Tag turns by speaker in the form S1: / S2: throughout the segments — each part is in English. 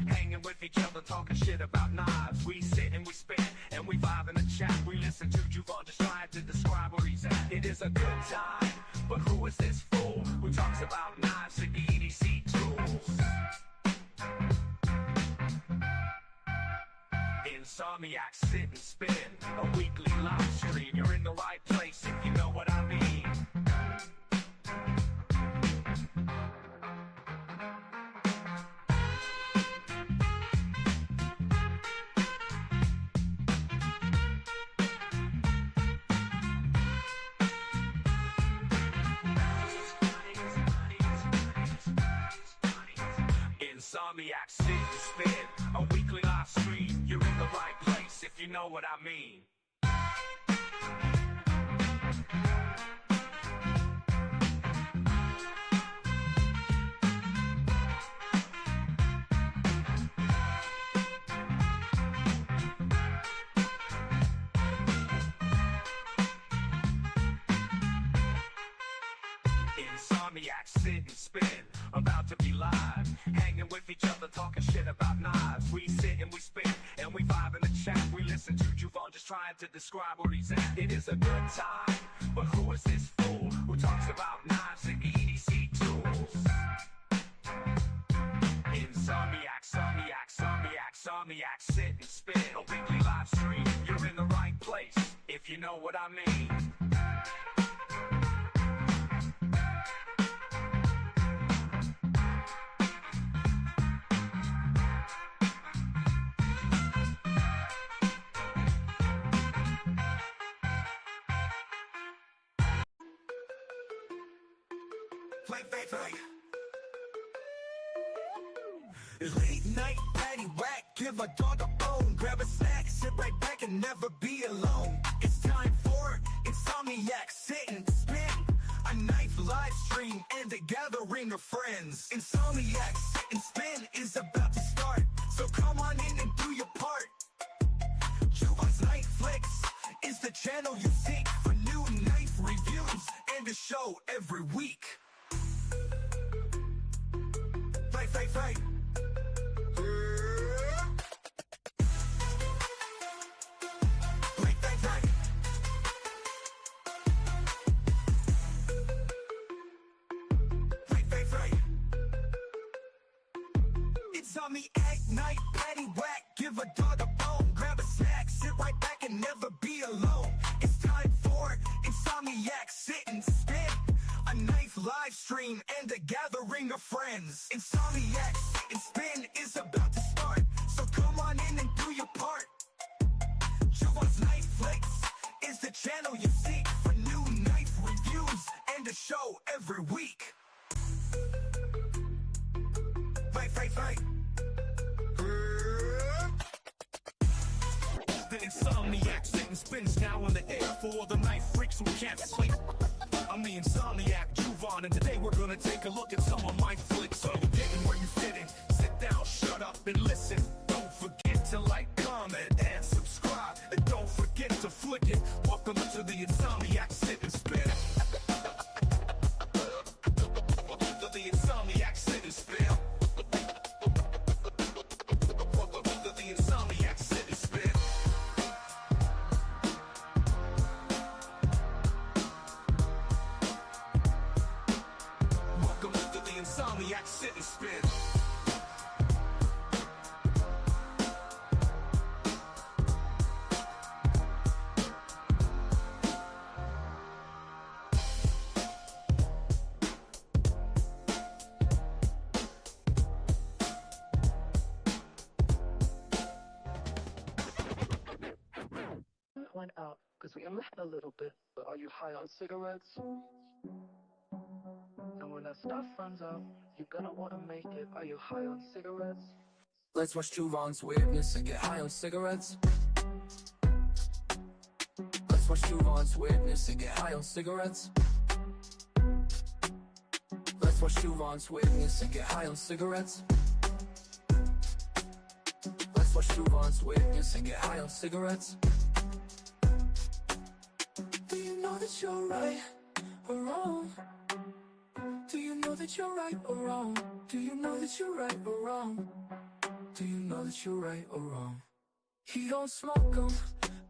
S1: hanging with each other, talking shit about knives. We sit and we spin and we vibe in the chat. We listen to Juvon just trying to describe where he's at. It is a good time, but who is this fool who talks about knives and EDC tools? Insomniac, sit and spin, a weekly live stream. You're in the right place if you know what I mean. Insomniac, sit and spin, a weekly live stream. You're in the right place if you know what I mean. Insomniac, sit and spin, about to be live, hanging with each other, talking shit about knives. We sit and we spin and we vibe in the chat. We listen to Juvon just trying to describe where he's at. It is a good time, but who is this fool who talks about knives and EDC tools? Insomniac, Somniac, Somniac, Somniac, sit and spin, a weekly live stream. You're in the right place if you know what I mean. Play. Late night patty whack, give a dog a bone. Grab a snack, sit right back and never be alone. It's time for Insomniac, sit and spin, a knife live stream and a gathering of friends. Insomniac, sit and spin is about to start, so come on in and do your part. Juvon's Knife Flicks is the channel you seek for new knife reviews and a show every week. Fight. Insomniac, night, patty whack, give a dog a bone. Grab a snack, sit right back and never be alone. It's time for Insomniac, sit and spin, a knife live stream and a gathering of friends. Insomniac, sit and spin is about to start, so come on in and do your part. Juvon's Knife Flicks is the channel you seek for new knife reviews and a show every week. Fight. The Insomniac sit and spins now on the air for all the knife freaks who can't sleep. I'm the Insomniac, Juvon, and today we're gonna take a look at some of my flicks. So you're getting where you fit in, sit down, shut up and listen. Don't forget to like, comment, and subscribe, and don't forget to flick it. Welcome to the Insomniac sit and spin. Welcome to the Insomniac sit and spin. Welcome to the Insomniac sit and spin. Insomniac, sit and spin.
S2: Went out because we only had a little bit. But are you high on cigarettes? And when that stuff runs out, you're gonna wanna make it. Are you high on cigarettes?
S3: Let's watch Juvon's weirdness and get high on cigarettes. Let's watch Juvon's weirdness and get high on cigarettes. Let's watch Juvon's weirdness and get high on cigarettes. Let's watch Juvon's weirdness and get high on cigarettes. Do you know that you're right or wrong? Do you know that you're right or wrong? Do you know that you're right or wrong? Do you know that you're right or wrong? He don't smoke 'em,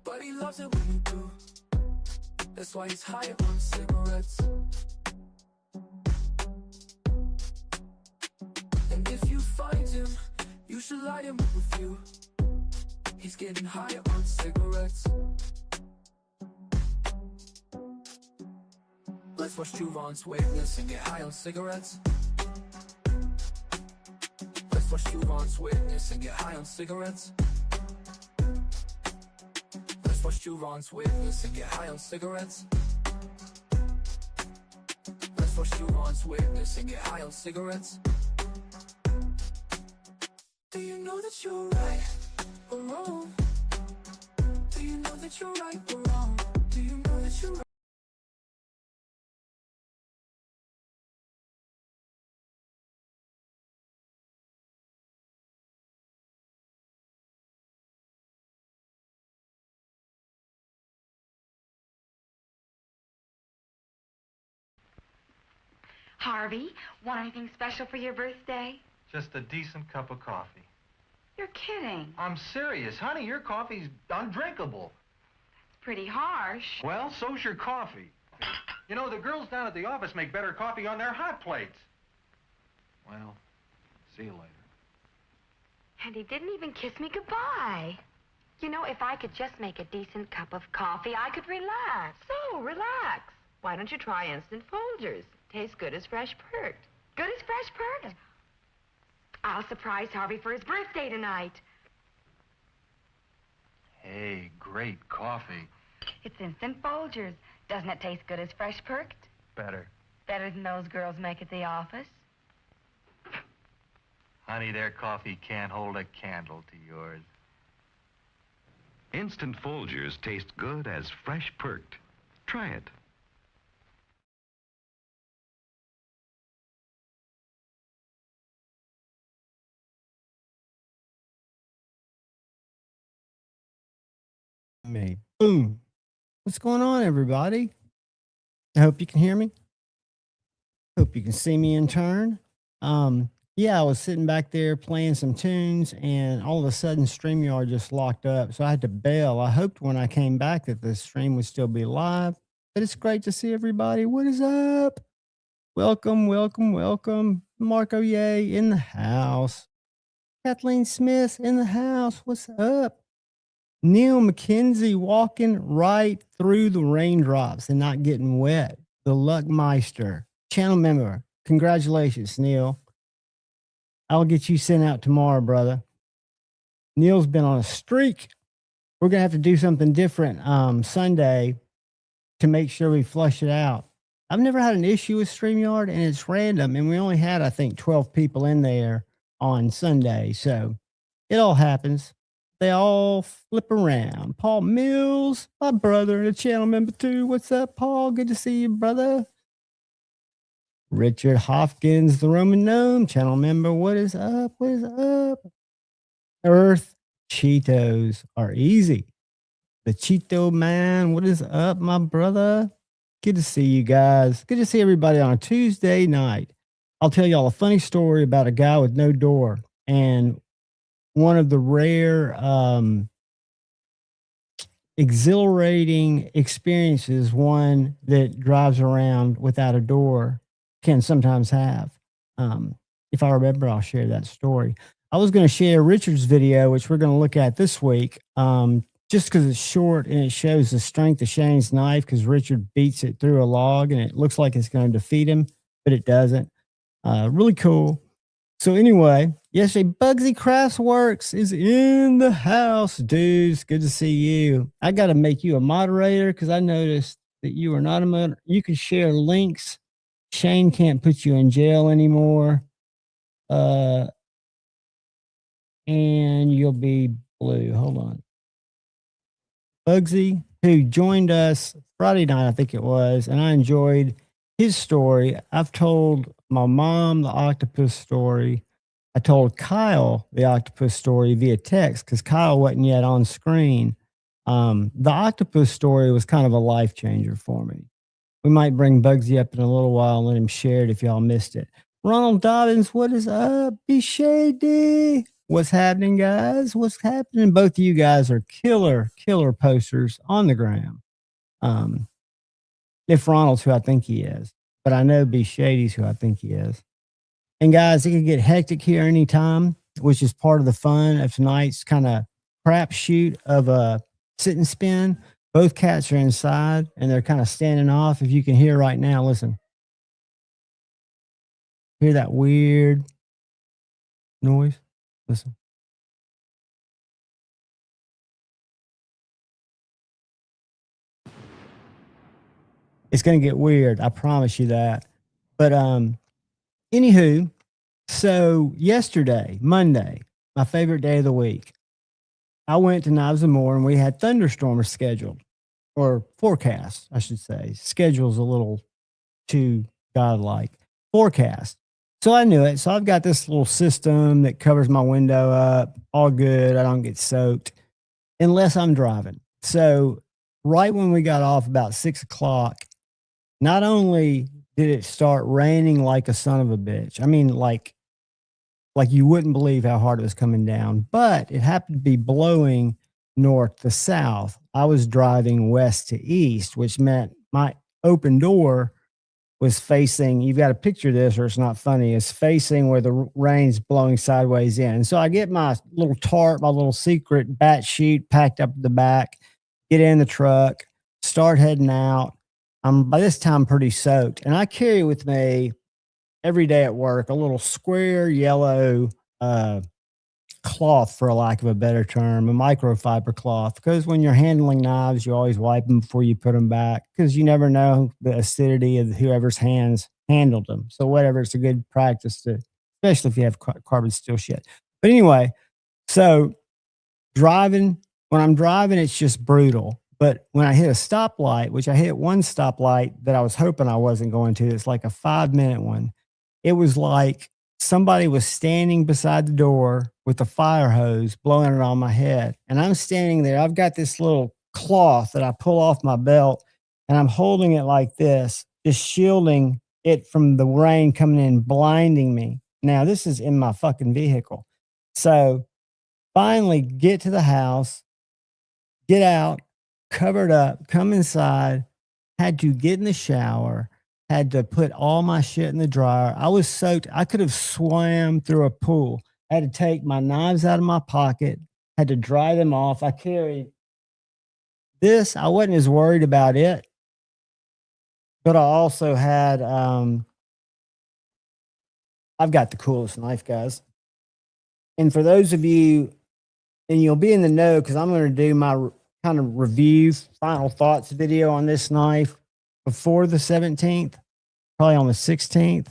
S3: but he loves it when you do. That's why he's high on cigarettes. And if you find him, you should light him up with you. He's getting high on cigarettes. Let's watch Juvon's witness and get high on cigarettes. Let's watch Juvon's witness and get high on cigarettes. Let's watch Juvon's witness and get high on cigarettes. Let's watch Juvon's witness and get high on cigarettes. Do you know that you're right or wrong? Do you know that you're right or wrong? Do you know that you're right?
S4: Harvey, want anything special for your birthday?
S5: Just a decent cup of coffee.
S4: You're kidding.
S5: I'm serious. Honey, your coffee's undrinkable.
S4: It's pretty harsh.
S5: Well, so's your coffee. You know, the girls down at the office make better coffee on their hot plates. Well, see you later.
S4: And he didn't even kiss me goodbye. You know, if I could just make a decent cup of coffee, I could relax. So, relax. Why don't you try Instant Folgers? Tastes good as fresh perked. Good as fresh perked. I'll surprise Harvey for his birthday tonight.
S5: Hey, great coffee.
S4: It's Instant Folgers. Doesn't it taste good as fresh perked?
S5: Better.
S4: Better than those girls make at the office?
S5: Honey, their coffee can't hold a candle to yours.
S6: Instant Folgers taste good as fresh perked. Try it.
S7: Me. Boom. What's going on, everybody? I hope you can hear me. Hope you can see me in turn. Yeah, I was sitting back there playing some tunes, and all of a sudden StreamYard just locked up. So I had to bail. I hoped when I came back that the stream would still be live. But it's great to see everybody. What is up? Welcome, welcome, welcome. Marco Ye in the house. Kathleen Smith in the house. What's up? Neil McKenzie walking right through the raindrops and not getting wet. The Luckmeister, channel member. Congratulations, Neil. I'll get you sent out tomorrow, brother. Neil's been on a streak. We're going to have to do something different Sunday to make sure we flush it out. I've never had an issue with StreamYard, and it's random. And we only had, I think, 12 people in there on Sunday. So it all happens. They all flip around. Paul Mills, my brother, and a channel member too. What's up, Paul? Good to see you, brother. Richard Hopkins, the Roman Gnome, channel member. What is up? What is up? Earth Cheetos are easy. The Cheeto Man, what is up, my brother? Good to see you guys. Good to see everybody on a Tuesday night. I'll tell y'all a funny story about a guy with no door. And one of the rare exhilarating experiences one that drives around without a door can sometimes have. If I remember, I'll share that story. I was going to share Richard's video, which we're going to look at this week, just because it's short and it shows the strength of Shane's knife, because Richard beats it through a log and it looks like it's going to defeat him, but it doesn't. Really cool. So anyway, yesterday, Bugsy Craftsworks is in the house, dudes. Good to see you. I got to make you a moderator because I noticed that you are not a moderator. You can share links. Shane can't put you in jail anymore. And you'll be blue. Hold on. Bugsy, who joined us Friday night, I think it was, and I enjoyed his story. I've told my mom the octopus story. I told Kyle the octopus story via text because Kyle wasn't yet on screen. The octopus story was kind of a life changer for me. We might bring Bugsy up in a little while and let him share it if y'all missed it. Ronald Dobbins, what is up? Be shady. What's happening, guys? What's happening? Both of you guys are killer posters on the gram. If Ronald's who I think he is, but I know B Shady's who I think he is. And guys, it can get hectic here anytime, which is part of the fun of tonight's kind of crapshoot of a sit and spin. Both cats are inside and they're kind of standing off. If you can hear right now, listen. Hear that weird noise? Listen. It's going to get weird. I promise you that. But anywho, so yesterday, Monday, my favorite day of the week, I went to Knives and More and we had thunderstorms scheduled, or forecast, I should say. Schedule's a little too godlike. Forecast. So I knew it. So I've got this little system that covers my window up. All good. I don't get soaked unless I'm driving. So right when we got off about 6 o'clock, not only did it start raining like a son of a bitch, I mean, like you wouldn't believe how hard it was coming down, but it happened to be blowing north to south. I was driving west to east, which meant my open door was facing, you've got to picture this or it's not funny, it's facing where the rain's blowing sideways in. And so I get my little tarp, my little secret bat sheet packed up at the back, get in the truck, start heading out. I'm by this time pretty soaked. And I carry with me every day at work a little square yellow cloth, for lack of a better term, a microfiber cloth, because when you're handling knives, you always wipe them before you put them back, because you never know the acidity of whoever's hands handled them. So whatever, it's a good practice to, especially if you have carbon steel shit. But anyway, so when I'm driving, it's just brutal. But when I hit a stoplight, which I hit one stoplight that I was hoping I wasn't going to, it's like a 5-minute one. It was like somebody was standing beside the door with a fire hose blowing it on my head. And I'm standing there. I've got this little cloth that I pull off my belt and I'm holding it like this, just shielding it from the rain coming in, blinding me. Now, this is in my fucking vehicle. So finally get to the house, get out, covered up, come inside, had to get in the shower, had to put all my shit in the dryer. I was soaked. I could have swam through a pool. I had to take my knives out of my pocket, had to dry them off. I carried this. I wasn't as worried about it, but I also had, I've got the coolest knife, guys. And for those of you, and you'll be in the know because I'm going to do my kind of review, final thoughts video on this knife before the 17th, probably on the 16th.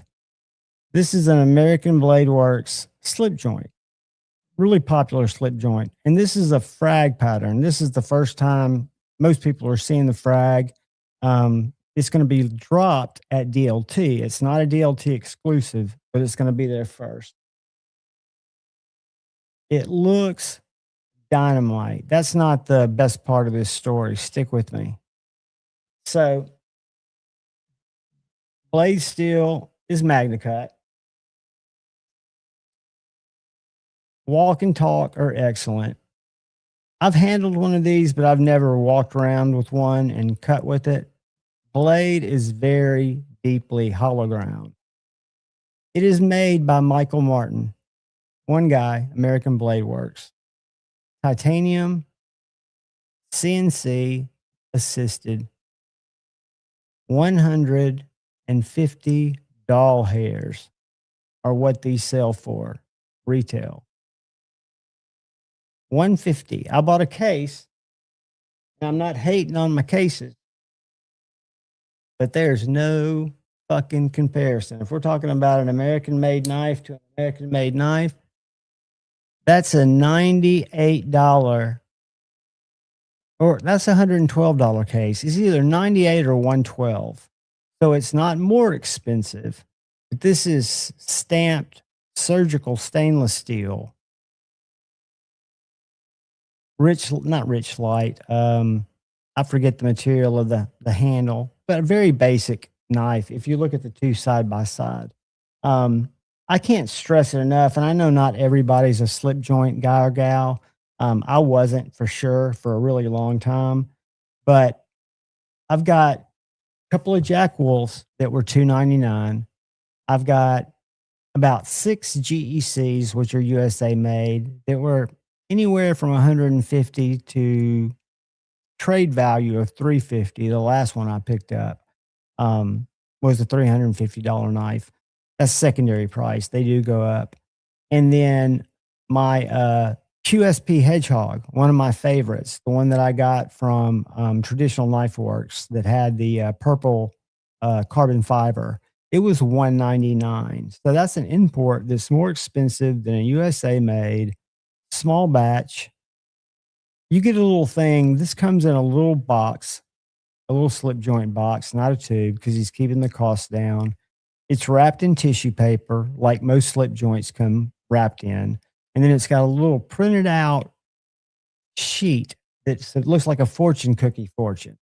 S7: This is an American Blade Works slip joint, really popular slip joint. And this is a frag pattern. This is the first time most people are seeing the frag. It's going to be dropped at DLT. It's not a DLT exclusive, but it's going to be there first. It looks dynamite. That's not the best part of this story. Stick with me. So, blade steel is MagnaCut. Walk and talk are excellent. I've handled one of these, but I've never walked around with one and cut with it. Blade is very deeply hollow ground. It is made by Michael Martin, one guy, American Blade Works. Titanium, CNC assisted, 150 doll hairs are what these sell for retail. 150. I bought a case, and I'm not hating on my cases, but there's no fucking comparison. If we're talking about an American-made knife to an American-made knife, that's a $98 or that's a $112 case. It's either 98 or 112. So it's not more expensive, but this is stamped surgical stainless steel. Not rich light. I forget the material of the handle, but a very basic knife. If you look at the two side by side, I I can't stress it enough. And I know not everybody's a slip joint guy or gal. I wasn't for sure for a really long time, but I've got a couple of Jack Wolves that were $2.99. I've got about 6 GECs, which are USA made, that were anywhere from 150 to trade value of 350. The last one I picked up was a $350 knife. That's secondary price. They do go up. And then my QSP Hedgehog, one of my favorites, the one that I got from Traditional Knife Works that had the purple carbon fiber. It was $199. So that's an import that's more expensive than a USA made small batch. You get a little thing. This comes in a little box, a little slip joint box, not a tube, because he's keeping the cost down. It's wrapped in tissue paper, like most slip joints come wrapped in. And then it's got a little printed out sheet that looks like a fortune cookie fortune.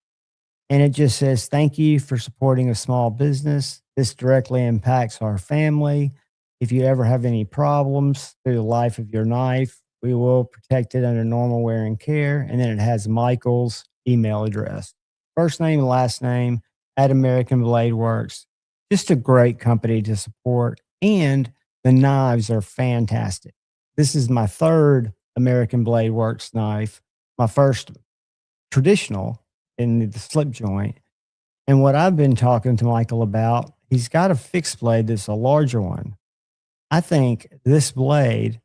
S7: And it just says, thank you for supporting a small business. This directly impacts our family. If you ever have any problems through the life of your knife, we will protect it under normal wear and care. And then it has Michael's email address, first name and last name at American Blade Works. Just a great company to support. And the knives are fantastic. This is my third American Blade Works knife, my first traditional in the slip joint. And what I've been talking to Michael about, he's got a fixed blade that's a larger one. I think this blade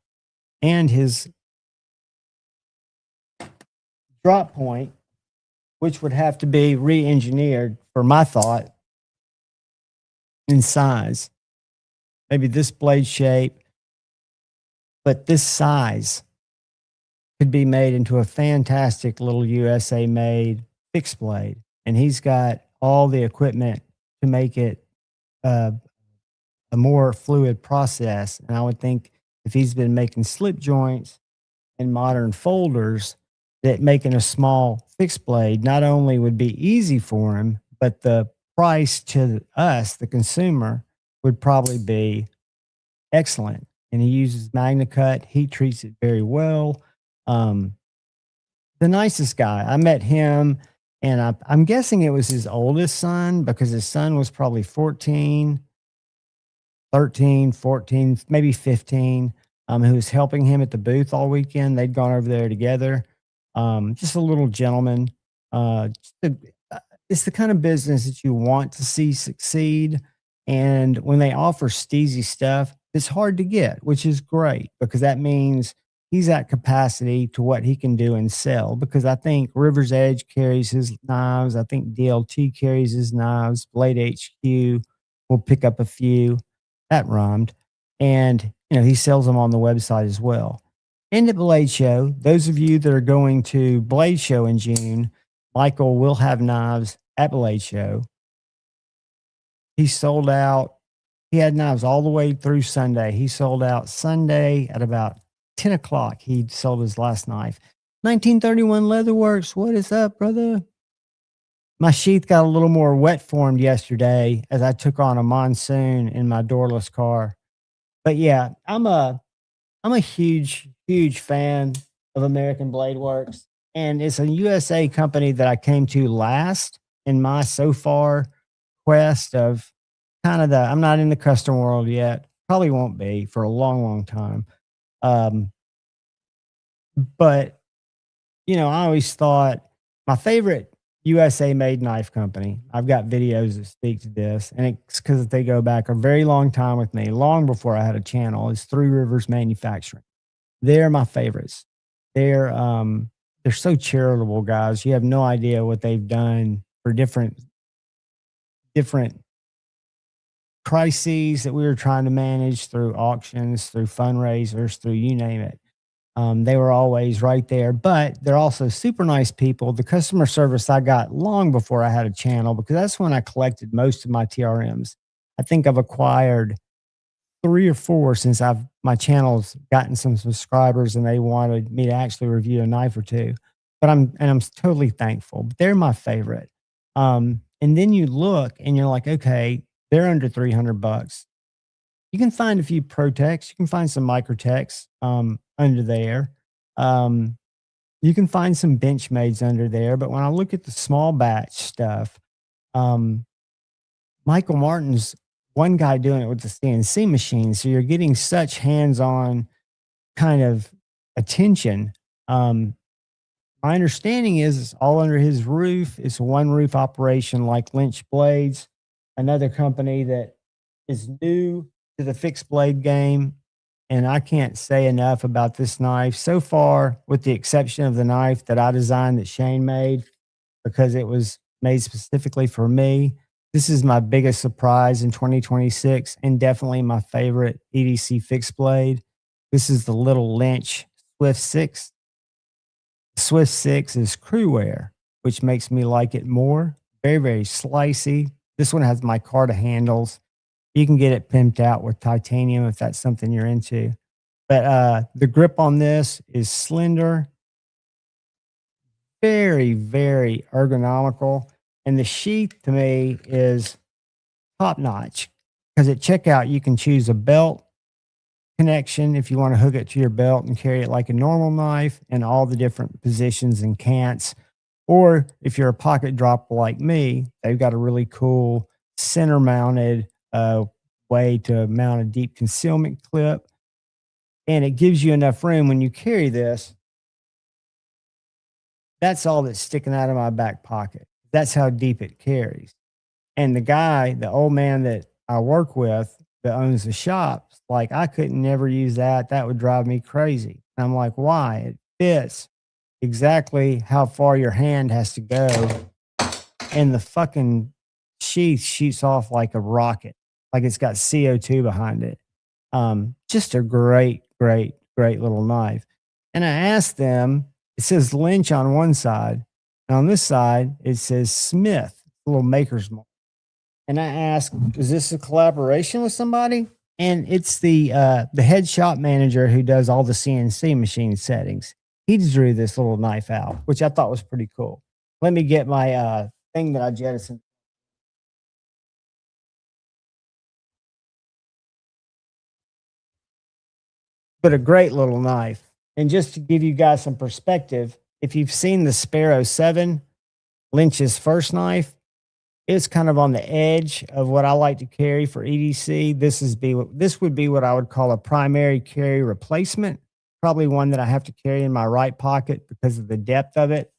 S7: and his drop point, which would have to be re-engineered for my thought in size, maybe this blade shape, but this size could be made into a fantastic little USA made fixed blade. And he's got all the equipment to make it a more fluid process. And I would think if he's been making slip joints and modern folders, that making a small fixed blade not only would be easy for him, but the price to us, the consumer, would probably be excellent. And he uses MagnaCut. He treats it very well. The nicest guy. I met him, and I'm guessing it was his oldest son, because his son was probably 13, 14, maybe 15, who was helping him at the booth all weekend. They'd gone over there together. Just a little gentleman. It's the kind of business that you want to see succeed. And when they offer steezy stuff, it's hard to get, which is great, because that means he's at capacity to what he can do and sell. Because I think River's Edge carries his knives. I think DLT carries his knives. Blade HQ will pick up a few. That rhymed. And, he sells them on the website as well. And at Blade Show, those of you that are going to Blade Show in June, Michael will have knives at Blade Show. He sold out. He had knives all the way through Sunday. He sold out Sunday at about 10 o'clock. He sold his last knife. 1931 Leatherworks. What is up, brother? My sheath got a little more wet formed yesterday as I took on a monsoon in my doorless car. But yeah, I'm a huge, huge fan of American Blade Works. And it's a USA company that I came to last in my so far quest of kind of I'm not in the custom world yet. Probably won't be for a long, long time. But, I always thought my favorite USA made knife company, I've got videos that speak to this, and it's because they go back a very long time with me, long before I had a channel, is Three Rivers Manufacturing. They're my favorites. They're so charitable, guys. You have no idea what they've done for different crises that we were trying to manage through auctions, through fundraisers, through you name it. They were always right there, but they're also super nice people. The customer service I got long before I had a channel, because that's when I collected most of my TRMs. I think I've acquired 3 or 4 since my channel's gotten some subscribers and they wanted me to actually review a knife or two. But I'm totally thankful. But they're my favorite. And then you look and you're like, okay, they're under $300. You can find a few Protex. You can find some Microtex under there. Um, you can find some Benchmades under there. But when I look at the small batch stuff, um, Michael Martin's one guy doing it with the CNC machine. So you're getting such hands-on kind of attention. My understanding is it's all under his roof. It's a one roof operation like Lynch Blades, another company that is new to the fixed blade game. And I can't say enough about this knife so far, with the exception of the knife that I designed that Shane made because it was made specifically for me. This is my biggest surprise in 2026 and definitely my favorite EDC fixed blade. This is the little Lynch Swift 6. Swift 6 is crew wear, which makes me like it more. Very, very slicey. This one has micarta handles. You can get it pimped out with titanium if that's something you're into. But the grip on this is slender, very, very ergonomical. And the sheath to me is top notch because at checkout, you can choose a belt connection if you want to hook it to your belt and carry it like a normal knife and all the different positions and cants. Or if you're a pocket dropper like me, they've got a really cool center mounted way to mount a deep concealment clip. And it gives you enough room when you carry this. That's all that's sticking out of my back pocket. That's how deep it carries. And the guy, the old man that I work with that owns the shop, like, I couldn't never use that. That would drive me crazy. And I'm like, why? It fits exactly how far your hand has to go. And the fucking sheath shoots off like a rocket, like it's got CO2 behind it. Just a great, great, great little knife. And I asked them, it says Lynch on one side, and on this side, it says Smith, a little maker's mark. And I asked, is this a collaboration with somebody? And it's the head shop manager who does all the CNC machine settings. He drew this little knife out, which I thought was pretty cool. Let me get my thing that I jettisoned. But a great little knife. And just to give you guys some perspective, if you've seen the Sparrow 7, Lynch's first knife, it's kind of on the edge of what I like to carry for EDC. This would be what I would call a primary carry replacement, probably one that I have to carry in my right pocket because of the depth of it,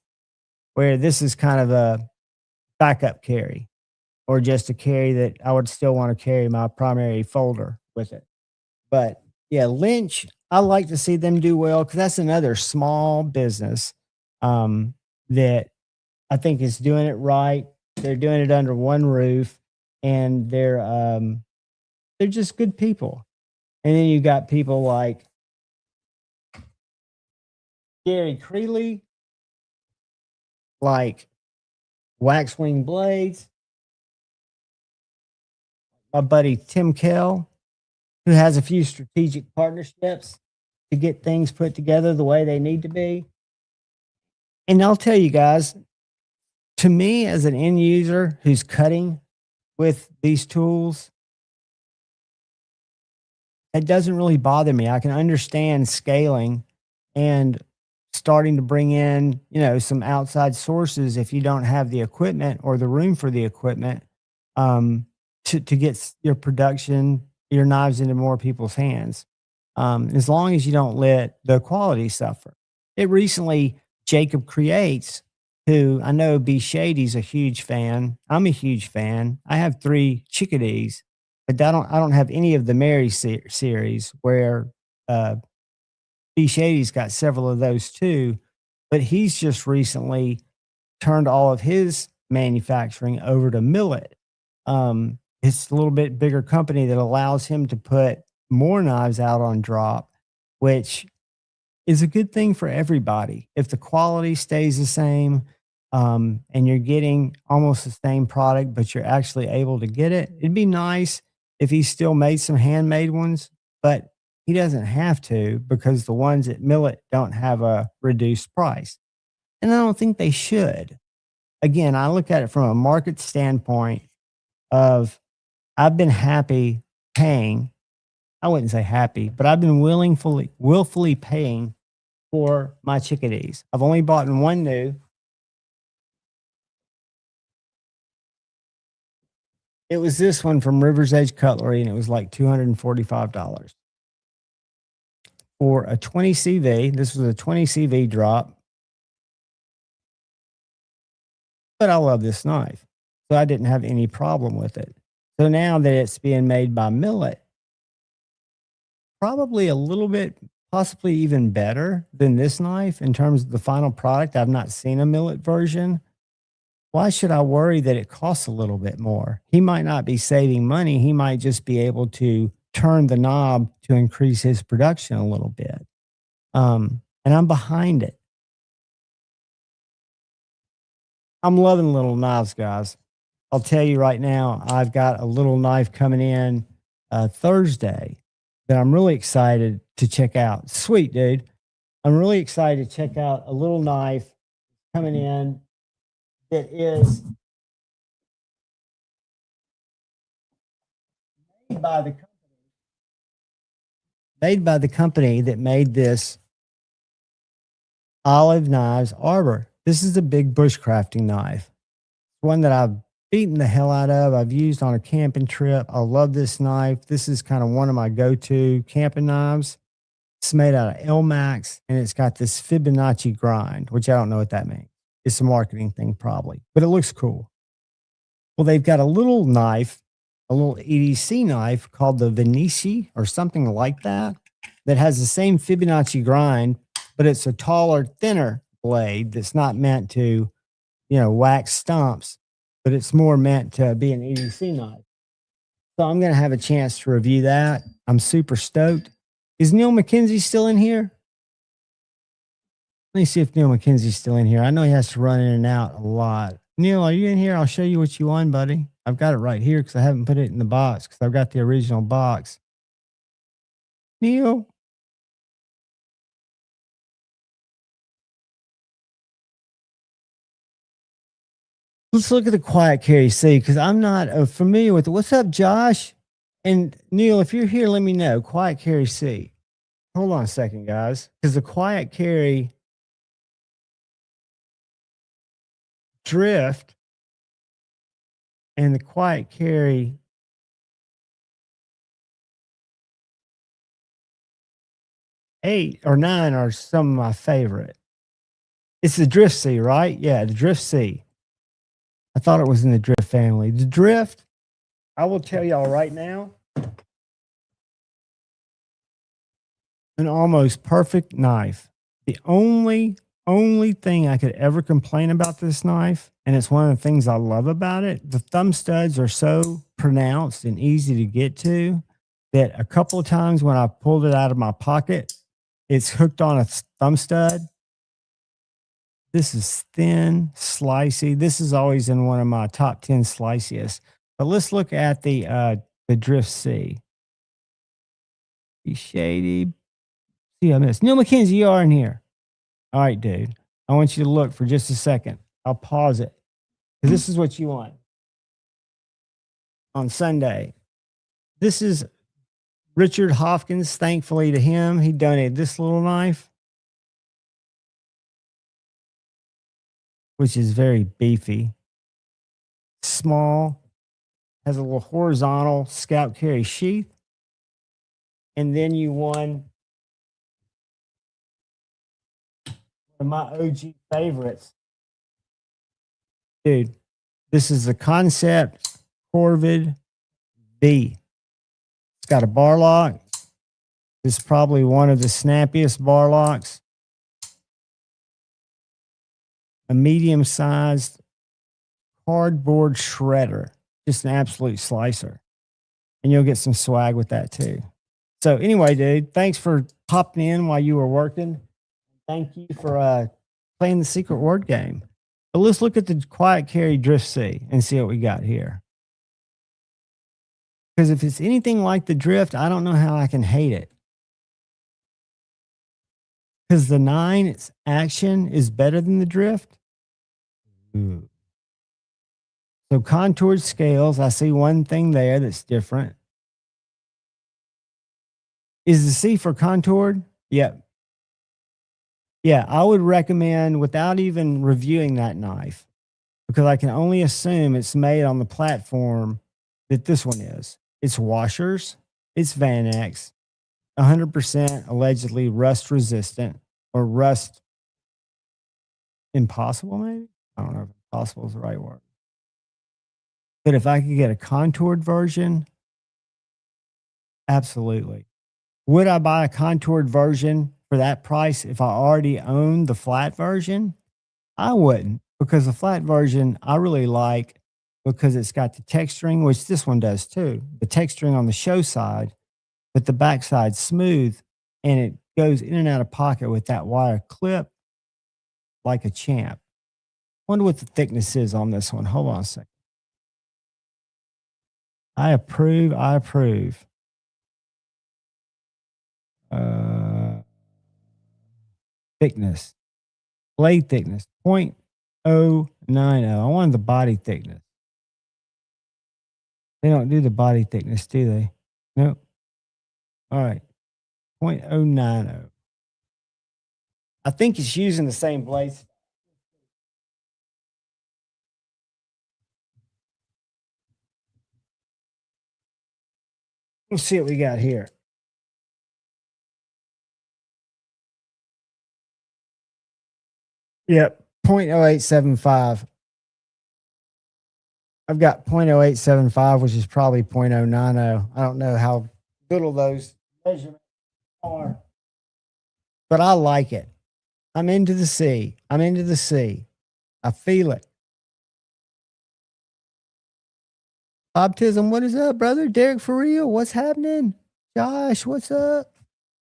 S7: where this is kind of a backup carry or just a carry that I would still want to carry my primary folder with it. But yeah, Lynch, I like to see them do well because that's another small business that I think is doing it right. They're doing it under one roof, and they're just good people. And then you got people like Gary Creeley, like Waxwing Blades, my buddy Tim Kell, who has a few strategic partnerships to get things put together the way they need to be. And I'll tell you guys, to me as an end user who's cutting with these tools, it doesn't really bother me. I can understand scaling and starting to bring in, some outside sources if you don't have the equipment or the room for the equipment to get your production, your knives into more people's hands. As long as you don't let the quality suffer. It recently, Jacob Creates, who I know B. Shady's a huge fan. I'm a huge fan. I have 3 chickadees, but I don't have any of the Mary series where B. Shady's got several of those too. But he's just recently turned all of his manufacturing over to Millet. It's a little bit bigger company that allows him to put more knives out on drop, which is a good thing for everybody. If the quality stays the same, and you're getting almost the same product, but you're actually able to get it, it'd be nice if he still made some handmade ones, but he doesn't have to because the ones at Millet don't have a reduced price. And I don't think they should. Again, I look at it from a market standpoint of I've been happy paying I wouldn't say happy, but I've been willfully paying for my chickadees. I've only bought one new. It was this one from River's Edge Cutlery, and it was like $245 for a 20 CV. This was a 20 CV drop, but I love this knife, so I didn't have any problem with it. So now that it's being made by Millet, probably a little bit, possibly even better than this knife in terms of the final product. I've not seen a Millet version. Why should I worry that it costs a little bit more? He might not be saving money. He might just be able to turn the knob to increase his production a little bit. And I'm behind it. I'm loving little knives, guys. I'll tell you right now, I've got a little knife coming in Thursday that I'm really excited to check out. Sweet, dude. I'm really excited to check out a little knife coming in that is made by the company that made this Olive Knives Arbor. This is a big bushcrafting knife, one that I've beaten the hell out of. I've used on a camping trip. I love this knife. This is kind of one of my go-to camping knives. It's made out of Elmax, and it's got this Fibonacci grind, which I don't know what that means. It's a marketing thing probably, but it looks cool. Well, they've got a little knife, a little EDC knife called the Venice or something like that, that has the same Fibonacci grind, but it's a taller, thinner blade that's not meant to, wax stumps, but it's more meant to be an EDC knife. So I'm going to have a chance to review that. I'm super stoked. Is Neil McKenzie still in here? Let me see if Neil McKenzie's still in here. I know he has to run in and out a lot. Neil, are you in here? I'll show you what you won, buddy. I've got it right here because I haven't put it in the box because I've got the original box. Neil? Let's look at the Quiet Carry C because I'm not familiar with it. What's up, Josh? And Neil, if you're here, let me know. Quiet Carry C. Hold on a second, guys, because the Quiet Carry Drift and the Quiet Carry eight or nine are some of my favorite. It's the Drift C, right? Yeah, the Drift C. I thought it was in the Drift family. The Drift, I will tell y'all right now, an almost perfect knife. The only thing I could ever complain about this knife, and it's one of the things I love about it, the thumb studs are so pronounced and easy to get to that a couple of times when I pulled it out of my pocket, it's hooked on a thumb stud. This is thin, slicey. This is always in one of my top 10 sliciest. But let's look at the Drift C. Be shady. See, I missed. Neil McKenzie, you are in here. All right, dude. I want you to look for just a second. I'll pause it because this is what you want on Sunday. This is Richard Hopkins. Thankfully to him, he donated this little knife, which is very beefy, small, has a little horizontal scout carry sheath. And then you won one of my OG favorites. Dude, this is the Concept Corvid V. It's got a bar lock. This is probably one of the snappiest bar locks. A medium-sized cardboard shredder. Just an absolute slicer. And you'll get some swag with that too. So anyway, dude, thanks for popping in while you were working. Thank you for playing the secret word game. But let's look at the Quiet Carry Drift C and see what we got here. Because if it's anything like the Drift, I don't know how I can hate it. Because the 9, its action is better than the Drift. Ooh. So contoured scales, I see one thing there that's different. Is the C for contoured? Yep. Yeah, I would recommend without even reviewing that knife because I can only assume it's made on the platform that this one is. It's washers, it's Van-X, 100% allegedly rust resistant or rust impossible, maybe? I don't know if impossible is the right word. But if I could get a contoured version, absolutely. Would I buy a contoured version for that price if I already owned the flat version? I wouldn't because the flat version I really like because it's got the texturing, which this one does too. The texturing on the show side, but the backside smooth and it goes in and out of pocket with that wire clip like a champ. Wonder what the thickness is on this one. Hold on a second. I approve. I approve. Thickness, blade thickness, 0.090. I wanted the body thickness. They don't do the body thickness, do they? Nope. All right. 0.090. I think it's using the same blades. Let's see what we got here. Yep. 0.0875. I've got 0.0875, which is probably 0.090. I don't know how little those measurements are, but I like it. I'm into the sea. I'm into the sea. I feel it. Optism, what is up, brother? Derek, for real? What's happening? Josh, what's up?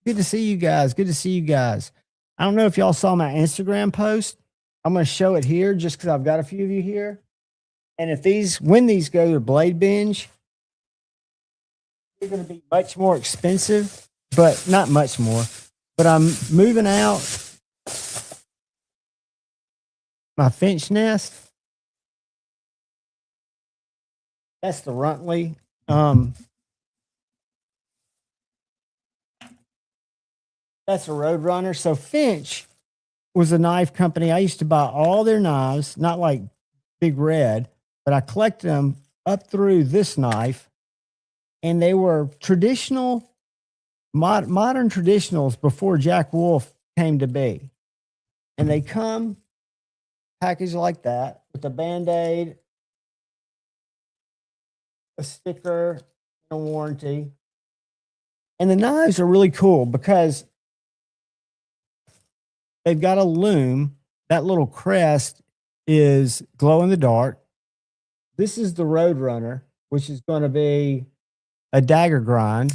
S7: Good to see you guys. Good to see you guys. I don't know if y'all saw my Instagram post. I'm going to show it here just because I've got a few of you here. And if when these go to Blade Binge, they're going to be much more expensive, but not much more. But I'm moving out my finch nest. That's the Runtley. That's a Roadrunner. So Finch was a knife company. I used to buy all their knives, not like Big Red, but I collected them up through this knife. And they were traditional, modern traditionals before Jack Wolf came to be. And they come packaged like that with a Band-Aid, a sticker, and a warranty. And the knives are really cool because they've got a loom. That little crest is glow in the dark. This is the Roadrunner, which is going to be a dagger grind.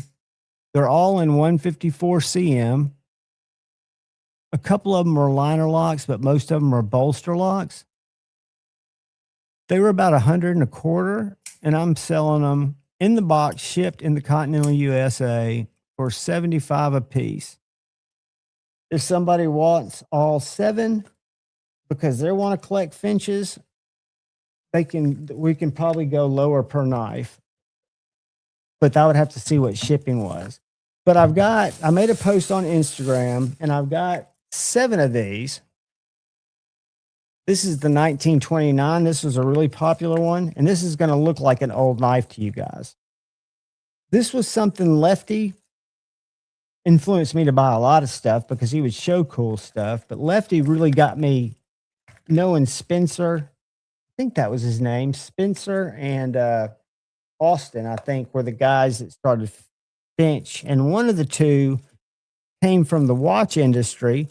S7: They're all in 154 cm. A couple of them are liner locks, but most of them are bolster locks. They were about 100 and a quarter, and I'm selling them in the box, shipped in the continental USA for 75 a piece. If somebody wants all 7 because they want to collect finches, we can probably go lower per knife. But I would have to see what shipping was. But I made a post on Instagram and I've got 7 of these. This is the 1929. This was a really popular one. And this is going to look like an old knife to you guys. This was something Lefty influenced me to buy a lot of stuff because he would show cool stuff. But Lefty really got me knowing Spencer. I think that was his name. Spencer and Austin, I think, were the guys that started Finch. And one of the two came from the watch industry.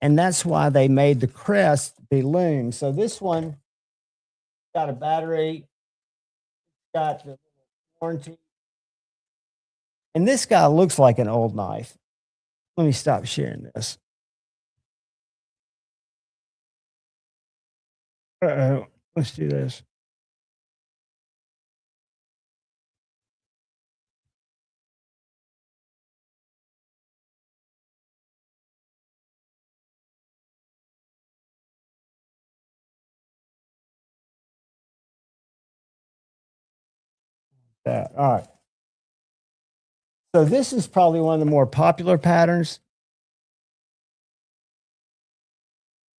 S7: And that's why they made the crest the loom. So this one got a battery, got the warranty. And this guy looks like an old knife. Let me stop sharing this. Uh-oh. Let's do this. All right. So this is probably one of the more popular patterns.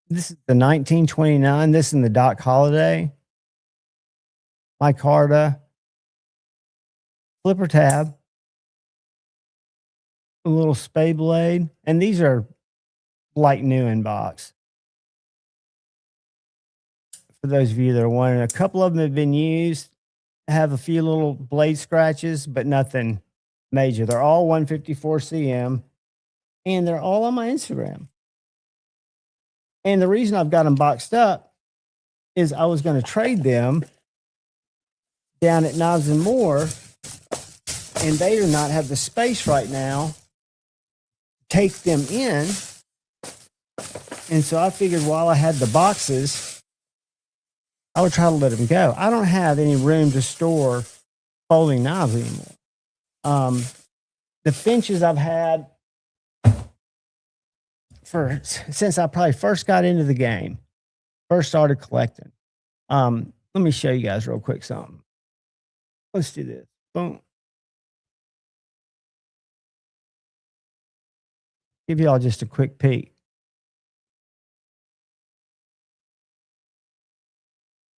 S7: This is the 1929. This is the Doc Holliday. Micarta. Flipper tab. A little spade blade. And these are like new in box. For those of you that are wondering, a couple of them have been used. Have a few little blade scratches, but nothing major. They're all 154 cm, and they're all on my Instagram. And the reason I've got them boxed up is I was going to trade them down at Knives and More, and they do not have the space right now to take them in. And so I figured while I had the boxes, I would try to let them go. I don't have any room to store folding knives anymore. The Finches I've had since I probably first got into the game, first started collecting. Let me show you guys real quick something. Let's do this. Boom. Give you all just a quick peek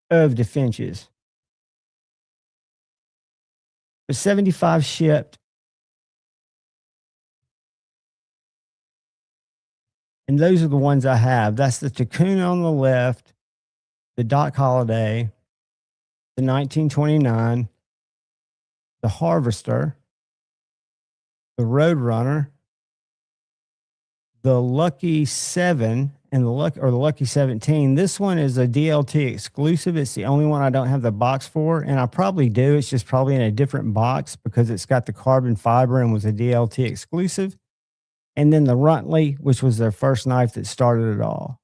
S7: of the Finches. For 75 shipped. And those are the ones I have. That's the Tacuna on the left, the Doc Holliday, the 1929, the Harvester, the Roadrunner, the Lucky 7, and the Lucky 17. This one is a DLT exclusive. It's the only one I don't have the box for, and I probably do. It's just probably in a different box because it's got the carbon fiber and was a DLT exclusive. And then the Runtley, which was their first knife that started it all.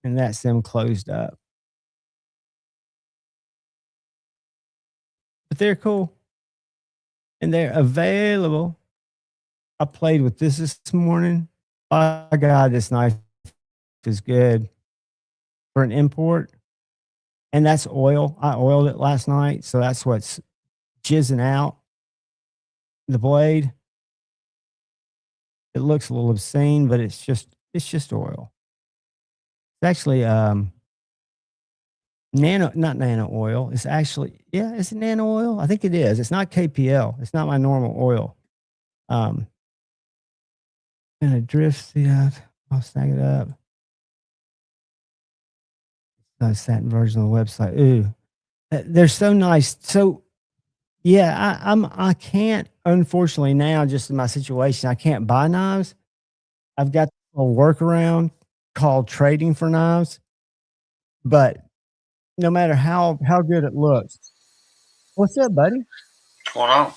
S7: And that's them closed up. But they're cool. And they're available. I played with this morning. By God, this knife is good for an import. And that's oil. I oiled it last night. So that's what's jizzing out the blade. It looks a little obscene, but it's just oil. It's actually not nano oil. It's actually, it's nano oil. I think it is. It's not KPL. It's not my normal oil. And it drifts. I'll snag it up. It's a satin version of the website. Ooh, they're so nice. So yeah, I can't, unfortunately now, just in my situation, I can't buy knives. I've got a workaround called trading for knives. But no matter how good it looks. What's up, buddy?
S8: What's going on?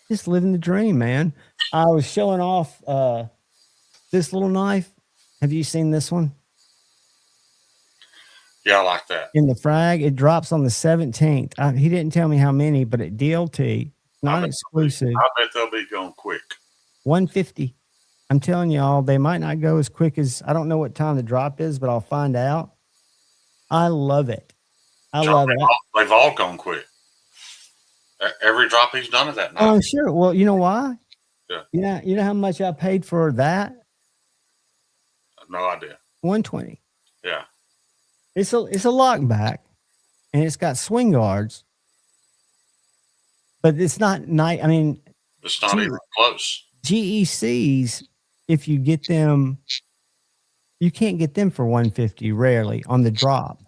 S7: Just living the dream, man. I was showing off this little knife. Have you seen this one?
S8: Yeah, I like that.
S7: In the frag, it drops on the 17th. He didn't tell me how many, but at DLT, not exclusive.
S8: I bet they'll be going quick.
S7: 150. I'm telling y'all, they might not go as quick as, I don't know what time the drop is, but I'll find out. I love it. I love it.
S8: They've all gone quick. Every drop he's done of that knife.
S7: Oh, sure. Well, you know why?
S8: Yeah.
S7: You know how much I paid for that?
S8: No idea.
S7: 120.
S8: Yeah.
S7: It's a lockback, and it's got swing guards, but it's not nice. I mean,
S8: it's not even close.
S7: GECs, if you get them, you can't get them for 150 rarely on the drop.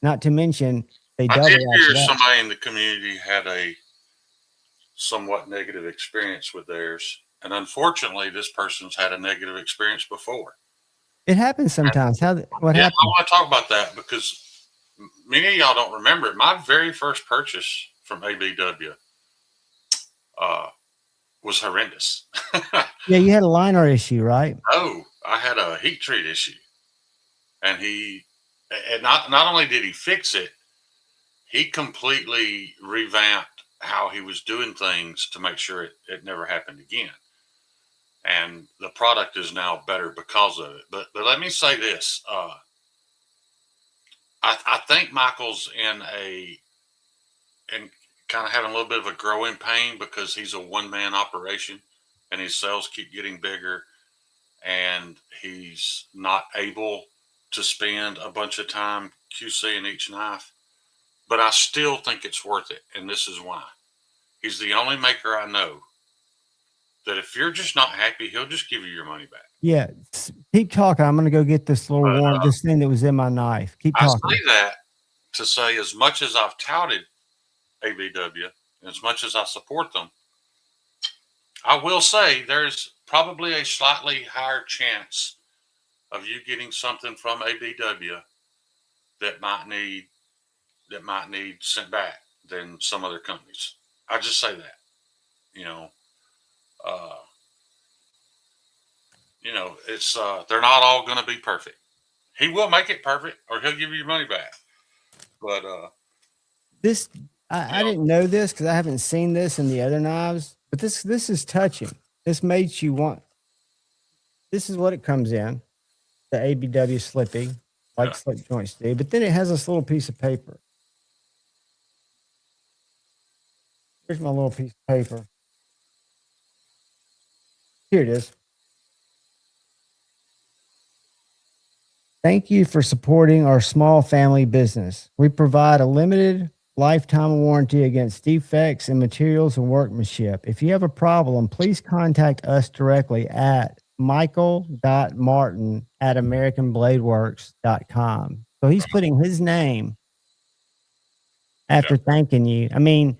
S7: Not to mention they double.
S8: I did hear somebody in the community had a somewhat negative experience with theirs, and unfortunately, this person's had a negative experience before.
S7: It happens sometimes. What happened?
S8: I want to talk about that because many of y'all don't remember it. My very first purchase from ABW was horrendous.
S7: Yeah, you had a liner issue, right?
S8: Oh, I had a heat treat issue. And not only did he fix it, he completely revamped how he was doing things to make sure it never happened again. And the product is now better because of it. But let me say this. I think Michael's in kind of having a little bit of a growing pain because he's a one-man operation and his sales keep getting bigger and he's not able to spend a bunch of time QCing each knife. But I still think it's worth it, and this is why. He's the only maker I know that if you're just not happy, he'll just give you your money back.
S7: Yeah, keep talking. I'm gonna go get this little this thing that was in my knife. Keep talking.
S8: I say that to say, as much as I've touted ABW, and as much as I support them, I will say there's probably a slightly higher chance of you getting something from ABW that might need sent back than some other companies. I just say that, it's they're not all going to be perfect. He will make it perfect, or he'll give you your money back. But
S7: this, I didn't know this because I haven't seen this in the other knives. But this is touching. This makes you want. This is what it comes in, the ABW slippy, like slip joints do. But then it has this little piece of paper. Here's my little piece of paper. Here it is. Thank you for supporting our small family business. We provide a limited lifetime warranty against defects in materials and workmanship. If you have a problem, please contact us directly at michael.martin@americanbladeworks.com. So he's putting his name after thanking you. I mean,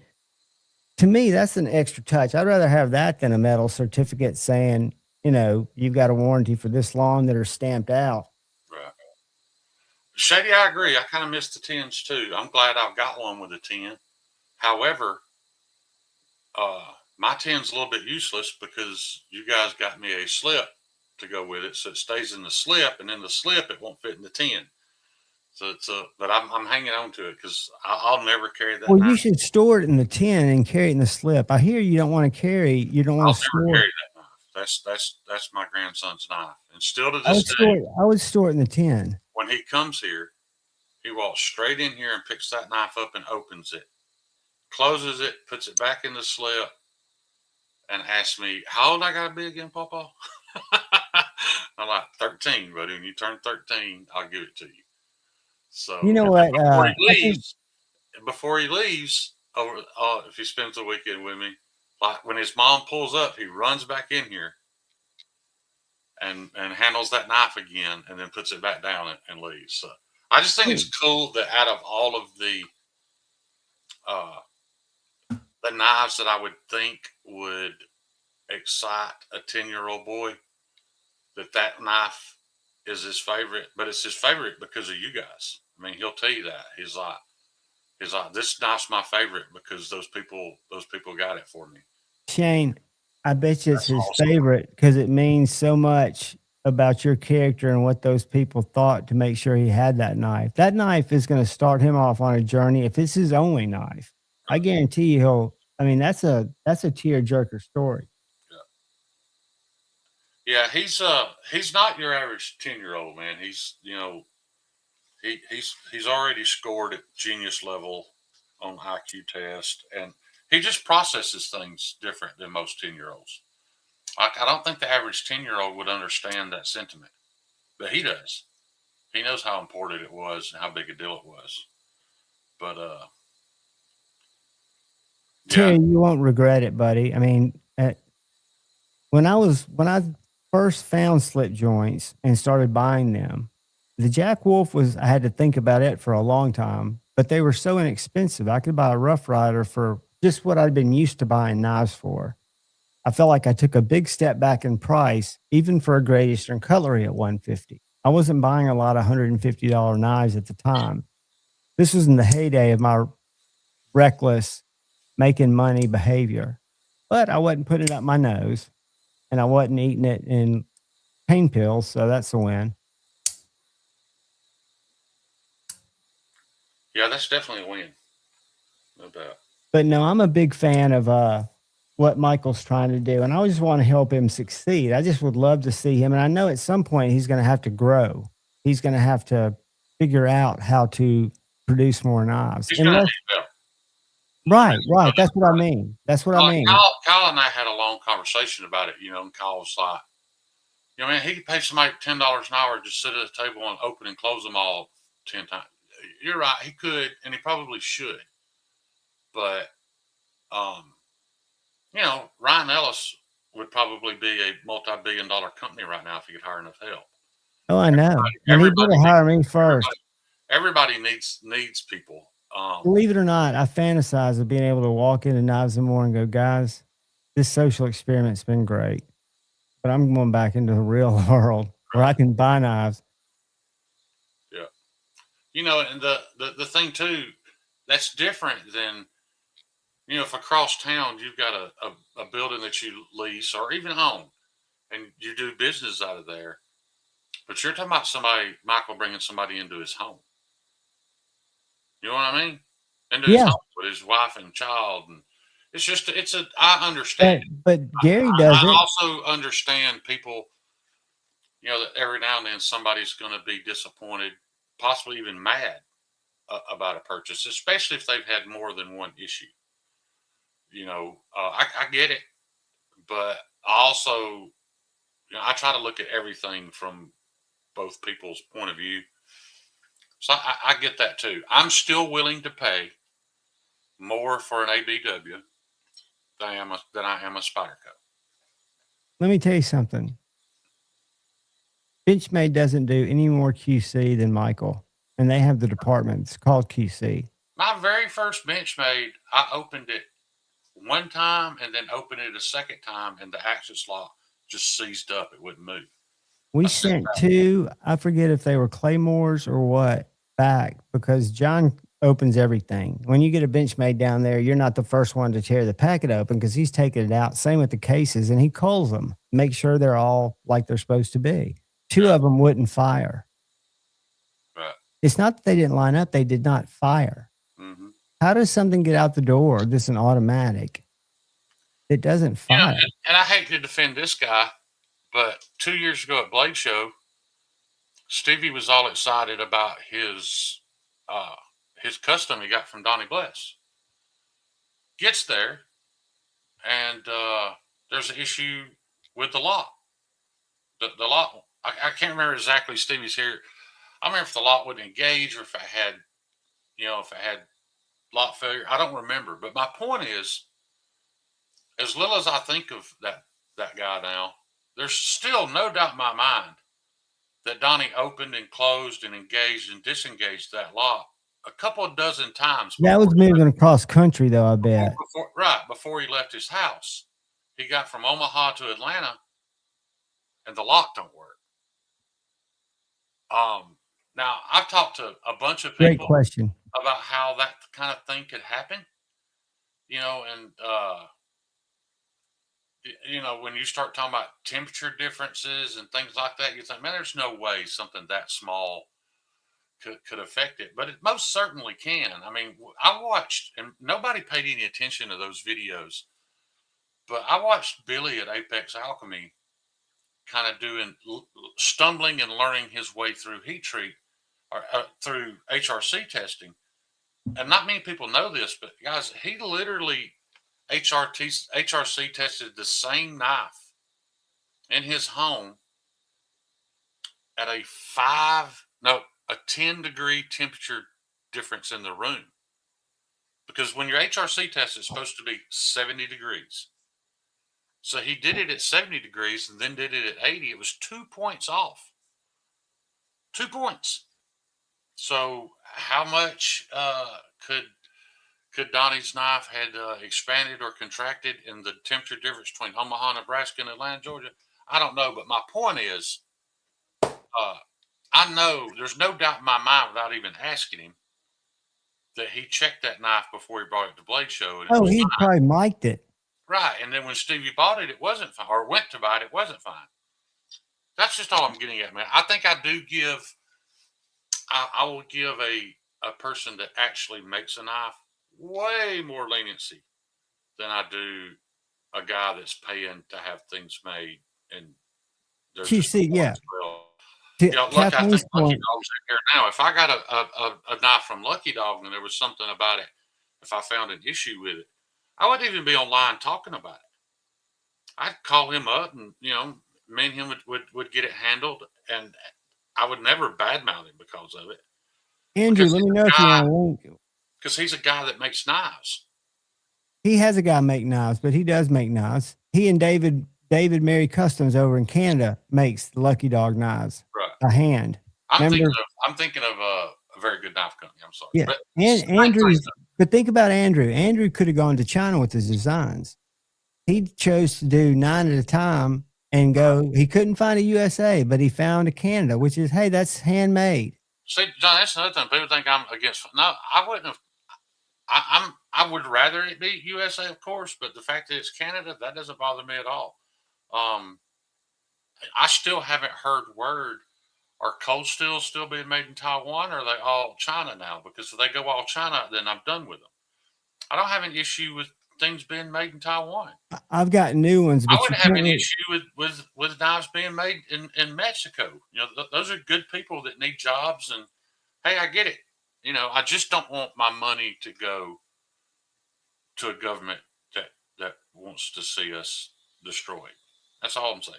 S7: to me, that's an extra touch. I'd rather have that than a metal certificate saying, you've got a warranty for this long that are stamped out.
S8: Right. Shady, I agree. I kind of miss the 10s too. I'm glad I've got one with a 10. However, my 10's a little bit useless because you guys got me a slip to go with it. So it stays in the slip, and in the slip, it won't fit in the 10. So but I'm hanging on to it because I'll never carry that.
S7: Well, you should store it in the 10 and carry it in the slip. I hear you don't want to carry. You don't want to store.
S8: I'll never carry that knife. That's my grandson's knife, and still to this day,
S7: I would store it in the 10.
S8: When he comes here, he walks straight in here and picks that knife up and opens it, closes it, puts it back in the slip, and asks me, "How old I gotta be again, Papa?" I'm like, 13, buddy. When you turn 13, I'll give it to you. So
S7: you know what?
S8: Before he leaves, if he spends the weekend with me, like when his mom pulls up, he runs back in here and handles that knife again, and then puts it back down and leaves. So I just think it's cool that out of all of the knives that I would think would excite a 10-year-old boy, that knife is his favorite, but it's his favorite because of you guys. I mean, he'll tell you that. He's like, this knife's my favorite because those people got it for me.
S7: Shane, I bet you it's his favorite because it means so much about your character and what those people thought to make sure he had that knife. That knife is going to start him off on a journey. If it's his only knife, I guarantee you that's a tear-jerker story.
S8: Yeah, he's not your average 10-year-old, man. He's he's already scored at genius level on IQ test, and he just processes things different than most 10-year-olds. I don't think the average 10-year-old would understand that sentiment, but he does. He knows how important it was and how big a deal it was. But
S7: Terry, you won't regret it, buddy. I mean, when I first found slip joints and started buying them, the Jack Wolf I had to think about it for a long time, but they were so inexpensive. I could buy a Rough Rider for just what I'd been used to buying knives for. I felt like I took a big step back in price, even for a Great Eastern Cutlery at $150. I wasn't buying a lot of $150 knives at the time. This was in the heyday of my reckless making money behavior, but I wasn't putting it up my nose, and I wasn't eating it in pain pills, so that's a win.
S8: Yeah, that's definitely a win. No doubt.
S7: But no, I'm a big fan of what Michael's trying to do, and I just want to help him succeed. I just would love to see him, and I know at some point he's going to have to grow. He's going to have to figure out how to produce more knives. Right, right. That's what I mean. That's what I
S8: Like
S7: mean.
S8: Kyle and I had a long conversation about it, and Kyle was like, man, he could pay somebody $10 an hour to sit at a table and open and close them all 10 times. You're right, he could, and he probably should. But, Ryan Ellis would probably be a multi-billion-dollar company right now if he could hire enough help.
S7: Oh, I know. And he better hire me first.
S8: Everybody needs people.
S7: Believe it or not, I fantasize of being able to walk into Knives and More and go, guys, this social experiment's been great, but I'm going back into the real world where I can buy knives.
S8: Yeah. And the thing too, that's different than, if across town you've got a building that you lease or even own and you do business out of there, but you're talking about Michael bringing somebody into his home. You know what I mean? Into his home with his wife and child. And I understand.
S7: But Gary does it.
S8: I also understand people, that every now and then somebody's going to be disappointed, possibly even mad about a purchase, especially if they've had more than one issue. I get it, but also, I try to look at everything from both people's point of view. So I get that too. I'm still willing to pay more for an ABW than I am a Spyderco.
S7: Let me tell you something. Benchmade doesn't do any more QC than Michael, and they have the department. It's called QC.
S8: My very first Benchmade, I opened it one time and then opened it a second time, and the access lock just seized up. It wouldn't move.
S7: We sent two, I forget if they were Claymores or what, back because John opens everything. When you get a Benchmade down there, you're not the first one to tear the packet open because he's taking it out. Same with the cases, and he culls them, make sure they're all like they're supposed to be. Two of them wouldn't fire.
S8: Right.
S7: It's not that they didn't line up, they did not fire.
S8: Mm-hmm.
S7: How does something get out the door that's an automatic? It doesn't fire.
S8: And I hate to defend this guy, but 2 years ago at Blade Show, Stevie was all excited about his custom he got from Donnie Bless. Gets there, and there's an issue with the lock. The lock, I can't remember exactly Stevie's here. I remember if the lock wouldn't engage or if it had, lock failure. I don't remember. But my point is, as little as I think of that guy now, there's still no doubt in my mind that Donnie opened and closed and engaged and disengaged that lock a couple of dozen times.
S7: That was moving across country, though, I bet.
S8: Before he left his house. He got from Omaha to Atlanta, and the lock don't work. Now, I've talked to a bunch of people about how that kind of thing could happen, when you start talking about temperature differences and things like that, you think, man, there's no way something that small could affect it, but it most certainly can. I mean, I watched, and nobody paid any attention to those videos, but I watched Billy at Apex Alchemy kind of stumbling and learning his way through heat treat or through HRC testing. And not many people know this, but guys, he literally HRC tested the same knife in his home at a 10-degree temperature difference in the room. Because when your HRC test is supposed to be 70 degrees. So he did it at 70 degrees and then did it at 80. It was 2 points off. 2 points. So how much could Donnie's knife had expanded or contracted in the temperature difference between Omaha, Nebraska, and Atlanta, Georgia? I don't know. But my point is, I know there's no doubt in my mind without even asking him that he checked that knife before he brought it to Blade Show.
S7: And he probably mic'd it.
S8: Right. And then when Stevie bought it, it wasn't fine, or went to buy it, it wasn't fine. That's just all I'm getting at, man. I think I do give, I will give a person that actually makes a knife way more leniency than I do a guy that's paying to have things made. And there's
S7: QC, yeah.
S8: Look, I think Lucky Dog's in here now. If I got a knife from Lucky Dog and there was something about it if I found an issue with it. I wouldn't even be online talking about it. I'd call him up and, me and him would get it handled, and I would never badmouth him because of it.
S7: Andrew, let me know if you want a link.
S8: Because he's a guy that makes knives.
S7: He has a guy make knives, but he does make knives. He and David Mary Customs over in Canada makes the Lucky Dog knives.
S8: Right.
S7: A hand.
S8: I'm thinking of a very good knife company. I'm sorry.
S7: Yeah.
S8: But
S7: And Andrew's, but think about Andrew. Andrew could have gone to China with his designs. He chose to do 9 at a time and go. He couldn't find a USA, but he found a Canada, which is, hey, that's handmade.
S8: See, John, that's another thing. People think I'm against. No, I wouldn't have. I would rather it be USA, of course, but the fact that it's Canada, that doesn't bother me at all. I still haven't heard word. Are cold steels still being made in Taiwan, or are they all China now? Because if they go all China, then I'm done with them. I don't have an issue with things being made in Taiwan.
S7: I've got new ones, but
S8: I wouldn't have any issue with knives being made in Mexico. Those are good people that need jobs, and hey, I get it. I just don't want my money to go to a government that wants to see us destroyed. That's all I'm saying.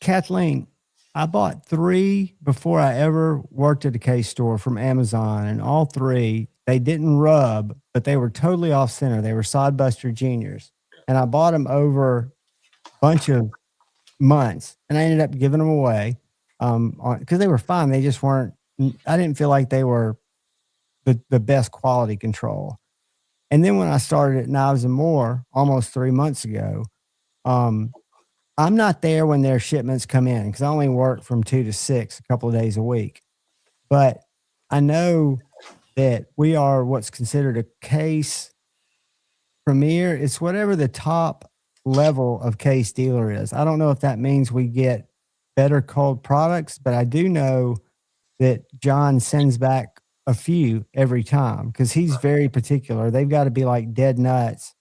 S7: Kathleen, I bought 3 before I ever worked at a case store from Amazon, and all 3, they didn't rub, but they were totally off center. They were Sodbuster Juniors, and I bought them over a bunch of months, and I ended up giving them away because they were fine. They just weren't. I didn't feel like they were the best quality control. And then when I started at Knives and More almost 3 months ago, I'm not there when their shipments come in because I only work from 2 to 6 a couple of days a week. But I know that we are what's considered a case premier. It's whatever the top level of case dealer is. I don't know if that means we get better cold products, but I do know that John sends back a few every time because he's very particular. They've got to be like dead nuts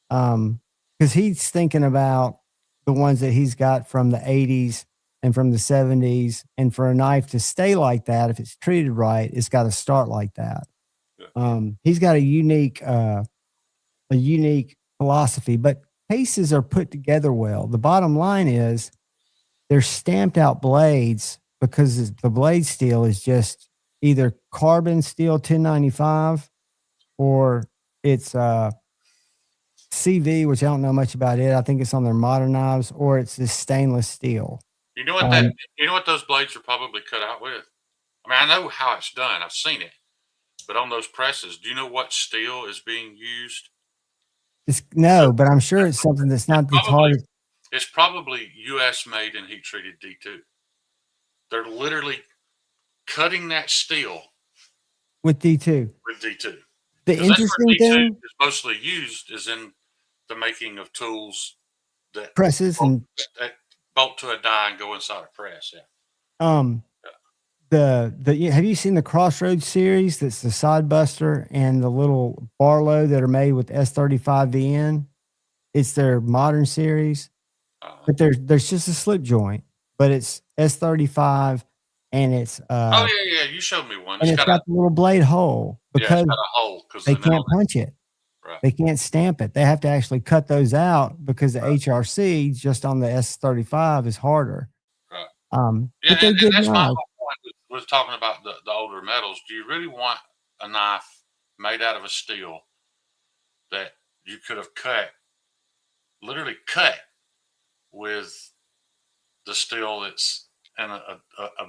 S7: because he's thinking about the ones that he's got from the 80s and from the 70s. And for a knife to stay like that, if it's treated right, it's got to start like that. He's got a unique philosophy, but cases are put together well. The bottom line is they're stamped out blades because the blade steel is just either carbon steel 1095 or it's CV, which I don't know much about it. I think it's on their modern knives, or it's this stainless steel.
S8: You know what those blades are probably cut out with? I mean, I know how it's done. I've seen it. But on those presses, do you know what steel is being used?
S7: But I'm sure it's something that's not the hard.
S8: It's probably U.S. made and heat treated D2. They're literally cutting that steel
S7: with D2. The interesting thing
S8: is mostly used is in the making of tools that
S7: presses
S8: that bolt to a die and go inside a press.
S7: Have you seen the Crossroads series? That's the Sodbuster and the little Barlow that are made with S35VN. It's their modern series, but there's just a slip joint, but it's S35 and it's
S8: you showed me one.
S7: And it's got the little blade hole because
S8: it's got a hole
S7: they can't punch it.
S8: Right.
S7: They can't stamp it. They have to actually cut those out because the HRC just on the S35 is harder.
S8: Right.
S7: But they're good
S8: that's my
S7: knives.
S8: whole point with talking about the older metals. Do you really want a knife made out of a steel that you could have literally cut with the steel that's in a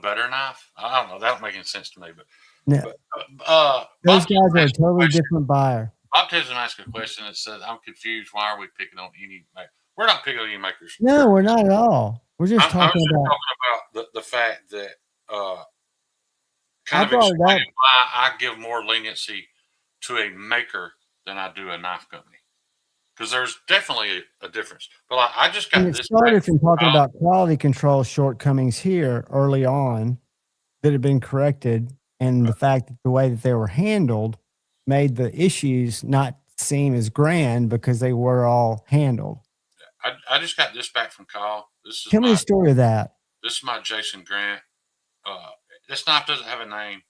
S8: better knife? I don't know. That don't make any sense to me. But
S7: those guys are a totally different buyer.
S8: Bob Tisdale asked a question that says, "I'm confused. Why are we picking on any maker?" We're not picking on any makers.
S7: No, we're not at all. We're just talking
S8: about the fact that kind of explain why I give more leniency to a maker than I do a knife company. Because there's definitely a difference. But I just got this. It
S7: started from talking about quality control shortcomings here early on that have been corrected, and the fact that the way that they were handled made the issues not seem as grand because they were all handled.
S8: I just got this back from Kyle.
S7: Tell me the story of that.
S8: This is my Jason Grant. This knife doesn't have a name,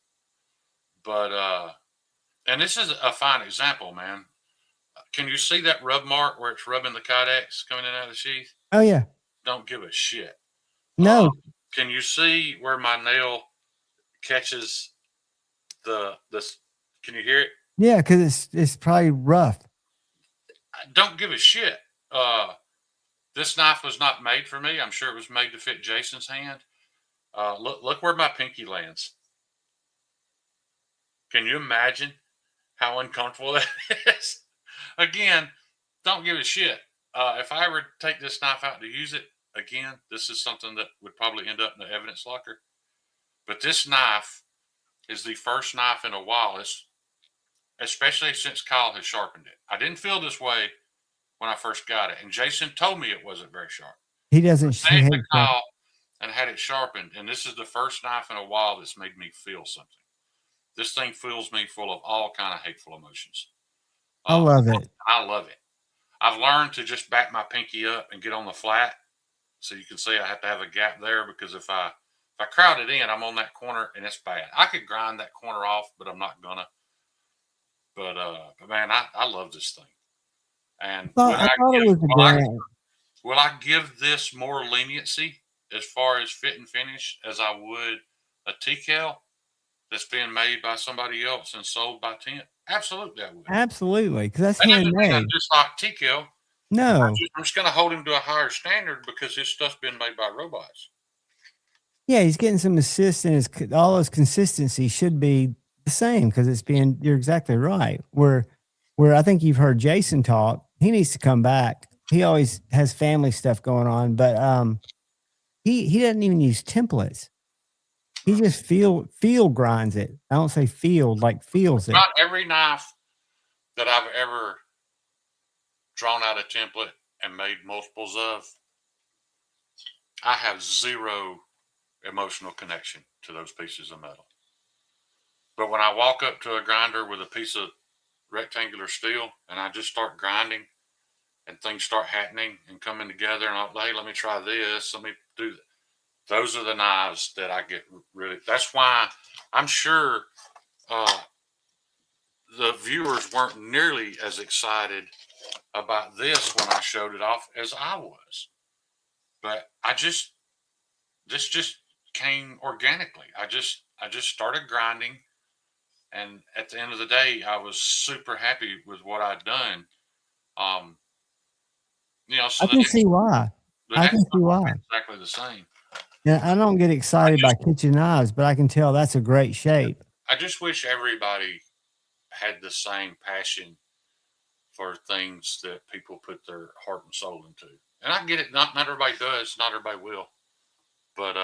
S8: but and this is a fine example, man. Can you see that rub mark where it's rubbing the Kydex coming in out of the sheath?
S7: Oh yeah.
S8: Don't give a shit.
S7: No.
S8: Can you see where my nail catches this? Can you hear it?
S7: Yeah, because it's probably rough.
S8: Don't give a shit. This knife was not made for me. I'm sure it was made to fit Jason's hand. Look where my pinky lands. Can you imagine how uncomfortable that is? Again, don't give a shit. If I ever take this knife out to use it again, this is something that would probably end up in the evidence locker. But this knife is the first knife in a while, especially since Kyle has sharpened it. I didn't feel this way when I first got it, and Jason told me it wasn't very sharp.
S7: He doesn't.
S8: I gave it to Kyle and had it sharpened, and this is the first knife in a while that's made me feel something. This thing fills me full of all kind of hateful emotions.
S7: I love it.
S8: I love it. I've learned to just back my pinky up and get on the flat, so you can see I have to have a gap there, because if I crowd it in, I'm on that corner and it's bad. I could grind that corner off, but I'm not gonna. But man, I love this thing. And will I give this more leniency as far as fit and finish as I would a TCAL that's being made by somebody else and sold by Tent? Absolutely, I would.
S7: Absolutely, because that's
S8: handmade.
S7: handmade.
S8: Just like TCAL.
S7: No,
S8: I'm just going to hold him to a higher standard because his stuff's been made by robots.
S7: Yeah, he's getting some assist, and all his consistency should be the same because it's being. You're exactly right. Where I think you've heard Jason talk, he needs to come back. He always has family stuff going on, but he doesn't even use templates. He just field grinds it. I don't say field, like feels it.
S8: Not every knife that I've ever drawn out a template and made multiples of, I have zero emotional connection to those pieces of metal. But when I walk up to a grinder with a piece of rectangular steel and I just start grinding and things start happening and coming together, and hey, let me try this, let me do that. Those are the knives that I get really. That's why I'm sure the viewers weren't nearly as excited about this when I showed it off as I was. But this just came organically. I just started grinding, and at the end of the day, I was super happy with what I'd done. So
S7: I can see why. I can see why.
S8: Exactly the same.
S7: Yeah, I don't get excited by kitchen knives, but I can tell that's a great shape.
S8: I just wish everybody had the same passion for things that people put their heart and soul into. And I get it. Not everybody does. Not everybody will. But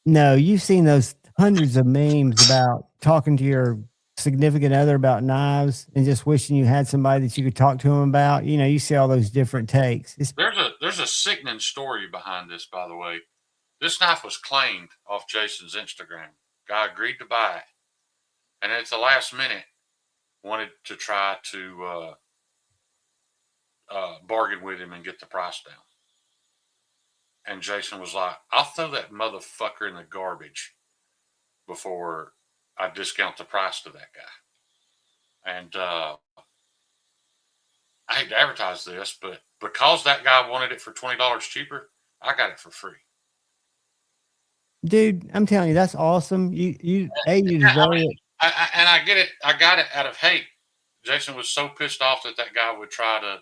S7: no, you've seen those hundreds of memes about talking to your significant other about knives and just wishing you had somebody that you could talk to them about. You see all those different takes.
S8: There's a sickening story behind this, by the way. This knife was claimed off Jason's Instagram. Guy agreed to buy it, and at the last minute wanted to try to bargain with him and get the price down. And Jason was like, "I'll throw that motherfucker in the garbage before I discount the price to that guy." And I hate to advertise this, but because that guy wanted it for $20 cheaper, I got it for free.
S7: Dude, I'm telling you, that's awesome. You deserve it.
S8: And I get it. I got it out of hate. Jason was so pissed off that guy would try to.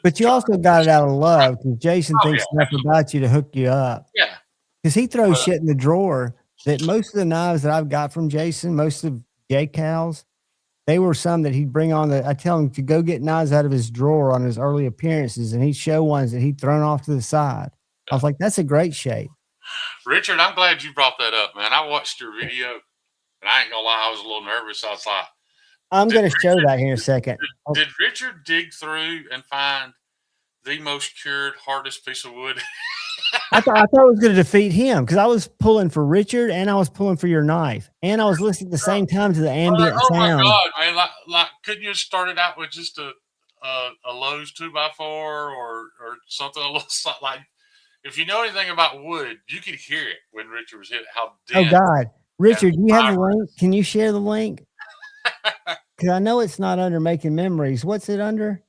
S7: But you also got it out of love because Jason thinks enough about you to hook you up.
S8: Yeah.
S7: Because he throws shit in the drawer that most of the knives that I've got from Jason, most of J-Cal's, they were some that he'd bring on. I tell him to go get knives out of his drawer on his early appearances, and he'd show ones that he'd thrown off to the side. I was like, that's a great shape.
S8: Richard, I'm glad you brought that up, man. I watched your video, and I ain't gonna lie, I was a little nervous. I was like,
S7: I'm going to show that here in a second.
S8: Did Richard dig through and find the most cured, hardest piece of wood?
S7: I thought it was going to defeat him because I was pulling for Richard and I was pulling for your knife, and I was listening at the same time to the ambient sound.
S8: Oh my God, man! Like, couldn't you have started out with just a Lowe's 2x4 or something a little like? If you know anything about wood, you could hear it when Richard was hit. How dense.
S7: Oh God, Richard, do you have the link? Can you share the link? Because I know it's not under Making Memories. What's it under?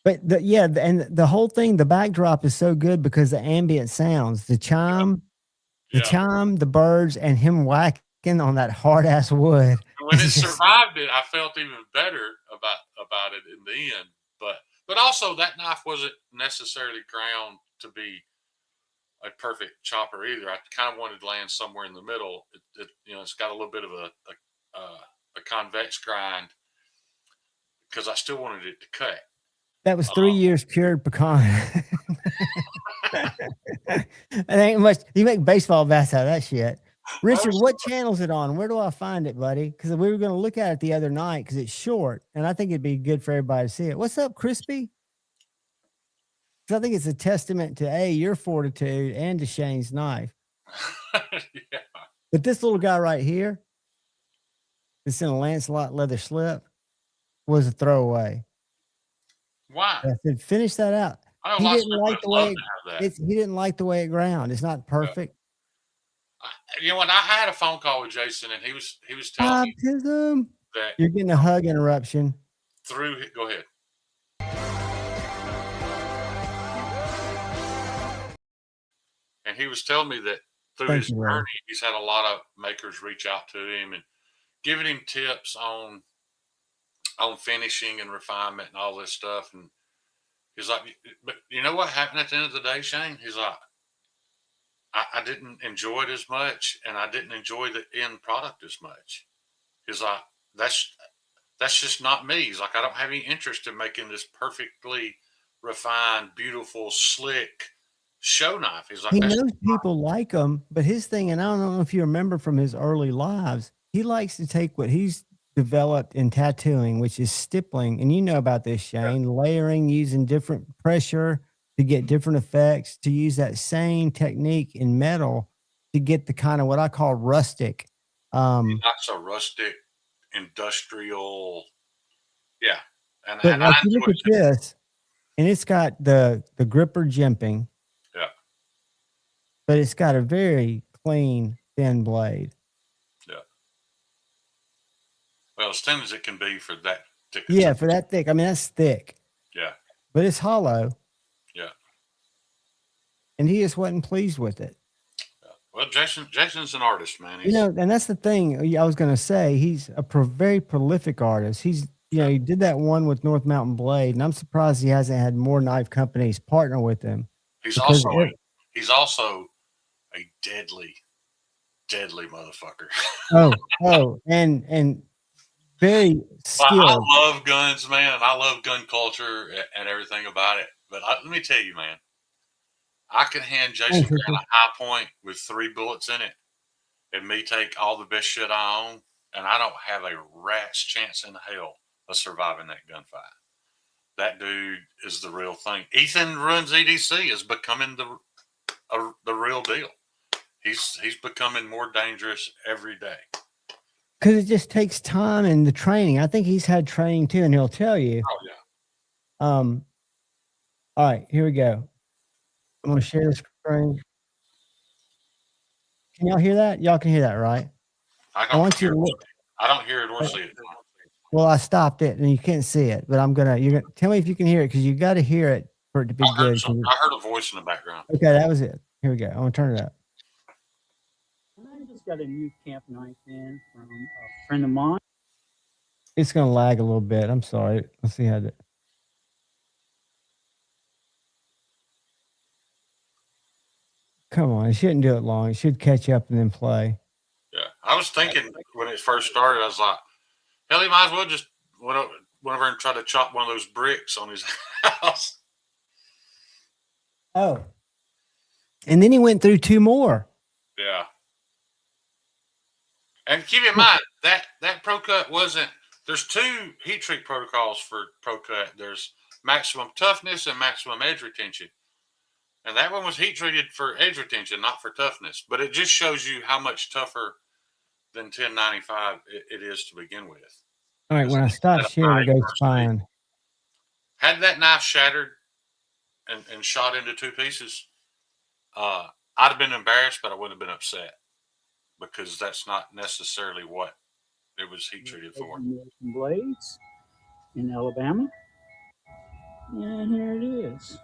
S7: But and the whole thing, the backdrop is so good because the ambient sounds, the chime, the birds, and him whacking on that hard ass wood.
S8: When it survived it, I felt even better about it in the end. But also that knife wasn't necessarily ground to be a perfect chopper either. I kind of wanted to land somewhere in the middle. It's got a little bit of a convex grind because I still wanted it to cut.
S7: That was 3 years cured pecan. It ain't much. You make baseball bats out of that shit. Richard, what channel's it on? Where do I find it, buddy? Because we were going to look at it the other night because it's short, and I think it'd be good for everybody to see it. What's up, Crispy? Because I think it's a testament to your fortitude and to Shane's knife.
S8: Yeah.
S7: But this little guy right here, that's in a Lancelot leather slip, was a throwaway.
S8: Why?
S7: I said, finish that out. He didn't like the way he didn't like the way it ground. It's not perfect.
S8: You know what? I had a phone call with Jason, and he was telling me that
S7: you're getting a hug interruption.
S8: Go ahead. And he was telling me that through his journey, he's had a lot of makers reach out to him and giving him tips on finishing and refinement and all this stuff. And he's like, but you know what happened at the end of the day, Shane? He's like, I didn't enjoy it as much, and I didn't enjoy the end product as much. He's like, that's just not me. He's like, I don't have any interest in making this perfectly refined, beautiful, slick show knife. He's like,
S7: he knows people like him, but his thing, and I don't know if you remember from his early lives, he likes to take what he's developed in tattooing, which is stippling, and you know about this, Shane, layering, using different pressure to get different effects, to use that same technique in metal to get the kind of what I call rustic.
S8: Not so rustic, industrial. Yeah. And
S7: like you look at this, and it's got the gripper jimping.
S8: Yeah.
S7: But it's got a very clean, thin blade.
S8: Yeah. Well, as thin as it can be for that thick.
S7: Yeah, for that thick. I mean, that's thick.
S8: Yeah.
S7: But it's hollow.
S8: Yeah.
S7: And he just wasn't pleased with it.
S8: Yeah. Well, Jason's an artist, man.
S7: And that's the thing I was going to say. He's a very prolific artist. He did that one with North Mountain Blade, and I'm surprised he hasn't had more knife companies partner with him.
S8: He's also a deadly motherfucker.
S7: And very skilled.
S8: I love guns, man. I love gun culture and everything about it. But let me tell you, man, I could hand Jason Grant a high point with 3 bullets in it and me take all the best shit I own, and I don't have a rat's chance in hell of surviving that gunfight. That dude is the real thing. Ethan runs EDC, is becoming the real deal. He's becoming more dangerous every day.
S7: Because it just takes time and the training. I think he's had training too, and he'll tell you.
S8: Oh yeah.
S7: All right, here we go. I'm going to share the screen. Can y'all hear that? Y'all can hear that, right?
S8: I don't hear it or see it.
S7: Well, I stopped it, and you can't see it, but you're gonna tell me if you can hear it, because you got to hear it for it to be good.
S8: I heard a voice in the background.
S7: Okay, that was it. Here we go. I'm gonna turn it up.
S9: I just got a new camp knife in from a friend of mine.
S7: It's gonna lag a little bit. I'm sorry. Let's see how that. Come on, it shouldn't do it long. It should catch up and then play.
S8: Yeah, I was thinking when it first started, I was like, hell, he might as well just went over and try to chop one of those bricks on his house.
S7: Oh. And then he went through 2 more.
S8: Yeah. And keep in mind, that Pro Cut wasn't, there's 2 heat treat protocols for Pro Cut. There's maximum toughness and maximum edge retention. And that one was heat treated for edge retention, not for toughness. But it just shows you how much tougher than 1095 it is to begin with.
S7: All right, when I stop sharing, it goes fine.
S8: Had that knife shattered and shot into 2 pieces, I'd have been embarrassed, but I wouldn't have been upset because that's not necessarily what it was heat treated for.
S9: Blades in Alabama. And here it is.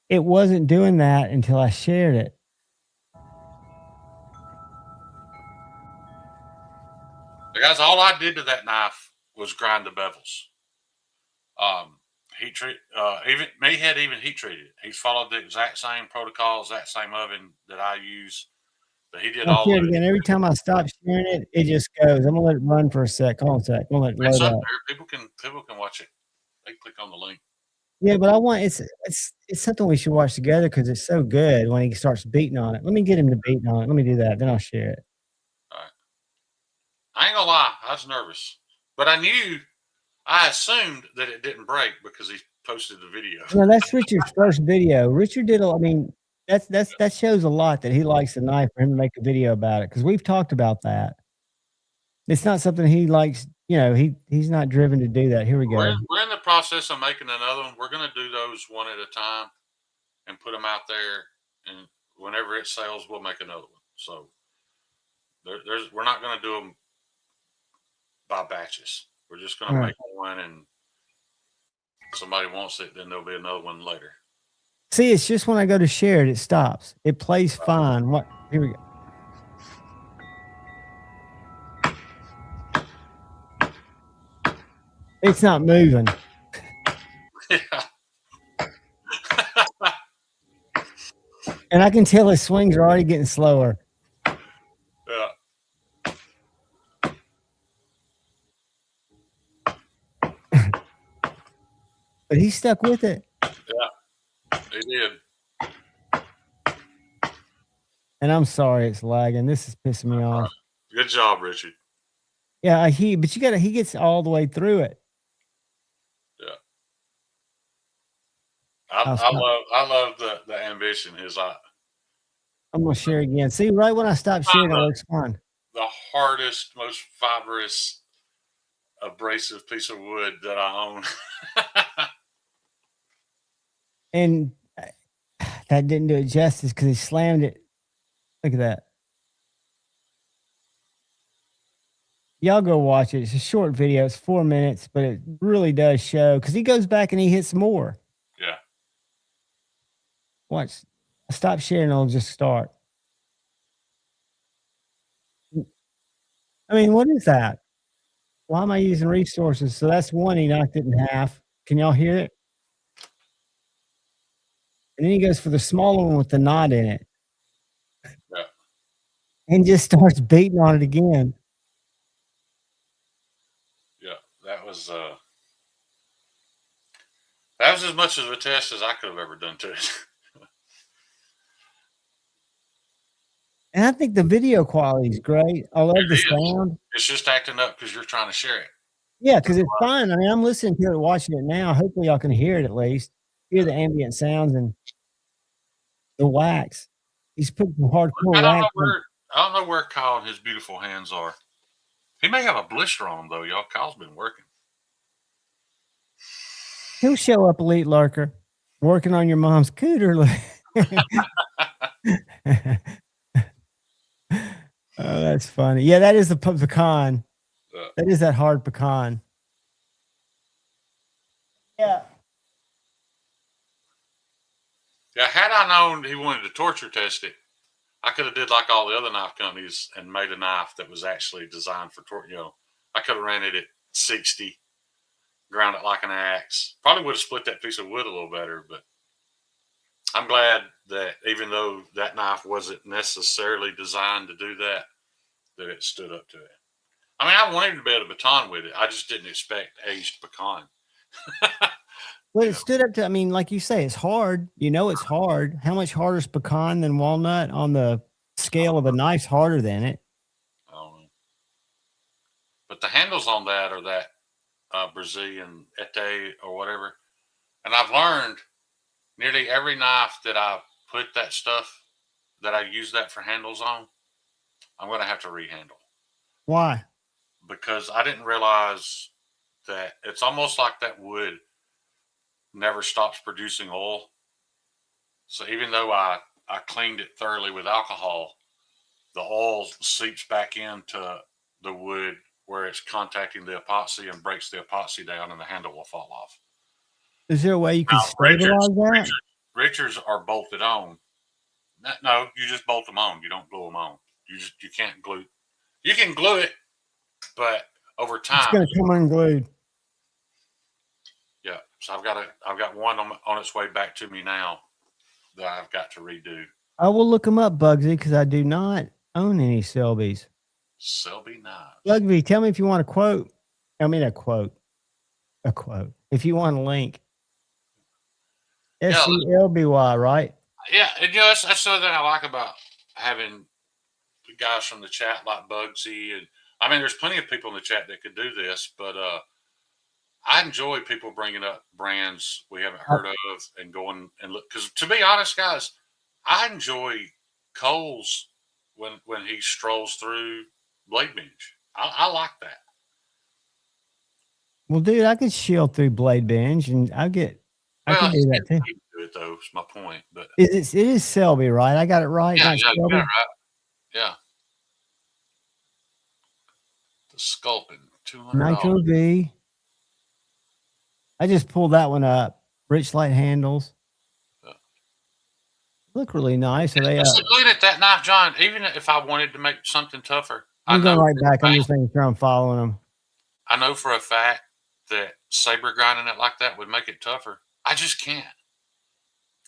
S7: It wasn't doing that until I shared it.
S8: Guys, all I did to that knife was grind the bevels. Heat treat, even Mayhead even heat treated it. He's followed the exact same protocols, that same oven that I use. But he did
S7: I'll
S8: all
S7: share
S8: of
S7: it
S8: it.
S7: again. Every time I stop sharing it, it just goes. I'm gonna let it run for a sec. Hold on a sec. I'm gonna let it
S8: It's
S7: load
S8: up
S7: up.
S8: there. People can watch it. They click on the link.
S7: Yeah, but I want it's something we should watch together because it's so good when he starts beating on it. Let me get him to beating on it. Let me do that. Then I'll share it.
S8: All right. I ain't gonna lie, I was nervous, but I assumed that it didn't break because he posted the video.
S7: No, that's Richard's first video. Richard did. I mean, that shows a lot that he likes the knife for him to make a video about it because we've talked about that. It's not something he likes. You know, he's not driven to do that. Here we go.
S8: We're in the process of making another one. We're gonna do those one at a time and put them out there, and whenever it sells, we'll make another one. So we're not gonna do them by batches. We're just gonna make one, and if somebody wants it, then there'll be another one later.
S7: See, it's just when I go to share it, it stops. It plays fine. What? Here we go. It's not moving.
S8: Yeah.
S7: And I can tell his swings are already getting slower.
S8: Yeah.
S7: But he stuck with it.
S8: Yeah. He did.
S7: And I'm sorry it's lagging. This is pissing me off.
S8: Good job, Richard.
S7: Yeah, he gets all the way through it.
S8: Yeah. I love the ambition.
S7: I'm gonna share again. See, right when I stop sharing, it looks fine.
S8: The hardest, most fibrous, abrasive piece of wood that I own.
S7: And that didn't do it justice because he slammed it. Look at that. Y'all go watch it. It's a short video. It's 4 minutes, but it really does show because he goes back and he hits more.
S8: Yeah.
S7: Watch. Stop sharing. It'll just start. I mean, what is that? Why am I using resources? So that's one. He knocked it in half. Can y'all hear it? And then he goes for the smaller one with the knot in it.
S8: Yeah.
S7: And just starts beating on it again.
S8: Yeah. That was as much of a test as I could have ever done to it.
S7: And I think the video quality is great. I love the sound.
S8: It's just acting up because you're trying to share it.
S7: Yeah, because it's fun. I mean, I'm listening to it, watching it now. Hopefully, y'all can hear it at least. Hear the ambient sounds and the wax. He's putting some hardcore wax.
S8: I don't know where Kyle and his beautiful hands are. He may have a blister on him, though, y'all. Kyle's been working.
S7: He'll show up, Elite Lurker, working on your mom's cooter. Oh, that's funny. Yeah, that is the pecan. That is that hard pecan. Yeah.
S8: Yeah, had I known he wanted to torture test it, I could have did like all the other knife companies and made a knife that was actually designed for torture. You know, I could have ran it at 60, ground it like an axe. Probably would have split that piece of wood a little better, but I'm glad that even though that knife wasn't necessarily designed to do that, that it stood up to it. I mean, I wanted to be able to baton with it. I just didn't expect aged pecan.
S7: Well, it stood up to, I mean, like you say, it's hard. You know, it's hard. How much harder is pecan than walnut on the scale of a knife's harder than it?
S8: I don't know. But the handles on that are that Brazilian Ete or whatever. And I've learned nearly every knife that I put that stuff that I use that for handles on, I'm going to have to rehandle.
S7: Why?
S8: Because I didn't realize that it's almost like that wood never stops producing oil. So even though I cleaned it thoroughly with alcohol, the oil seeps back into the wood where it's contacting the epoxy and breaks the epoxy down, and the handle will fall off.
S7: Is there a way you can
S8: Now,
S7: stabilize that?
S8: Richards are bolted on. No, you just bolt them on. You don't glue them on. You can't glue. You can glue it, but over time
S7: It's going to come unglued.
S8: Yeah, so I've got one on its way back to me now that I've got to redo.
S7: I will look them up, Bugsy, because I do not own any Selby's.
S8: Selby knives.
S7: Bugsy, tell me if you want a quote. I mean a quote. If you want a link. SELBY, right?
S8: Yeah, and that's something I like about having the guys from the chat like Bugsy, and I mean, there's plenty of people in the chat that could do this, but I enjoy people bringing up brands we haven't heard of and going and look. Because to be honest, guys, I enjoy Cole's when he strolls through Blade Binge. I like that.
S7: Well, dude, I could shield through Blade Binge, and I can do that too.
S8: Do it though. Is my point. But
S7: it is Selby, right? I got it right.
S8: Yeah, you got it right. Yeah. The Sculpin, $200.
S7: Nitro V. I just pulled that one up. Rich light handles. Look really nice. Are they?
S8: Looking at that knife, John. Even if I wanted to make something tougher,
S7: I'm going right back. I'm just making sure I'm following them.
S8: I know for a fact that saber grinding it like that would make it tougher. I just can't.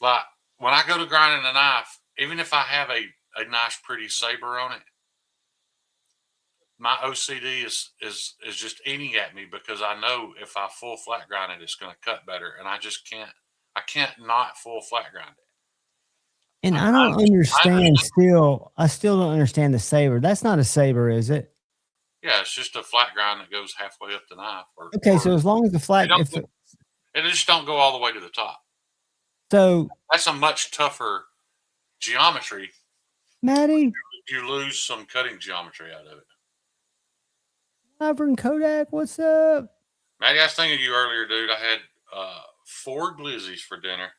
S8: Like when I go to grinding a knife, even if I have a nice, pretty saber on it, my OCD is just eating at me because I know if I full flat grind it, it's going to cut better, and I just can't. I can't not full flat grind it.
S7: And I don't understand still. I still don't understand the saber. That's not a saber, is it?
S8: Yeah, it's just a flat grind that goes halfway up the knife.
S7: Okay, so as long as the flat,
S8: it just don't go all the way to the top.
S7: So
S8: that's a much tougher geometry.
S7: Maddie,
S8: you lose some cutting geometry out of it.
S7: Ivan Kodak, what's up?
S8: Maddie, I was thinking of you earlier, dude. I had 4 glizzies for dinner.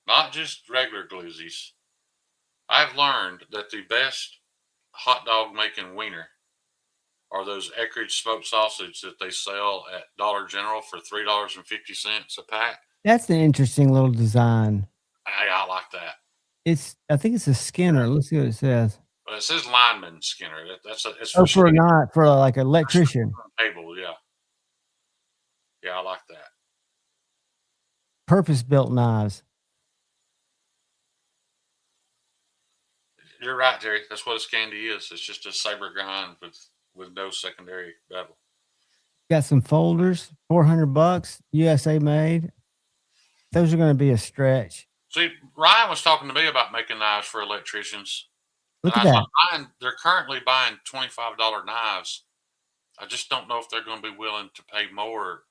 S8: Not just regular glizzies. I've learned that the best hot dog making wiener are those Eckrich smoked sausage that they sell at Dollar General for $3.50 a pack.
S7: That's an interesting little design.
S8: I like that.
S7: I think it's a Skinner. Let's see what it says.
S8: But it says lineman Skinner. It's
S7: for not for like an electrician.
S8: Table, yeah. Yeah, I like that.
S7: Purpose-built knives.
S8: You're right, Terry. That's what a Scandi is. It's just a saber grind with no secondary bevel.
S7: Got some folders, $400, USA made. Those are going to be a stretch.
S8: See, Ryan was talking to me about making knives for electricians.
S7: Look at that.
S8: They're currently buying $25 knives. I just don't know if they're going to be willing to pay more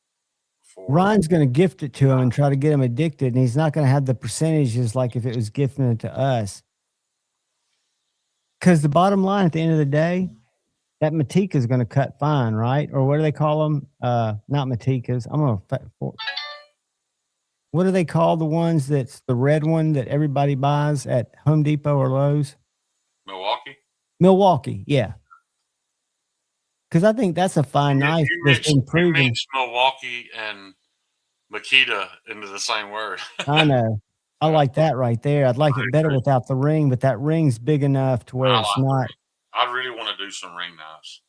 S8: for.
S7: Ryan's going to gift it to him and try to get him addicted, and he's not going to have the percentages like if it was gifting it to us. Because the bottom line at the end of the day, that Matika is going to cut fine, right? Or what do they call them? Not Matikas. What do they call the ones that's the red one that everybody buys at Home Depot or Lowe's? Milwaukee, yeah. Because I think that's a fine knife that's improving.
S8: You mix Milwaukee and Makita into the same word.
S7: I know. I like that right there. I'd like it better without the ring, but that ring's big enough to where it's not.
S8: I really want to do some ring knives.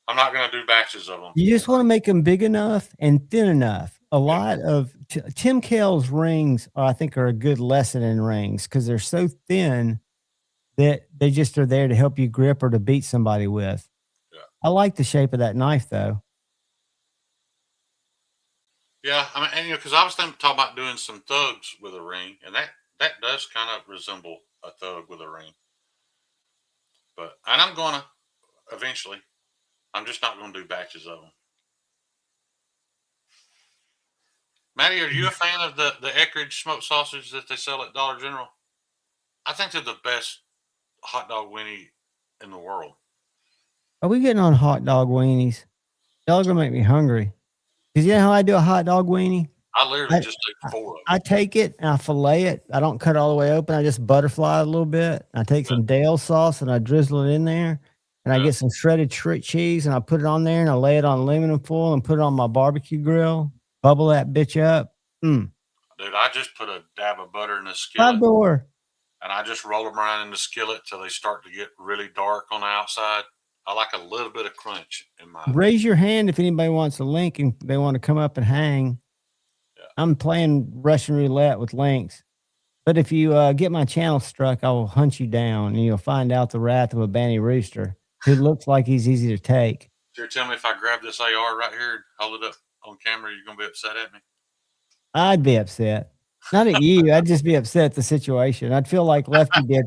S8: I'm not going to do batches of them.
S7: You just want to make them big enough and thin enough. A lot of Tim Kell's rings, I think, are a good lesson in rings because they're so thin that they just are there to help you grip or to beat somebody with.
S8: Yeah.
S7: I like the shape of that knife, though.
S8: Yeah, I mean, and because I was talking about doing some thugs with a ring, and that does kind of resemble a thug with a ring. And I'm going to eventually. I'm just not going to do batches of them. Maddie, are you a fan of the Eckrich smoked sausage that they sell at Dollar General? I think they're the best hot dog weenie in the world.
S7: Are we getting on hot dog weenies? Y'all gonna make me hungry. Because you know how I do a hot dog weenie?
S8: I literally just take 4 of them.
S7: I take it and I fillet it. I don't cut it all the way open. I just butterfly it a little bit. I take some Dale sauce and I drizzle it in there. and I
S8: Yeah.
S7: get some shredded cheese and I put it on there and I lay it on aluminum foil and put it on my barbecue grill, bubble that bitch up.
S8: Dude, I just put a dab of butter in the
S7: 5
S8: skillet,
S7: door.
S8: and I just roll them around in the skillet till they start to get really dark on the outside. I like a little bit of crunch in my.
S7: Raise your hand if anybody wants a link and they want to come up and hang.
S8: Yeah.
S7: I'm playing Russian roulette with links. But if you get my channel struck, I will hunt you down and you'll find out the wrath of a banty rooster who looks like he's easy to take.
S8: So you're telling me if I grab this AR right here and hold it up on camera, you're going to be upset at me?
S7: I'd be upset. Not at you. I'd just be upset at the situation. I'd feel like Lefty did.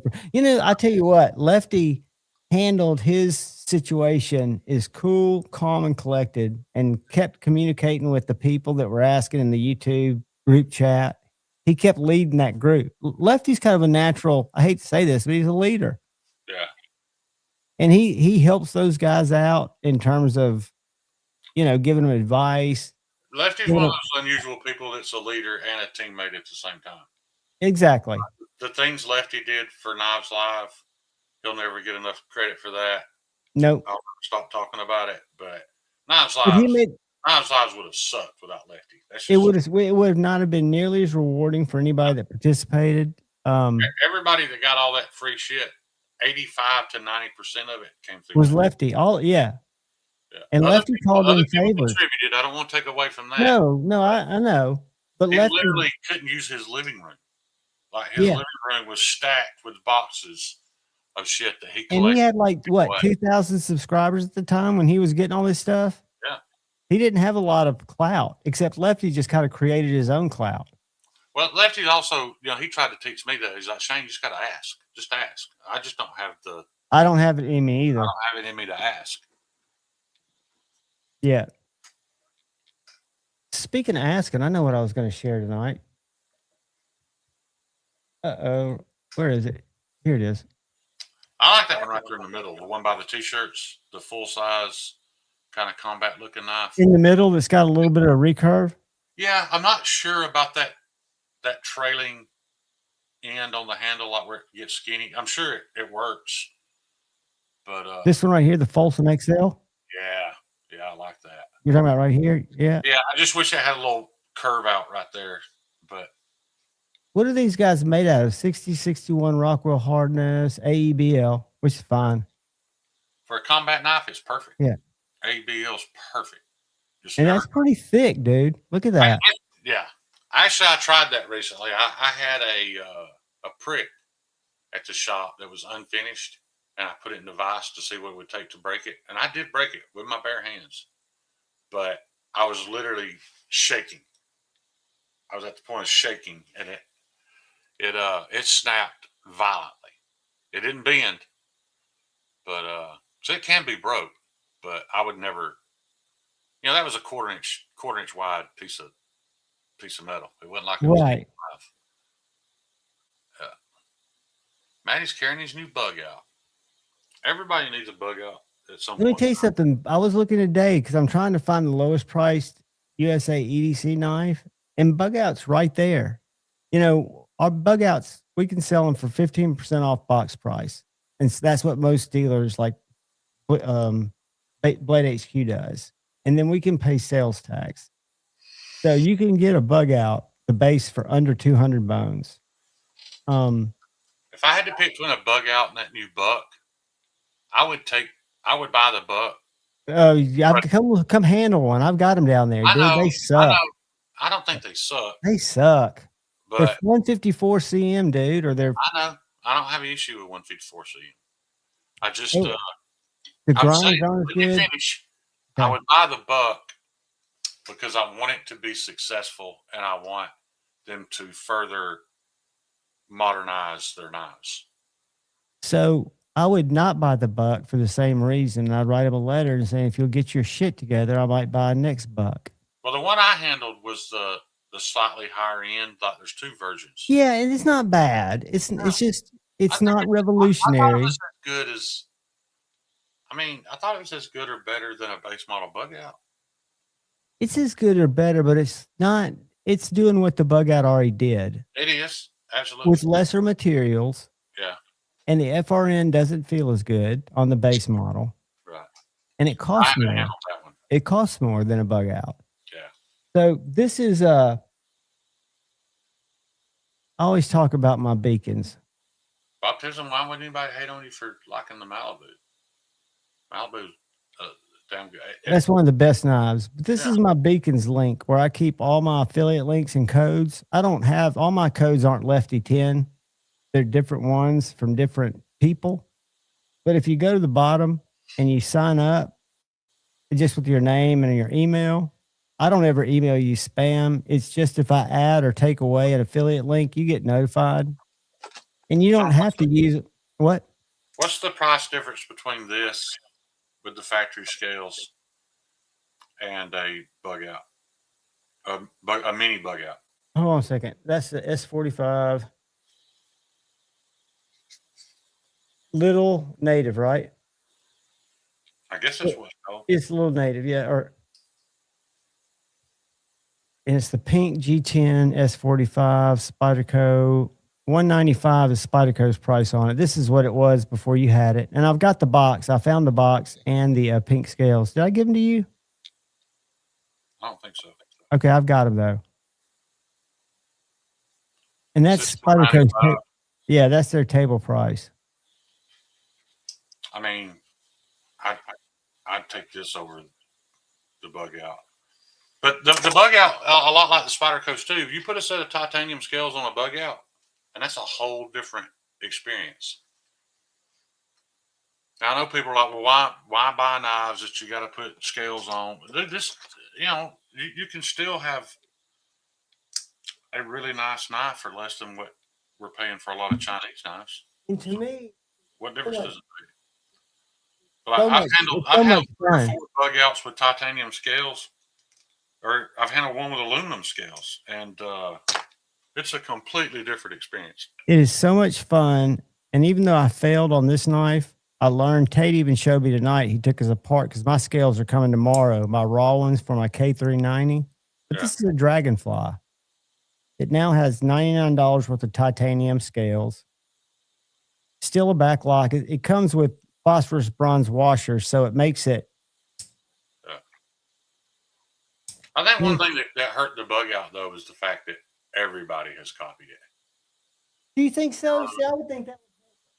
S7: I tell you what, Lefty handled his situation is cool, calm, and collected and kept communicating with the people that were asking in the YouTube group chat. He kept leading that group. Lefty's kind of a natural, I hate to say this, but he's a leader.
S8: Yeah.
S7: And he helps those guys out in terms of, giving them advice.
S8: Lefty's one of those unusual people that's a leader and a teammate at the same time.
S7: Exactly.
S8: The things Lefty did for Knives Live, he'll never get enough credit for that.
S7: Nope.
S8: I'll stop talking about it, but Knives Live would have sucked without Lefty.
S7: It would not have been nearly as rewarding for anybody that participated.
S8: Everybody that got all that free shit, 85 to 90% of it came through.
S7: Was Lefty. Yeah. And Lefty called in favors.
S8: I don't want to take away from that.
S7: No, I know. But
S8: he
S7: Lefty
S8: literally couldn't use his living room. Like his living room was stacked with boxes of shit that he collected.
S7: And he had 2,000 subscribers at the time when he was getting all this stuff.
S8: Yeah.
S7: He didn't have a lot of clout, except Lefty just kind of created his own clout.
S8: Well, Lefty also, he tried to teach me that. He's like, Shane, you just got to ask. Just ask. I just don't have
S7: I don't have it in me either.
S8: I don't have it in me to ask.
S7: Yeah. Speaking of asking, I know what I was going to share tonight. Uh-oh. Where is it? Here it is.
S8: I like that one right there in the middle. The one by the T-shirts, the full-size kind of combat-looking knife.
S7: In the middle that's got a little bit of a recurve?
S8: Yeah, I'm not sure about that trailing end on the handle, like where it gets skinny. I'm sure it works. But
S7: this one right here, the Folsom XL?
S8: Yeah, I like that.
S7: You're talking about right here? Yeah.
S8: Yeah, I just wish I had a little curve out right there. But
S7: what are these guys made out of? 60, 61 Rockwell hardness, AEBL, which is fine.
S8: For a combat knife, it's perfect.
S7: Yeah.
S8: AEBL is perfect.
S7: And that's pretty thick, dude. Look at that.
S8: Yeah. Actually, I tried that recently. I had a prick at the shop that was unfinished, and I put it in the vise to see what it would take to break it. And I did break it with my bare hands, but I was literally shaking. I was at the point of shaking, and it snapped violently. It didn't bend, but so it can be broke, but I would never. That was a quarter inch wide piece of metal. It wasn't like it was
S7: right.
S8: Maddie's carrying his new bug out. Everybody needs a bug out at some
S7: point. Let me tell you something. I was looking today because I'm trying to find the lowest priced USA EDC knife, and bug out's right there. Our bug outs, we can sell them for 15% off box price. And so that's what most dealers like Blade HQ does. And then we can pay sales tax. So you can get a bug out, the base, for under 200 bones.
S8: If I had to pick between a bug out and that new buck, I would buy the buck.
S7: Oh, yeah, come handle one. I've got them down there, dude. They suck.
S8: I don't think they suck.
S7: They suck.
S8: But
S7: they're 154 CM, dude, or they're.
S8: I know. I don't have an issue with 154 CM. I just
S7: the grind on is good.
S8: Finish, I would buy the buck because I want it to be successful and I want them to further modernize their knives.
S7: So I would not buy the buck for the same reason. I'd write them a letter and say, if you'll get your shit together, I might buy a next buck.
S8: Well, the one I handled was the slightly higher end. Like there's two versions.
S7: Yeah, and it's not bad. It's not revolutionary.
S8: I thought it was as good as. I thought it was as good or better than a base model bug out.
S7: It's as good or better, but it's not. It's doing what the bug out already did.
S8: It is absolutely
S7: with lesser materials.
S8: Yeah.
S7: and the FRN doesn't feel as good on the base model,
S8: Right.
S7: and it
S8: I
S7: costs
S8: haven't
S7: more.
S8: handled that one.
S7: It costs more than a bug out.
S8: Yeah.
S7: So this is I always talk about my beacons.
S8: Baptism, why would anybody hate on you for liking the Malibu? Malibu's damn good.
S7: That's one of the best knives. But this
S8: Yeah.
S7: is my beacons link where I keep all my affiliate links and codes. I don't have all my codes aren't Lefty 10. They're different ones from different people. But if you go to the bottom and you sign up just with your name and your email, I don't ever email you spam. It's just if I add or take away an affiliate link, you get notified. And you don't have to use it. What?
S8: What's the price difference between this with the factory scales and a bug out? A mini bug out.
S7: Hold on a second. That's the S45. Little native, right?
S8: I guess that's what it's called.
S7: It's a little native, yeah. And it's the pink G10 S45 Spyderco. 195 is Spyderco's price on it. This is what it was before you had it. And I've got the box. I found the box and the pink scales. Did I give them to you?
S8: I don't think so.
S7: Okay, I've got them though. And that's
S8: Is it
S7: Spyderco's.
S8: $95?
S7: Yeah, that's their table price.
S8: I mean, I'd take this over the bug out. But the bug out, a lot like the Spyderco's too. You put a set of titanium scales on a bug out, and that's a whole different experience. Now, I know people are like, well, why buy knives that you got to put scales on? This, you can still have a really nice knife for less than what we're paying for a lot of Chinese knives.
S7: And to me,
S8: What difference does it make? But
S7: So
S8: I've
S7: much-
S8: handled
S7: so much
S8: 3 or
S7: fun.
S8: 4 bug outs with titanium scales, or I've handled one with aluminum scales, and it's a completely different experience.
S7: it is so much fun. And even though I failed on this knife, I learned. Tate even showed me tonight. He took us apart because my scales are coming tomorrow. My raw ones for my K390. But
S8: Yeah.
S7: this is a Dragonfly. It now has $99 worth of titanium scales. Still a back lock. It comes with phosphorus bronze washers, so it makes it.
S8: I think one thing that hurt the bug out, though, is the fact that everybody has copied it.
S7: Do you think so? See, I would think that.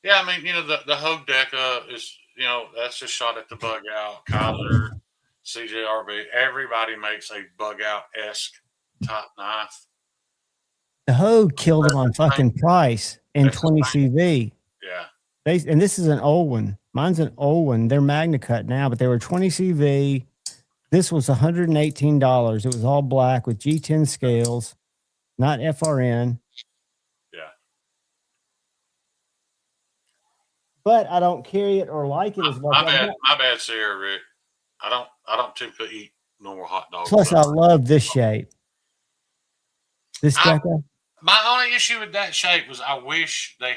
S8: Yeah, I mean, the Hogue Deca is, that's just shot at the bug out. Kaiser, CJRB, everybody makes a bug out-esque type knife.
S7: The Hogue killed them on fucking price in
S8: That's the
S7: 20
S8: thing.
S7: CV.
S8: Yeah.
S7: And this is an old one. Mine's an old one. They're Magna Cut now, but they were 20 CV. This was $118. It was all black with G10 scales, not FRN.
S8: Yeah.
S7: But I don't carry it or like it as much.
S8: My bad, Sarah, Rick. I don't typically eat normal hot dogs.
S7: Plus, I love this shape. This
S8: I-
S7: Deca.
S8: My only issue with that shape was I wish they'd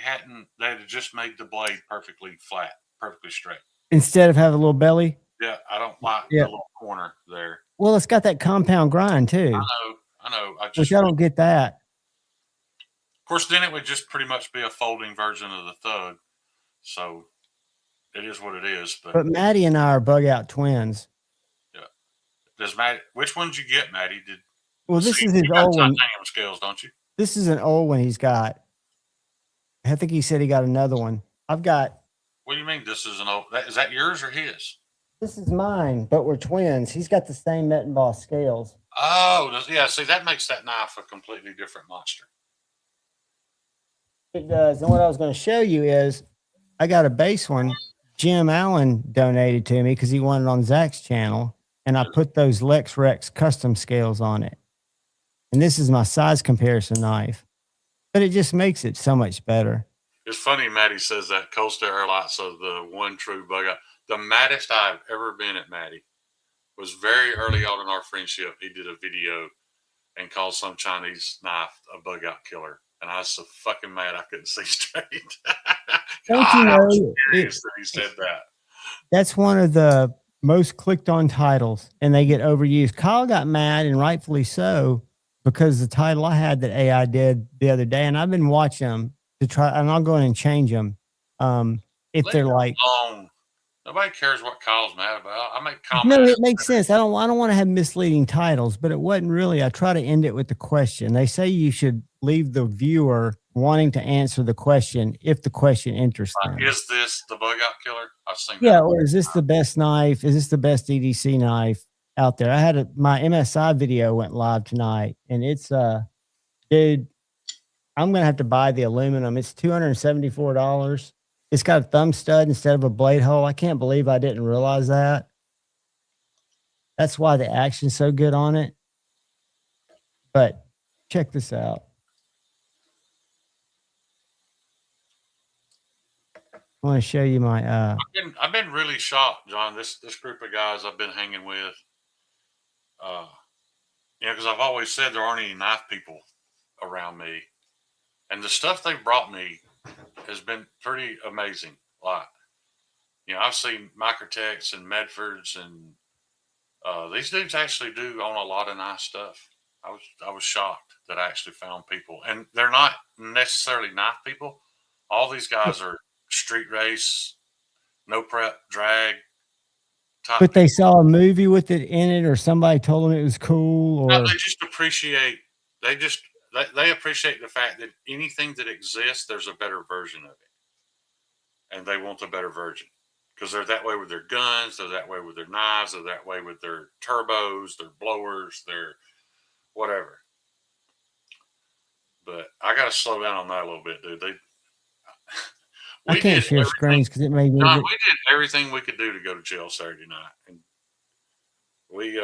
S8: have just made the blade perfectly flat, perfectly straight.
S7: Instead of having a little belly.
S8: Yeah, I don't like
S7: Yeah.
S8: the little corner there.
S7: Well, it's got that compound grind too,
S8: I know.
S7: which I don't get that.
S8: Of course, then it would just pretty much be a folding version of the Thug. So it is what it is.
S7: But Maddie and I are bug out twins.
S8: Does Maddie? Which one did you get, Maddie?
S7: Well, this is his
S8: you got
S7: old one.
S8: titanium scales, don't you?
S7: This is an old one he's got. I think he said he got another one. I've got.
S8: What do you mean? This is an old? Is that yours or his?
S7: This is mine, but we're twins. He's got the same Met and Boss scales.
S8: Oh, yeah. See, that makes that knife a completely different monster.
S7: It does. And what I was going to show you is I got a base one. Jim Allen donated to me because he wanted it on Zach's channel. And I put those Lex Rex custom scales on it. And this is my size comparison knife. But it just makes it so much better.
S8: It's funny, Maddie says that Coastal Airlights are the one true bug out. The maddest I've ever been at Maddie was very early on in our friendship. He did a video and called some Chinese knife a bug out killer. And I was so fucking mad I couldn't see straight.
S7: Don't you
S8: I was
S7: know,
S8: furious that he said that.
S7: That's one of the most clicked on titles, and they get overused. Kyle got mad, and rightfully so, because the title I had that AI did the other day, and I've been watching them to try, and I'll go in and change them. If
S8: Leave
S7: they're
S8: it
S7: like,
S8: alone. Nobody cares what Kyle's mad about. I make
S7: no,
S8: comments.
S7: it makes sense. I don't want to have misleading titles, but it wasn't really. I try to end it with the question. They say you should leave the viewer wanting to answer the question if the question interests them.
S8: Is this the bug out killer? I've seen
S7: Yeah,
S8: that.
S7: or is this the best knife? Is this the best EDC knife out there? I had my MSI video went live tonight, and it's dude, I'm gonna have to buy the aluminum. It's $274. It's got a thumb stud instead of a blade hole. I can't believe I didn't realize that. That's why the action's so good on it. But check this out. I want to show you my
S8: I've been really shocked, John. This group of guys I've been hanging with. Because I've always said there aren't any knife people around me, and the stuff they brought me has been pretty amazing. Like, I've seen Microtechs and Medfords, and these dudes actually do own a lot of nice stuff. I was shocked that I actually found people, and they're not necessarily knife people. All these guys are street race, no prep, drag.
S7: But they saw a movie with it in it, or somebody told them it was cool, or
S8: no, they just appreciate. They appreciate the fact that anything that exists, there's a better version of it, and they want the better version because they're that way with their guns, they're that way with their knives, they're that way with their turbos, their blowers, their whatever. But I got to slow down on that a little bit, dude.
S7: I can't share screens because it made me.
S8: We did everything we could do to go to jail Saturday night, and we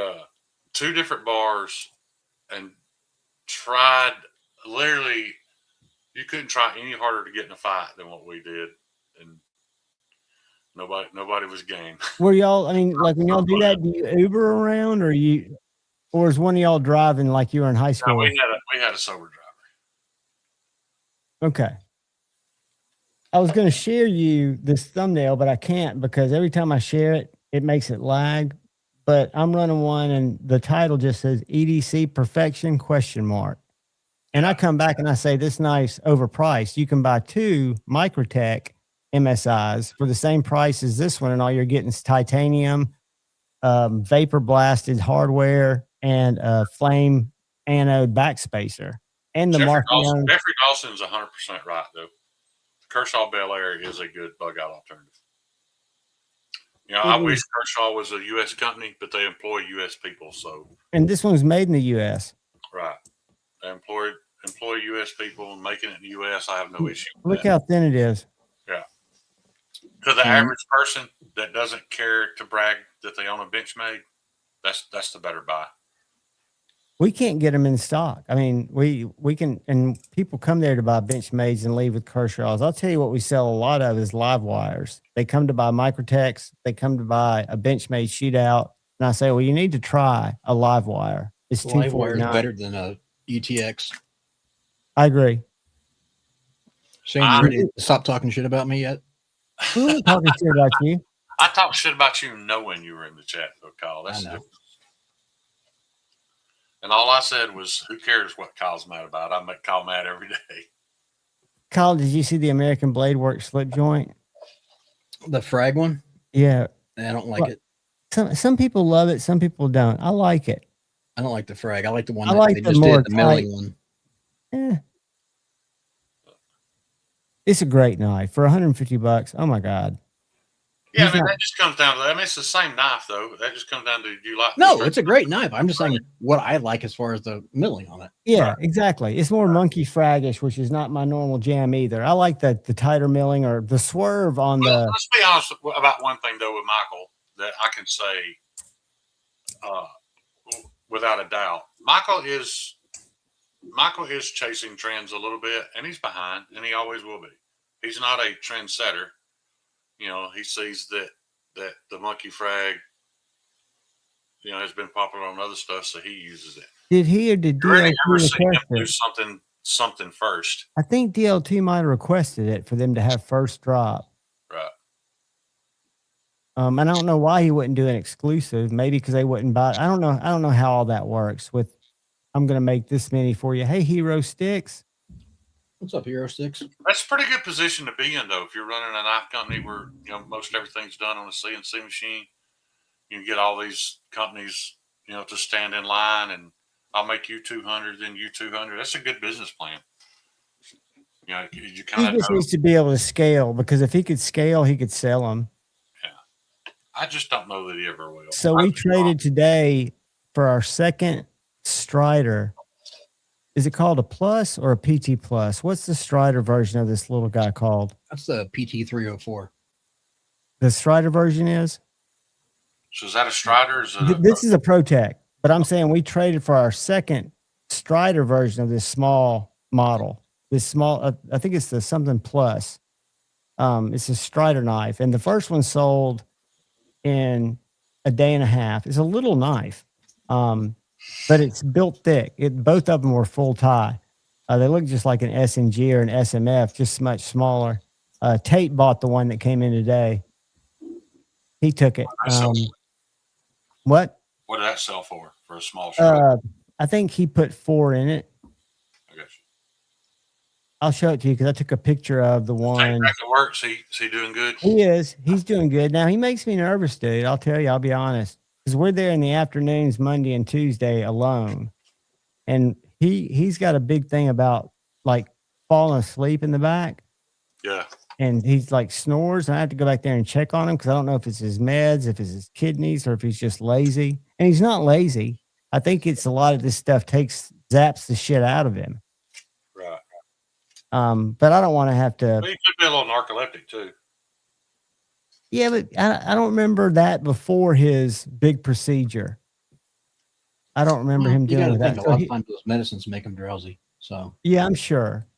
S8: 2 different bars, and tried. Literally, you couldn't try any harder to get in a fight than what we did, and nobody was game.
S7: Were y'all? I mean, like when y'all do that, do you Uber around, or is one of y'all driving like you were in high school?
S8: No, we had a sober driver.
S7: Okay. I was going to share you this thumbnail, but I can't because every time I share it, it makes it lag. But I'm running one, and the title just says EDC Perfection ? And I come back and I say, this knife's overpriced. You can buy 2 Microtech MSIs for the same price as this one, and all you're getting is titanium, vapor blasted hardware, and a flame anode backspacer. And the
S8: Jeffrey Dawson's 100% right, though. Kershaw Bel Air is a good bug out alternative. I wish Kershaw was a U.S. company, but they employ U.S. people. So,
S7: and this one's made in the U.S.
S8: Right, they employ U.S. people, and making it in the U.S. I have no issue with
S7: Look
S8: that.
S7: how thin it is.
S8: Yeah, to the average person that doesn't care to brag that they own a Benchmade, that's the better buy.
S7: We can't get them in stock. I mean, we can, and people come there to buy Benchmades and leave with Kershaw's. I'll tell you what we sell a lot of is live wires. They come to buy Microtechs. They come to buy a Benchmade shootout. And I say, well, you need to try a live wire. It's
S10: live wire is
S7: $249.
S10: better than a UTX.
S7: I agree.
S10: Shane, you ready to stop talking shit about me yet?
S7: Who are talking shit about you?
S8: I talked shit about you knowing you were in the chat, though, Kyle. That's different. And all I said was, who cares what Kyle's mad about? I make Kyle mad every day.
S7: Kyle, did you see the American Blade Works slip joint?
S10: The frag one?
S7: Yeah.
S10: I don't like it.
S7: Some people love it. Some people don't. I like it.
S10: I don't like the frag. I like the one
S7: that they just did,
S10: the milling one.
S7: It's a great knife for $150. Oh my God.
S8: Yeah, that just comes down to that. I mean, it's the same knife, though. That just comes down to, do you like?
S10: No, it's a great knife. I'm just saying what I like as far as the milling on it.
S7: Yeah, exactly. It's more monkey fraggish, which is not my normal jam either. I like the tighter milling or the swerve on the.
S8: Let's be honest about one thing, though, with Michael that I can say without a doubt. Michael is chasing trends a little bit, and he's behind, and he always will be. He's not a trendsetter. He sees that the monkey frag, has been popular on other stuff, so he uses it.
S7: Did he or did DL2 request
S8: do something first?
S7: I think DL2 might have requested it for them to have first drop.
S8: Right.
S7: And I don't know why he wouldn't do an exclusive. Maybe because they wouldn't buy it. I don't know how all that works with, I'm going to make this many for you. Hey, Hero Sticks.
S10: What's up, Hero 6?
S8: That's a pretty good position to be in, though. If you're running a knife company where most everything's done on a CNC machine, you can get all these companies, to stand in line, and I'll make you 200, then you 200. That's a good business plan. You
S7: He
S8: kind of
S7: just needs to be able to scale, because if he could scale, he could sell them.
S8: Yeah, I just don't know that he ever will.
S7: So we traded today for our second Strider. Is it called a Plus or a PT Plus? What's the Strider version of this little guy called?
S10: That's the PT 304.
S7: The Strider version is?
S8: So is that a Strider?
S7: This is a ProTech, but I'm saying we traded for our second Strider version of this small model. This small, I think it's the something Plus. It's a Strider knife, and the first one sold in a day and a half. It's a little knife, but it's built thick. Both of them were full tie. They look just like an SNG or an SMF, just much smaller. Tate bought the one that came in today. He took it. What?
S8: What did that sell for a small Strider?
S7: I think he put 4 in it.
S8: I guess.
S7: I'll show it to you because I took a picture of the one.
S8: Back to work. Is he doing good?
S7: He is. He's doing good. Now, he makes me nervous, dude. I'll tell you. I'll be honest. Because we're there in the afternoons, Monday and Tuesday alone. And he's got a big thing about, like, falling asleep in the back.
S8: Yeah.
S7: And he's, like, snores. And I have to go back there and check on him because I don't know if it's his meds, if it's his kidneys, or if he's just lazy. And he's not lazy. I think it's a lot of this stuff zaps the shit out of him.
S8: Right.
S7: But I don't want to have to.
S8: Well, he could be a little narcoleptic too.
S7: Yeah, but I don't remember that before his big procedure. I don't remember him doing that.
S10: A lot of times those medicines make him drowsy. So
S7: yeah, I'm sure.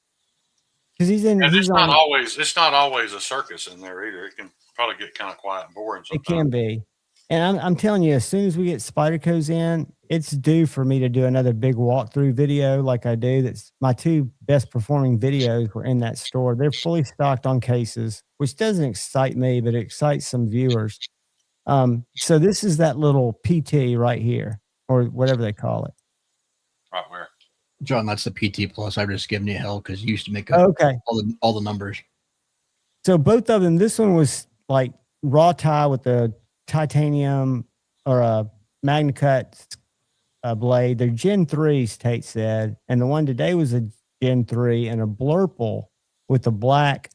S7: Because he's in.
S8: And it's not always a circus in there either. It can probably get kind of quiet and boring sometimes.
S7: It can be. And I'm telling you, as soon as we get Spyderco's in, it's due for me to do another big walkthrough video like I do. That's my 2 best performing videos were in that store. They're fully stocked on cases, which doesn't excite me, but it excites some viewers. So this is that little PT right here, or whatever they call it.
S8: Right where?
S10: John, that's the PT Plus. I'm just giving you hell because you used to make up all the numbers.
S7: So both of them, this one was like raw tie with the titanium or a MagnaCut blade. They're Gen 3s, Tate said. And the one today was a Gen 3 and a blurple with the black.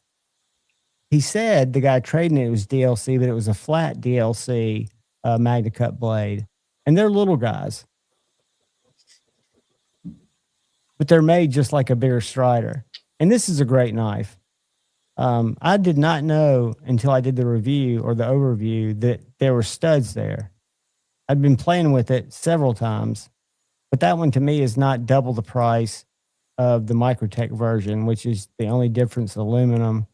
S7: He said the guy trading it was DLC, but it was a flat DLC MagnaCut blade. And they're little guys. But they're made just like a bigger Strider. And this is a great knife. I did not know until I did the review or the overview that there were studs there. I'd been playing with it several times, but that one to me is not double the price of the Microtech version, which is the only difference, aluminum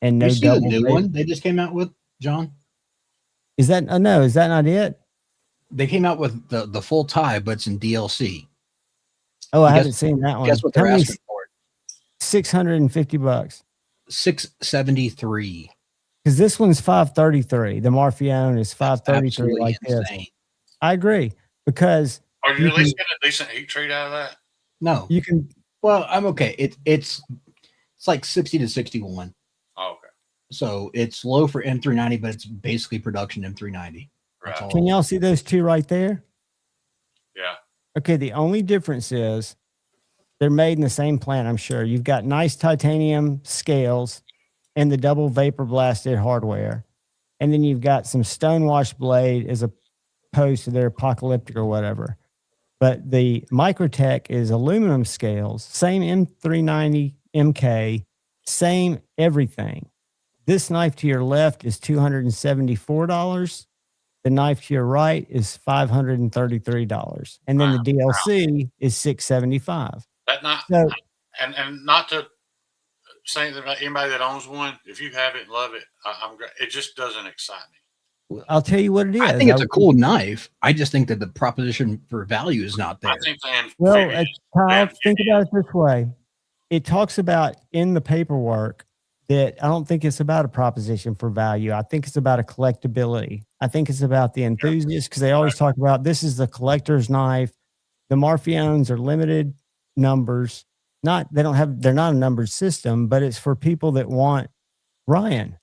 S7: and no double.
S10: The new one they just came out with, John?
S7: Is that no? Is that not it?
S10: They came out with the full tie, but it's in DLC.
S7: Oh, I haven't seen that one.
S10: Guess what they're asking for?
S7: $650.
S10: $673.
S7: Because this one's $533. The Marfione is $533 like
S10: insane.
S7: this. I agree. Because
S8: are you at least getting a decent heat treat out of that?
S10: No.
S7: You can.
S10: Well, I'm okay. It's like 60 to 61.
S8: Oh, okay.
S10: So it's low for M390, but it's basically production M390.
S8: Right.
S7: Can y'all see those 2 right there?
S8: Yeah.
S7: Okay, the only difference is they're made in the same plant, I'm sure. You've got nice titanium scales and the double vapor blasted hardware. And then you've got some stonewash blade as opposed to their apocalyptic or whatever. But the Microtech is aluminum scales, same M390 MK, same everything. This knife to your left is $274. The knife to your right is $533. And then the DLC is $675.
S8: That not
S7: So,
S8: and not to say that anybody that owns one, if you have it and love it, I'm great. It just doesn't excite me.
S7: I'll tell you what it is.
S10: I think it's a cool knife. I just think that the proposition for value is not there.
S8: I think
S7: Kyle, think about it this way. It talks about in the paperwork that I don't think it's about a proposition for value. I think it's about a collectability. I think it's about the enthusiast because they always talk about this is the collector's knife. The Marfiones are limited numbers. they're not a numbered system, but it's for people that want Ryan.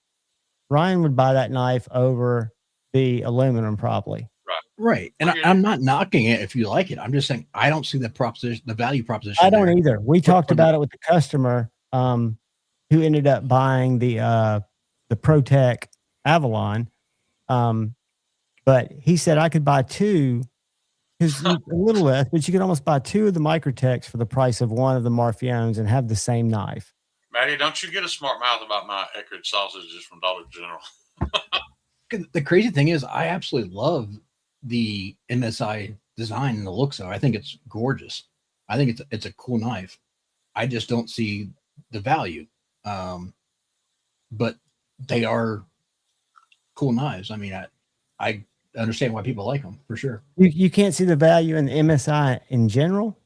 S7: Ryan would buy that knife over the aluminum probably.
S10: Right. And I'm not knocking it if you like it. I'm just saying I don't see the value proposition.
S7: I don't either. We talked about it with the customer who ended up buying the ProTech Avalon. But he said I could buy two, because a little less, but you could almost buy two of the Microtechs for the price of one of the Marfiones and have the same knife.
S8: Maddie, don't you get a smart mouth about my Eckrich sausages from Dollar General.
S10: The crazy thing is I absolutely love the MSI design and the looks of it. I think it's gorgeous. I think it's a cool knife. I just don't see the value. But they are cool knives. I mean, I understand why people like them for sure.
S7: You can't see the value in the MSI in general,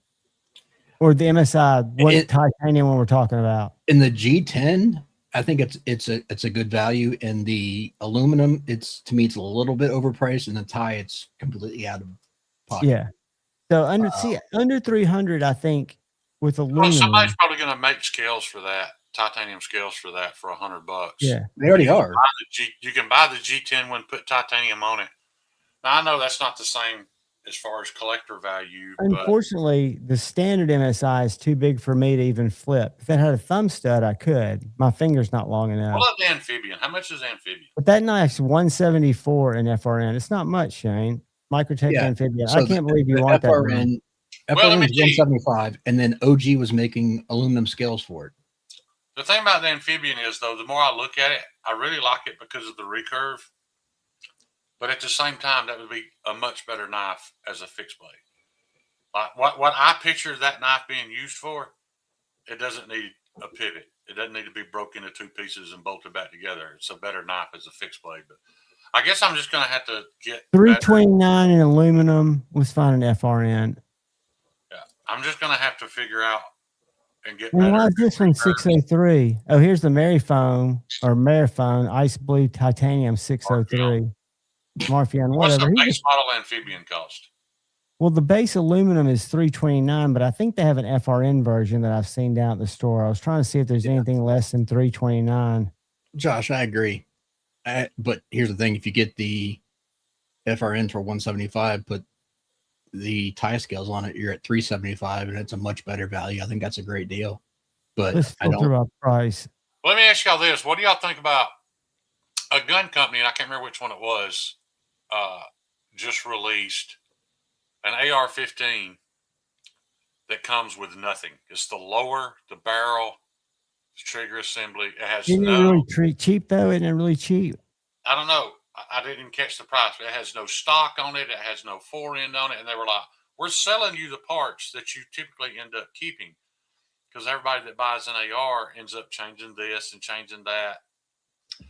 S7: or the MSI titanium when we're talking about.
S10: In the G10, I think it's a good value. In the aluminum, to me it's a little bit overpriced. In the tie, it's completely out of pocket.
S7: Yeah. So under 300, I think with aluminum.
S8: Well, somebody's probably going to make scales for that, titanium scales for that for $100.
S7: Yeah,
S10: they already are.
S8: You can buy the G10 one, put titanium on it. Now I know that's not the same as far as collector value.
S7: Unfortunately, the standard MSI is too big for me to even flip. If it had a thumb stud, I could. My finger's not long enough.
S8: What about the amphibian? How much is amphibian?
S7: But that knife's $174 in FRN. It's not much, Shane. Microtech amphibian. So I can't believe you want
S10: FRN,
S7: that.
S10: FRN is 175, and then OG was making aluminum scales for it.
S8: The thing about the amphibian is, though, the more I look at it, I really like it because of the recurve. But at the same time, that would be a much better knife as a fixed blade. Like what I picture that knife being used for, it doesn't need a pivot. It doesn't need to be broken into two pieces and bolted back together. It's a better knife as a fixed blade. But I guess I'm just going to have to get
S7: 329 in aluminum was fine in FRN.
S8: Yeah, I'm just going to have to figure out and get
S7: well,
S8: better.
S7: Why is this one 603? Oh, here's the Marathon Ice Blue Titanium 603. Marfion,
S8: What's
S7: whatever.
S8: the base model amphibian cost?
S7: Well, the base aluminum is 329, but I think they have an FRN version that I've seen down at the store. I was trying to see if there's anything less than 329.
S10: Josh, I agree. But here's the thing. If you get the FRN for 175, put the tie scales on it, you're at 375, and it's a much better value. I think that's a great deal. But
S7: let's filter up price.
S8: Let me ask y'all this. What do y'all think about a gun company, and I can't remember which one it was, just released an AR-15 that comes with nothing. It's the lower, the barrel, the trigger assembly. It has
S7: really cheap, though? Isn't it really cheap?
S8: I don't know. I didn't catch the price. It has no stock on it. It has no forend on it. And they were like, we're selling you the parts that you typically end up keeping, because everybody that buys an AR ends up changing this and changing that.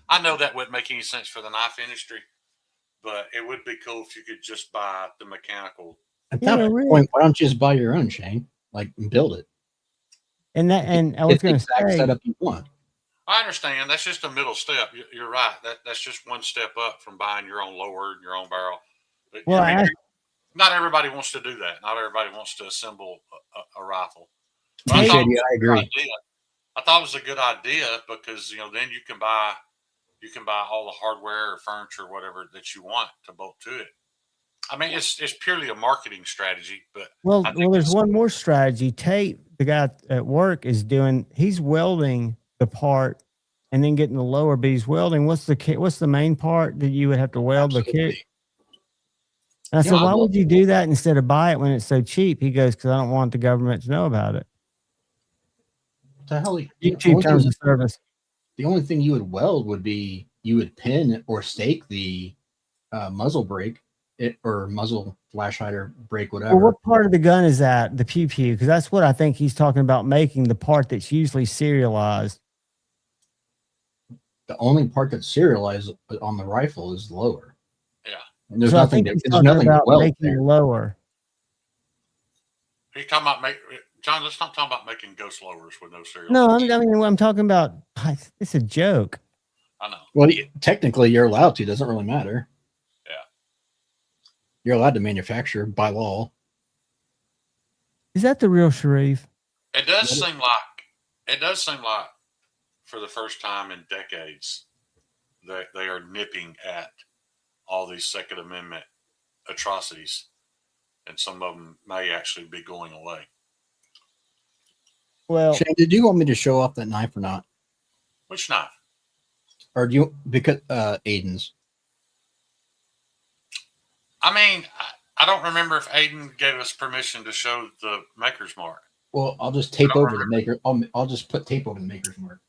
S8: I know that wouldn't make any sense for the knife industry, but it would be cool if you could just buy the mechanical.
S10: At that point, why don't you just buy your own, Shane? Like, and build it.
S7: And I was going to say,
S10: setup you want.
S8: I understand. That's just a middle step. You're right. That's just one step up from buying your own lower and your own barrel. But,
S7: well,
S8: not everybody wants to do that. Not everybody wants to assemble a rifle. But
S10: I agree.
S8: I thought it was a good idea because then you can buy all the hardware or furniture, whatever that you want to bolt to it. I mean, it's purely a marketing strategy, but
S7: there's one more strategy. Tate, the guy at work, he's welding the part and then getting the lower, but he's welding. What's the main part that you would have to weld?
S10: Absolutely.
S7: The kick? And I said, why would you do that instead of buy it when it's so cheap? He goes, because I don't want the government to know about it.
S10: The hell,
S7: cheap terms of service.
S10: The only thing you would weld would be you would pin or stake the muzzle brake or muzzle flash hider brake, whatever.
S7: Well, what part of the gun is that? The pew pew? Because that's what I think he's talking about, making the part that's usually serialized.
S10: The only part that's serialized on the rifle is the lower.
S8: Yeah.
S10: And there's nothing to weld
S7: making
S10: there.
S7: Lower.
S8: Are you talking about John, let's not talk about making ghost lowers with no serial.
S7: No, I'm talking about, it's a joke.
S8: I know.
S10: Well, technically you're allowed to. It doesn't really matter.
S8: Yeah.
S10: You're allowed to manufacture by law.
S7: Is that the real Sharif?
S8: It does seem like for the first time in decades that they are nipping at all these Second Amendment atrocities, and some of them may actually be going away.
S7: Well,
S10: Shane, did you want me to show off that knife or not?
S8: Which knife?
S10: Or do you, because Aiden's?
S8: I mean, I don't remember if Aiden gave us permission to show the Maker's Mark.
S10: Well, I'll just tape over the maker. I'll just put tape over the Maker's Mark.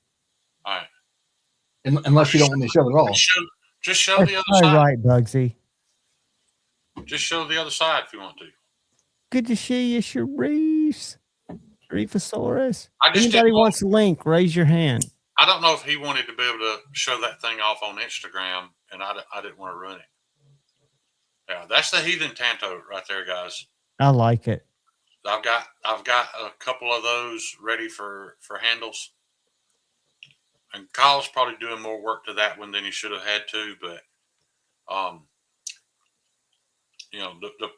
S8: All right.
S10: Unless you don't want me to show it at all.
S8: Just show the other
S7: That's
S8: side.
S7: right, Bugsy.
S8: Just show the other side if you want to.
S7: Good to see you, Sharif. Sharifosaurus.
S8: I just
S7: Anybody
S8: didn't
S7: wants a link, raise your hand.
S8: I don't know if he wanted to be able to show that thing off on Instagram, and I didn't want to ruin it. Yeah, that's the Heathen Tanto right there, guys.
S7: I like it.
S8: I've got a couple of those ready for handles, and Kyle's probably doing more work to that one than he should have had to. But, you know,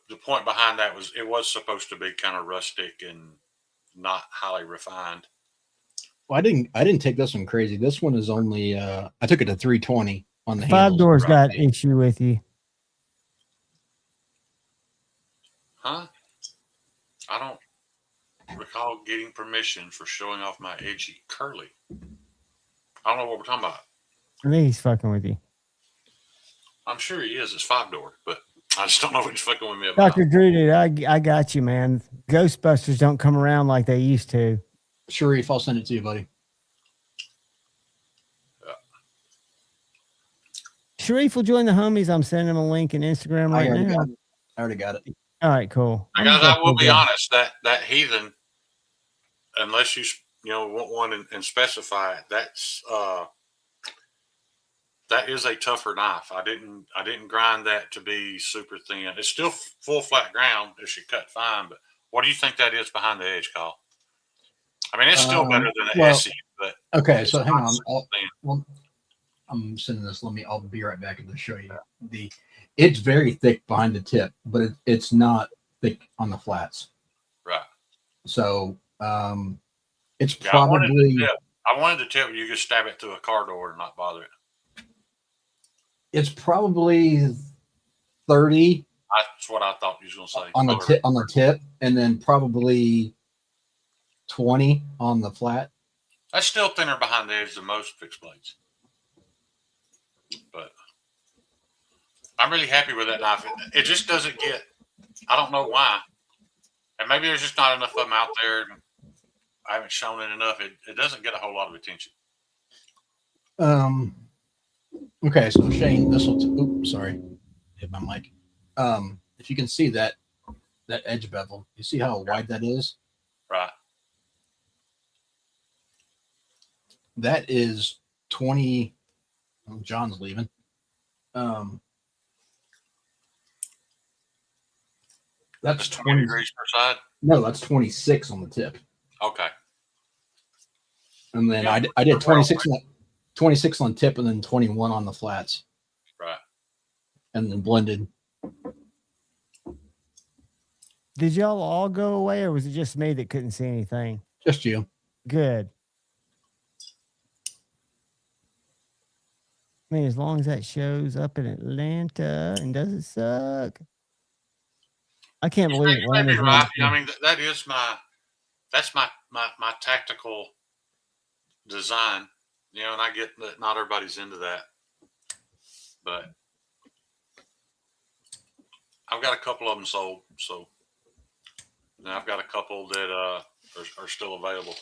S8: the point behind that was it was supposed to be kind of rustic and not highly refined.
S10: Well, I didn't take this one crazy. This one is only I took it to 320 on the
S7: Five
S10: handles.
S7: Doors got issue with you.
S8: Huh? I don't recall getting permission for showing off my edgy curly. I don't know what we're talking about.
S7: I think he's fucking with you.
S8: I'm sure he is. It's 5-door, but I just don't know what he's fucking with me about.
S7: Dr. Drew, dude, I got you, man. Ghostbusters don't come around like they used to.
S10: Sharif, I'll send it to you, buddy.
S8: Yeah.
S7: Sharif will join the homies. I'm sending him a link in Instagram right now.
S10: I already got it.
S7: All right, cool.
S8: Guys, I will be honest, that Heathen, unless you want one and specify it, that is a tougher knife. I didn't grind that to be super thin. It's still full flat ground if she cut fine, but what do you think that is behind the edge, Kyle? I mean, it's still better than an Essie, but
S10: okay. So hang on. I'm sending this. I'll be right back and show you It's very thick behind the tip, but it's not thick on the flats.
S8: Right.
S10: So it's probably.
S8: I wanted to tip you could stab it through a car door and not bother it.
S10: It's probably 30.
S8: That's what I thought you was going to say.
S10: On the tip, and then probably 20 on the flat.
S8: That's still thinner behind the edge than most fixed blades. But I'm really happy with that knife. It just doesn't get, I don't know why. And maybe there's just not enough of them out there. And I haven't shown it enough. It doesn't get a whole lot of attention.
S10: Okay, so Shane, this will, oops, sorry. Hit my mic. If you can see that edge bevel, you see how wide that is?
S8: Right.
S10: That is 20. Oh, John's leaving. That's
S8: 20 degrees per side.
S10: No, that's 26 on the tip.
S8: Okay.
S10: And then I did 26 on tip, and then 21 on the flats.
S8: Right.
S10: And then blended.
S7: Did y'all all go away, or was it just me that couldn't see anything?
S10: Just you.
S7: Good. I mean, as long as that shows up in Atlanta and doesn't suck. I can't believe
S8: you may be right. I mean, that's my tactical design, and I get that not everybody's into that, but I've got a couple of them sold, so now I've got a couple that are still available.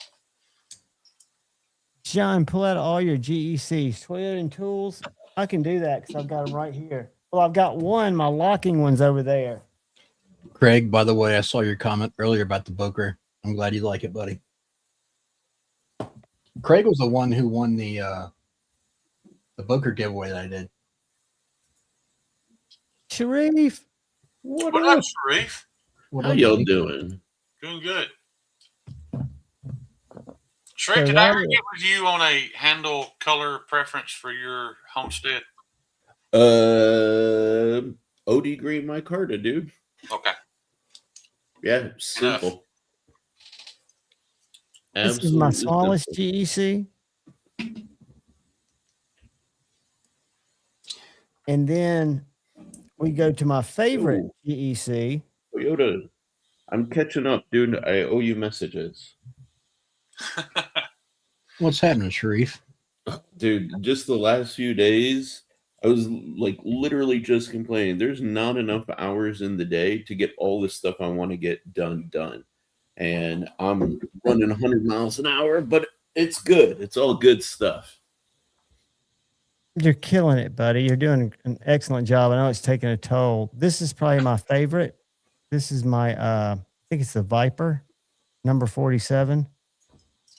S7: John, pull out all your GECs, Toyota and tools. I can do that because I've got them right here. Well, I've got one. My locking one's over there.
S10: Craig, by the way, I saw your comment earlier about the Booker. I'm glad you like it, buddy. Craig was the one who won the Booker giveaway that I did.
S7: Sharif.
S8: What up, Sharif?
S11: How y'all doing?
S8: Doing good. Sharif, did I ever get with you on a handle color preference for your homestead?
S11: OD green micarta, dude.
S8: Okay.
S11: Yeah, simple.
S7: This is my
S11: Absolutely
S7: smallest
S11: simple.
S7: GEC. And then we go to my favorite
S11: Ooh,
S7: GEC.
S11: Toyota, I'm catching up, dude. I owe you messages.
S10: What's happening, Sharif?
S11: Dude, just the last few days, I was like literally just complaining. There's not enough hours in the day to get all the stuff I want to get done. And I'm running 100 miles an hour, but it's good. It's all good stuff.
S7: You're killing it, buddy. You're doing an excellent job. I know it's taking a toll. This is probably my favorite. This is my I think it's the Viper, number 47.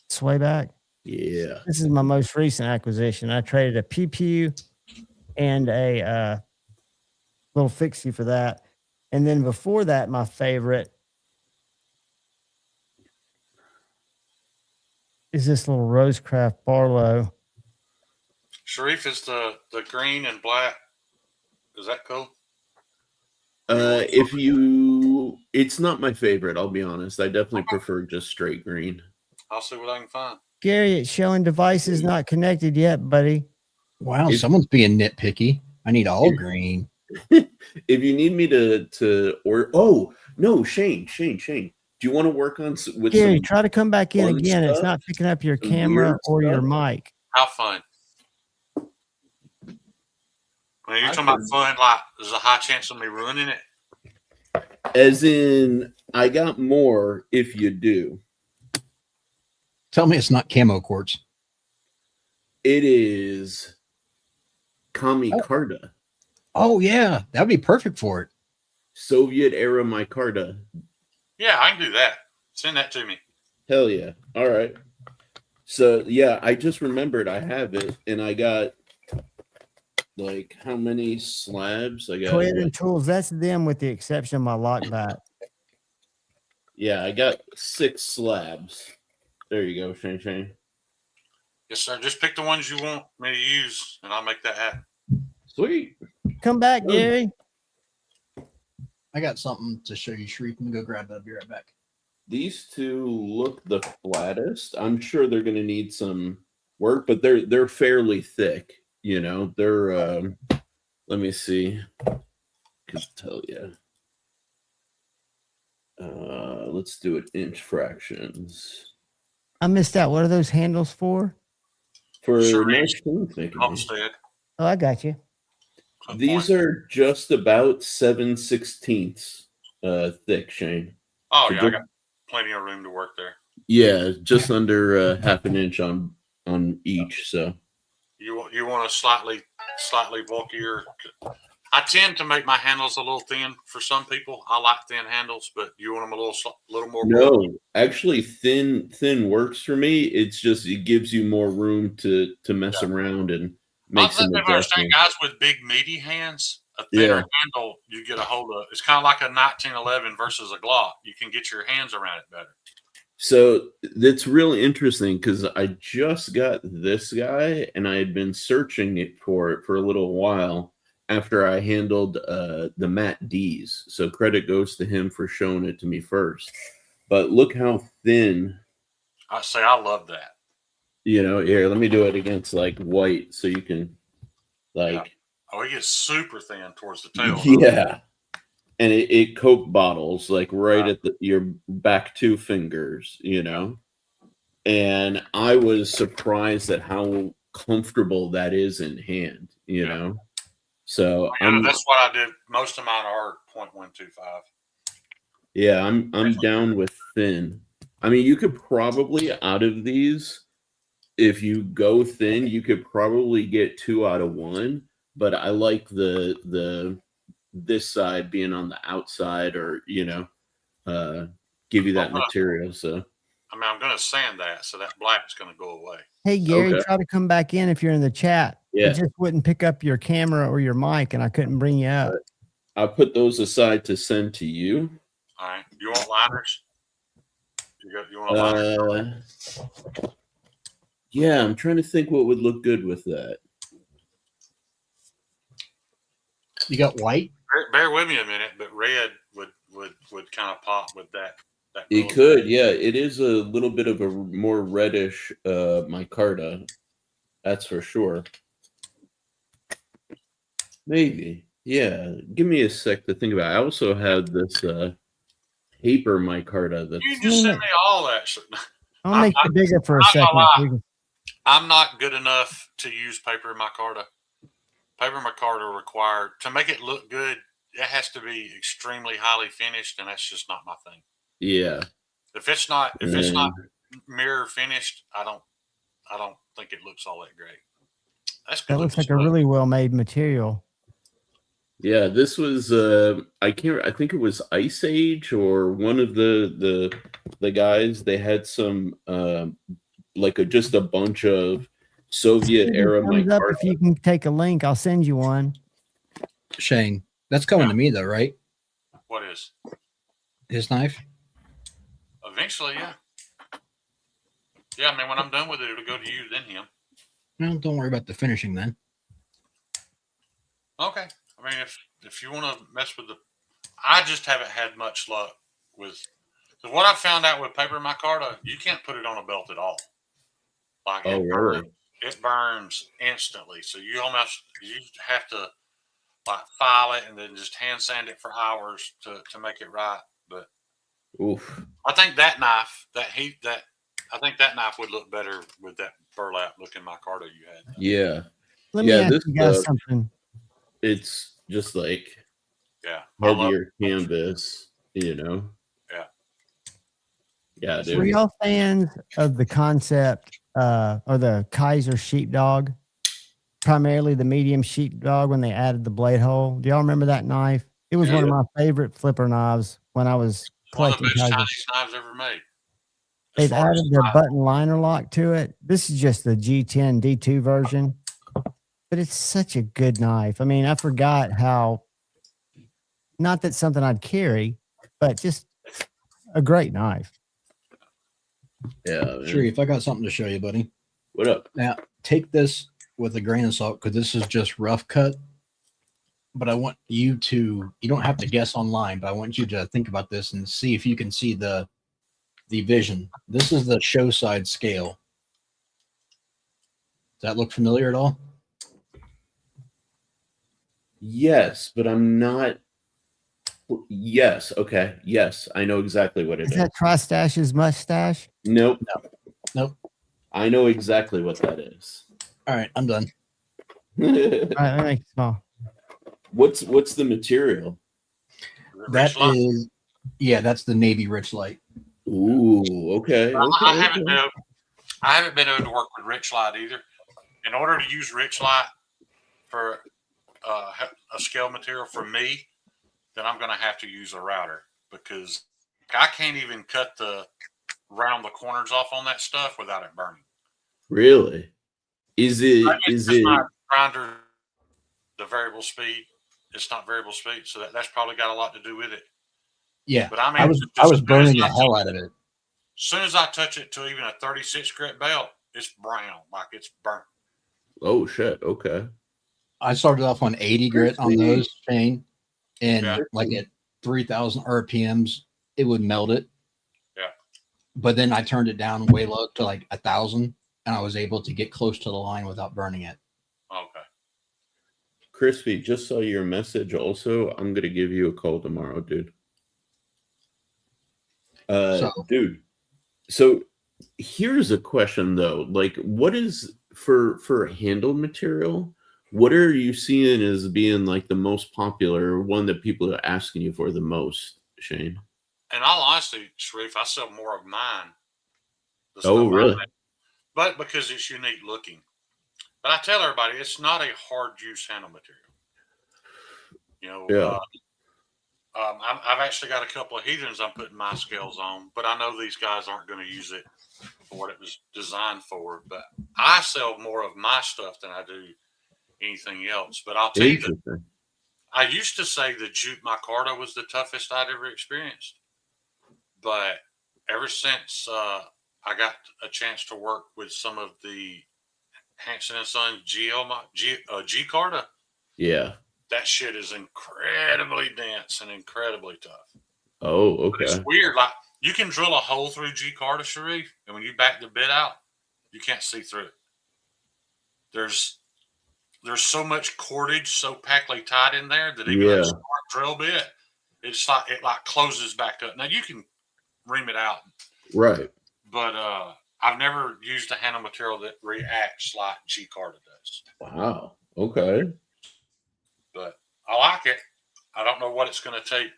S7: Swayback.
S11: Yeah.
S7: This is my most recent acquisition. I traded a Pew and a little fixie for that. And then before that, my favorite is this little Rosecraft Barlow.
S8: Sharif, is the green and black, is that cool?
S11: It's not my favorite, I'll be honest. I definitely prefer just straight green.
S8: I'll see what I can find.
S7: Gary, it's showing devices not connected yet, buddy.
S10: Wow, someone's being nitpicky. I need all green.
S11: If you need me to or oh no, Shane, do you want to work on with
S7: Gary,
S11: some
S7: try to come back in
S11: fun
S7: again. It's
S11: stuff?
S7: not picking up your
S11: Some
S7: camera
S11: weird
S7: or your
S11: stuff?
S7: mic.
S8: How fun? When you're talking about fun, like there's a high chance of me ruining it.
S11: As in, I got more if you do.
S10: Tell me it's not camo quartz.
S11: It is Kami Karda.
S10: Oh yeah, that'd be perfect for it.
S11: Soviet era micarta.
S8: Yeah, I can do that. Send that to me.
S11: Hell yeah. All right. So yeah, I just remembered I have it, and I got like how many slabs? I got
S7: Toyota Tools, that's them with the exception of my lock back.
S11: I got 6 slabs. There you go, Shane.
S8: Yes, sir. Just pick the ones you want me to use, and I'll make that happen.
S11: Sweet.
S7: Come back, Gary.
S10: I got something to show you, Sharif. I'm gonna go grab that. I'll be right back.
S11: These two look the flattest. I'm sure they're going to need some work, but they're fairly thick. You know, they're let me see. I can tell you. Let's do it inch fractions.
S7: I missed out. What are those handles for?
S11: For
S8: Sure.
S11: nice thinking.
S8: Homestead.
S7: Oh, I got you.
S11: These are just about 7/16 thick, Shane.
S8: Oh
S11: So
S8: yeah, I got plenty of room to work there.
S11: Yeah, just under half an inch on each. So
S8: You want a slightly bulkier. I tend to make my handles a little thin for some people. I like thin handles, but you want them a little more.
S11: no, actually, thin works for me. It's just it gives you more room to mess around and make some
S8: Understand,
S11: adjustments.
S8: guys with big meaty hands, a thinner handle you get a hold of. It's kind of like a 1911 versus a Glock. You can get your hands around it better.
S11: So that's really interesting because I just got this guy and I had been searching it for a little while after I handled the Matt D's. So credit goes to him for showing it to me first. But look how thin.
S8: I say I love that.
S11: You know, here, let me do it against like white so you can like.
S8: Yeah. Oh, it gets super thin towards the tail.
S11: Yeah. And it Coke bottles like right at your back 2 fingers, you know. And I was surprised at how comfortable that is in hand, you know. So
S8: that's what I did. Most of mine are 0.125.
S11: Yeah, I'm down with thin. I mean, you could probably out of these, if you go thin, you could probably get 2 out of 1. But I like the this side being on the outside, or you know, give you that material. So
S8: I mean, I'm going to sand that, so that black's going to go away.
S7: Hey, Gary, try to come back in if you're in the chat.
S11: Yeah.
S7: It just wouldn't pick up your camera or your mic, and I couldn't bring you up.
S11: I'll put those aside to send to you.
S8: All right. You want liners? You want a liner?
S11: Yeah, I'm trying to think what would look good with that.
S10: You got white?
S8: Bear with me a minute, but red would kind of pop with that.
S11: It could, yeah. It is a little bit of a more reddish micarta. That's for sure. Maybe. Yeah. Give me a sec to think about it. I also have this paper micarta that's
S8: You just send me all that shit.
S7: I'll make it bigger for a second.
S8: I'm not good enough to use paper micarta. Paper micarta required to make it look good. It has to be extremely highly finished, and that's just not my thing.
S11: Yeah.
S8: If it's not mirror finished, I don't think it looks all that great. That's good.
S7: That looks like a really well made material.
S11: Yeah, this was I think it was Ice Age or one of the guys. They had some just a bunch of Soviet era micarta.
S7: If you can take a link, I'll send you one.
S10: Shane, that's coming to me though, right?
S8: What is
S10: his knife?
S8: Eventually, yeah. Yeah, I mean, when I'm done with it, it'll go to you, then him.
S10: Well, don't worry about the finishing then.
S8: Okay. I mean, if you want to mess with I just haven't had much luck with. So what I found out with paper micarta, you can't put it on a belt at all. Like it burns instantly. So you have to like file it and then just hand sand it for hours to make it right. But I think that knife, I think that knife would look better with that burlap looking micarta you had.
S11: Yeah.
S7: Let me ask you guys something.
S11: It's just like
S8: heavier
S11: canvas, you know.
S8: Yeah.
S11: Yeah, dude.
S7: Were y'all fans of the concept or the Kaiser sheepdog? Primarily the medium sheepdog when they added the blade hole. Do y'all remember that knife? It was one of my favorite flipper knives when I was collecting
S8: one of the best
S7: Kaiser.
S8: Chinese knives ever made.
S7: They've added the button liner lock to it. This is just the G10 D2 version, but it's such a good knife. I mean, I forgot how, not that something I'd carry, but just a great knife.
S11: Yeah.
S10: Sure. If I got something to show you, buddy.
S11: What up?
S10: Now, take this with a grain of salt because this is just rough cut. But I want you don't have to guess online, but I want you to think about this and see if you can see the vision. This is the show side scale. Does that look familiar at all?
S11: Yes, but I'm not. Yes. Okay. Yes, I know exactly what it is.
S7: Is that Tristash's mustache?
S11: Nope.
S10: Nope.
S11: I know exactly what that is.
S10: All right, I'm done.
S7: All right, let me make it small.
S11: What's the material?
S10: That's the Navy Rich Light.
S11: Ooh, okay.
S8: I haven't been able to work with Rich Light either. In order to use Rich Light for a scale material for me, then I'm going to have to use a router because I can't even cut round the corners off on that stuff without it burning.
S11: Really? Is it
S8: my grinder the variable speed? It's not variable speed, so that's probably got a lot to do with it.
S10: Yeah,
S8: but I mean,
S10: I was burning the hell out of it.
S8: As soon as I touch it to even a 36 grit belt, it's brown, like it's burnt.
S11: Oh shit! Okay.
S10: I started off on 80 grit on those, Shane, and like at 3,000 RPMs, it would melt it.
S8: Yeah.
S10: But then I turned it down way low to like 1,000, and I was able to get close to the line without burning it.
S8: Okay.
S11: Crispy, just saw your message. Also, I'm gonna give you a call tomorrow, dude. Dude. So here's a question though. Like, what is for handle material? What are you seeing as being like the most popular one that people are asking you for the most, Shane?
S8: In all honesty, Sharif, I sell more of mine.
S11: Oh, really?
S8: But because it's unique looking. But I tell everybody, it's not a hard use handle material. You know,
S11: yeah.
S8: I've actually got a couple of heathens I'm putting my scales on, but I know these guys aren't going to use it for what it was designed for. But I sell more of my stuff than I do anything else. But I'll tell you that I used to say the Jute micarta was the toughest I'd ever experienced. But ever since I got a chance to work with some of the Hanson and Son G-Carta,
S11: yeah,
S8: that shit is incredibly dense and incredibly tough.
S11: Oh, okay.
S8: But it's weird. Like You can drill a hole through G-Carta, Sharif, and when you back the bit out, you can't see through it. There's so much cordage so packly tied in there that even though it's a smart drill bit, it's like it closes back up. Now you can ream it out,
S11: Right.
S8: but I've never used a handle material that reacts like G-Carta does.
S11: Wow. Okay.
S8: But I like it. I don't know what it's going to take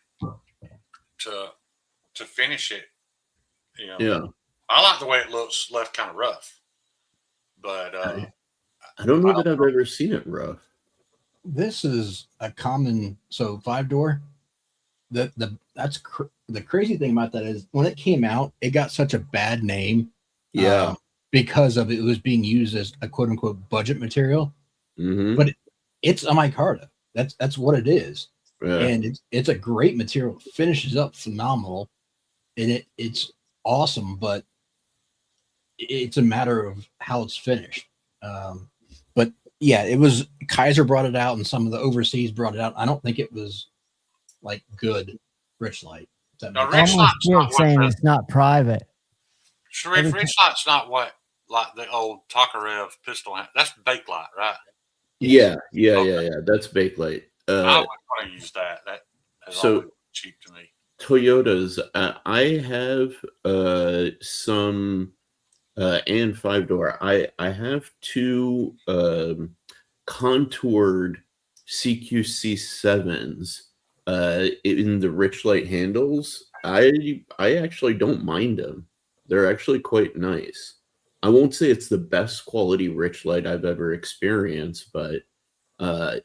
S8: to finish it. You know.
S11: Yeah.
S8: I like the way it looks left kind of rough, but
S11: I don't know that I've ever seen it rough.
S10: This is a common 5-door. That's the crazy thing about that is when it came out, it got such a bad name.
S11: Yeah.
S10: Because of it was being used as a quote unquote budget material.
S11: Mm-hmm.
S10: But it's a micarta. That's what it is.
S11: Yeah.
S10: And it's a great material. It finishes up phenomenal. And it's awesome, but it's a matter of how it's finished. But yeah, it was Kaiser brought it out and some of the overseas brought it out. I don't think it was like good Richlight.
S8: No,
S7: Richlight's saying it's not private.
S8: Sharif, Richlight's not what like the old Tokarev pistol. That's Bakelite, right?
S11: Yeah. That's Bakelite.
S8: I wouldn't want to use that. That is cheap to me.
S11: Toyotas. I have some and 5-door. I have two contoured CQC7s in the Richlight handles. I actually don't mind them. They're actually quite nice. I won't say it's the best quality Richlight I've ever experienced, but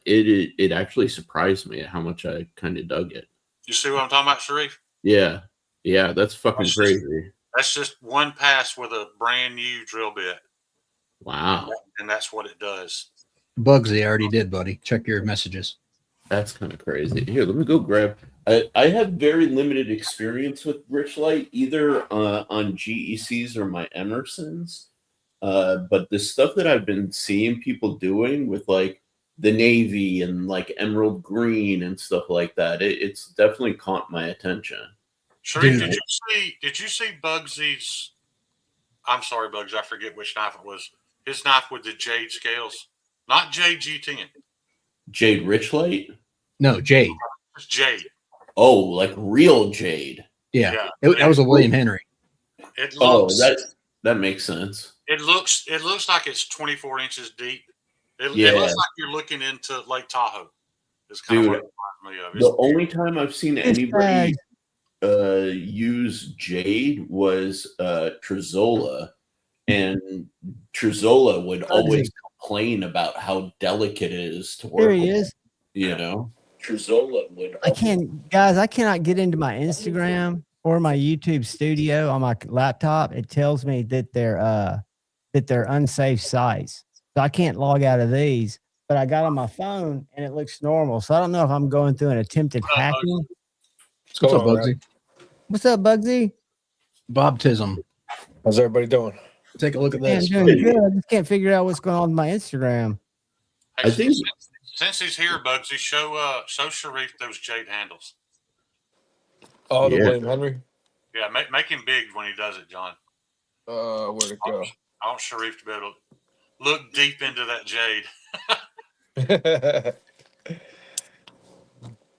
S11: it actually surprised me at how much I kind of dug it.
S8: You see what I'm talking about, Sharif?
S11: Yeah, that's fucking crazy.
S8: That's just one pass with a brand new drill bit.
S11: Wow.
S8: And that's what it does.
S10: Bugsy, I already did, buddy. Check your messages.
S11: That's kind of crazy. Here, let me go grab. I have very limited experience with Richlight, either on GECs or my Emersons. But the stuff that I've been seeing people doing with like the navy and like emerald green and stuff like that, it's definitely caught my attention.
S8: Sharif, did you see Bugsy's? I'm sorry, Bugsy, I forget which knife it was. His knife with the jade scales, not Jade G10.
S11: Jade Richlight?
S10: No, Jade.
S8: It's Jade.
S11: Oh, like real Jade.
S10: Yeah. That was a William Henry.
S8: It looks.
S11: That makes sense.
S8: It looks like it's 24 inches deep. It looks like you're looking into Lake Tahoe. It's kind of what it reminds me of.
S11: The only time I've seen anybody use Jade was Trezola, and Trezola would always complain about how delicate it is to work.
S7: There he is.
S11: You know, Trezola would.
S7: I cannot get into my Instagram or my YouTube studio on my laptop. It tells me that they're unsafe sites, so I can't log out of these. But I got on my phone and it looks normal. So I don't know if I'm going through an attempted hacking.
S10: What's up, Bugsy?
S7: What's up, Bugsy?
S10: Bob Tism.
S12: How's everybody doing?
S10: Take a look at this.
S7: I'm doing good. I just can't figure out what's going on with my Instagram.
S8: Hey, I think since he's here, Bugsy, show Sharif those Jade handles.
S12: Oh, the William Henry?
S8: Yeah, make him big when he does it, John.
S12: Where'd it go?
S8: I want Sharif to be able to look deep into that Jade.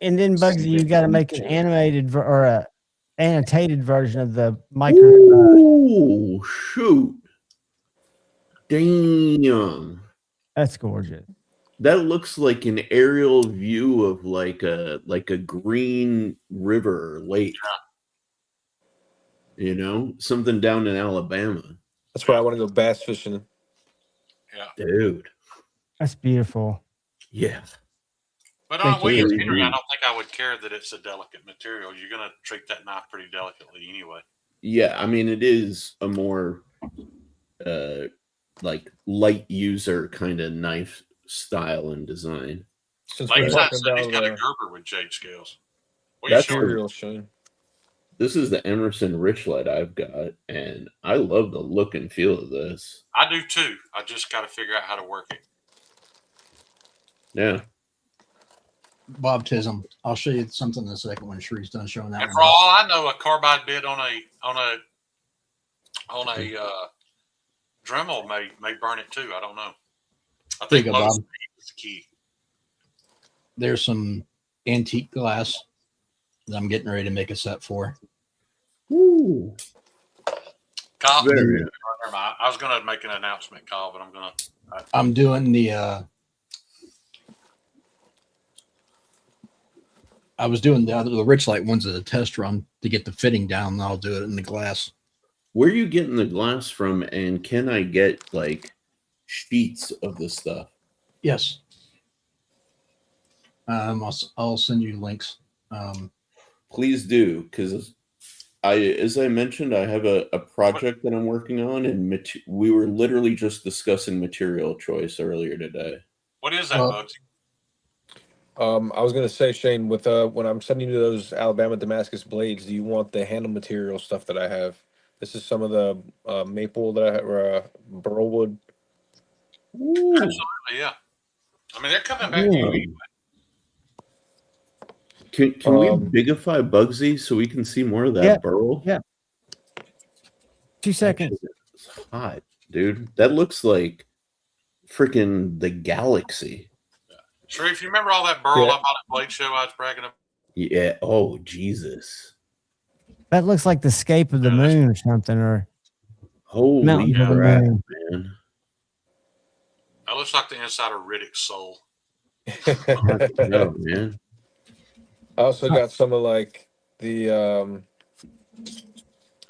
S7: And then, Bugsy, you got to make an animated or a annotated version of the micro.
S11: Oh, shoot. Damn.
S7: That's gorgeous.
S11: That looks like an aerial view of like a green river or lake. You know, something down in Alabama.
S12: That's where I want to go bass fishing.
S8: Yeah.
S11: Dude.
S7: That's beautiful.
S11: Yeah.
S8: But on William Henry, I don't think I would care that it's a delicate material. You're going to treat that knife pretty delicately anyway.
S11: Yeah, I mean, it is a more like light user kind of knife style and design.
S8: Like he's got a Gerber with jade scales.
S11: That's real, Shane. This is the Emerson Richlight I've got, and I love the look and feel of this.
S8: I do too. I just got to figure out how to work it.
S11: Yeah.
S10: Bob Tism. I'll show you something in a second when Shree's done showing that
S8: And
S10: one.
S8: for all I know, a carbide bit on a Dremel may burn it too. I don't know. I
S10: There you
S8: think
S10: go,
S8: low
S10: Bob.
S8: speed is the key.
S10: There's some antique glass that I'm getting ready to make a set for.
S11: Ooh.
S8: Kyle,
S11: Very
S8: never
S11: nice.
S8: mind. I was going to make an announcement, Kyle, but I'm going to.
S10: I'm doing the. I was doing the Rich Light ones as a test run to get the fitting down. And I'll do it in the glass.
S11: Where are you getting the glass from? And can I get like sheets of this stuff?
S10: Yes. I'll send you links.
S11: Please do, because as I mentioned, I have a project that I'm working on, and we were literally just discussing material choice earlier today.
S8: What is that, Bugsy?
S12: I was gonna say, Shane, with when I'm sending you those Alabama Damascus blades, do you want the handle material stuff that I have? This is some of the maple that I have, or burl wood.
S11: Ooh.
S8: Absolutely, yeah. I mean, they're coming back to you anyway.
S11: Can we bigify Bugsy so we can see more of that burl?
S7: Yeah. 2 seconds.
S11: It's hot, dude. That looks like freaking the galaxy.
S8: Sharif, you remember all that burl I bought at Blade Show I was bragging about?
S11: Yeah. Oh, Jesus.
S7: That looks like the scape of the moon or something, or
S11: holy
S7: mountains of the
S11: crap,
S7: moon.
S11: man.
S8: That looks like the inside of Riddick's soul.
S11: No, man.
S12: I also got some of like the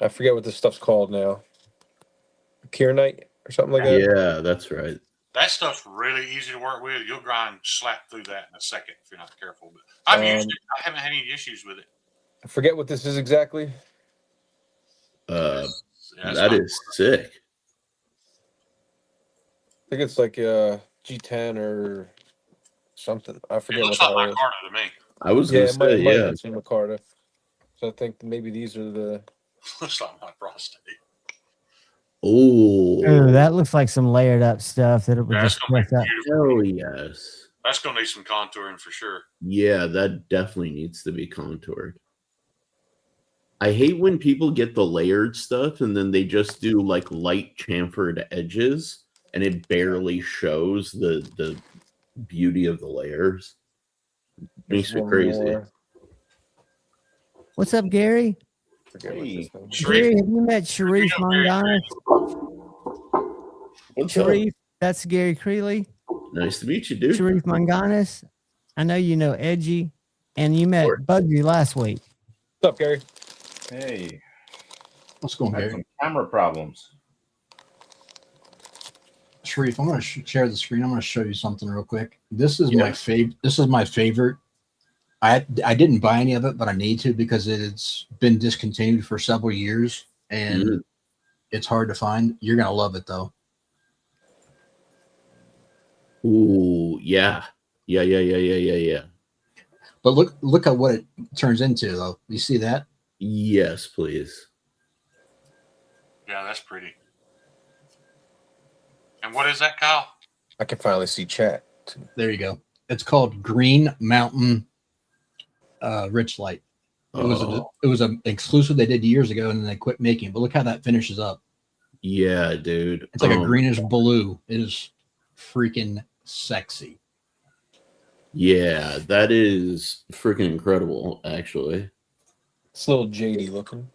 S12: I forget what this stuff's called now. Kieranite or something like that.
S11: Yeah, that's right.
S8: That stuff's really easy to work with. You'll grind slap through that in a second if you're not careful. But I've used it. I haven't had any issues with it.
S12: I forget what this is exactly.
S11: That is sick.
S12: I think it's like G10 or something. I forget.
S8: It looks
S12: what
S8: like
S12: the hell
S8: Micarta to me.
S11: I was going to say,
S12: it might
S11: yeah.
S12: have been Micarta. So I think maybe these are the.
S8: Looks like my prostate.
S11: Oh,
S7: that looks like some layered up stuff that it would just press up.
S11: Hell yes.
S8: That's going to need some contouring for sure.
S11: Yeah, that definitely needs to be contoured. I hate when people get the layered stuff and then they just do like light chamfered edges and it barely shows the beauty of the layers. Makes me crazy.
S7: What's up, Gary?
S11: Hey,
S7: Gary, have you met Sharif Manganis? Sharif, that's Gary Creeley.
S11: Nice to meet you, dude.
S7: Sharif Manganis. I know you know Edgy, and you met Bugsy last week.
S12: What's up, Gary?
S13: Hey.
S10: What's going on, Gary?
S13: Some camera problems.
S10: Sharif, I'm going to share the screen. I'm going to show you something real quick. This is my favorite. This is my favorite. I didn't buy any of it, but I need to because it's been discontinued for several years and it's hard to find. You're going to love it though.
S11: Ooh, yeah. Yeah.
S10: But look at what it turns into though. You see that?
S11: Yes, please.
S8: Yeah, that's pretty. And what is that, Kyle?
S12: I can finally see chat.
S10: There you go. It's called Green Mountain Rich Light. It was an exclusive they did years ago, and then they quit making it. But look how that finishes up.
S11: Yeah, dude.
S10: It's like a greenish blue. It is freaking sexy.
S11: Yeah, that is freaking incredible, actually.
S12: It's a little jadey looking.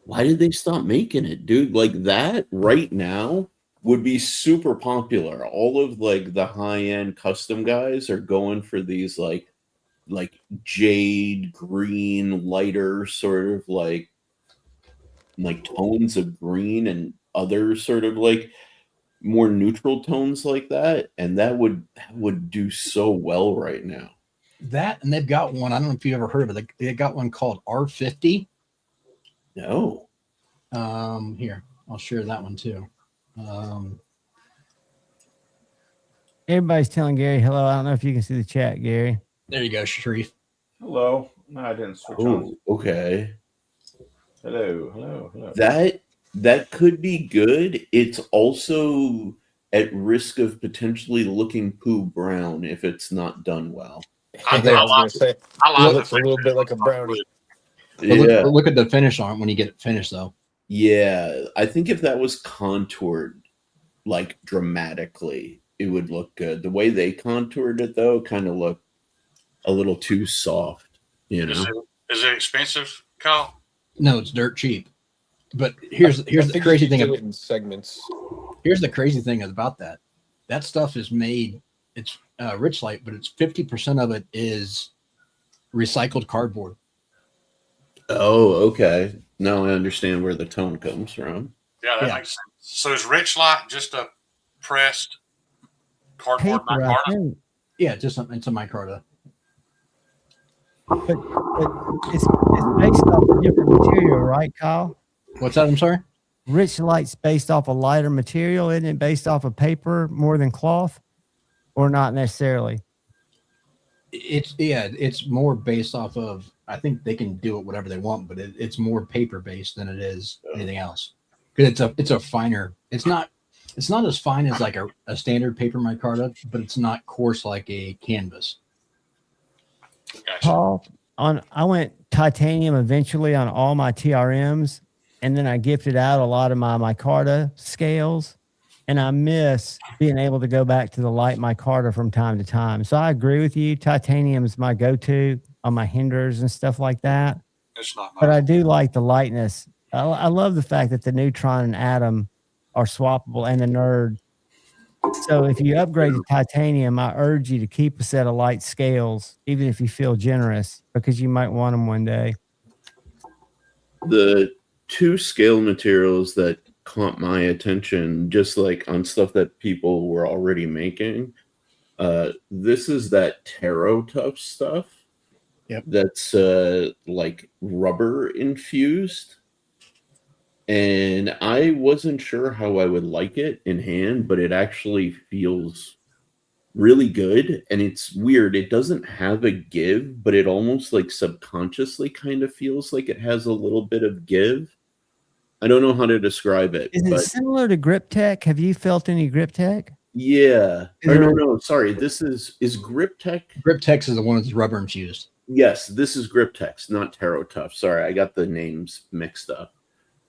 S11: Why did they stop making it, dude? Like that right now would be super popular. All of like the high-end custom guys are going for these like jade green, lighter sort of like tones of green and other sort of like more neutral tones like that, and that would do so well right now.
S10: That, and they've got one. I don't know if you ever heard of it. They got one called R50.
S11: No.
S10: Here, I'll share that one too.
S7: Everybody's telling Gary hello. I don't know if you can see the chat, Gary.
S10: There you go, Sharif.
S13: Hello. No, I didn't switch on.
S11: Okay.
S13: Hello.
S11: That could be good. It's also at risk of potentially looking poo brown if it's not done well.
S12: I was gonna say,
S8: I like
S12: looks a little bit like a brownie.
S10: But
S11: Yeah.
S10: look at the finish on it when you get it finished, though.
S11: Yeah, I think if that was contoured like dramatically, it would look good. The way they contoured it, though, kind of looked a little too soft. You know,
S8: Is it expensive, Kyle?
S10: No, it's dirt cheap. But here's the crazy thing.
S12: In segments.
S10: Here's the crazy thing about that. That stuff is made. It's Rich Light, but it's 50% of it is recycled cardboard.
S11: Oh, okay. Now I understand where the tone comes from.
S8: Yeah, that makes sense. So is Rich Light just a pressed cardboard
S7: Paper, I
S8: micarta?
S7: think.
S10: Yeah, it's a micarta.
S7: But it's based off a different material, right, Kyle?
S10: What's that? I'm sorry?
S7: Rich Light's based off a lighter material, isn't it? Based off of paper more than cloth, or not necessarily?
S10: It's more based off of. I think they can do it whatever they want, but it's more paper based than it is anything else. Because it's a finer. It's not as fine as like a standard paper micarta, but it's not coarse like a canvas.
S8: Gotcha.
S7: Paul, I went titanium eventually on all my TRMs, and then I gifted out a lot of my micarta scales, and I miss being able to go back to the light micarta from time to time. So I agree with you. Titanium is my go-to on my hinders and stuff like that.
S8: It's not
S7: But I do like the lightness. I love the fact that the neutron and atom are swappable and the nerd. So if you upgrade to titanium, I urge you to keep a set of light scales, even if you feel generous, because you might want them one day.
S11: The two scale materials that caught my attention, just like on stuff that people were already making, this is that Taro Tough stuff.
S10: Yep.
S11: That's like rubber infused. And I wasn't sure how I would like it in hand, but it actually feels really good. And it's weird. It doesn't have a give, but it almost like subconsciously kind of feels like it has a little bit of give. I don't know how to describe it.
S7: Is it similar to Grip Tech? Have you felt any Grip Tech?
S11: Yeah. Or no. Sorry. This is Grip Tech.
S10: Grip Tech is the one that's rubber infused.
S11: Yes, this is Grip Tech, not Taro Tough. Sorry, I got the names mixed up.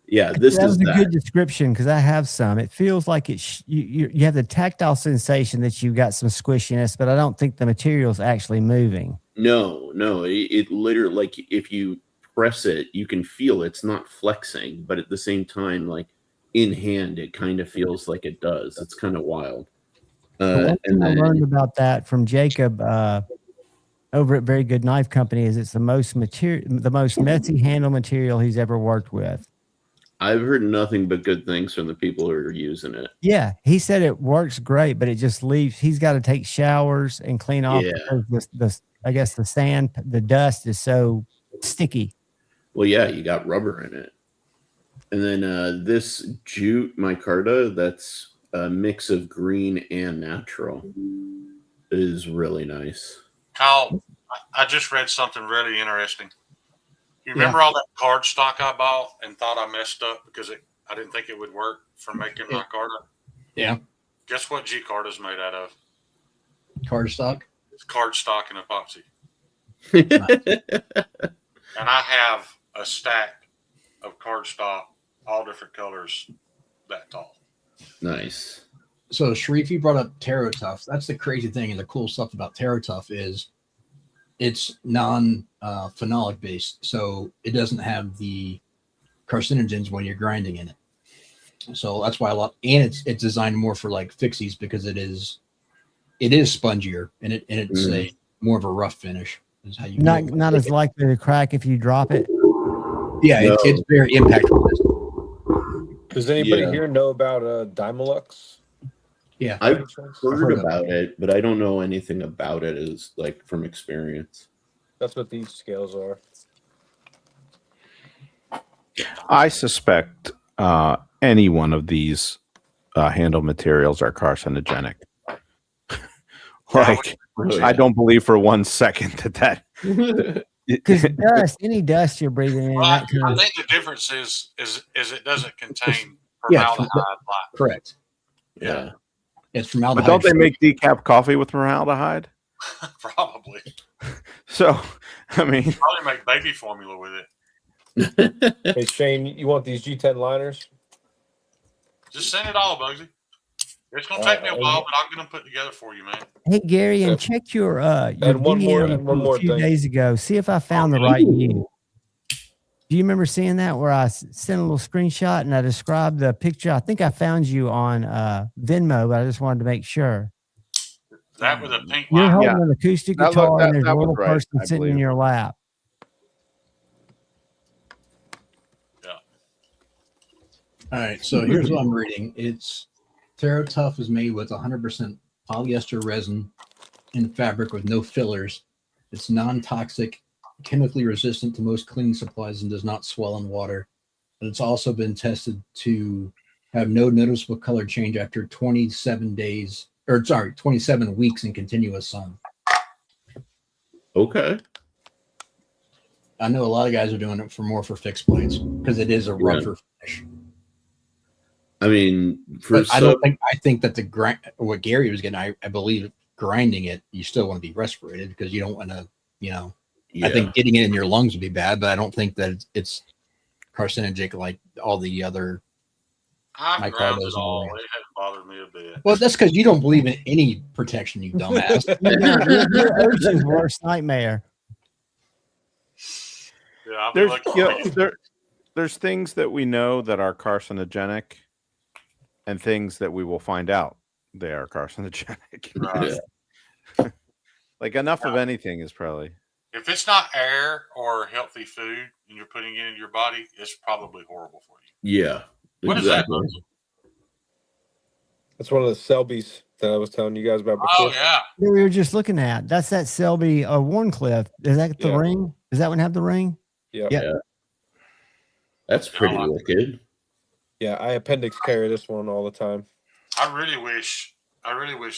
S11: Yeah, this
S7: that
S11: is
S7: was a good description because I have some. It feels like you have the tactile sensation that you've got some squishiness, but I don't think the material's actually moving.
S11: No, it literally, like, if you press it, you can feel it's not flexing, but at the same time, like in hand, it kind of feels like it does. It's kind of wild.
S7: One thing I learned about that from Jacob over at Very Good Knife Company is it's the most messy handle material he's ever worked with.
S11: I've heard nothing but good things from the people who are using it.
S7: Yeah, he said it works great, but it just leaves. He's got to take showers and clean off because I guess the sand, the dust is so sticky.
S11: Well, yeah, you got rubber in it. And then this jute micarta, that's a mix of green and natural, is really nice.
S8: Kyle, I just read something really interesting. You remember all that cardstock I bought and thought I messed up because I didn't think it would work for making my micarta?
S10: Yeah.
S8: Guess what G-Card is made out of?
S10: Cardstock?
S8: It's cardstock and epoxy. And I have a stack of cardstock, all different colors, that tall.
S11: Nice.
S10: So Sharif, you brought up Taro Tough. That's the crazy thing, and the cool stuff about Taro Tough is it's non-phenolic based, so it doesn't have the carcinogens when you're grinding in it. So that's why it's designed more for like fixies because it is spongier and it's a more of a rough finish. Is how you
S7: not as likely to crack if you drop it.
S10: Yeah, it's very impact resistant.
S12: Does anybody here know about Dymolux?
S10: Yeah,
S11: I've heard about it, but I don't know anything about it as like from experience.
S12: That's what these scales are.
S13: I suspect any one of these handle materials are carcinogenic. I don't believe for 1 second that
S7: because any dust you're breathing in.
S8: Well, I think the difference is it doesn't contain formaldehyde.
S10: Correct.
S11: Yeah.
S10: It's
S13: But
S10: formaldehyde.
S13: don't they make decaf coffee with formaldehyde?
S8: Probably.
S13: So, I mean,
S8: Probably make baby formula with it.
S12: Hey Shane, you want these G10 liners?
S8: Just send it all, Bugsy. It's gonna
S12: All
S8: take me
S12: right,
S8: a while, but I'm gonna put it together for you, man.
S7: Hey Gary, and
S12: Yep.
S7: check your
S12: And one more
S7: DM from a few
S12: thing.
S7: days ago. See if I found the right you. Do you remember seeing that where I sent a little screenshot and I described the picture? I think I found you on Venmo, but I just wanted to make sure.
S8: That with a pink
S7: You're
S8: line.
S7: holding an acoustic
S13: That
S7: guitar and there's
S13: that
S7: a
S13: was
S7: little
S13: right,
S7: person
S13: I
S7: sitting in
S13: believe.
S7: your lap.
S10: All right, so here's what I'm reading. It's TerraTough is made with 100% polyester resin and fabric with no fillers. It's non-toxic, chemically resistant to most cleaning supplies, and does not swell in water. But it's also been tested to have no noticeable color change after 27 weeks in continuous sun.
S11: Okay.
S10: I know a lot of guys are doing it for fixed blades because it is a rougher finish.
S11: I mean,
S10: But I think that what Gary was getting, I believe grinding it, you still want to be respirated because you don't want to, I think getting it in your lungs would be bad, but I don't think that it's carcinogenic like all the other
S8: I ground it
S10: microbials.
S8: all. It hasn't bothered me a bit.
S10: Well, that's because you don't believe in any protection, you dumbass.
S7: Your ocean's worst nightmare.
S8: Yeah, I'll be lucky.
S13: There's things that we know that are carcinogenic, and things that we will find out they are carcinogenic.
S8: Right.
S13: Like enough of anything is probably.
S8: If it's not air or healthy food and you're putting it in your body, it's probably horrible for you.
S11: Yeah.
S8: What is that?
S11: Exactly.
S12: That's one of the Selbies that I was telling you guys about before.
S8: Oh yeah.
S7: That we were just looking at. That's that Selby Warncliffe. Is that the ring? Does that one have the ring?
S12: Yeah.
S11: That's pretty wicked.
S12: Yeah, I appendix carry this one all the time.
S8: I really wish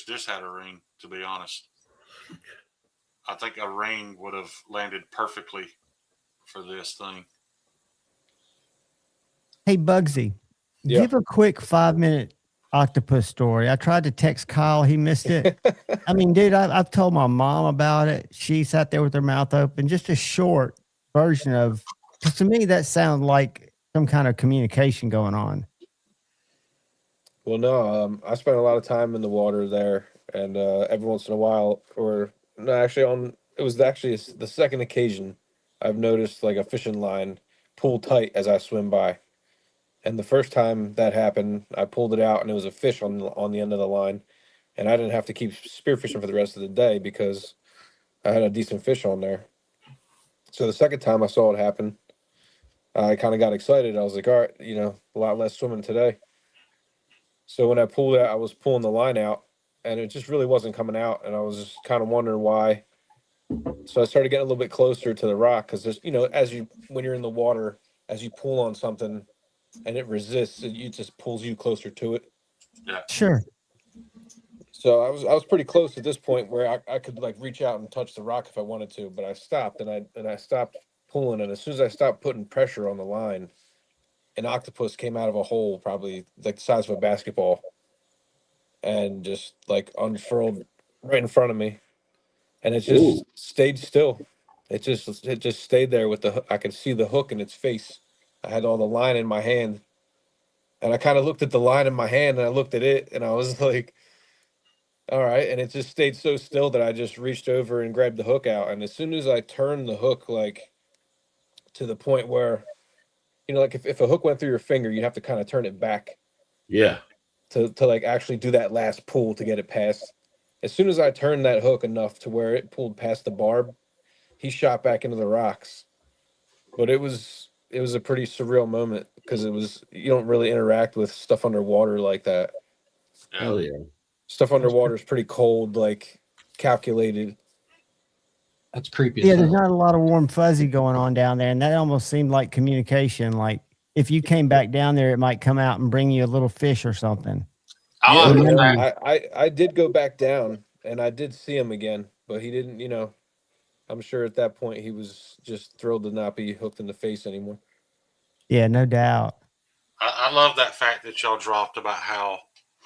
S8: this had a ring, to be honest. I think a ring would have landed perfectly for this thing.
S7: Hey, Bugsy, give a quick 5-minute octopus story. I tried to text Kyle. He missed it. I mean, dude, I've told my mom about it. She sat there with her mouth open. Just a short version of, because to me, that sounded like some kind of communication going on.
S12: Well, no, I spent a lot of time in the water there, and every once in a while, it was actually the second occasion I've noticed like a fishing line pull tight as I swim by. And the first time that happened, I pulled it out and it was a fish on the end of the line, and I didn't have to keep spearfishing for the rest of the day because I had a decent fish on there. So the second time I saw it happen, I kind of got excited. I was like, all right, a lot less swimming today. So when I pulled it, I was pulling the line out and it just really wasn't coming out. And I was just kind of wondering why. So I started getting a little bit closer to the rock because there's, when you're in the water, as you pull on something and it resists, it just pulls you closer to it.
S8: Yeah.
S7: Sure.
S12: So I was pretty close at this point where I could like reach out and touch the rock if I wanted to, but I stopped and I stopped pulling. And as soon as I stopped putting pressure on the line, an octopus came out of a hole probably like the size of a basketball and just like unfurled right in front of me. And it just stayed still. It just stayed there with I could see the hook in its face. I had all the line in my hand. And I kind of looked at the line in my hand and I looked at it and I was like, all right. And it just stayed so still that I just reached over and grabbed the hook out. And as soon as I turned the hook, like to the point where, like if a hook went through your finger, you'd have to kind of turn it back.
S11: Yeah.
S12: To like actually do that last pull to get it past. As soon as I turned that hook enough to where it pulled past the barb, he shot back into the rocks. But it was a pretty surreal moment because you don't really interact with stuff underwater like that.
S11: Hell yeah.
S12: Stuff underwater is pretty cold, like calculated.
S10: That's creepy.
S7: Yeah, there's not a lot of warm fuzzy going on down there, and that almost seemed like communication. Like if you came back down there, it might come out and bring you a little fish or something.
S12: I did go back down, and I did see him again, but he didn't. I'm sure at that point he was just thrilled to not be hooked in the face anymore.
S7: Yeah, no doubt.
S8: I love that fact that y'all dropped about how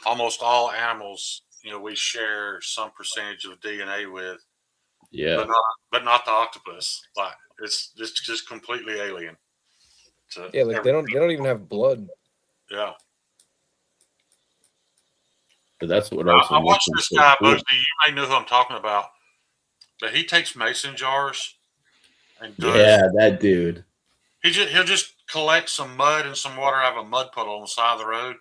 S8: almost all animals, we share some percentage of DNA with,
S11: Yeah.
S8: but not the octopus. Like it's just completely alien.
S12: Yeah, like they don't even have blood.
S8: Yeah.
S11: But that's what
S8: I
S11: also makes
S8: watched
S11: them
S8: this
S11: so
S8: guy,
S11: cool.
S8: Bugsy. You may know who I'm talking about, but he takes mason jars and does.
S11: Yeah, that dude.
S8: He'll just collect some mud and some water out of a mud puddle on the side of the road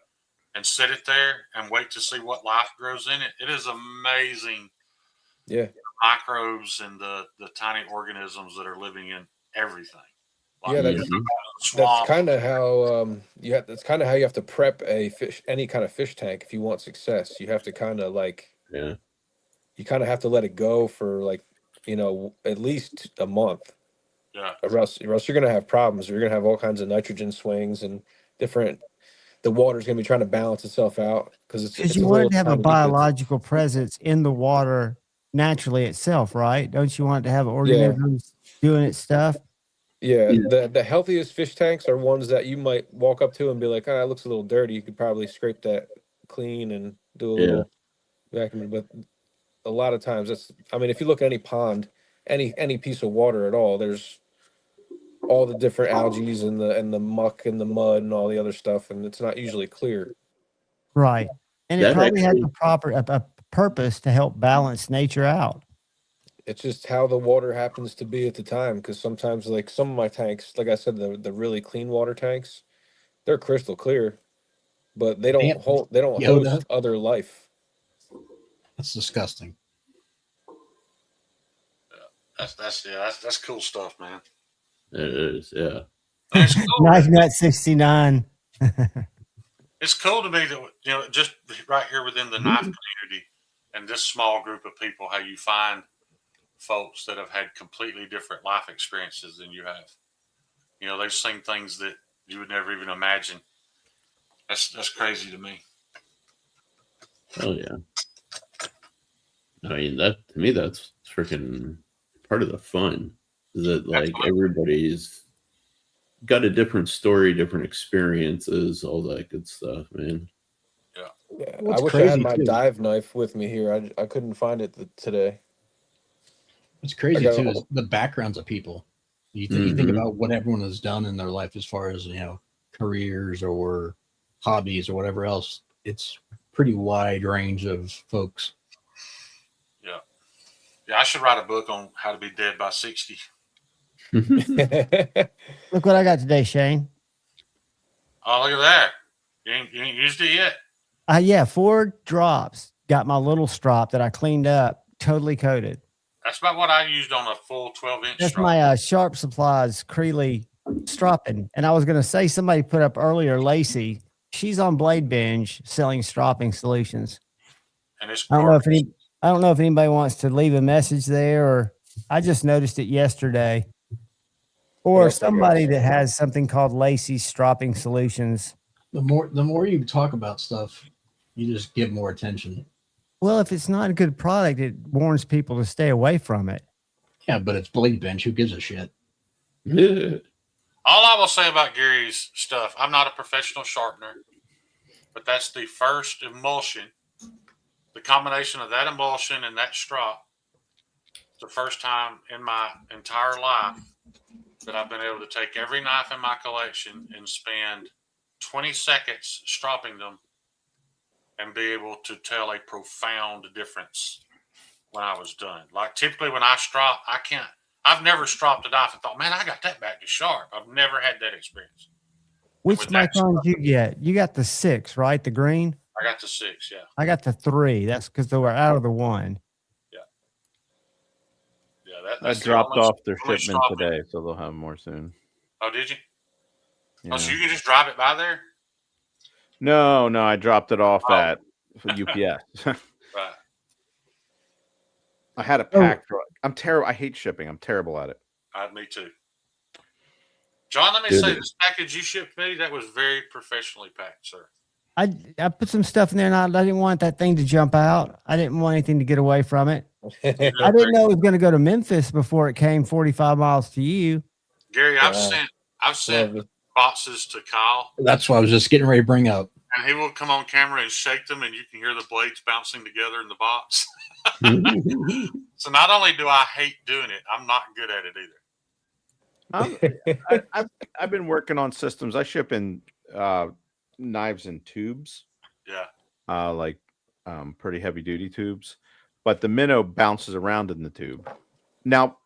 S8: and sit it there and wait to see what life grows in it. It is amazing.
S12: Yeah.
S8: Microbes and the tiny organisms that are living in everything. Like,
S12: Yeah, that's kind of how that's kind of how you have to prep any kind of fish tank if you want success. You have to kind of you kind of have to let it go for at least a month.
S8: Yeah.
S12: Or else you're gonna have problems. You're gonna have all kinds of nitrogen swings and the water's gonna be trying to balance itself out because
S7: you want it to have a biological presence in the water naturally itself, right? Don't you want it to have organisms doing its stuff?
S12: Yeah, the healthiest fish tanks are ones that you might walk up to and be like, it looks a little dirty. You could probably scrape that clean and do a little vacuum. But a lot of times if you look at any pond, any piece of water at all, there's all the different algae and the muck and the mud and all the other stuff, and it's not usually clear.
S7: Right. And it probably has a purpose to help balance nature out.
S12: It's just how the water happens to be at the time, because sometimes, like some of my tanks, like I said, the really clean water tanks, they're crystal clear, but they don't host other life.
S10: That's disgusting.
S8: That's cool stuff, man.
S11: It is, yeah.
S8: It's cool.
S7: Knife Nut 69.
S8: It's cool to me that just right here within the knife community and this small group of people, how you find folks that have had completely different life experiences than you have. They've seen things that you would never even imagine. That's crazy to me.
S11: Oh yeah. I mean, to me that's freaking part of the fun. Is that everybody's got a different story, different experiences, all that good stuff, man.
S12: Yeah. I wish I had my dive knife with me here. I couldn't find it today.
S10: What's crazy too is the backgrounds of people. You think about what everyone has done in their life as far as careers or hobbies or whatever else. It's pretty wide range of folks.
S8: Yeah, I should write a book on how to be dead by 60.
S7: Look what I got today, Shane.
S8: Oh, look at that. You ain't used it yet?
S7: Yeah, 4 drops. Got my little strop that I cleaned up, totally coated.
S8: That's about what I used on a full 12-inch
S7: That's
S8: strop.
S7: my Sharp Supplies Creeley stropping. And I was going to say, somebody put up earlier, Lacey. She's on Blade Binge selling stropping solutions.
S8: And it's
S7: I don't know if anybody wants to leave a message there, or I just noticed it yesterday. Or somebody that has something called Lacey's Stropping Solutions.
S10: The more you talk about stuff, you just get more attention.
S7: Well, if it's not a good product, it warns people to stay away from it.
S10: Yeah, but it's Blade Bench. Who gives a shit?
S8: All I will say about Gary's stuff, I'm not a professional sharpener, but that's the first emulsion. The combination of that emulsion and that strop, the first time in my entire life that I've been able to take every knife in my collection and spend 20 seconds stropping them and be able to tell a profound difference when I was done. Like typically when I strop, I've never stropped a knife and thought, man, I got that back to sharp. I've never had that experience.
S7: Which micron did you get? You got the 6, right? The green?
S8: I got the 6, yeah.
S7: I got the 3. That's because they were out of the 1.
S13: I dropped off their shipment today, so they'll have more soon.
S8: Oh, did you?
S13: Yeah.
S8: Oh, so you can just drive it by there?
S13: No, I dropped it off at UPS.
S8: Right.
S13: I had a pack. I'm terrible. I hate shipping. I'm terrible at it.
S8: Me too. John, let me say, this package you shipped me, that was very professionally packed, sir.
S7: I put some stuff in there, and I didn't want that thing to jump out. I didn't want anything to get away from it. I didn't know it was going to go to Memphis before it came 45 miles to you.
S8: Gary, I've sent boxes to Kyle.
S10: That's what I was just getting ready to bring up.
S8: And he will come on camera and shake them, and you can hear the blades bouncing together in the box. So not only do I hate doing it, I'm not good at it either.
S13: I've been working on systems. I ship in knives and tubes.
S8: Yeah.
S13: Like pretty heavy duty tubes, but the minnow bounces around in the tube. Now,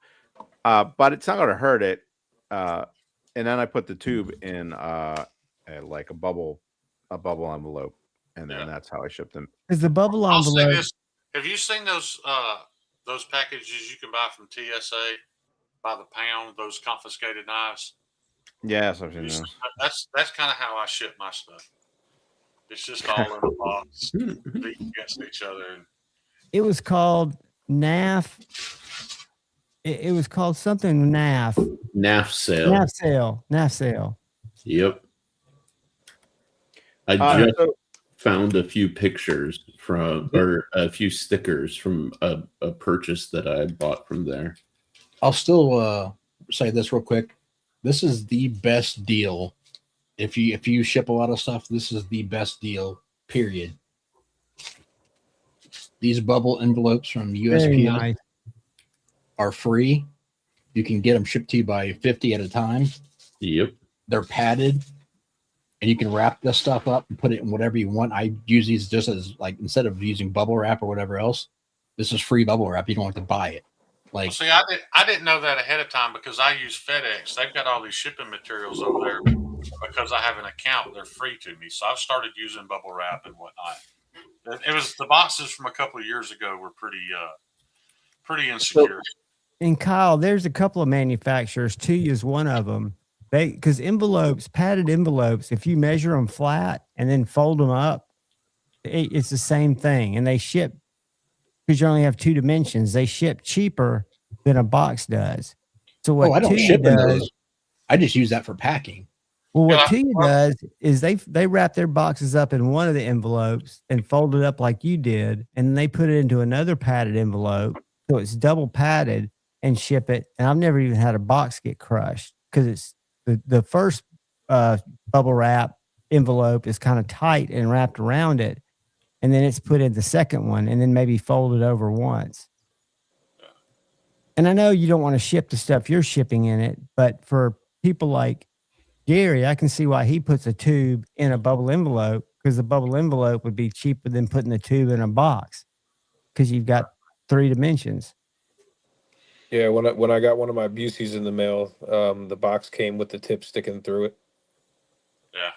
S13: but it's not going to hurt it. And then I put the tube in like a bubble envelope, and then that's how I ship them.
S7: Is the bubble
S8: I'll say
S7: envelope?
S8: this. Have you seen those packages you can buy from TSA by the pound? Those confiscated knives.
S13: Yes, I've seen those.
S8: That's kind of how I ship my stuff. It's just all in a box, beat against each other.
S7: It was called NAF. It was called something NAF.
S11: NAF sale.
S7: NAF sale. NAF sale.
S11: Yep. I just found a few pictures from, or a few stickers from a purchase that I bought from there.
S10: I'll still say this real quick. This is the best deal. If you ship a lot of stuff, this is the best deal, period. These bubble envelopes from USPS are free. You can get them shipped to you by 50 at a time.
S11: Yep.
S10: They're padded, and you can wrap this stuff up and put it in whatever you want. I use these just as, like, instead of using bubble wrap or whatever else, this is free bubble wrap. You don't have to buy it. Like,
S8: See, I didn't know that ahead of time because I use FedEx. They've got all these shipping materials over there because I have an account. They're free to me, so I've started using bubble wrap and whatnot. It was the boxes from a couple of years ago were pretty insecure.
S7: And Kyle, there's a couple of manufacturers. T is one of them. Because envelopes, padded envelopes, if you measure them flat and then fold them up, it's the same thing. And they ship, because you only have 2 dimensions, they ship cheaper than a box does. So what
S10: I don't ship
S7: does,
S10: those. I just use that for packing.
S7: Well, what Tia does is they wrap their boxes up in one of the envelopes and fold it up like you did, and they put it into another padded envelope, so it's double padded, and ship it. And I've never even had a box get crushed because it's the first bubble wrap envelope is kind of tight and wrapped around it, and then it's put in the second one, and then maybe folded over once. And I know you don't want to ship the stuff you're shipping in it, but for people like Gary, I can see why he puts a tube in a bubble envelope, because the bubble envelope would be cheaper than putting the tube in a box because you've got 3 dimensions.
S12: Yeah, when I got one of my Buseys in the mail, the box came with the tip sticking through it.
S8: Yeah.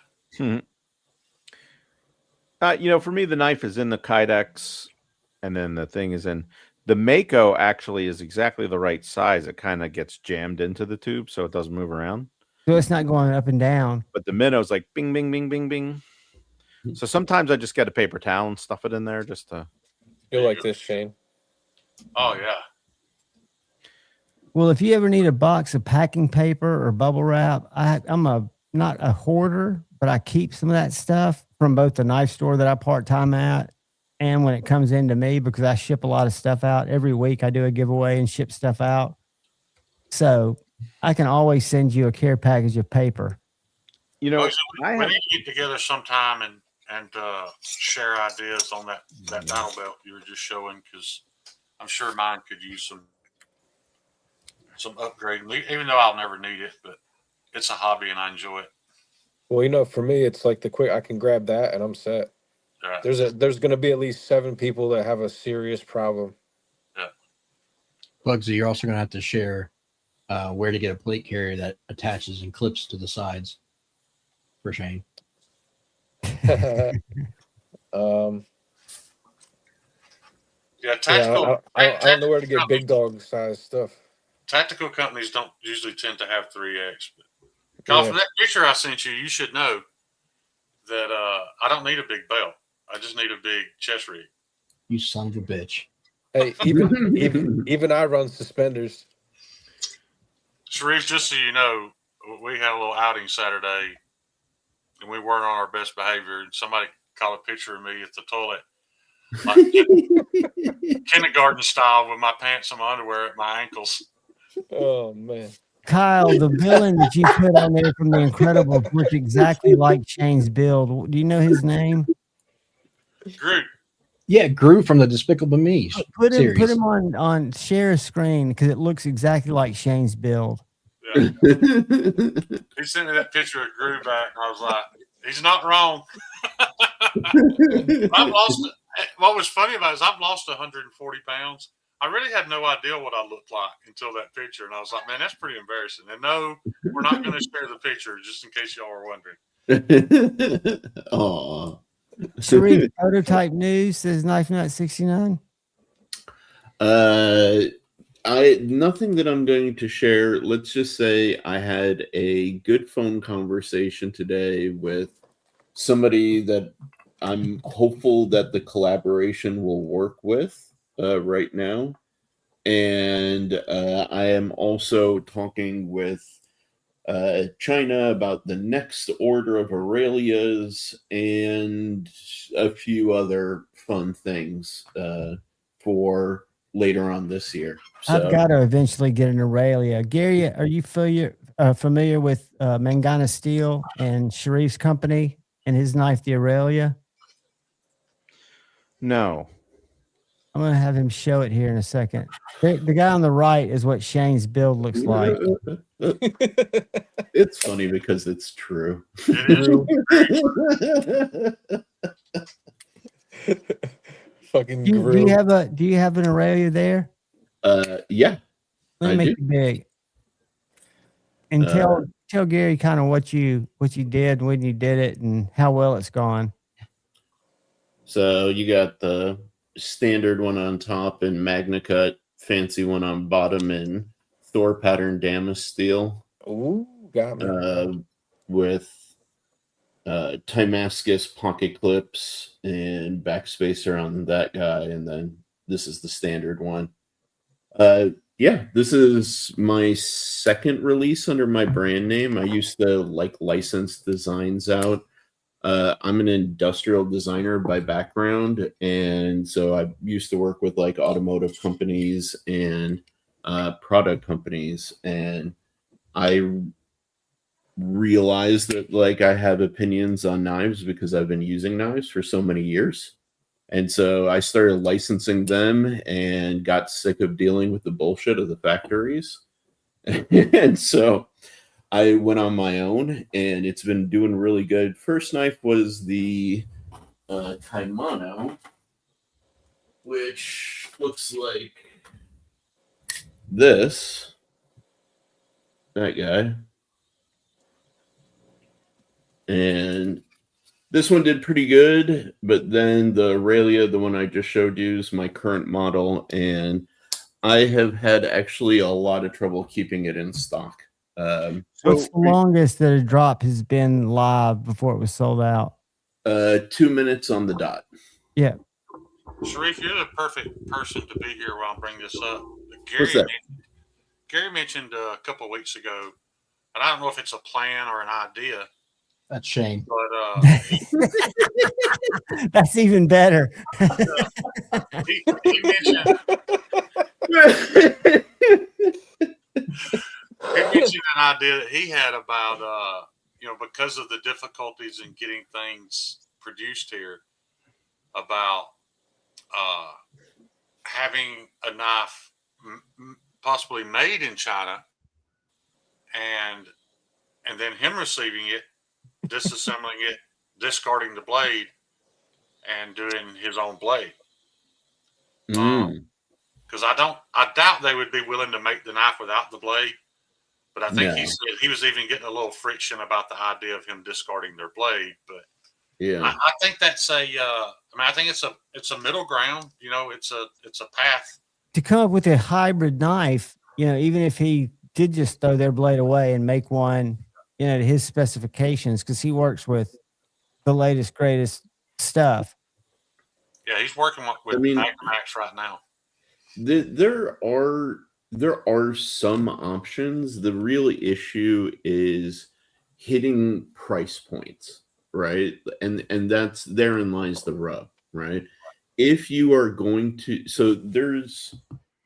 S13: For me, the knife is in the Kydex, and then the thing is in the Mako. Actually, is exactly the right size. It kind of gets jammed into the tube, so it doesn't move around.
S7: So it's not going up and down.
S13: But the minnow's like bing, bing, bing, bing, bing. So sometimes I just get a paper towel and stuff it in there just to.
S12: You're like this, Shane.
S8: Oh, yeah.
S7: Well, if you ever need a box of packing paper or bubble wrap, I'm not a hoarder, but I keep some of that stuff from both the knife store that I part-time at and when it comes into me, because I ship a lot of stuff out. Every week I do a giveaway and ship stuff out. So I can always send you a care package of paper.
S8: We need to get together sometime and share ideas on that battle belt you were just showing, because I'm sure mine could use some upgrading, even though I'll never need it, but it's a hobby and I enjoy it.
S12: Well, for me, it's like I can grab that and I'm set.
S8: Yeah.
S12: There's going to be at least 7 people that have a serious problem.
S8: Yeah.
S10: Bugsy, you're also going to have to share where to get a plate carrier that attaches and clips to the sides for Shane.
S8: Yeah, tactical.
S12: I don't know where to get big dog size stuff.
S8: Tactical companies don't usually tend to have 3X. But Kyle, from that picture I sent you, you should know that I don't need a big belt. I just need a big chest rig.
S10: You son of a bitch.
S12: Hey, even I run suspenders.
S8: Sharif, just so you know, we had a little outing Saturday, and we weren't on our best behavior. And somebody caught a picture of me at the toilet, like kindergarten style, with my pants and my underwear at my ankles.
S12: Oh man!
S7: Kyle, the villain that you put on there from The Incredibles looked exactly like Shane's build. Do you know his name?
S8: Groot.
S10: Yeah, Gru from the Despicable Me
S7: Put
S10: series.
S7: him on share a screen because it looks exactly like Shane's build.
S8: Yeah. He sent me that picture of Groot back, and I was like, he's not wrong. I've lost. What was funny about it is I've lost 140 pounds. I really had no idea what I looked like until that picture, and I was like, man, that's pretty embarrassing. And no, we're not going to share the picture, just in case y'all are wondering.
S11: Aw.
S7: Sharif, prototype news says Knife Nut 69.
S11: Nothing that I'm going to share. Let's just say I had a good phone conversation today with somebody that I'm hopeful that the collaboration will work with right now. And I am also talking with China about the next order of Aurelias and a few other fun things for later on this year. So,
S7: I've got to eventually get an Aurelia. Gary, are you familiar with Mangana Steel and Sharif's company and his knife, the Aurelia?
S13: No.
S7: I'm going to have him show it here in a second. The guy on the right is what Shane's build looks like.
S11: It's funny because it's true.
S12: Fucking
S7: do you have an Aurelia there?
S11: Yeah.
S7: Let me make it big. And tell Gary kind of what you did when you did it and how well it's gone.
S11: So you got the standard one on top in Magna Cut, fancy one on bottom in Thor pattern Damas steel.
S12: Ooh, got me.
S11: With Timascus pocket clips and backspacer on that guy, and then this is the standard one. Yeah, this is my second release under my brand name. I used to license designs out. I'm an industrial designer by background, and so I used to work with automotive companies and product companies, and I realized that I have opinions on knives because I've been using knives for so many years. And so I started licensing them and got sick of dealing with the bullshit of the factories. And so I went on my own, and it's been doing really good. First knife was the Kaimano, which looks like this. That guy. And this one did pretty good, but then the Aurelia, the one I just showed you, is my current model, and I have had actually a lot of trouble keeping it in stock.
S7: What's the longest that a drop has been live before it was sold out?
S11: 2 minutes on the dot.
S7: Yeah.
S8: Sharif, you're the perfect person to be here while I bring this up.
S11: What's that?
S8: Gary mentioned a couple of weeks ago, and I don't know if it's a plan or an idea.
S10: That's Shane.
S8: But
S7: that's even better.
S8: He mentioned an idea that he had about because of the difficulties in getting things produced here, about having a knife possibly made in China, and then him receiving it, disassembling it, discarding the blade, and doing his own blade. Because I doubt they would be willing to make the knife without the blade. But I think he said he was even getting a little friction about the idea of him discarding their blade. But
S11: yeah,
S8: I think that's I think it's a middle ground. It's a path
S7: to come up with a hybrid knife. Even if he did just throw their blade away and make one, to his specifications, because he works with the latest, greatest stuff.
S8: Yeah, he's working with Max right now.
S11: There are some options. The real issue is hitting price points, right? And that's therein lies the rub, right? If you are going to, so there's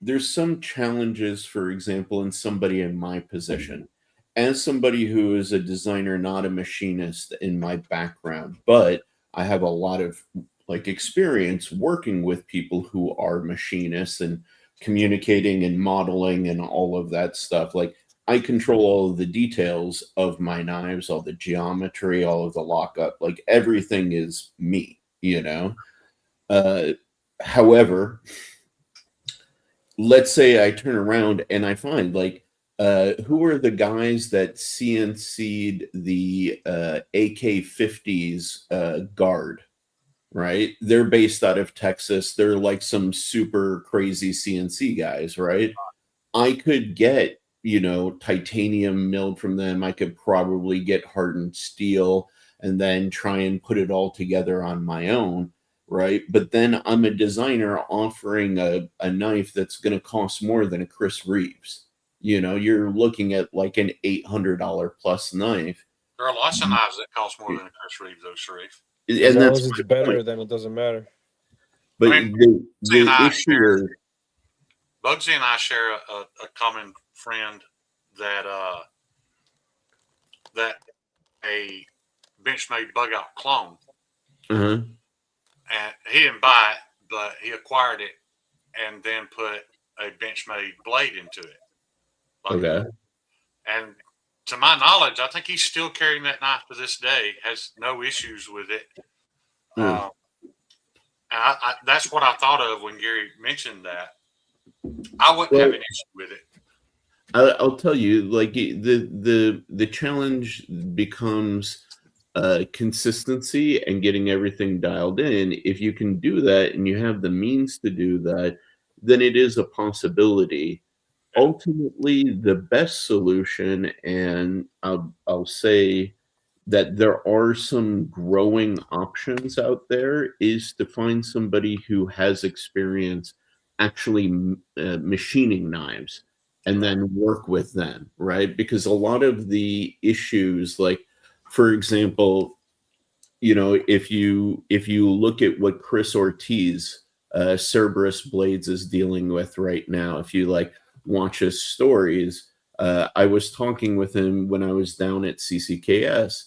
S11: there's some challenges, for example, in somebody in my position. As somebody who is a designer, not a machinist in my background, but I have a lot of like experience working with people who are machinists and communicating and modeling and all of that stuff. Like I control all of the details of my knives, all the geometry, all of the lockup, like everything is me, you know? However, let's say I turn around and I find like, who are the guys that CNC'd the AK-50s guard, right? They're based out of Texas. They're like some super crazy CNC guys, right? I could get, you know, titanium milled from them. I could probably get hardened steel and then try and put it all together on my own, right? But then I'm a designer offering a knife that's going to cost more than a Chris Reeves. You know, you're looking at like an $800 plus knife.
S8: There are lots of knives that cost more than a Chris Reeves, though, Sharif.
S12: As long as it's better, then it doesn't matter.
S11: But
S8: I mean,
S11: the issue is,
S8: Bugsy and I share a common friend that that a Benchmade bug out clone, and he didn't buy it, but he acquired it and then put a Benchmade blade into it.
S11: okay.
S8: And to my knowledge, I think he's still carrying that knife to this day. Has no issues with it. And that's what I thought of when Gary mentioned that. I wouldn't have an issue with it.
S11: I'll tell you, like the challenge becomes consistency and getting everything dialed in. If you can do that and you have the means to do that, then it is a possibility. Ultimately, the best solution, and I'll say that there are some growing options out there, is to find somebody who has experience actually machining knives and then work with them, right? Because a lot of the issues, like for example, you know, if you look at what Chris Ortiz, Cerberus Blades, is dealing with right now, if you like watch his stories, I was talking with him when I was down at CCKS.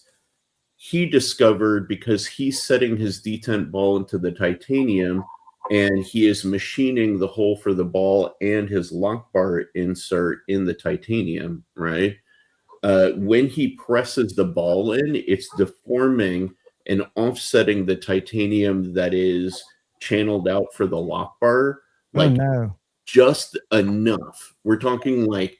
S11: He discovered, because he's setting his detent ball into the titanium and he is machining the hole for the ball and his lock bar insert in the titanium, right? When he presses the ball in, it's deforming and offsetting the titanium that is channeled out for the lock bar, like just enough. We're talking like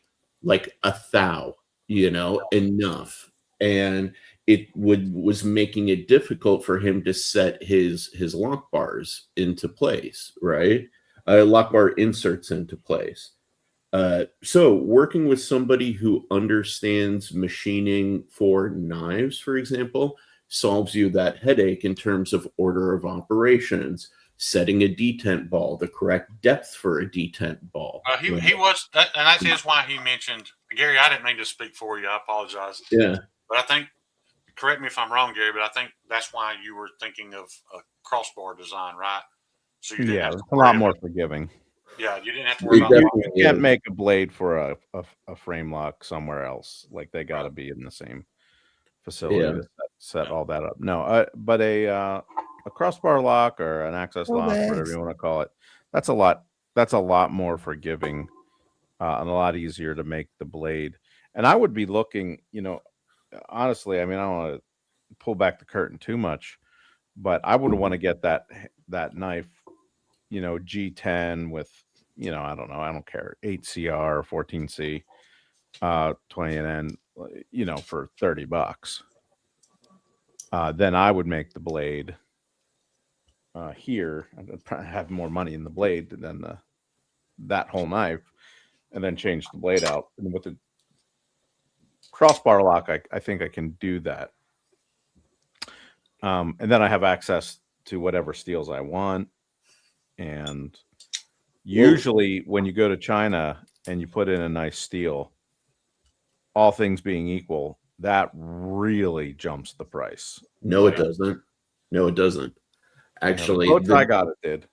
S11: a thou, you know, enough. And it was making it difficult for him to set his lock bars into place, right? Lock bar inserts into place. So working with somebody who understands machining for knives, for example, solves you that headache in terms of order of operations, setting a detent ball, the correct depth for a detent ball.
S8: He was, and that is why he mentioned, Gary, I didn't mean to speak for you. I apologize.
S11: Yeah.
S8: But I think, correct me if I'm wrong, Gary, but I think that's why you were thinking of a crossbar design, right? So you didn't have to
S13: it's a lot more forgiving.
S8: Yeah, you didn't have to worry about
S13: You can't make a blade for a frame lock somewhere else. Like they got to be in the same facility to set all that up. No, but a crossbar lock or an access lock, whatever you want to call it, that's a lot more forgiving and a lot easier to make the blade. And I would be looking, you know, honestly, I mean, I don't want to pull back the curtain too much, but I would want to get that knife, you know, G10 with, you know, I don't know, I don't care, 8CR, 14C, 20NN, you know, for $30. Then I would make the blade here. I'd probably have more money in the blade than that whole knife, and then change the blade out. And with the crossbar lock, I think I can do that. And then I have access to whatever steels I want. And usually when you go to China and you put in a nice steel, all things being equal, that really jumps the price.
S11: No, it doesn't. No, it doesn't. Actually,
S13: the boats I got it did.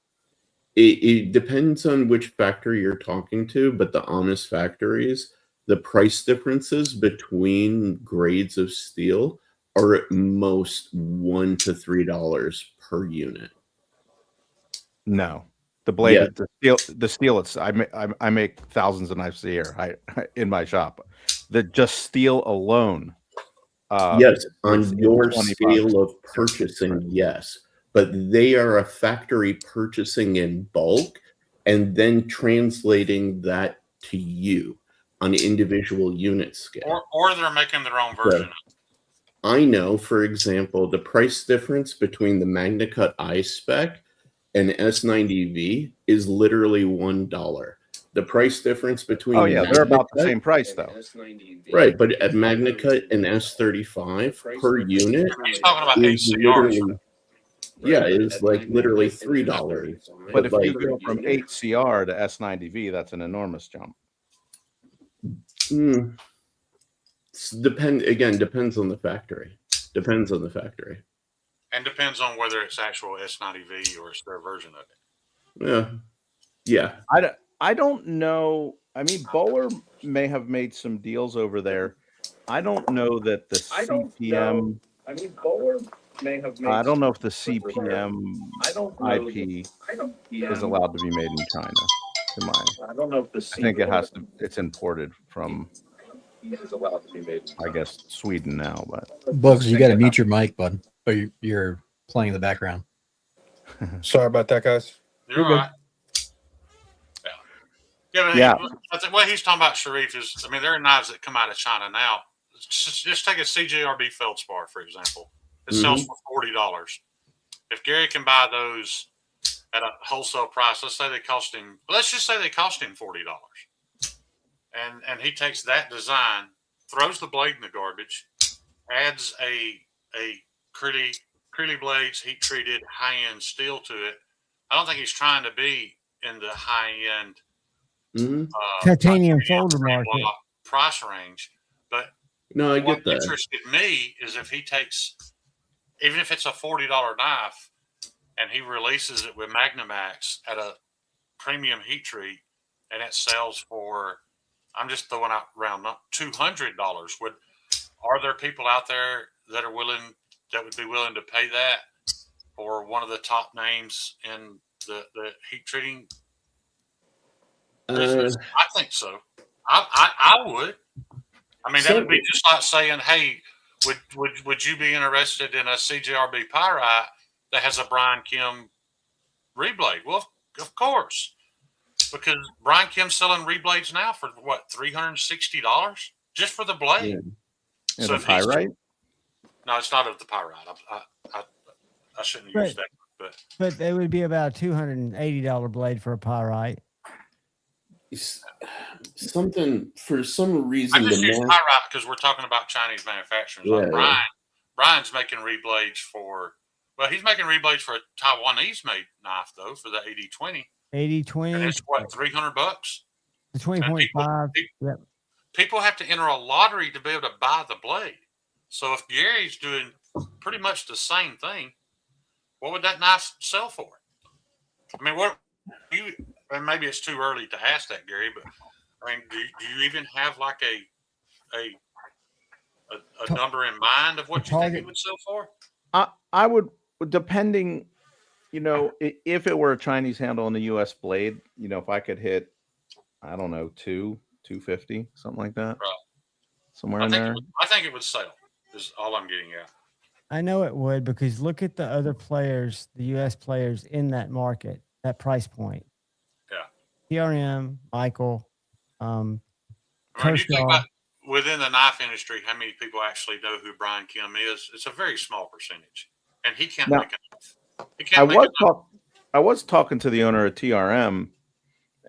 S11: It depends on which factory you're talking to, but the honest factories, the price differences between grades of steel are at most $1 to $3 per unit.
S13: No, the blade,
S11: Yeah.
S13: the steel. It's I make thousands of knives a year. In my shop, just steel alone.
S11: Yes,
S13: is
S11: on your
S13: 20
S11: scale
S13: bucks.
S11: of purchasing, yes, but they are a factory purchasing in bulk and then translating that to you on individual unit scale.
S8: Or they're making their own
S11: So,
S8: version.
S11: I know, for example, the price difference between the MagnaCut I-Spec and S90V is literally $1. The price difference between
S13: Oh yeah, they're about the same price though.
S11: Right, but at MagnaCut and S35 per unit
S8: He's talking about
S11: is
S8: HCRs.
S11: literally, yeah, is like literally $3.
S13: But if
S11: like,
S13: you go from 8CR to S90V, that's an enormous jump.
S11: Depends on the factory. Depends on the factory.
S8: And depends on whether it's actual S90V or it's their version of it.
S11: Yeah.
S13: I don't know. I mean, Bowler may have made some deals over there. I don't know that the CPM.
S12: I mean, Bowler may have made.
S13: I don't know if the CPM IP is allowed to be made in China.
S12: I don't know if the
S13: I think it has to. It's imported from.
S12: is allowed to be made.
S13: I guess Sweden now, but
S10: Bugs, you got to mute your mic, bud. Or you're playing in the background.
S12: Sorry about that, guys.
S8: You're right. Yeah, but what he's talking about, Sharif, is I mean there are knives that come out of China now. Just take a CJRB feldspar for example. It sells for $40. If Gary can buy those at a wholesale price, let's just say they cost him $40, and he takes that design, throws the blade in the garbage, adds a Creeley blades, heat treated, high end steel to it. I don't think he's trying to be in the high end
S7: titanium folder market
S8: price range, but
S11: no, I get that.
S8: What interested me is if he takes, even if it's a $40 knife, and he releases it with Magnamax at a premium heat treat, and it sells for, I'm just throwing out round up, $200. Are there people out there that would be willing to pay that for one of the top names in the heat treating business? I think so. I would. I mean, that would be just like saying, "Hey, would you be interested in a CJRB Pyrite that has a Brian Kim reblade?" Well, of course, because Brian Kim's selling reblades now for what, $360 just for the blade.
S13: Yeah. So Pyrite?
S8: No, it's not of the Pyrite. I shouldn't use that,
S7: but it would be about a $280 blade for a Pyrite.
S11: For some reason,
S8: I just use Pyrite because we're talking about Chinese manufacturers.
S11: Yeah,
S8: like Brian's making reblades for. Well, he's making reblades for a Taiwanese made knife though for the 8020.
S7: 8020.
S8: And it's what, $300?
S7: The 20.5. Yep.
S8: People have to enter a lottery to be able to buy the blade. So if Gary's doing pretty much the same thing, what would that knife sell for? I mean, and maybe it's too early to ask that, Gary, but I mean, do you even have like a number in mind of what you think it would sell for?
S13: I would, depending, if it were a Chinese handle and a U.S. blade, if I could hit, I don't know, 250, something like that,
S8: right.
S13: Somewhere in there.
S8: I think it would sell. Is all I'm getting at.
S7: I know it would, because look at the other players, the U.S. players in that market, that price point.
S8: Yeah.
S7: TRM, Michael,
S8: you think about within the knife industry, how many people actually know who Brian Kim is? It's a very small percentage, and he can't make enough. He can't make enough.
S13: I was talking to the owner of TRM,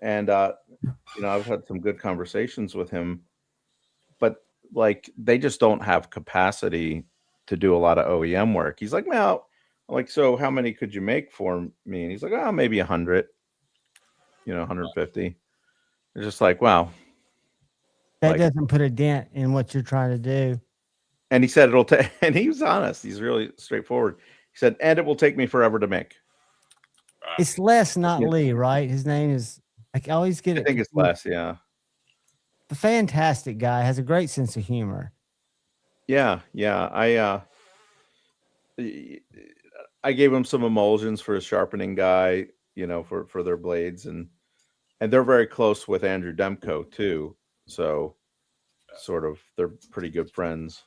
S13: and I've had some good conversations with him, but like they just don't have capacity to do a lot of OEM work. He's like, "Well, so how many could you make for me?" And he's like, "Oh, maybe 100, 150." It's just like, wow.
S7: That doesn't put a dent in what you're trying to do.
S13: And he said it'll and he was honest. He's really straightforward. He said, and it will take me forever to make.
S7: It's Les, not
S13: Yeah.
S7: Lee, right? His name is. I always get
S13: I
S7: it.
S13: think it's
S7: confused.
S13: less. Yeah.
S7: A fantastic guy, has a great sense of humor.
S13: Yeah. Yeah. I gave him some emulsions for his sharpening guy, for their blades, and they're very close with Andrew Demko too. So sort of they're pretty good friends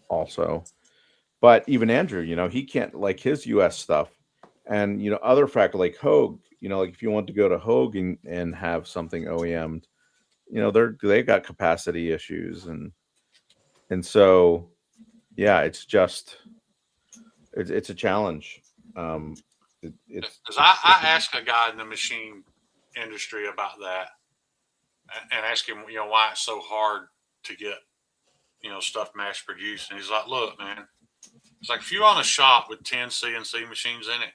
S13: also. But even Andrew, he can't like his US stuff. And other factor like Hogue, like if you want to go to Hogue and have something OEM'd, they got capacity issues and so yeah, it's a challenge. It's
S8: Because I asked a guy in the machine industry about that and asked him, why it's so hard to get, stuff mass produced. And he's like, look, man, it's like if you're on a shop with 10 CNC machines in it,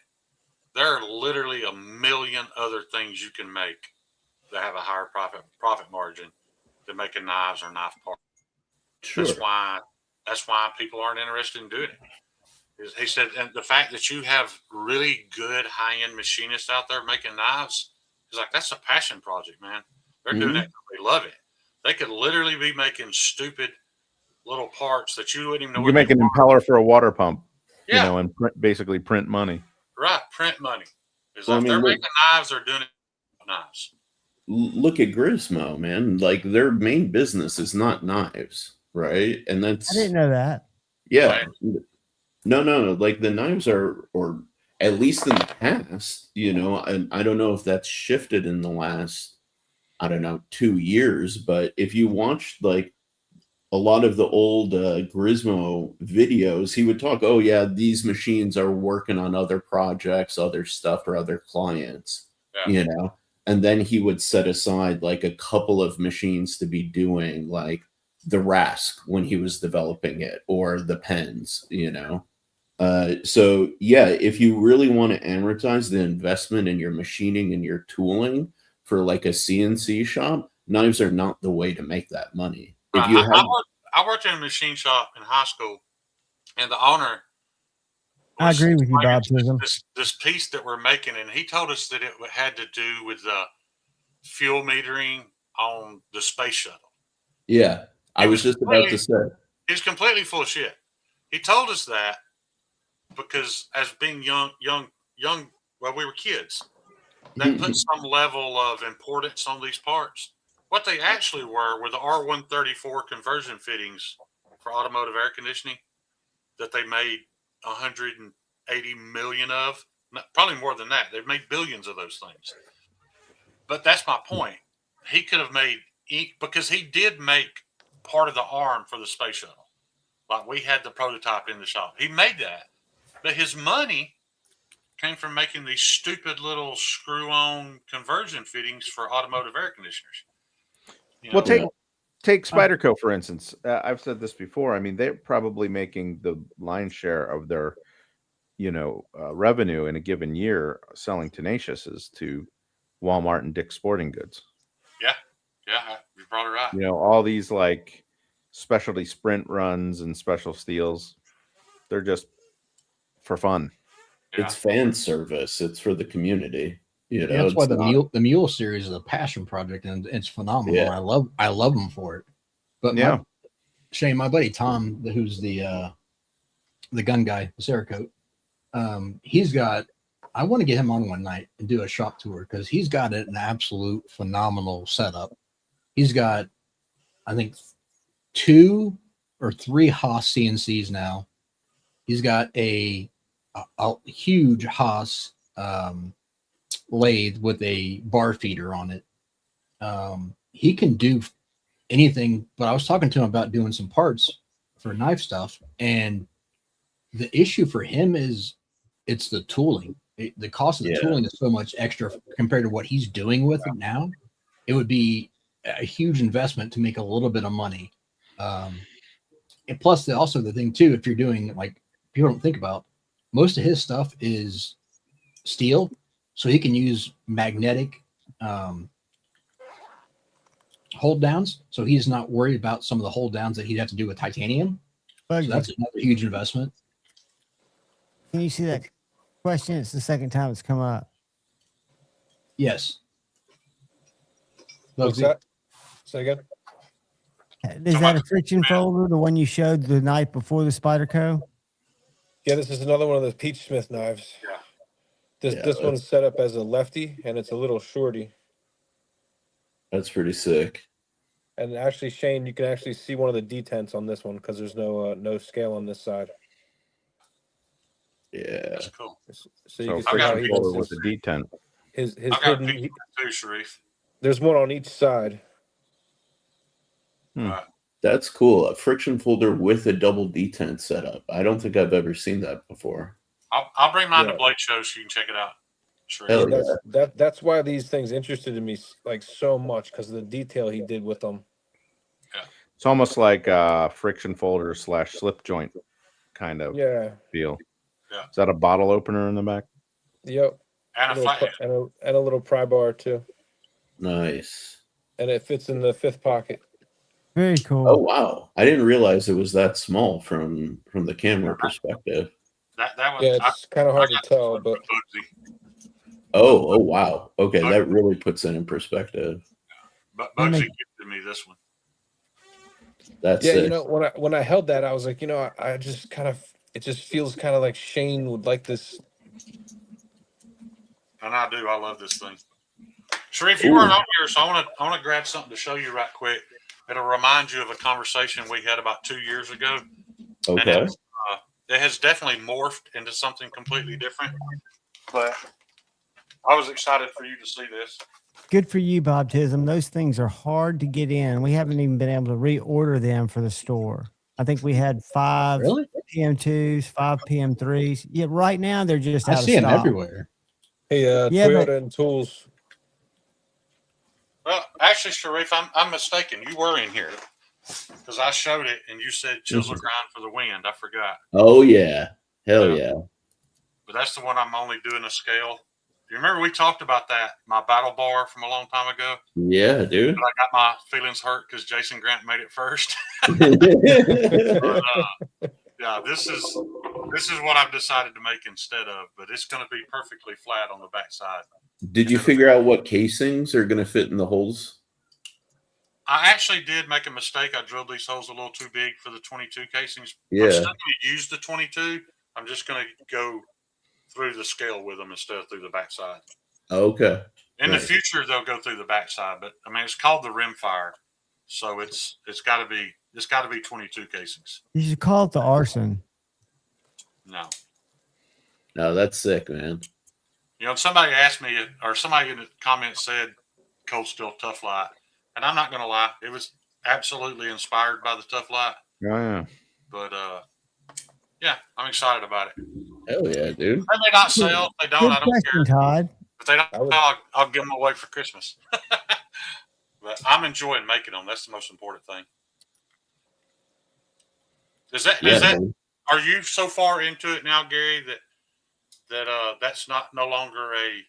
S8: there are literally a million other things you can make that have a higher profit margin than making knives or knife parts.
S11: Sure.
S8: That's why people aren't interested in doing it. He said, and the fact that you have really good high-end machinists out there making knives, he's like, that's a passion project, man. They're doing it because they love it. They could literally be making stupid little parts that you wouldn't even know.
S13: You can make an impeller for a water pump,
S8: Yeah.
S13: And basically print money.
S8: Right, print money.
S11: Well,
S8: if they're making knives, they're doing it with knives.
S11: Look at Grismo, man. Like their main business is not knives, right? And that's
S7: I didn't know that.
S11: Yeah. No. Like the knives are, or at least in the past, and I don't know if that's shifted in the last, 2 years, but if you watched like a lot of the old Grismo videos, he would talk, oh yeah, these machines are working on other projects, other stuff, or other clients, and then he would set aside like a couple of machines to be doing like the Rask when he was developing it, or the pens, so yeah, if you really want to amortize the investment in your machining and your tooling for like a CNC shop, knives are not the way to make that money. If you
S8: I worked in a machine shop in high school, and the owner
S7: I agree with you, Bob.
S8: This piece that we're making, and he told us that it had to do with the fuel metering on the space shuttle.
S11: Yeah, I was just about to say.
S8: He's completely full of shit. He told us that because as being young, well, we were kids. That put some level of importance on these parts. What they actually were the R134 conversion fittings for automotive air conditioning that they made 180 million of. Probably more than that. They've made billions of those things. But that's my point. He could have made, because he did make part of the arm for the space shuttle. Like we had the prototype in the shop. He made that. But his money came from making these stupid little screw-on conversion fittings for automotive air conditioners.
S13: Well, take Spyderco, for instance. I've said this before. I mean, they're probably making the lion's share of their, revenue in a given year selling Tenaciouses to Walmart and Dick's Sporting Goods.
S8: Yeah, you're probably right.
S13: All these like specialty sprint runs and special steels, they're just for fun.
S11: Yeah. It's fan service. It's for the community.
S10: That's why the Mule series is a passion project, and it's phenomenal.
S11: Yeah.
S10: I love them for it. But Shane, my buddy Tom, who's the gun guy, the Cerakote, he's got. I want to get him on one night and do a shop tour because he's got an absolute phenomenal setup. He's got, I think, 2 or 3 Haas CNCs now. He's got a huge Haas lathe with a bar feeder on it. He can do anything, but I was talking to him about doing some parts for knife stuff, and the issue for him is it's the tooling. The cost of the tooling is so much extra compared to what he's doing with it now. It would be a huge investment to make a little bit of money. And plus, also the thing too, if you're doing like people don't think about, most of his stuff is steel, so he can use magnetic hold downs. So he's not worried about some of the hold downs that he'd have to do with titanium. So that's another huge investment.
S7: Can you see that? Question: it's the second time it's come up.
S10: Yes.
S12: What's
S10: Bugsy?
S12: that? Say again.
S7: Is that a friction folder, the one you showed the night before the Spyder Co?
S12: Yeah, this is another one of the Peach Smith knives.
S8: Yeah.
S12: This one's set up as a lefty, and it's a little shorty.
S11: That's pretty sick.
S12: And actually, Shane, you can actually see one of the detents on this one because there's no scale on this side.
S11: Yeah,
S8: that's cool.
S12: So you can see
S8: I've got
S12: how
S8: a
S12: he
S13: folder
S12: does
S13: with the detent.
S12: his
S8: I've got a
S12: hidden.
S8: picture too, Sharif.
S12: There's one on each side.
S11: That's cool. A friction folder with a double detent setup. I don't think I've ever seen that before.
S8: I'll bring mine
S12: Yeah.
S8: to Blade Show so you can check it out. Sharif.
S11: Hell yeah.
S12: That's why these things interested in me like so much because of the detail he did with them.
S13: It's almost like a friction folder / slip joint kind of feel.
S8: Yeah.
S13: Is that a bottle opener in the back?
S12: Yep.
S8: And a flathead.
S12: And a little pry bar too.
S11: Nice.
S12: And it fits in the fifth pocket.
S7: Very cool.
S11: Oh wow! I didn't realize it was that small from the camera perspective.
S8: That one.
S12: Yeah, it's kind of hard to tell, but
S11: Oh wow! Okay, that really puts it in perspective.
S8: But Bugsy gifted me this one.
S11: That's
S12: yeah.
S11: it.
S12: You know, when I held that, I was like, I just kind of it just feels kind of like Shane would like this.
S8: And I do. I love this thing. Sharif, you weren't on here, so I want to grab something to show you right quick. It'll remind you of a conversation we had about 2 years ago.
S11: Okay.
S8: And it has definitely morphed into something completely different. But I was excited for you to see this.
S7: Good for you, Baptism. Those things are hard to get in. We haven't even been able to reorder them for the store. I think we had 5 PM2s, 5 PM3s. Yeah, right now they're just out of stock.
S10: I see them everywhere.
S12: Hey, Toyota and Tools.
S8: Well, actually, Sharif, I'm mistaken. You were in here because I showed it and you said chisel grind for the wind. I forgot.
S11: Oh yeah, hell yeah.
S8: But that's the one I'm only doing a scale. You remember we talked about that, my battle bar from a long time ago?
S11: Yeah, dude.
S8: But I got my feelings hurt because Jason Grant made it first. Yeah, this is what I've decided to make instead of, but it's going to be perfectly flat on the backside.
S11: Did you figure out what casings are going to fit in the holes?
S8: I actually did make a mistake. I drilled these holes a little too big for the 22 casings.
S11: Yeah.
S8: I'm still going to use the 22. I'm just going to go through the scale with them instead of through the backside.
S11: Okay.
S8: In the future, they'll go through the backside, but I mean, it's called the Rimfire, so it's got to be 22 casings.
S7: You should call it the arson.
S11: No, that's sick, man.
S8: You know, somebody asked me, or somebody in the comments said, "Cold Steel Tough Light," and I'm not going to lie, it was absolutely inspired by the Tough Light.
S13: Yeah.
S8: But yeah, I'm excited about it.
S11: Hell yeah, dude.
S8: They may not sell. If they don't, I don't care.
S7: Todd.
S8: If they don't sell, I'll give them away for Christmas. But I'm enjoying making them. That's the most important thing. Are you so far into it now, Gary, that's no longer a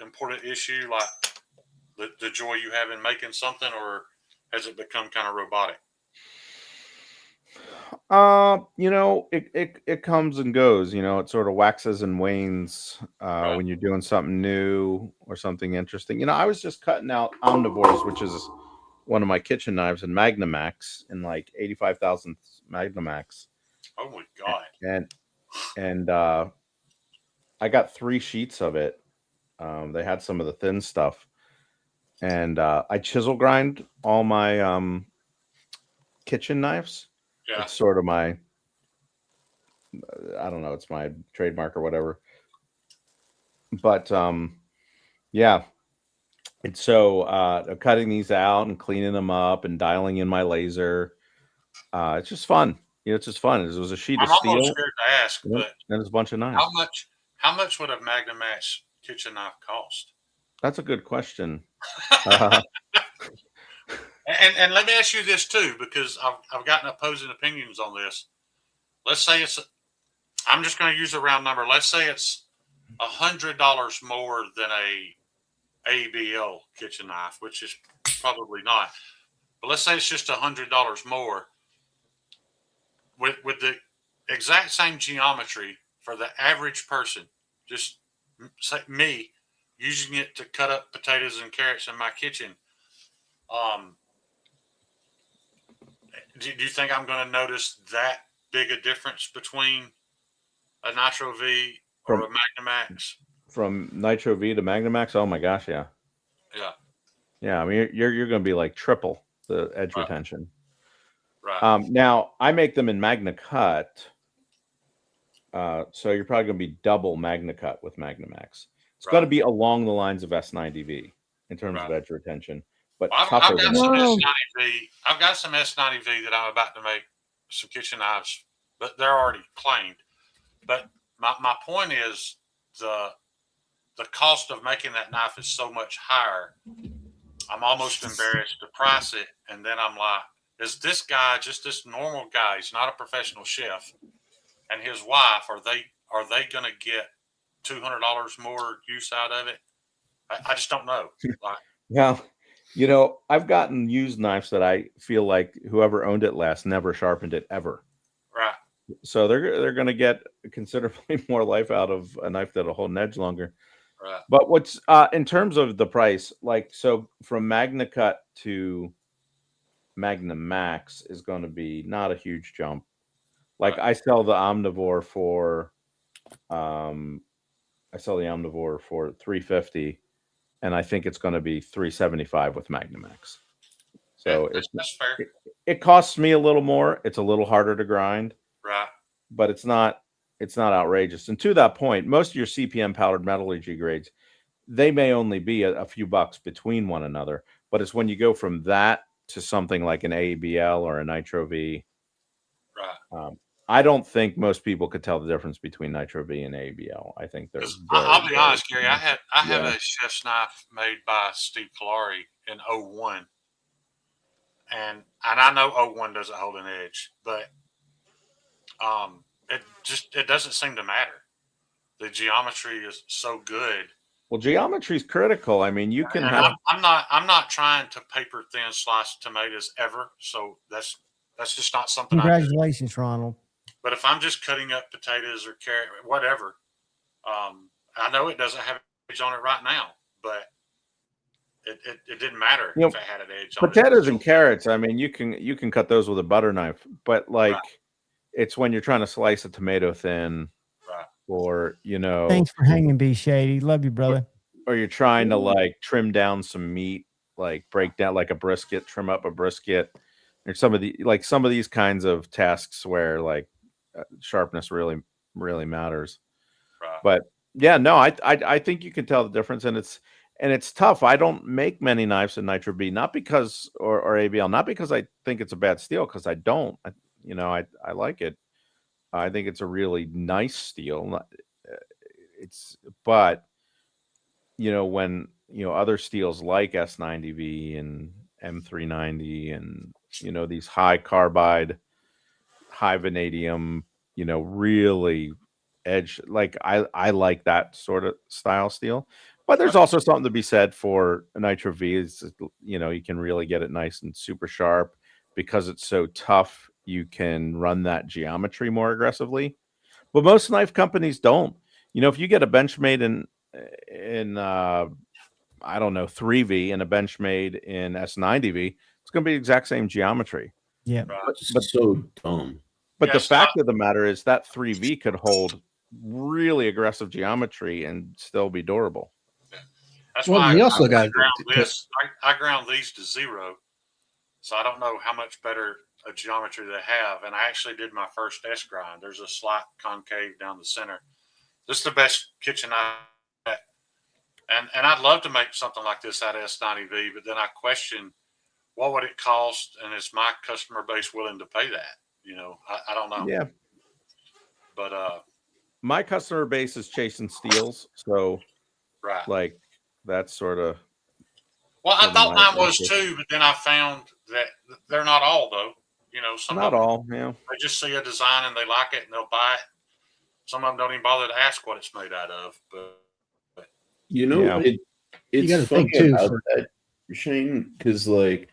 S8: important issue, like the joy you have in making something, or has it become kind of robotic?
S13: You know, it comes and goes. You know, it sort of waxes and wanes when you're doing something new or something interesting. You know, I was just cutting out omnivores, which is one of my kitchen knives, in Magnamax, in like 85,000 Magnamax.
S8: Oh my god!
S13: And I got 3 sheets of it. They had some of the thin stuff, and I chisel grind all my kitchen knives.
S8: Yeah.
S13: It's sort of my, I don't know, it's my trademark or whatever. But yeah. And so cutting these out and cleaning them up and dialing in my laser. It's just fun. You know, it's just fun. It was a sheet of steel.
S8: I'm almost scared to ask, but
S13: there's a bunch of knives.
S8: How much would a Magnamax kitchen knife cost?
S13: That's a good question.
S8: And let me ask you this too, because I've gotten opposing opinions on this. Let's say I'm just going to use a round number. Let's say it's $100 more than a ABL kitchen knife, which is probably not. But let's say it's just $100 more. With the exact same geometry for the average person, just say me, using it to cut up potatoes and carrots in my kitchen, do you think I'm going to notice that big a difference between a Nitro V or a Magnamax?
S13: From Nitro V to Magnamax? Oh my gosh, yeah.
S8: Yeah.
S13: Yeah, I mean, you're going to be like triple the edge retention.
S8: Right.
S13: Now, I make them in Magna Cut, so you're probably going to be double Magna Cut with Magnamax. It's got to be along the lines of S90V in terms of edge retention, but
S8: Well,
S13: tougher
S8: I've got
S13: than
S8: some
S13: that.
S8: S90V. I've got some S90V that I'm about to make some kitchen knives, but they're already planed. But my point is the cost of making that knife is so much higher. I'm almost embarrassed to price it, and then I'm like, is this guy just this normal guy? He's not a professional chef, and his wife, are they going to get $200 more use out of it? I just don't know. Like,
S13: Well, you know, I've gotten used knives that I feel like whoever owned it last never sharpened it ever.
S8: right.
S13: So they're going to get considerably more life out of a knife that'll hold an edge longer.
S8: Right.
S13: But what's in terms of the price, like, so from Magna Cut to Magnamax is going to be not a huge jump. Like I sell the Omnivore for $350, and I think it's going to be $375 with Magnamax. So
S8: that's fair.
S13: It costs me a little more. It's a little harder to grind.
S8: Right.
S13: But it's not outrageous. And to that point, most of your CPM powdered metallurgy grades, they may only be a few bucks between one another. But it's when you go from that to something like an ABL or a Nitro V.
S8: Right.
S13: I don't think most people could tell the difference between Nitro V and ABL. I think they're.
S8: I'll be honest, Gary. I have a chef's knife made by Steve Kalari in 01. And I know 01 doesn't hold an edge, but it doesn't seem to matter. The geometry is so good.
S13: Well, geometry is critical. I mean, you can
S8: and
S13: have.
S8: I'm not trying to paper thin slice tomatoes ever. So that's just not something.
S7: Congratulations, Ronald.
S8: But if I'm just cutting up potatoes or carrot, whatever, I know it doesn't have edge on it right now, but it didn't matter if it had an edge on it.
S13: Potatoes and carrots, I mean, you can cut those with a butter knife, but like it's when you're trying to slice a tomato thin, or
S7: Thanks for hanging, B Shady. Love you, brother.
S13: Or you're trying to like trim down some meat, like break down like a brisket, trim up a brisket. There's some of these kinds of tasks where like sharpness really matters.
S8: Right.
S13: But yeah, no, I think you can tell the difference, and it's tough. I don't make many knives in Nitro B, not because or ABL, not because I think it's a bad steel, because I don't. I like it. I think it's a really nice steel. But when other steels like S90V and M390 and these high carbide, high vanadium, really edge, like I like that sort of style steel. But there's also something to be said for a Nitro V. Is you can really get it nice and super sharp because it's so tough. You can run that geometry more aggressively, but most knife companies don't. If you get a Benchmade in I don't know 3V and a Benchmade in S90V, it's going to be the exact same geometry.
S7: Yeah,
S11: but so dumb.
S13: But the fact of the matter is that 3V could hold really aggressive geometry and still be durable.
S8: That's why I ground these to 0, so I don't know how much better a geometry they have. And I actually did my first S grind. There's a slight concave down the center. This is the best kitchen I had. And I'd love to make something like this out of S90V, but then I question what would it cost, and is my customer base willing to pay that? I don't know.
S13: Yeah.
S8: But
S13: my customer base is chasing steels, so like that's sort of.
S8: Well, I thought mine was too, but then I found that they're not all, though. Some
S13: not
S8: of them,
S13: all. Yeah.
S8: They just see a design and they like it and they'll buy it. Some of them don't even bother to ask what it's made out of. But
S11: it's funny about that, Shane, because like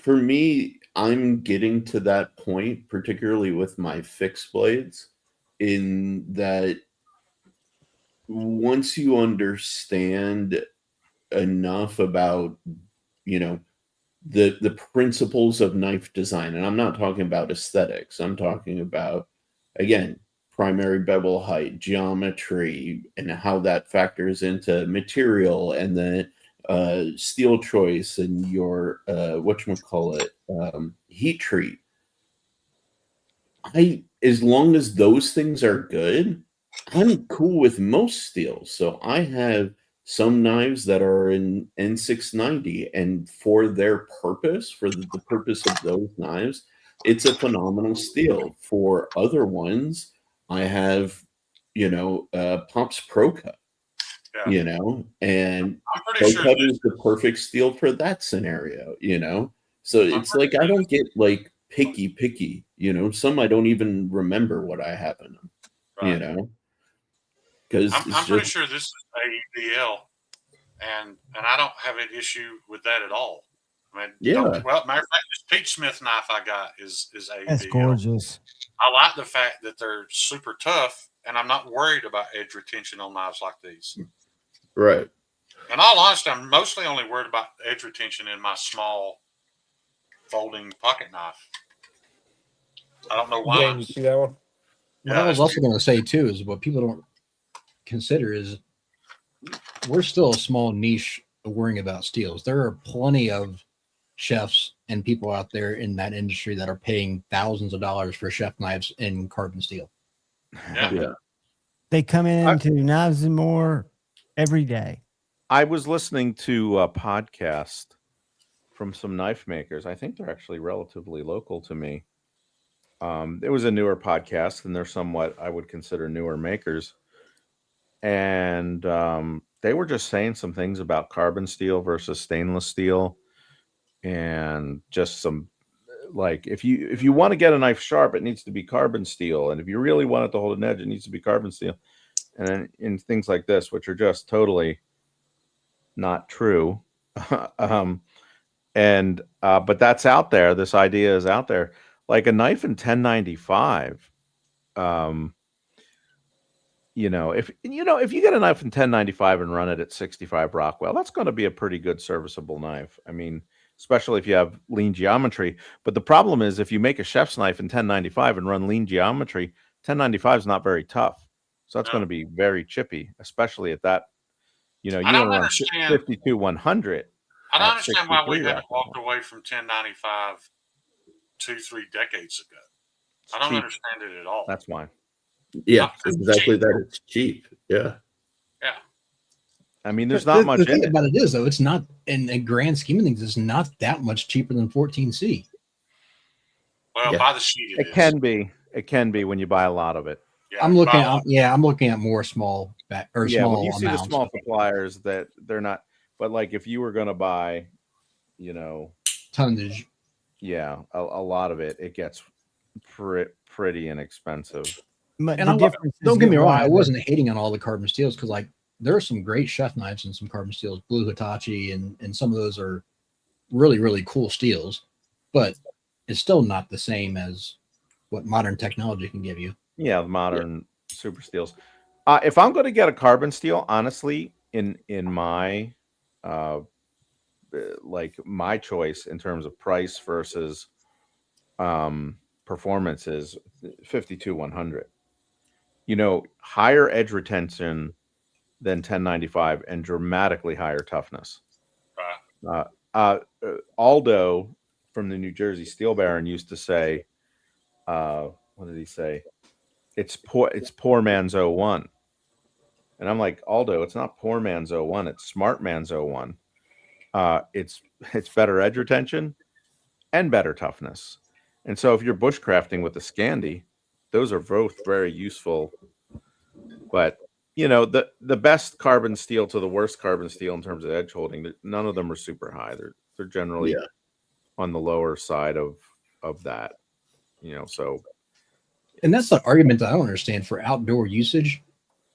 S11: for me, I'm getting to that point, particularly with my fixed blades, in that once you understand enough about, you know, the principles of knife design, and I'm not talking about aesthetics, I'm talking about, again, primary bevel height, geometry, and how that factors into material, and the steel choice, and your whatchamacallit, heat treat. As long as those things are good, I'm cool with most steels. So I have some knives that are in N690, and for their purpose, for the purpose of those knives, it's a phenomenal steel. For other ones, I have, Pops Pro Cut,
S8: Yeah.
S11: and
S8: I'm pretty
S11: Pro
S8: sure
S11: Cut
S8: this.
S11: is the perfect steel for that scenario. So it's like I don't get like picky, some I don't even remember what I have in them,
S8: Right.
S11: because it's
S8: I'm pretty
S11: just,
S8: sure this is AEDL, and I don't have an issue with that at all. I mean,
S11: yeah.
S8: well, matter of fact, this Pete Smith knife I got is
S7: That's
S8: AEDL.
S7: gorgeous.
S8: I like the fact that they're super tough, and I'm not worried about edge retention on knives like these.
S11: Right.
S8: In all honesty, I'm mostly only worried about edge retention in my small folding pocket knife. I don't know why.
S12: Jane, you see that one?
S10: What I was also going to say too is what people don't consider is we're still a small niche worrying about steels. There are plenty of chefs and people out there in that industry that are paying thousands of dollars for chef knives in carbon steel.
S11: Yeah.
S7: They come into Knives and More every day.
S13: I was listening to a podcast from some knife makers. I think they're actually relatively local to me. It was a newer podcast, and they're somewhat, I would consider, newer makers. And they were just saying some things about carbon steel versus stainless steel, and just some, like, if you want to get a knife sharp, it needs to be carbon steel, and if you really want it to hold an edge, it needs to be carbon steel, and then in things like this, which are just totally not true. But that's out there. This idea is out there. Like a knife in 1095. If you get a knife in 1095 and run it at 65 Rockwell, that's going to be a pretty good serviceable knife. I mean, especially if you have lean geometry. But the problem is, if you make a chef's knife in 1095 and run lean geometry, 1095 is not very tough. So that's going to be very chippy, especially at that. You want to run 52 100.
S8: I don't understand why we haven't walked away from 1095 2-3 decades ago. I don't understand it at all.
S13: That's why.
S11: Yeah, exactly that. It's cheap. Yeah.
S8: Yeah.
S13: I mean, there's not much.
S10: The thing about it is, though, it's not, in the grand scheme of things, it's not that much cheaper than 14C.
S8: Well, by the sheet,
S13: it can be. It can be when you buy a lot of it.
S8: Yeah,
S10: I'm looking at more small small
S13: when you see the
S10: amounts.
S13: small suppliers that they're not. But like if you were going to buy,
S10: tonnage,
S13: a lot of it, it gets pretty inexpensive.
S10: But don't get me wrong, I wasn't hating on all the carbon steels, because like there are some great chef knives and some carbon steels, Blue Hitachi, and some of those are really, really cool steels, but it's still not the same as what modern technology can give you.
S13: Yeah, the modern super steels. If I'm going to get a carbon steel, honestly, in my my choice in terms of price versus performance is 52 100. Higher edge retention than 1095 and dramatically higher toughness. Aldo from the New Jersey Steel Baron used to say, what did he say? It's poor man's 01. And I'm like, Aldo, it's not poor man's 01, it's smart man's 01. It's better edge retention and better toughness. And so if you're bushcrafting with a Scandi, those are both very useful. But the best carbon steel to the worst carbon steel in terms of edge holding, none of them are super high. They're generally on the lower side of that. So.
S10: And that's the argument that I don't understand for outdoor usage.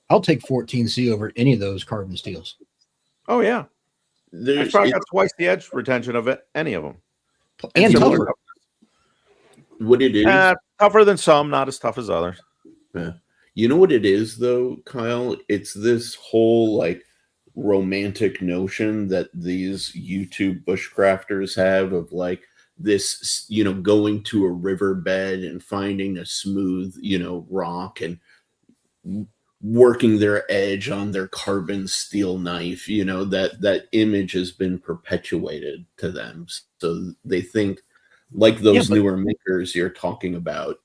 S10: I'll take 14C over any of those carbon steels.
S13: Oh yeah, I probably got twice the edge retention of any of them,
S10: and tougher.
S11: What it is,
S13: tougher than some, not as tough as others.
S11: Yeah. You know what it is, though, Kyle? It's this whole like romantic notion that these YouTube bushcrafters have of like this, going to a riverbed and finding a smooth, rock and working their edge on their carbon steel knife. That image has been perpetuated to them. So they think like those newer makers you're talking about,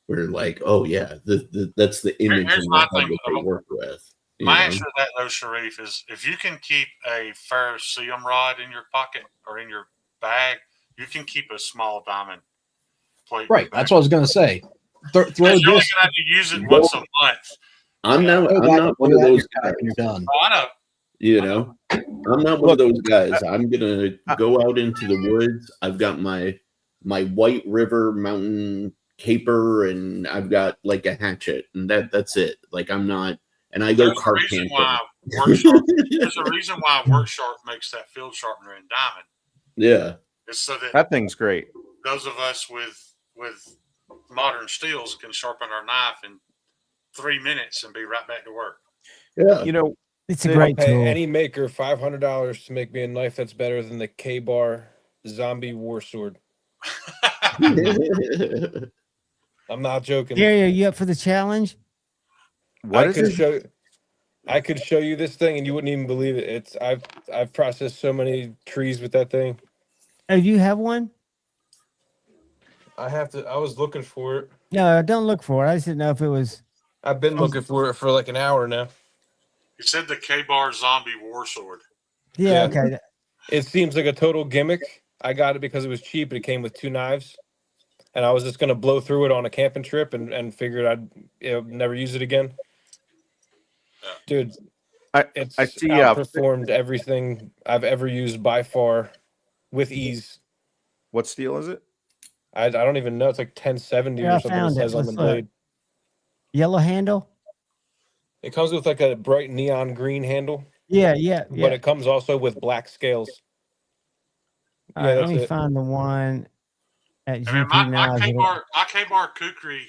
S11: we're like, oh yeah, that's the image
S8: Here's
S11: in
S8: my
S11: their head
S8: thing.
S11: that they work with.
S8: My answer to that, though, Sharif, is if you can keep a ferrocerium rod in your pocket or in your bag, you can keep a small diamond plate.
S10: Right. That's what I was going to say. Throw
S8: You're only
S10: this.
S8: going to have to use it once a month.
S11: I'm not one of those guys.
S10: You're done.
S8: Oh, I know.
S11: I'm not one of those guys. I'm gonna go out into the woods. I've got my White River Mountain caper, and I've got like a hatchet, and that's it. Like I'm not, and I go
S8: There's
S11: carp
S8: a reason
S11: camping.
S8: why Work Sharp. There's a reason why Work Sharp makes that field sharpener in diamond.
S11: Yeah,
S8: It's so
S13: That thing's great.
S8: those of us with modern steels can sharpen our knife in 3 minutes and be right back to work.
S11: Yeah,
S7: it's a great
S12: I'll pay
S7: tool.
S12: any maker $500 to make me a knife that's better than the K-Bar Zombie War Sword. I'm not joking.
S7: Gary, are you up for the challenge?
S13: What is it?
S12: I could show you this thing and you wouldn't even believe it. I've processed so many trees with that thing.
S7: Oh, you have one?
S12: I was looking for it.
S7: No, don't look for it. I just didn't know if it was.
S12: I've been looking for it for like an hour now.
S8: You said the K-Bar Zombie War Sword.
S7: Yeah, okay.
S12: It seems like a total gimmick. I got it because it was cheap and it came with 2 knives. And I was just going to blow through it on a camping trip and figured I'd never use it again. Dude,
S13: I see
S12: outperformed everything I've ever used by far with ease.
S13: What steel is it?
S12: I don't even know. It's like 1070
S7: Yeah,
S12: or
S7: I
S12: something. It
S7: found it.
S12: says on the
S7: Let's look.
S12: blade.
S7: Yellow handle?
S12: It comes with like a bright neon green handle.
S7: Yeah.
S12: But it comes also with black scales.
S7: All right,
S12: that's
S7: let me
S12: it.
S7: find the one at
S8: I mean,
S7: GP
S8: my
S7: Knives.
S8: K-Bar kukri,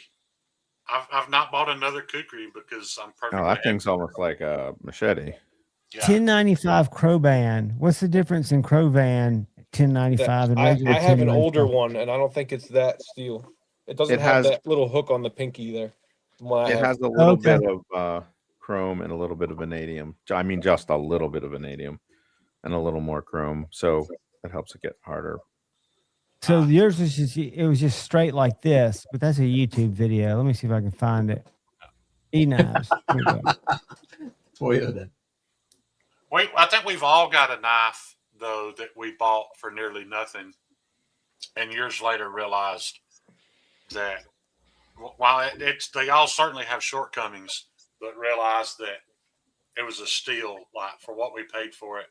S8: I've not bought another kukri because I'm perfect.
S13: Oh, that thing's almost like a machete.
S7: 1095 Crowban. What's the difference in Crowban 1095 and
S12: I
S7: regular
S12: have an older
S7: 1095?
S12: one, and I don't think it's that steel. It doesn't have that little hook on the pinky there.
S13: It has a little bit of chrome and a little bit of vanadium. I mean, just a little bit of vanadium and a little more chrome. So that helps it get harder.
S7: So yours was just straight like this, but that's a YouTube video. Let me see if I can find it. E-knives. Here we go.
S10: Toyota.
S8: Wait, I think we've all got a knife though that we bought for nearly nothing, and years later realized that while they all certainly have shortcomings, but realized that it was a steal, like for what we paid for it.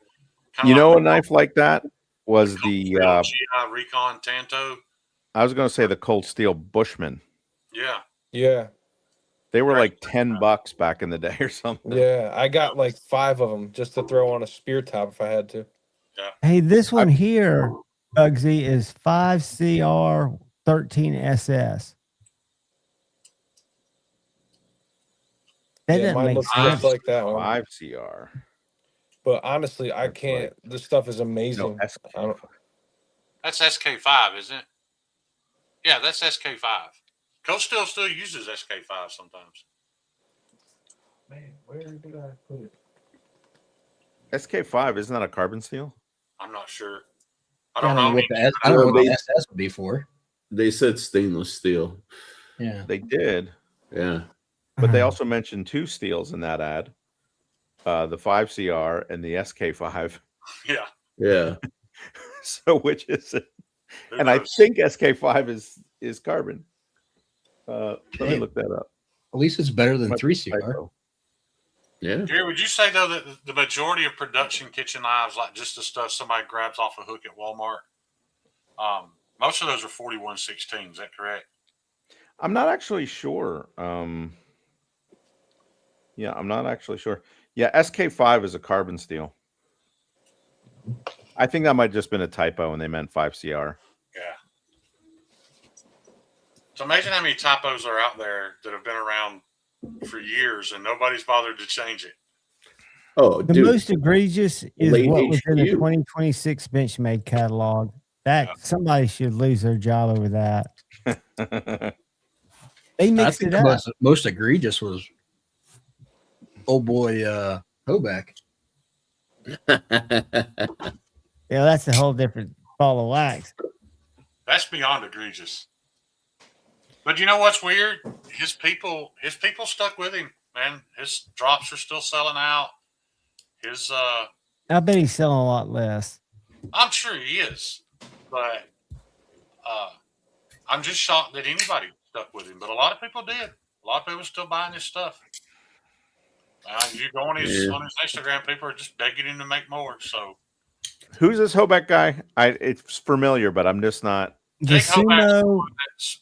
S13: You know, a knife like that was the
S8: GI Recon Tanto.
S13: I was going to say the Cold Steel Bushman.
S12: Yeah.
S13: They were like $10 back in the day or something.
S12: Yeah, I got like 5 of them just to throw on a spear top if I had to.
S7: Hey, this one here, Bugsy, is 5CR13SS. That doesn't
S12: mine
S7: make
S12: looks
S7: sense.
S12: just like that one.
S13: 5CR.
S12: But honestly, I can't. This stuff is amazing.
S8: That's SK5, isn't it? Yeah, that's SK5. Cold Steel still uses SK5 sometimes.
S12: Man, where did I put it?
S13: SK5, isn't that a carbon steel?
S8: I'm not sure.
S10: I don't know what the SS would be for.
S11: They said stainless steel.
S10: Yeah,
S13: they did.
S11: Yeah,
S13: but they also mentioned 2 steels in that ad. The 5CR and the SK5.
S8: Yeah.
S13: So which is it? And I think SK5 is carbon. Let me look that up.
S10: At least it's better than 3CR.
S11: Yeah.
S8: Gary, would you say though that the majority of production kitchen knives, like just the stuff somebody grabs off a hook at Walmart, most of those are 4116? Is that correct?
S13: I'm not actually sure. Yeah, I'm not actually sure. Yeah, SK5 is a carbon steel. I think that might have just been a typo and they meant 5CR.
S8: Yeah. So imagine how many typos are out there that have been around for years, and nobody's bothered to change it.
S11: Oh,
S7: The
S11: dude.
S7: most egregious is
S11: Late
S7: what was in the
S11: HQ.
S7: 2026 Benchmade catalog. That somebody should lose their job over that. They
S10: I
S7: mixed
S10: think
S7: it up.
S10: most egregious was old boy Hoback.
S7: Yeah, that's a whole different ball of wax.
S8: That's beyond egregious. But you know what's weird? His people stuck with him, man. His drops are still selling out. His
S7: I bet he's selling a lot less.
S8: I'm sure he is, but I'm just shocked that anybody stuck with him. But a lot of people did. A lot of people still buying his stuff. You go on his Instagram, people are just begging him to make more. So,
S13: who's this Hoback guy? It's familiar, but I'm just not.
S7: The sumo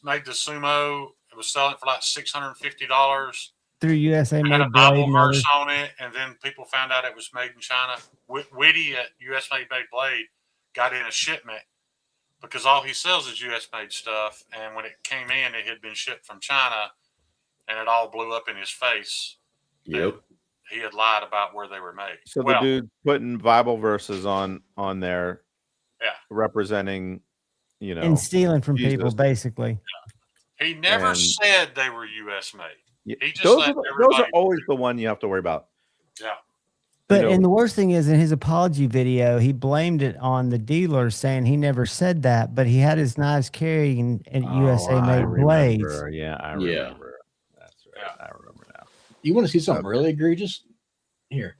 S8: made the sumo. It was selling for like $650
S7: through USA
S8: had
S7: Made
S8: a Bible
S7: Blade.
S8: verse on it, and then people found out it was made in China. Witty at US Made Blade got in a shipment because all he sells is US made stuff, and when it came in, it had been shipped from China, and it all blew up in his face.
S11: Yep.
S8: He had lied about where they were made.
S13: So the dude putting Bible verses on there, representing,
S7: and stealing from
S13: Jesus.
S7: people, basically.
S8: Yeah. He never said they were U.S. made. He just
S13: those are always the one you have to worry about.
S8: Yeah.
S7: But and the worst thing is, in his apology video, he blamed it on the dealer, saying he never said that, but he had his knives carrying at USA Made Blades.
S13: Yeah, I remember. That's right. I remember now.
S10: You want to see something really egregious? Here.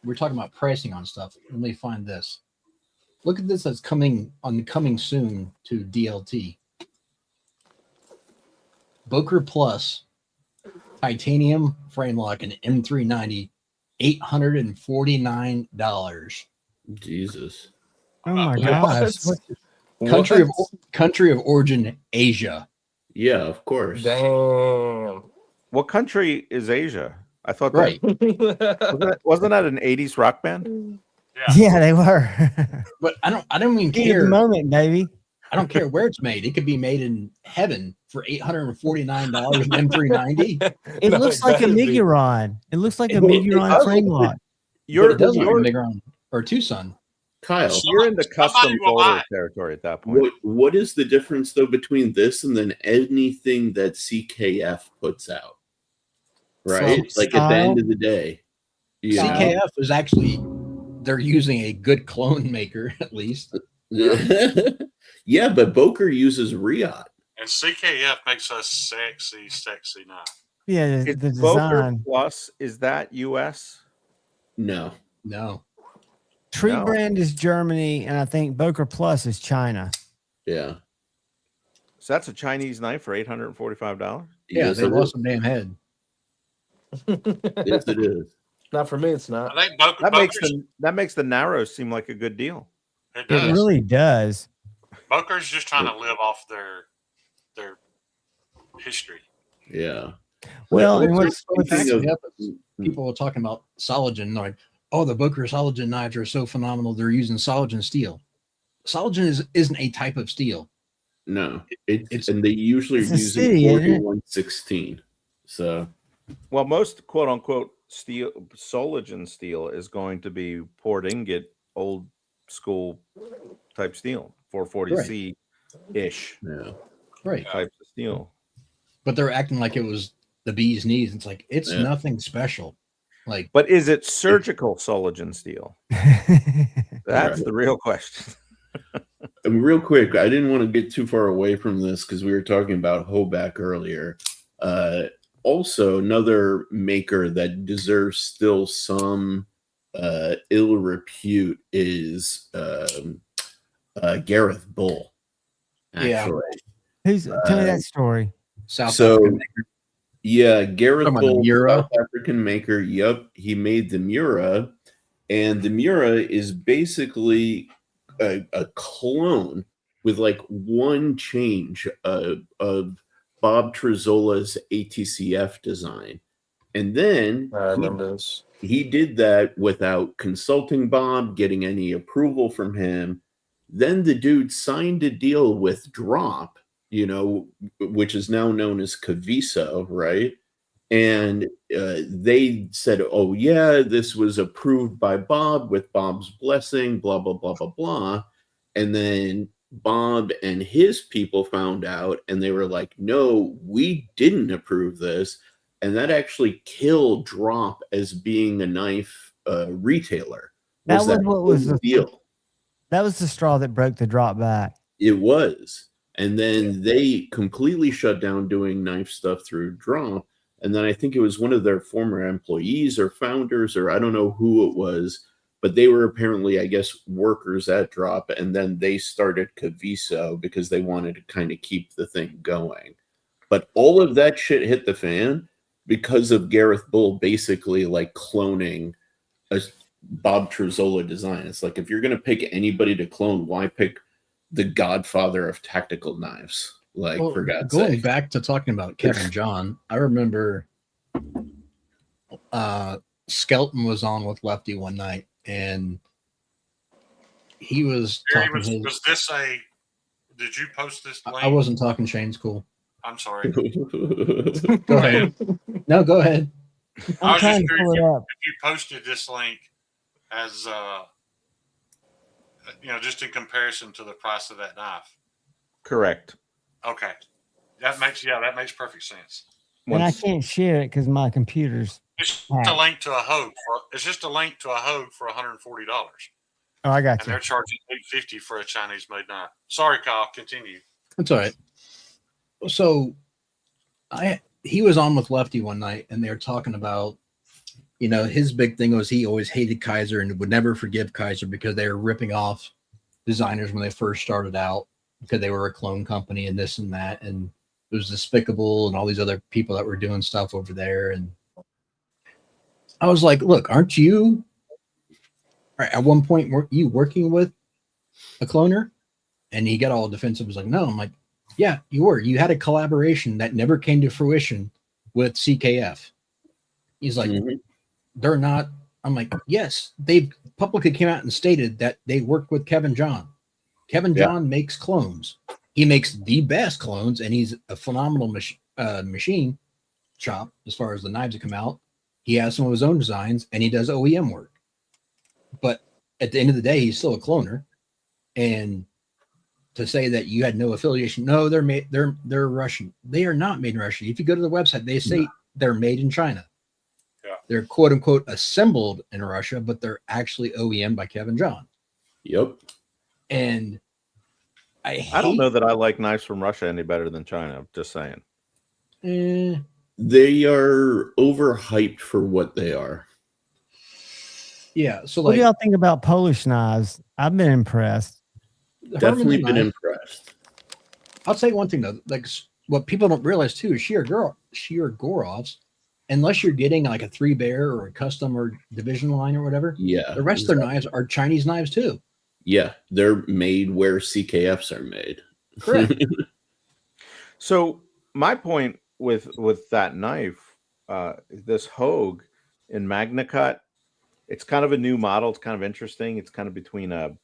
S10: We're talking about pricing on stuff. Let me find this. Look at this that's coming soon to DLT. Boker Plus titanium frame lock and M390, $849.
S11: Jesus.
S7: Oh my gosh.
S10: Country of origin, Asia.
S11: Yeah, of course.
S12: Damn.
S13: What country is Asia? I thought
S10: right.
S13: Wasn't that an 80s rock band?
S7: Yeah, they were.
S10: But I don't even
S7: Heat of
S10: care.
S7: the moment, baby.
S10: I don't care where it's made. It could be made in heaven for $849 and M390.
S7: It looks like a Miguron. It looks like a Miguron frame lock.
S10: It does look like a Miguron or Tucson.
S11: Kyle,
S13: you're in the custom folder territory at that point.
S11: What is the difference though between this and then anything that CKF puts out? Right, like at the end of the day,
S10: CKF is actually they're using a good clone maker at least.
S11: Yeah, but Boker uses Riot.
S8: And CKF makes us sexy knife.
S7: Yeah, the
S13: Boker
S7: design.
S13: Plus, is that US?
S11: No.
S7: Tree Brand is Germany, and I think Boker Plus is China.
S11: Yeah.
S13: So that's a Chinese knife for $845?
S10: Yeah, they lost some damn head.
S11: Yes, it is.
S12: Not for me, it's not.
S8: I think
S13: That makes the narrows seem like a good deal.
S8: It does.
S7: It really does.
S8: Boker's just trying to live off their history.
S11: Yeah.
S7: Well, and
S10: people were talking about Sologen, like, oh, the Boker Sologen knives are so phenomenal. They're using Sologen steel. Sologen isn't a type of steel.
S11: No, it's and they usually are using 4116. So,
S13: well, most quote unquote steel Sologen steel is going to be poured ingot, old school type steel, 440C ish.
S11: Yeah.
S10: Right.
S13: Types of steel.
S10: But they're acting like it was the bee's knees. It's like it's nothing special. Like,
S13: but is it surgical Sologen steel? That's the real question.
S11: Real quick, I didn't want to get too far away from this because we were talking about Hoback earlier. Also, another maker that deserves still some ill repute is Gareth Bull. Actually.
S7: Who's tell me that story?
S11: Gareth Bull, South African maker. Yep, he made the Mura, and the Mura is basically a clone with like one change of Bob Trezzola's ATCF design, and then
S12: I remember this.
S11: He did that without consulting Bob, getting any approval from him. Then the dude signed a deal with Drop, which is now known as Caviso, right? And they said, oh, yeah, this was approved by Bob with Bob's blessing, blah, blah, blah, blah, blah. And then Bob and his people found out, and they were like, no, we didn't approve this. And that actually killed Drop as being a knife retailer.
S7: That was what was the
S11: deal.
S7: That was the straw that broke the Drop back.
S11: It was. And then they completely shut down doing knife stuff through Drop. And then I think it was one of their former employees or founders, or I don't know who it was, but they were apparently, I guess, workers at Drop. And then they started Caviso because they wanted to kind of keep the thing going. But all of that shit hit the fan because of Gareth Bull basically like cloning a Bob Truzzola design. It's like, if you're going to pick anybody to clone, why pick the godfather of tactical knives? Like,
S10: well,
S11: for God's
S10: going
S11: sake.
S10: back to talking about Kevin John, I remember Skelton was on with Lefty one night, and he was talking.
S8: Was this a? Did you post this link?
S10: I wasn't talking Shane's cool.
S8: I'm sorry.
S10: Go ahead. No, go ahead.
S8: I was just curious if you posted this link as just in comparison to the price of that knife.
S13: Correct.
S8: Okay, that makes perfect sense.
S7: And I can't share it because my computer's.
S8: It's a link to a Hogue. It's just a link to a Hogue for $140.
S7: Oh, I got
S8: and
S7: you.
S8: They're charging $850 for a Chinese-made knife. Sorry, Kyle. Continue.
S10: That's all right. So, he was on with Lefty one night, and they were talking about, his big thing was he always hated Kaiser and would never forgive Kaiser because they were ripping off designers when they first started out because they were a clone company and this and that, and it was Despicable and all these other people that were doing stuff over there. And I was like, look, aren't you at one point were you working with a cloner? And he got all defensive. He was like, no. I'm like, yeah, you were. You had a collaboration that never came to fruition with CKF. He's like, they're not. I'm like, yes, they publicly came out and stated that they worked with Kevin John. Kevin John makes clones. He makes the best clones, and he's a phenomenal machine shop as far as the knives that come out. He has some of his own designs, and he does OEM work. But at the end of the day, he's still a cloner. And to say that you had no affiliation, no, they're Russian. They are not made in Russia. If you go to the website, they say they're made in China.
S8: Yeah.
S10: They're quote unquote assembled in Russia, but they're actually OEM by Kevin John.
S11: Yep.
S10: And I
S13: don't know that I like knives from Russia any better than China. I'm just saying.
S11: They are overhyped for what they are.
S10: Yeah. So,
S7: what do y'all think about Polish knives? I've been impressed.
S11: Definitely been impressed.
S10: I'll say one thing though, like what people don't realize too is sheer Gorovs, unless you're getting like a 3-bear or a custom or division line or whatever.
S11: Yeah.
S10: The rest of their knives are Chinese knives too.
S11: Yeah, they're made where CKFs are made.
S10: Correct.
S13: So my point with that knife, this Hogue in Magna Cut, it's kind of a new model. It's kind of interesting. It's kind of between a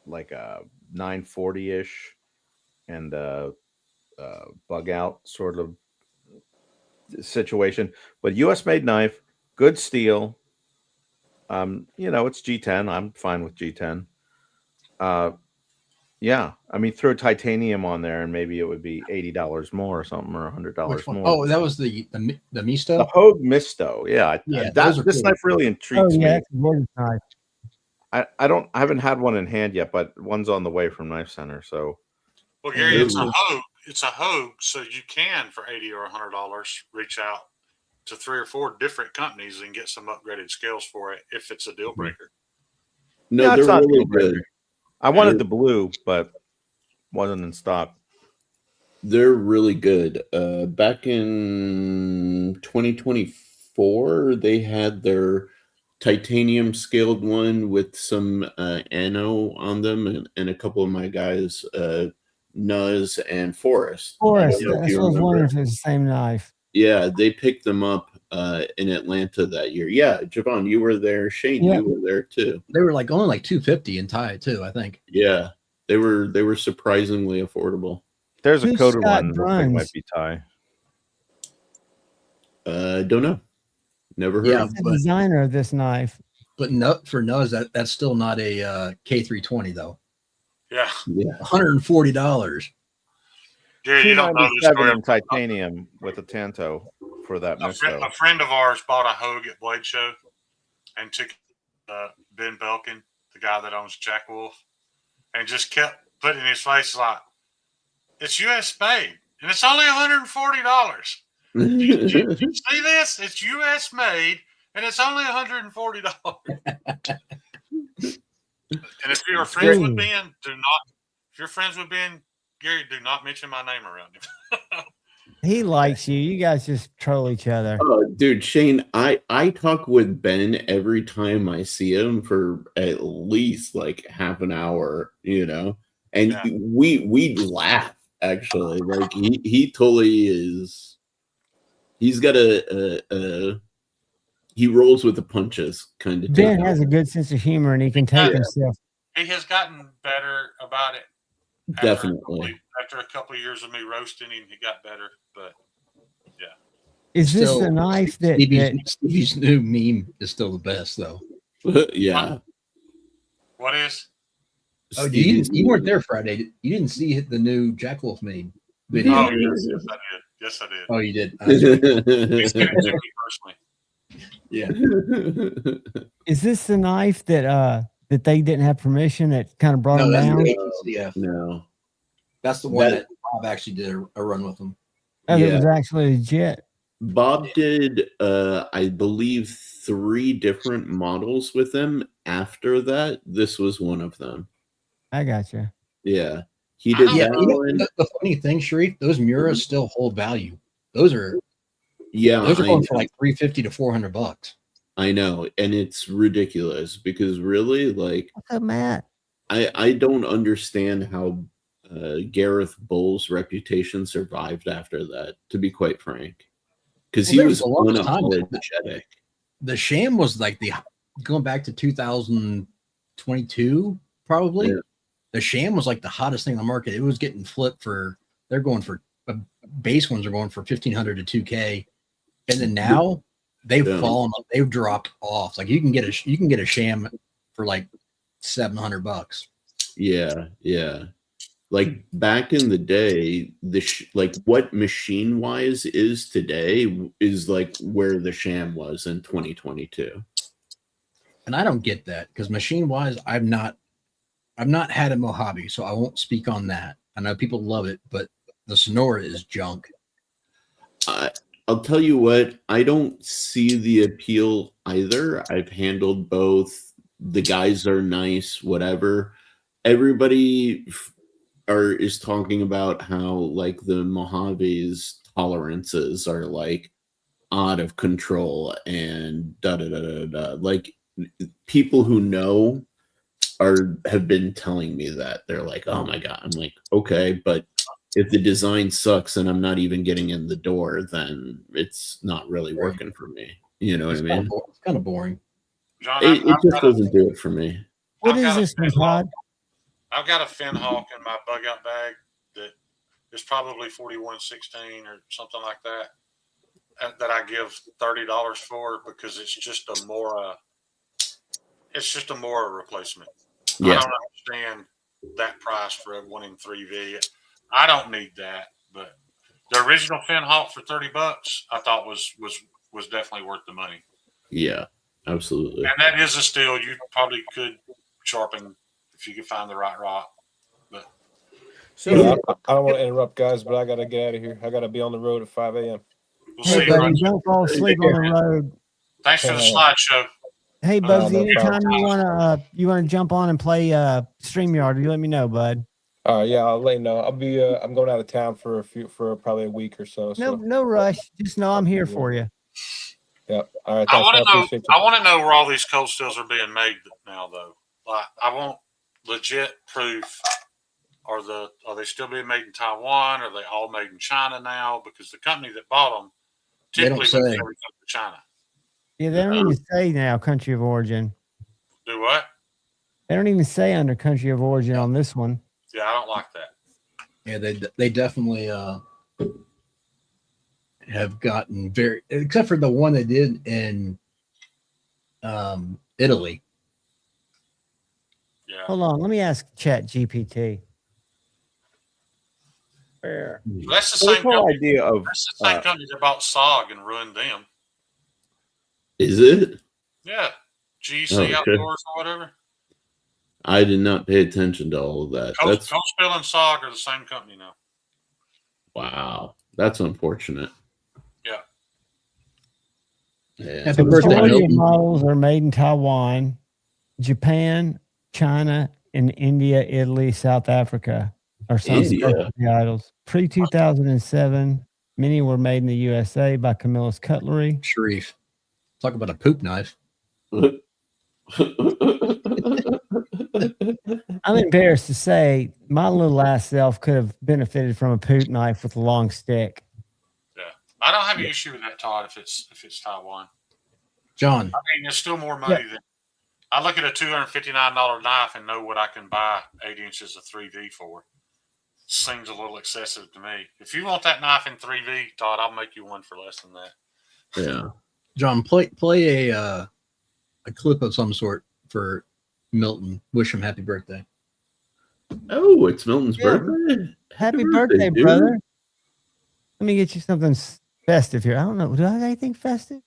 S13: 940-ish and a bug out sort of situation. But U.S. made knife, good steel. It's G10. I'm fine with G10. Yeah, I mean, throw titanium on there, and maybe it would be $80 more or something, or $100 more.
S10: Oh, that was the Misto.
S13: The Hogue Misto. Yeah, this
S10: cool.
S13: Knife really intrigues me.
S7: It's a gorgeous knife.
S13: I haven't had one in hand yet, but one's on the way from Knife Center. So,
S8: well, Gary, it's a Hogue. It's a Hogue, so you can for $80 or $100 reach out to 3 or 4 different companies and get some upgraded scales for it if it's a deal breaker.
S11: No, they're really good.
S13: I wanted the blue, but wasn't in stock.
S11: They're really good. Back in 2024, they had their titanium scaled one with some ano on them, and a couple of my guys, Nuz and Forrest.
S7: Forrest, I was wondering if it's the same knife.
S11: Yeah, they picked them up in Atlanta that year. Yeah, Javon, you were there. Shane, you were there too.
S10: They were only like $250 in Thai too, I think.
S11: Yeah, they were surprisingly affordable.
S13: There's a coated one that I think might be Thai.
S11: Don't know. Never heard.
S10: Yeah,
S11: of
S7: The
S10: but
S7: designer of this knife.
S10: for nose that's still not a K320 though.
S8: Yeah.
S11: Yeah.
S10: $140.
S8: Yeah, you don't know this story.
S13: $297 in titanium with a Tanto for that misto.
S8: A friend of ours bought a Hogue at Blade Show and took Ben Belkin, the guy that owns Jack Wolf, and just kept putting in his face like, it's U.S. made, and it's only $140. You see this? It's U.S. made, and it's only $140. And if you're friends with Ben, if you're friends with Ben, Gary, do not mention my name around him.
S7: He likes you. You guys just troll each other.
S11: Oh, dude, Shane, I talk with Ben every time I see him for at least like half an hour, and we laugh actually. Like he totally is. He's got he rolls with the punches kind of.
S7: Ben has a good sense of humor, and he can take himself.
S8: He has gotten better about it.
S11: Definitely.
S8: After a couple of years of me roasting him, he got better. But yeah.
S7: Is this the knife that
S10: Stevie's new meme is still the best though?
S11: Yeah.
S8: What is?
S10: Oh, you weren't there Friday. You didn't see the new Jack Wolf meme video.
S8: Oh, yes, I did. Yes, I did.
S10: Oh, you did.
S8: He sent it to me personally.
S10: Yeah.
S7: Is this the knife that they didn't have permission that kind of brought him down?
S11: No.
S10: That's the one that Bob actually did a run with him.
S7: Oh, it was actually legit.
S11: Bob did, I believe, 3 different models with him. After that, this was one of them.
S7: I gotcha.
S11: Yeah. He did that one.
S10: The funny thing, Sharif, those Muras still hold value. Those are going for like $350 to $400.
S11: I know, and it's ridiculous because really, like,
S7: what's up, Matt?
S11: I don't understand how Gareth Bull's reputation survived after that. To be quite frank, because he was unapologetic.
S10: The Sham was like going back to 2022, probably. Yeah. The Sham was like the hottest thing on the market. It was getting flipped they're going for base ones are going for $1,500 to $2,000, and then now they've fallen, they've dropped off. Like you can get a Sham for like $700.
S11: Yeah, yeah. Like back in the day, like what machine wise is today is like where the Sham was in 2022.
S10: And I don't get that because machine wise, I've not had a Mojave, so I won't speak on that. I know people love it, but the Sonora is junk.
S11: I'll tell you what, I don't see the appeal either. I've handled both. The guys are nice, whatever. Everybody is talking about how like the Mojave's tolerances are like out of control and da da da da da. Like people who know have been telling me that. They're like, oh my god. I'm like, okay, but if the design sucks and I'm not even getting in the door, then it's not really working for me. You know what I mean?
S10: It's kind of boring.
S8: John,
S11: it just doesn't do it for me.
S7: What is this, Todd?
S8: I've got a Fin Hawk in my bug out bag that is probably 4116 or something like that I give $30 for because it's just a Mora. It's just a Mora replacement.
S11: Yeah.
S8: I don't understand that price for a 1-in-3V. I don't need that, but the original Fin Hawk for $30 I thought was definitely worth the money.
S11: Yeah, absolutely.
S8: And that is a steel you probably could sharpen if you could find the right rock. But
S12: so I don't want to interrupt, guys, but I got to get out of here. I got to be on the road at 5 a.m.
S8: We'll see you.
S7: Buddy, don't fall asleep on the road.
S8: Thanks for the slideshow.
S7: Hey, Bugsy, anytime you wanna jump on and play StreamYard, you let me know, bud.
S12: Yeah, I'll let you know. I'll be I'm going out of town for probably a week or so.
S7: No rush. Just know I'm here for you.
S12: Yeah. All right.
S8: I want to know where all these cold steels are being made now, though. Like, I want legit proof. Are they still being made in Taiwan? Are they all made in China now? Because the company that bought them typically makes everything in China.
S7: Yeah, they don't even say now country of origin.
S8: Do what?
S7: They don't even say under country of origin on this one.
S8: Yeah, I don't like that.
S10: Yeah, they definitely have gotten very, except for the one they did in Italy.
S8: Yeah.
S7: Hold on, let me ask Chat GPT. Where?
S8: That's the
S13: Well,
S8: same
S13: this whole
S8: company.
S13: idea of
S8: That's the same company that bought SOG and ruined them.
S11: Is it?
S8: Yeah. GC
S11: Oh, shit.
S8: Outdoors or whatever.
S11: I did not pay attention to all of that. That's
S8: Coach Bill and SOG are the same company now.
S11: wow. That's unfortunate.
S8: Yeah.
S11: Yeah.
S10: Happy
S7: The
S10: birthday,
S7: majority of
S10: Milton.
S7: models are made in Taiwan, Japan, China, and India, Italy, South Africa are some
S11: India?
S7: specialty idols. Pre 2007, many were made in the USA by Camilla's Cutlery.
S10: Sharif. Talk about a poop knife.
S7: I'm embarrassed to say my little ass self could have benefited from a poop knife with a long stick.
S8: Yeah. I don't have an issue with that, Todd, if it's Taiwan.
S10: John.
S8: I mean, there's still more money than I look at a $259 knife and know what I can buy 8 inches of 3V for. Seems a little excessive to me. If you want that knife in 3V, Todd, I'll make you one for less than that.
S11: Yeah.
S10: John, play a clip of some sort for Milton. Wish him happy birthday.
S11: Oh, it's Milton's
S7: Yeah.
S11: birthday.
S7: Happy birthday,
S11: dude.
S7: brother. Let me get you something festive here. I don't know. Do I got anything festive?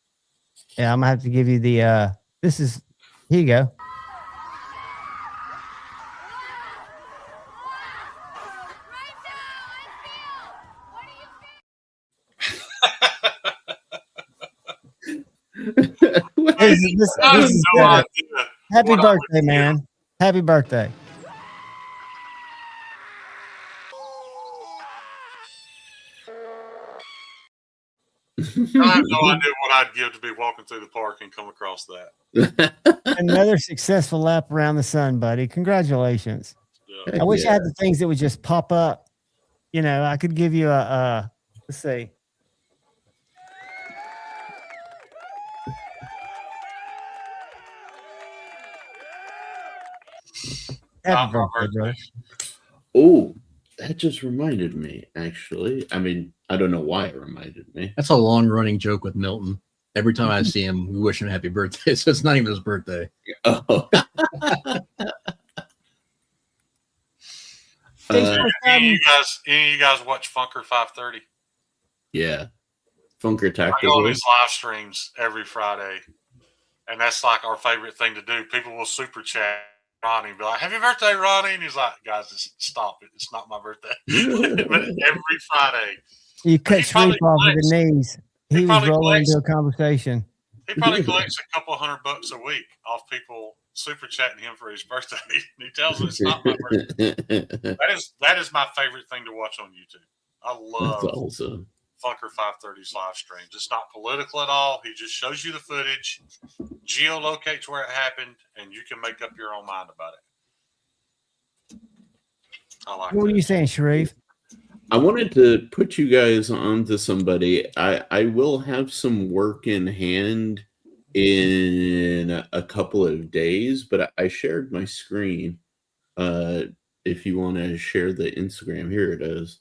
S7: Yeah, I'm gonna have to give you the this is here you go. This is
S8: no
S7: better.
S8: idea
S7: Happy
S8: what I would
S7: birthday,
S8: do.
S7: man. Happy birthday.
S8: I have no idea what I'd give to be walking through the park and come across that.
S7: Another successful lap around the sun, buddy. Congratulations.
S8: Yeah.
S7: I wish I had the things that would just pop up. You know, I could give you a let's see. Happy birthday, brother.
S11: Oh, that just reminded me, actually. I mean, I don't know why it reminded me.
S10: That's a long running joke with Milton. Every time I see him, we wish him happy birthday. So it's not even his birthday.
S11: Oh.
S8: Any of you guys watch Funker 530?
S11: Yeah. Funker
S8: I go on
S11: Tactical.
S8: these live streams every Friday, and that's like our favorite thing to do. People will super chat Ronnie and be like, "Happy birthday, Ronnie!" And he's like, "Guys, stop it. It's not my birthday." But every Friday.
S7: You cut Shreve off with the knees. He was rolling
S8: collects-
S7: into a conversation.
S8: He probably collects a couple $100 a week off people super chatting him for his birthday. And he tells them it's not my birthday. That is my favorite thing to watch on YouTube. I love
S11: That's awesome.
S8: Funker 530's live streams. It's not political at all. He just shows you the footage, geolocates where it happened, and you can make up your own mind about it. I like
S7: What
S8: that.
S7: are you saying, Sharif?
S11: I wanted to put you guys onto somebody. I will have some work in hand in a couple of days, but I shared my screen. If you want to share the Instagram, here it is.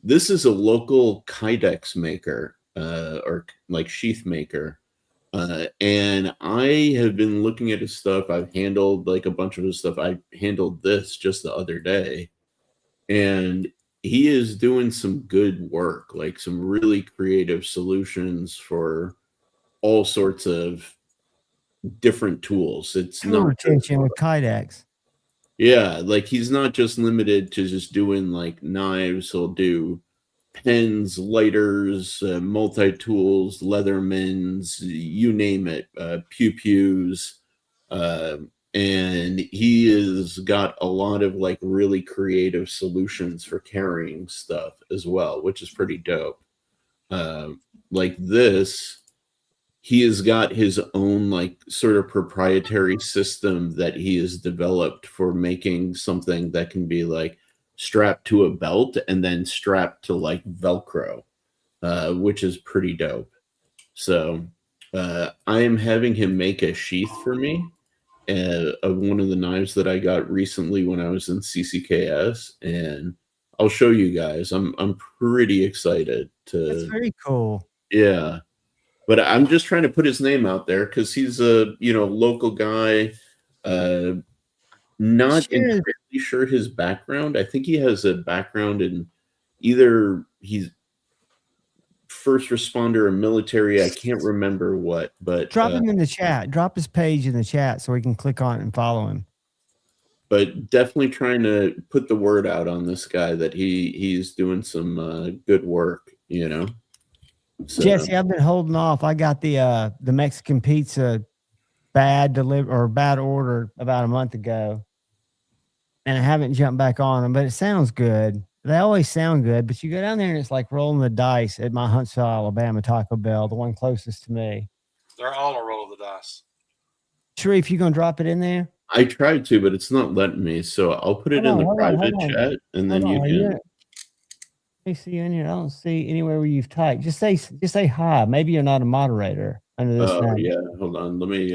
S11: This is a local kydex maker, or like sheath maker. And I have been looking at his stuff. I've handled like a bunch of his stuff. I handled this just the other day. And he is doing some good work, like some really creative solutions for all sorts of different tools. It's
S7: True
S11: not
S7: retention with kydex.
S11: yeah, like he's not just limited to just doing like knives. He'll do pens, lighters, multi-tools, Leathermans, you name it, pew-pews. And he has got a lot of like really creative solutions for carrying stuff as well, which is pretty dope. Like this, he has got his own like sort of proprietary system that he has developed for making something that can be like strapped to a belt and then strapped to like Velcro, which is pretty dope. So I am having him make a sheath for me of one of the knives that I got recently when I was in CCKS, and I'll show you guys. I'm pretty excited to.
S7: That's very cool.
S11: Yeah. But I'm just trying to put his name out there because he's a local guy. Not
S7: Sure.
S11: entirely sure his background. I think he has a background in either he's first responder or military. I can't remember what, but
S7: Drop him in the chat. Drop his page in the chat so we can click on it and follow him.
S11: But definitely trying to put the word out on this guy that he's doing some good work. So,
S7: Jesse, I've been holding off. I got the Mexican pizza bad order about a month ago, and I haven't jumped back on them. But it sounds good. They always sound good. But you go down there and it's like rolling the dice at my Huntsville, Alabama Taco Bell, the one closest to me.
S8: They're all a roll of the dice.
S7: Sharif, you gonna drop it in there?
S11: I tried to, but it's not letting me. So I'll put it in the private chat, and then you can.
S7: Let me see you in here. I don't see anywhere where you've typed. Just say hi. Maybe you're not a moderator under this name.
S11: Yeah, hold on. Let me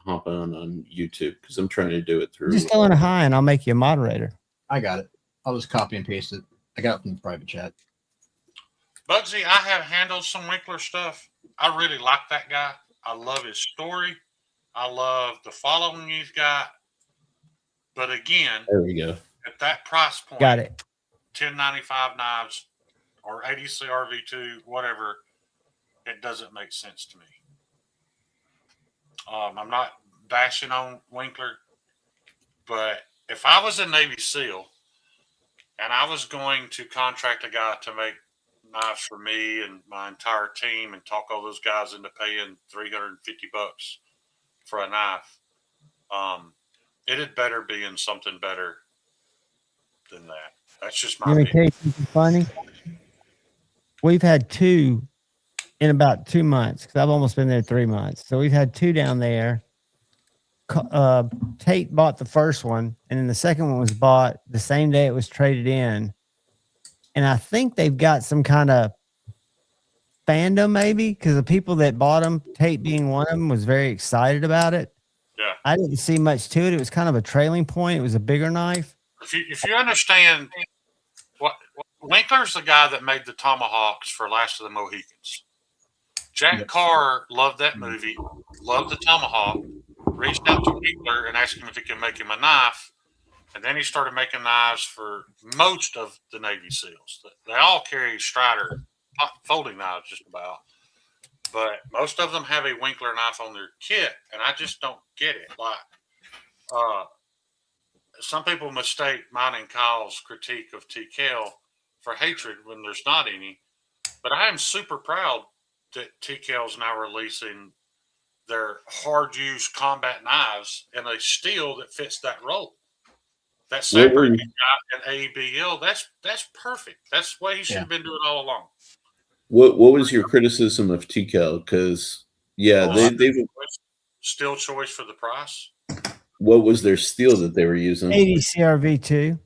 S11: hop on YouTube because I'm trying to do it through.
S7: Just tell her hi, and I'll make you a moderator.
S10: I got it. I'll just copy and paste it. I got it from the private chat.
S8: Bugsy, I have handled some Winkler stuff. I really like that guy. I love his story. I love the following he's got. But again,
S11: there we go.
S8: At that price point,
S7: got it.
S8: 1095 knives or 80 CRV2, whatever, it doesn't make sense to me. I'm not bashing on Winkler, but if I was a Navy SEAL and I was going to contract a guy to make knives for me and my entire team and talk all those guys into paying $350 for a knife, it had better be in something better than that. That's just my opinion.
S7: Funny. We've had two in about 2 months because I've almost been there 3 months. So we've had two down there. Tate bought the first one, and then the second one was bought the same day it was traded in. And I think they've got some kind of fandom, maybe, because the people that bought them, Tate being one of them, was very excited about it.
S8: Yeah.
S7: I didn't see much to it. It was kind of a trailing point. It was a bigger knife.
S8: If you understand, Winkler's the guy that made the Tomahawks for Last of the Mohicans. Jack Carr loved that movie, loved the Tomahawk, reached out to Winkler and asked him if he could make him a knife, and then he started making knives for most of the Navy SEALs. They all carry Strider folding knives just about, but most of them have a Winkler knife on their kit, and I just don't get it. Like, some people mistake mine and Kyle's critique of TKL for hatred when there's not any, but I am super proud that TKL is now releasing their hard-use combat knives in a steel that fits that role. That saber you got in ABL, that's perfect. That's what he should have been doing all along.
S11: What was your criticism of TKL? Because they've
S8: steel choice for the price.
S11: What was their steel that they were using?
S7: 80 CRV2.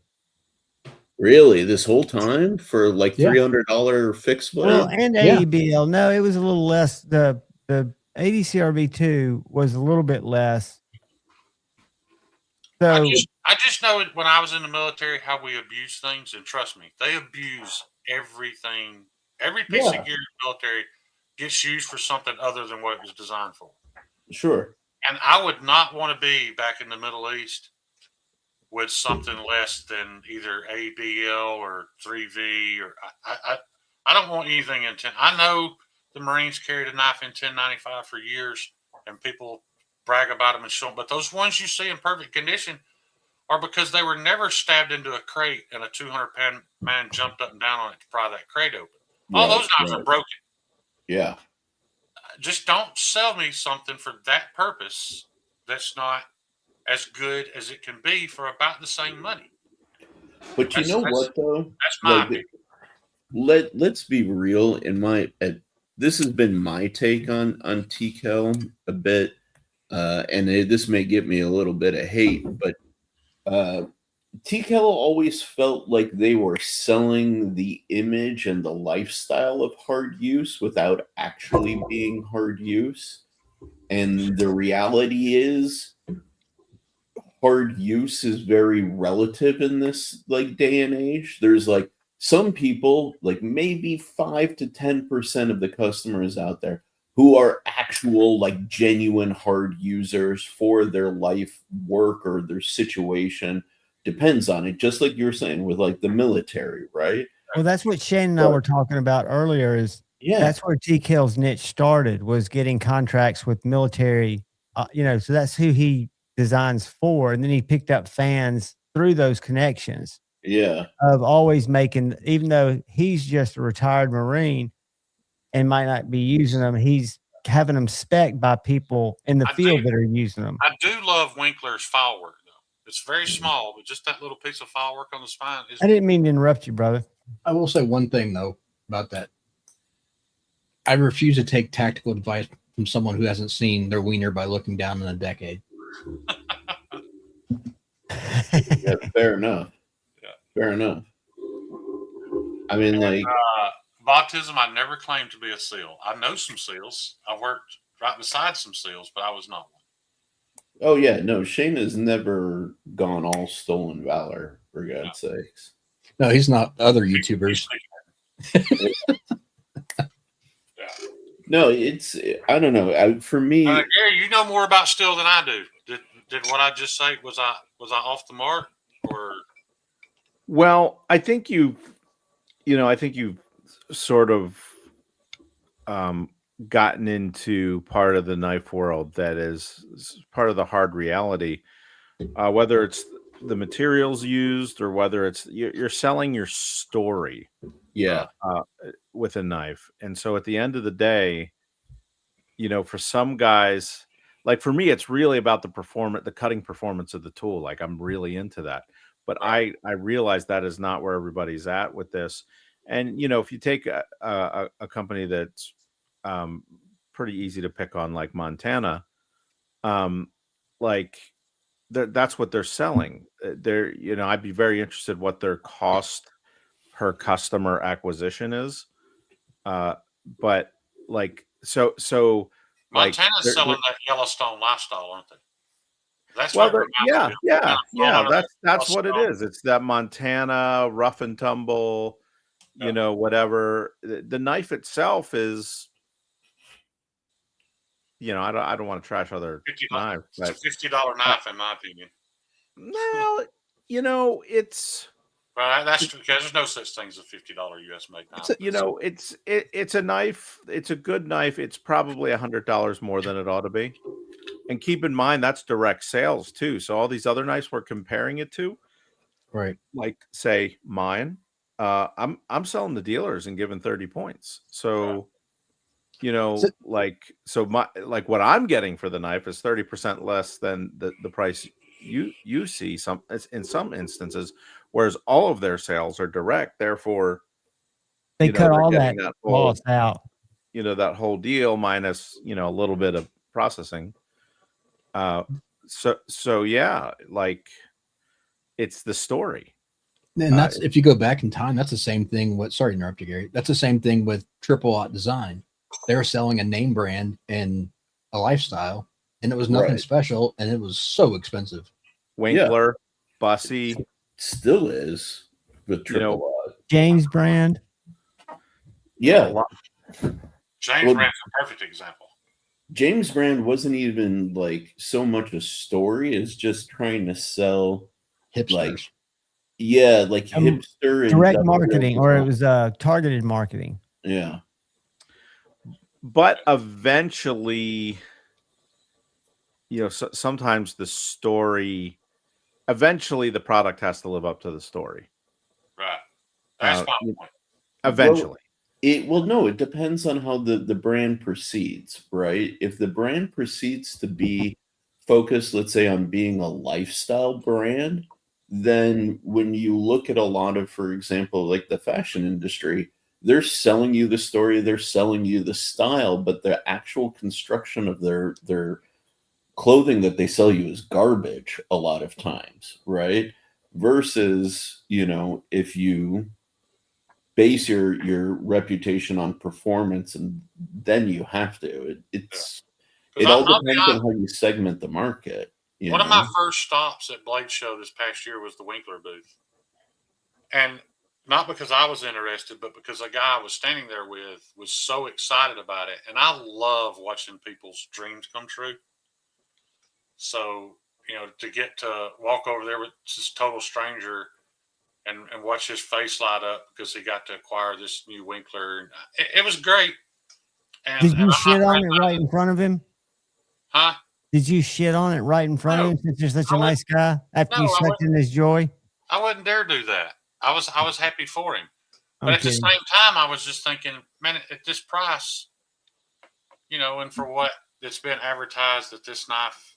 S11: Really, this whole time for like $300 fixed blade?
S7: Well, and ABL. No, it was a little less. The 80 CRV2 was a little bit less. So
S8: I just know when I was in the military how we abuse things, and trust me, they abuse everything. Every piece of gear in the military gets used for something other than what it was designed for.
S11: Sure.
S8: And I would not want to be back in the Middle East with something less than either ABL or 3V, or I don't want anything in 10. I know the Marines carried a knife in 1095 for years, and people brag about them and show them. But those ones you see in perfect condition are because they were never stabbed into a crate and a 200-pound man jumped up and down on it to pry that crate open. All those knives are broken.
S11: Yeah.
S8: Just don't sell me something for that purpose that's not as good as it can be for about the same money.
S11: But you know what, though?
S8: That's my opinion.
S11: Let's be real. This has been my take on TKL a bit, and this may get me a little bit of hate, but TKL always felt like they were selling the image and the lifestyle of hard use without actually being hard use. And the reality is, hard use is very relative in this day and age. There's some people, like maybe 5 to 10% of the customers out there who are actual, like genuine hard users for their life work or their situation, depends on it. Just like you were saying with like the military, right?
S7: Well, that's what Shane and I were talking about earlier. Is
S11: Yeah.
S7: that's where TKL's niche started, was getting contracts with military. So that's who he designs for, and then he picked up fans through those connections.
S11: Yeah.
S7: Of always making, even though he's just a retired Marine and might not be using them, he's having them spec by people in the field that are using them.
S8: I do love Winkler's file work, though. It's very small, but just that little piece of file work on the spine is.
S7: I didn't mean to interrupt you, brother.
S10: I will say one thing though about that. I refuse to take tactical advice from someone who hasn't seen their wiener by looking down in a decade.
S11: Yeah, fair enough.
S8: Yeah.
S11: Fair enough. I mean, like
S8: baptism, I never claimed to be a SEAL. I know some SEALs. I worked right beside some SEALs, but I was not one.
S11: oh yeah, no, Shane has never gone all stolen valor, for God's sakes.
S10: No, he's not. Other YouTubers.
S11: No, it's I don't know. For me,
S8: Gary, you know more about steel than I do. Did what I just say, was I off the mark, or?
S13: Well, I think you've sort of gotten into part of the knife world that is part of the hard reality, whether it's the materials used or whether it's you're selling your story.
S11: Yeah.
S13: With a knife. And so at the end of the day, for some guys, like for me, it's really about the cutting performance of the tool. Like I'm really into that. But I realize that is not where everybody's at with this. And, if you take a company that's pretty easy to pick on, like Montana, that's what they're selling. I'd be very interested what their cost per customer acquisition is. But Montana's
S8: selling that Yellowstone lifestyle, aren't they? That's
S13: that's what it is. It's that Montana rough and tumble, whatever. The knife itself is, I don't want to trash other knives.
S8: It's a $50 knife, in my opinion.
S13: No, it's.
S8: Right, that's true, because there's no such thing as a $50 US made knife.
S13: It's a knife. It's a good knife. It's probably $100 more than it ought to be. And keep in mind that's direct sales too. So all these other knives we're comparing it to,
S10: right?
S13: Like say mine, I'm selling the dealers and giving 30 points. So, what I'm getting for the knife is 30% less than the price you see in some instances. Whereas all of their sales are direct, therefore
S7: they cut all that loss out.
S13: That whole deal minus a little bit of processing. So yeah, like it's the story.
S10: And that's if you go back in time, that's the same thing. Sorry to interrupt you, Gary. That's the same thing with Triple Aught Design. They're selling a name brand and a lifestyle, and it was nothing special, and it was so expensive.
S13: Winkler, Bussy.
S11: Still is with Triple Aught.
S7: James brand.
S11: Yeah.
S8: James brand's a perfect example.
S11: James brand wasn't even like so much a story as just trying to sell
S10: hipsters.
S11: Hipster and
S7: direct marketing, or it was targeted marketing.
S11: Yeah.
S13: But eventually, sometimes the story. Eventually, the product has to live up to the story.
S8: Right. That's my point.
S13: Eventually.
S11: It depends on how the brand proceeds, right? If the brand proceeds to be focused, let's say, on being a lifestyle brand, then when you look at a lot of, for example, like the fashion industry, they're selling you the story, they're selling you the style, but the actual construction of their clothing that they sell you is garbage a lot of times, right? Versus, if you base your reputation on performance, and then you have to. It all depends on how you segment the market.
S8: One of my first stops at Blade Show this past year was the Winkler booth. And not because I was interested, but because a guy I was standing there with was so excited about it. And I love watching people's dreams come true. So, to get to walk over there with this total stranger and watch his face light up because he got to acquire this new Winkler, it was great.
S7: Did
S8: And
S7: you
S8: I'm not
S7: shit on it right in front of him?
S8: Huh?
S7: Did you shit on it right in front of him since you're such a nice guy after you sucked in his joy?
S8: I wouldn't dare do that. I was happy for him. But
S7: I'm
S8: at the
S7: kidding.
S8: same time, I was just thinking, man, at this price, and for what it's been advertised that this knife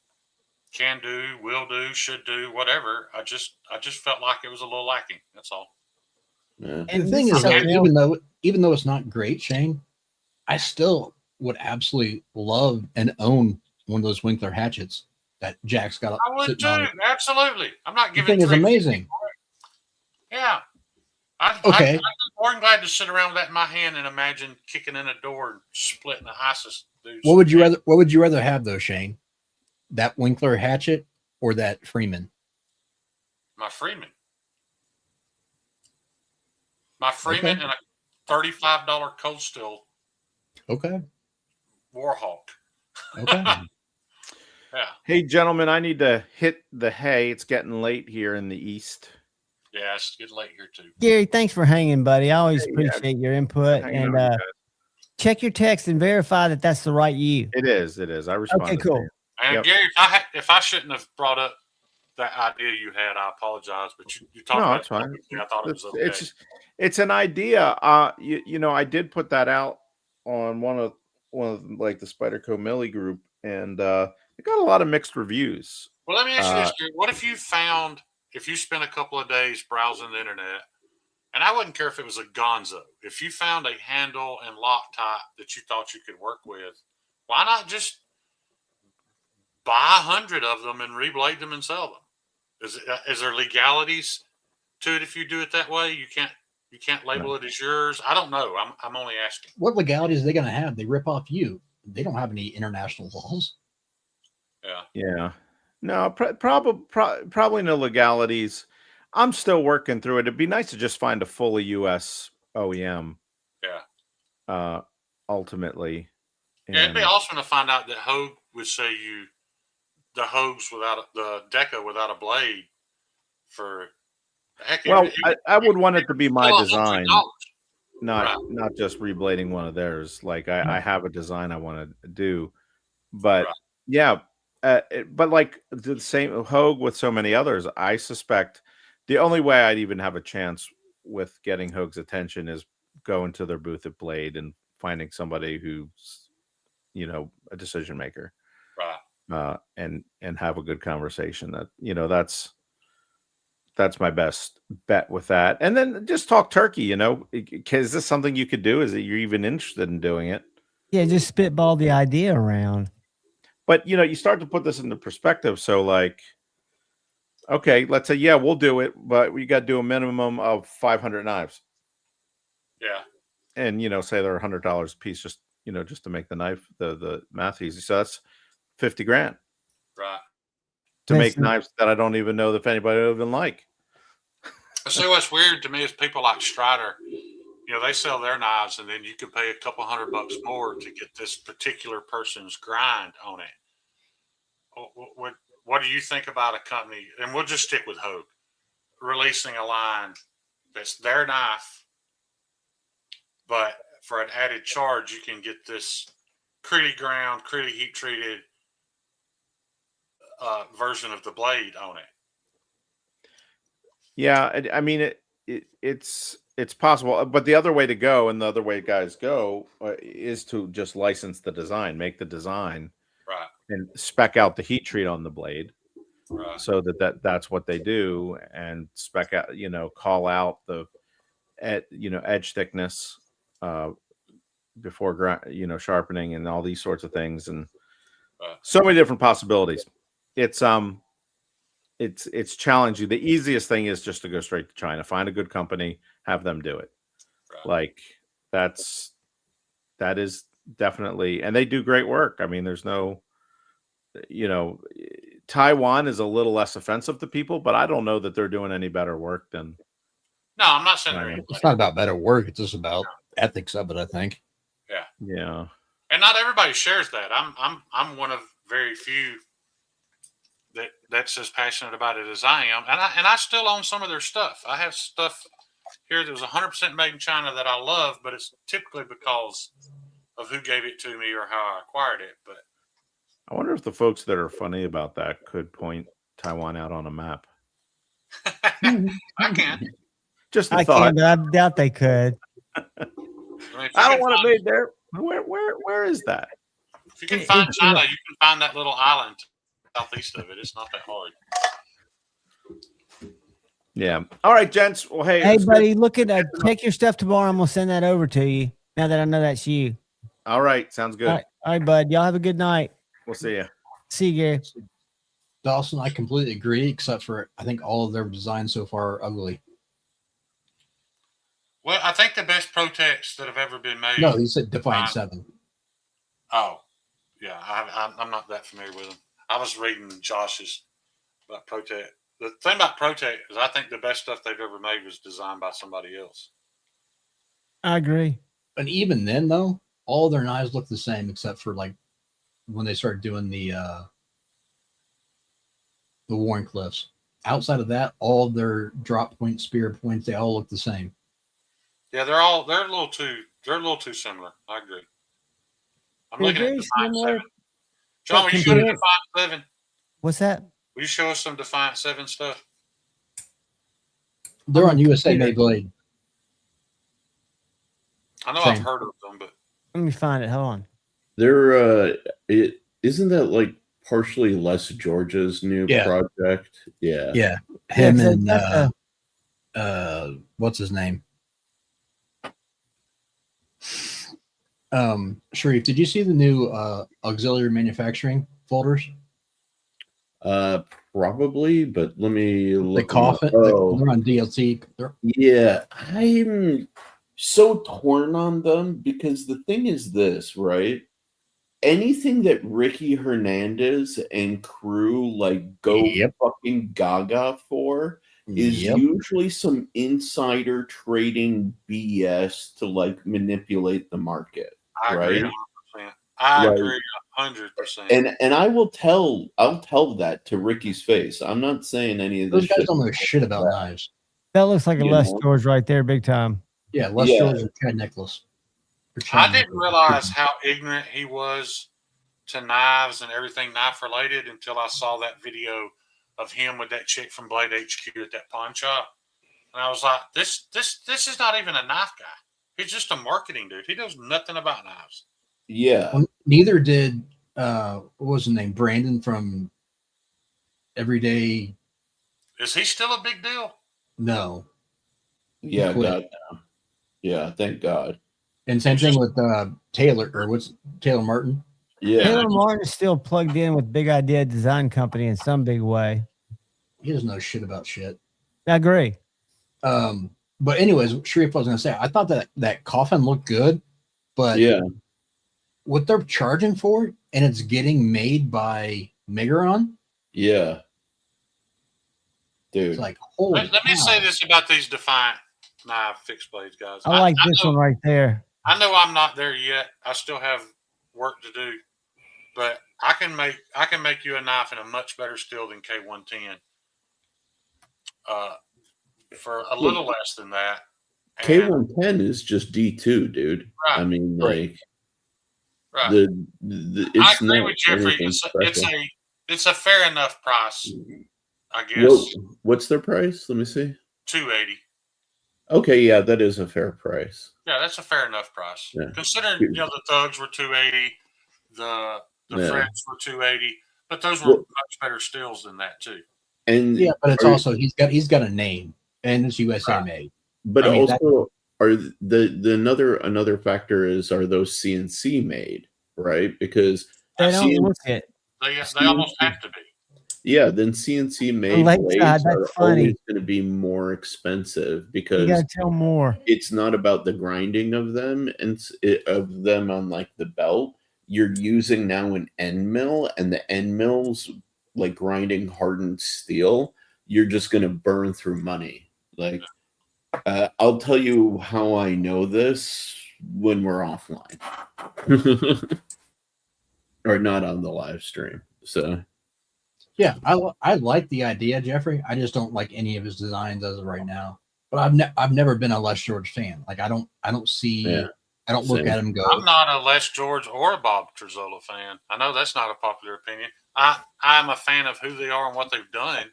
S8: can do, will do, should do, whatever, I just felt like it was a little lacking. That's all.
S11: Yeah.
S10: And the thing is, though, even though it's not great, Shane, I still would absolutely love and own one of those Winkler hatchets that Jack's got.
S8: I would too. Absolutely. I'm not
S10: The
S8: giving.
S10: thing is amazing.
S8: Yeah.
S10: Okay.
S8: I'd be more than glad to sit around with that in my hand and imagine kicking in a door and splitting the ISIS dudes.
S10: What would you rather have though, Shane? That Winkler hatchet or that Freeman?
S8: My Freeman. My Freeman
S10: Okay.
S8: and a $35 Cold Steel
S10: Okay.
S8: Warhawk.
S10: Okay.
S8: Yeah.
S13: Hey, gentlemen, I need to hit the hay. It's getting late here in the east.
S8: Yeah, it's getting late here too.
S7: Gary, thanks for hanging, buddy. I always
S13: Hey,
S7: appreciate your input.
S13: hanging
S7: And
S13: on, guys.
S7: check your text and verify that that's the right you.
S13: It is. I responded.
S7: Okay, cool.
S8: And
S13: Yep.
S8: Gary, if I shouldn't have brought up that idea you had, I apologize. But you talked
S13: No,
S8: about
S13: it's fine.
S8: it. I thought it was okay.
S13: It's an idea. I did put that out on one of like the Spyderco Millie group, and it got a lot of mixed reviews.
S8: Well, let me ask you this, Gary. What if you spent a couple of days browsing the internet, and I wouldn't care if it was a Gonzo, if you found a handle and lock type that you thought you could work with, why not just buy 100 of them and reblade them and sell them? Is there legalities to it if you do it that way? You can't label it as yours. I don't know. I'm only asking.
S10: What legalities are they going to have? They rip off you. They don't have any international laws.
S13: Yeah. No, probably no legalities. I'm still working through it. It'd be nice to just find a fully U.S. OEM.
S8: Yeah.
S13: Ultimately.
S8: Yeah, it'd be awesome to find out that Hogue would say the Hogues without the Deca without a blade for heck.
S13: Well, I would want it to be my
S8: $100.
S13: design, not
S8: Right.
S13: not just reblading one of theirs. Like I have a design I want to do, but yeah, but like the same Hogue with so many others, I suspect the only way I'd even have a chance with getting Hogue's attention is going to their booth at Blade and finding somebody who's a decision maker,
S8: right?
S13: And have a good conversation. That's my best bet with that. And then just talk turkey, is this something you could do? Is it you're even interested in doing it?
S7: Yeah, just spitball the idea around.
S13: But, you start to put this into perspective. So like, okay, let's say, yeah, we'll do it, but we got to do a minimum of 500 knives.
S8: Yeah.
S13: And, say they're $100 a piece, just to make the knife, the math easy. So that's $50,000.
S8: Right.
S13: To make knives that I don't even know if anybody would even like.
S8: See, what's weird to me is people like Strider, they sell their knives and then you can pay a couple $100 more to get this particular person's grind on it. What do you think about a company, and we'll just stick with Hogue, releasing a line that's their knife, but for an added charge, you can get this Creeley ground, Creeley heat treated version of the blade on it.
S13: Yeah, I mean it's possible, but the other way to go, and the other way guys go, is to just license the design, make the design,
S8: right,
S13: and spec out the heat treat on the blade,
S8: right,
S13: so that's what they do, and spec out, call out the edge thickness before sharpening and all these sorts of things, and so many different possibilities. It's challenging. The easiest thing is just to go straight to China, find a good company, have them do it. Right. Like that is definitely, and they do great work. I mean, there's no, Taiwan is a little less offensive to people, but I don't know that they're doing any better work than
S8: No, I'm not saying
S10: Right. It's not about better work. It's just about ethics of it, I think.
S8: Yeah.
S13: Yeah.
S8: And not everybody shares that. I'm one of very few that's as passionate about it as I am, and I still own some of their stuff. I have stuff here that was 100% made in China that I love, but it's typically because of who gave it to me or how I acquired it. But
S13: I wonder if the folks that are funny about that could point Taiwan out on a map.
S8: I can.
S13: Just a
S7: I
S13: thought.
S7: can, but I doubt they could.
S8: I mean,
S13: I don't want it made there. Where is that?
S8: If you can find China, you can find that little island southeast of it. It's not that hard.
S13: Yeah. All right, gents. Well, hey.
S7: Hey, buddy, look at that. Check your stuff tomorrow. I'm gonna send that over to you. Now that I know that's you.
S13: All right. Sounds good.
S7: All right, bud. Y'all have a good night.
S13: We'll see you.
S7: See you, Gary.
S10: Dawson, I completely agree, except for I think all of their designs so far are ugly.
S8: Well, I think the best Protex that have ever been made.
S10: No, he said Defiant 7.
S8: Oh, yeah. I'm not that familiar with them. I was reading Josh's about Protex. The thing about Protex is I think the best stuff they've ever made was designed by somebody else.
S7: I agree.
S10: And even then, though, all their knives look the same, except for like when they started doing the Warren Cliffs. Outside of that, all their drop point, spear points, they all look the same.
S8: Yeah, they're a little too similar. I agree. I'm looking at Defiant 7. John, will you show me Defiant 7?
S7: What's that?
S8: Will you show us some Defiant 7 stuff?
S10: They're on USA Made Blade.
S8: I know I've heard of them, but
S7: let me find it. Hold on.
S11: They're isn't that like partially Les George's new project? Yeah.
S10: Yeah. Him and what's his name? Sharif, did you see the new auxiliary manufacturing folders?
S11: Probably, but let me look.
S10: The coffin. Oh. They're on DLT.
S11: Yeah, I'm so torn on them because the thing is this, right? Anything that Ricky Hernandez and crew like go fucking gaga for is usually some insider trading BS to like manipulate the market.
S8: I
S11: right?
S8: agree 100%. I agree 100%.
S11: And I'll tell that to Ricky's face. I'm not saying any of this.
S10: Those guys don't know shit about knives.
S7: That looks like a Les George right there, big time.
S10: Yeah, Les George and Chad Nicholas.
S8: I didn't realize how ignorant he was to knives and everything knife related until I saw that video of him with that chick from Blade HQ at that pawn shop. And I was like, this is not even a knife guy. He's just a marketing dude. He knows nothing about knives.
S11: Yeah.
S10: Well, neither did what was his name? Brandon from Everyday.
S8: Is he still a big deal?
S10: No.
S11: Yeah, God, no. Yeah, thank God.
S10: And same thing with Taylor, or what's Taylor Martin?
S11: Yeah.
S7: Taylor Martin is still plugged in with Big Idea Design Company in some big way.
S10: He doesn't know shit about shit.
S7: I agree.
S10: But anyways, Sharif was going to say, I thought that coffin looked good, but what they're charging for it, and it's getting made by Megaron.
S11: Yeah. Dude.
S10: It's like, holy
S8: Let me say this about these Defiant knife fixed blades, guys.
S7: I like this one right there.
S8: I know I'm not there yet. I still have work to do, but I can make you a knife in a much better steel than K110. For a little less than that.
S11: K110 is just D2, dude.
S8: Right.
S11: I mean, like,
S8: right.
S11: It's
S8: I agree with Jeffrey. It's a fair enough price, I guess.
S11: Whoa, what's their price? Let me see.
S8: $280.
S11: Okay, yeah, that is a fair price.
S8: Yeah, that's a fair enough price.
S11: Yeah.
S8: Considering the thugs were $280, the Freds were $280, but those were much better steels than that too.
S11: And
S10: yeah, but it's also he's got a name and it's USA made.
S11: But also are the another factor is, are those CNC made, right? Because
S7: they don't look it.
S8: They almost have to be.
S11: Yeah, then CNC made blades are always going to be more expensive because
S7: you gotta tell more.
S11: It's not about the grinding of them and of them on like the belt. You're using now an end mill, and the end mills like grinding hardened steel. You're just going to burn through money. Like, I'll tell you how I know this when we're offline. Or not on the live stream. So
S10: Yeah, I like the idea, Jeffrey. I just don't like any of his designs as of right now. But I've never been a Les George fan. Like I don't see
S11: yeah,
S10: I don't look
S11: same.
S10: at him and go.
S8: I'm not a Les George or a Bob Truzzola fan. I know that's not a popular opinion. I'm a fan of who they are and what they've done,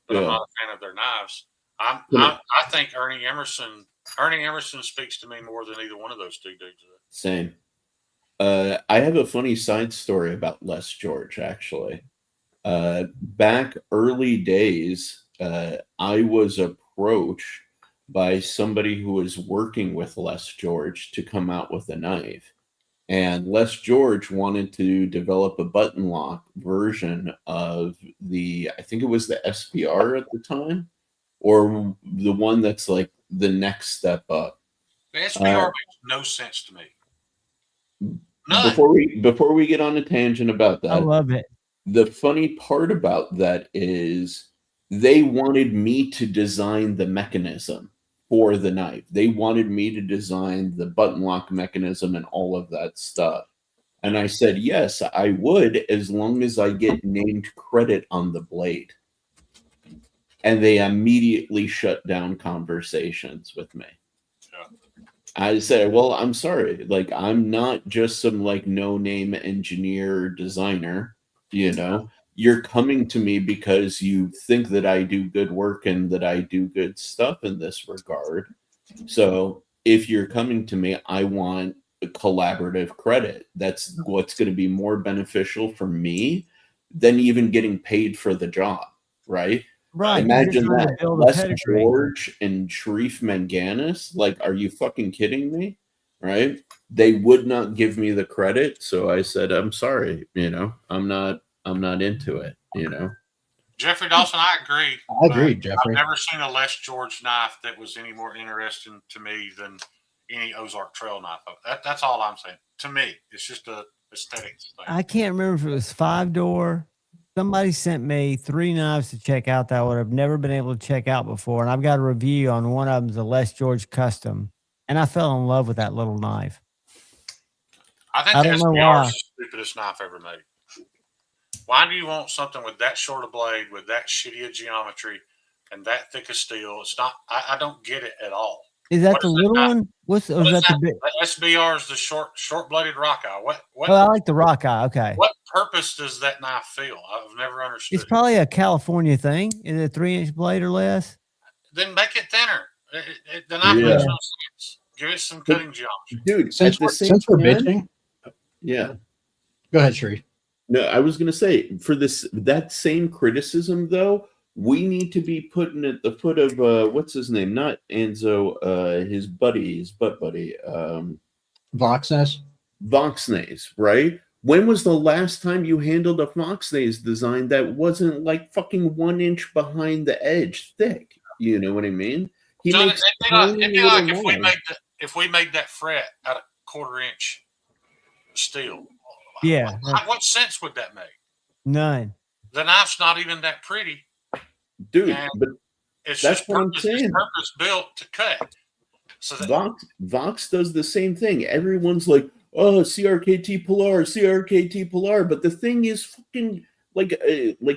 S8: but I'm
S11: Yeah.
S8: not a fan of their knives. I think Ernie Emerson speaks to me more than either one of those two dudes.
S11: Same. I have a funny side story about Les George, actually. Back early days, I was approached by somebody who was working with Les George to come out with a knife. And Les George wanted to develop a button lock version of I think it was the SPR at the time, or the one that's like the next step up.
S8: The SPR makes no sense to me. None.
S11: Before we get on a tangent about that,
S7: I love it.
S11: The funny part about that is they wanted me to design the mechanism for the knife. They wanted me to design the button lock mechanism and all of that stuff. And I said, yes, I would, as long as I get named credit on the blade. And they immediately shut down conversations with me. I said, well, I'm sorry. Like, I'm not just some like no-name engineer designer. You know, you're coming to me because you think that I do good work and that I do good stuff in this regard. So if you're coming to me, I want a collaborative credit. That's what's going to be more beneficial for me than even getting paid for the job, right?
S7: Right.
S11: Imagine that. Les George and Sharif Manganis. Like, are you fucking kidding me? Right? They would not give me the credit, so I said, I'm sorry, you know, I'm not into it, you know.
S8: Jeffrey Dawson, I agree.
S10: I agree, Jeffrey.
S8: I've never seen a Les George knife that was any more interesting to me than any Ozark Trail knife. That's all I'm saying. To me, it's just a aesthetics thing.
S7: I can't remember if it was 5-door. Somebody sent me 3 knives to check out that I would have never been able to check out before. And I've got a review on one of them, the Les George Custom. And I fell in love with that little knife.
S8: I think the SPR is the stupidest knife ever made. Why do you want something with that short a blade, with that shitty a geometry, and that thick a steel? It's not. I don't get it at all.
S7: Is that the little one? Is that the big?
S8: The SBR is the short bladed rock eye. What?
S7: Oh, I like the rock eye. Okay.
S8: What purpose does that knife fill? I've never understood.
S7: It's probably a California thing. Is it a 3-inch blade or less?
S8: Then make it thinner. The knife makes no sense. Give it some cutting geometry,
S11: dude.
S10: Since we're bitching,
S11: yeah.
S10: Go ahead, Sheree.
S11: No, I was going to say, for that same criticism, though, we need to be putting at the foot of what's his name? Not Enzo, his butt buddy,
S10: Voxnays,
S11: right? When was the last time you handled a Voxnays design that wasn't like fucking 1 inch behind the edge thick? You know what I mean?
S8: John, it'd be like if we made that fret out of 1/4 inch steel.
S7: Yeah.
S8: What sense would that make?
S7: None.
S8: The knife's not even that pretty,
S11: dude. But
S8: it's
S11: that's
S8: just
S11: what I'm saying.
S8: purpose built to cut. So
S11: Vox does the same thing. Everyone's like, "Oh, CRKT Polar," but the thing is fucking like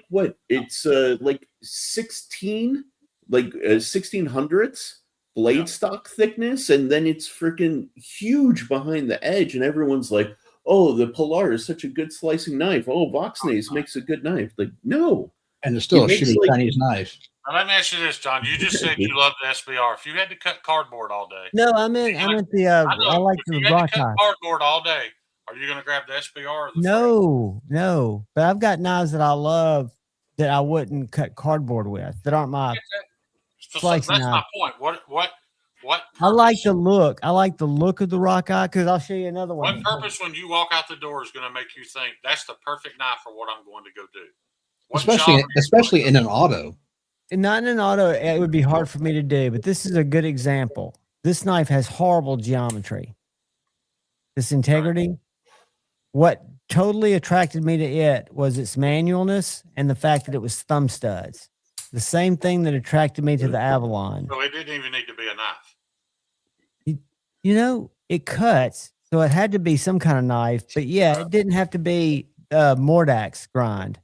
S11: what? It's like 16, like 1600ths blade stock thickness, and then it's freaking huge behind the edge, and everyone's like, oh, the Polar is such a good slicing knife. Oh, Voxnays makes a good knife. Like, no.
S10: And it's still a shitty Chinese knife.
S8: Now, let me ask you this, John. You just said you love the SBR. If you had to cut cardboard all day.
S7: No, I meant the I like the rock eye.
S8: Cardboard all day. Are you going to grab the SBR or the
S7: No. But I've got knives that I love that I wouldn't cut cardboard with. That aren't my slicing knife.
S8: That's my point. What?
S7: I like the look. I like the look of the rock eye because I'll show you another one.
S8: What purpose when you walk out the door is going to make you think that's the perfect knife for what I'm going to go do?
S10: Especially in an auto.
S7: Not in an auto, it would be hard for me to do, but this is a good example. This knife has horrible geometry. This integrity. What totally attracted me to it was its manualness and the fact that it was thumb studs. The same thing that attracted me to the Avalon.
S8: So it didn't even need to be a knife.
S7: You know, it cuts, so it had to be some kind of knife. But yeah, it didn't have to be Mordax grind.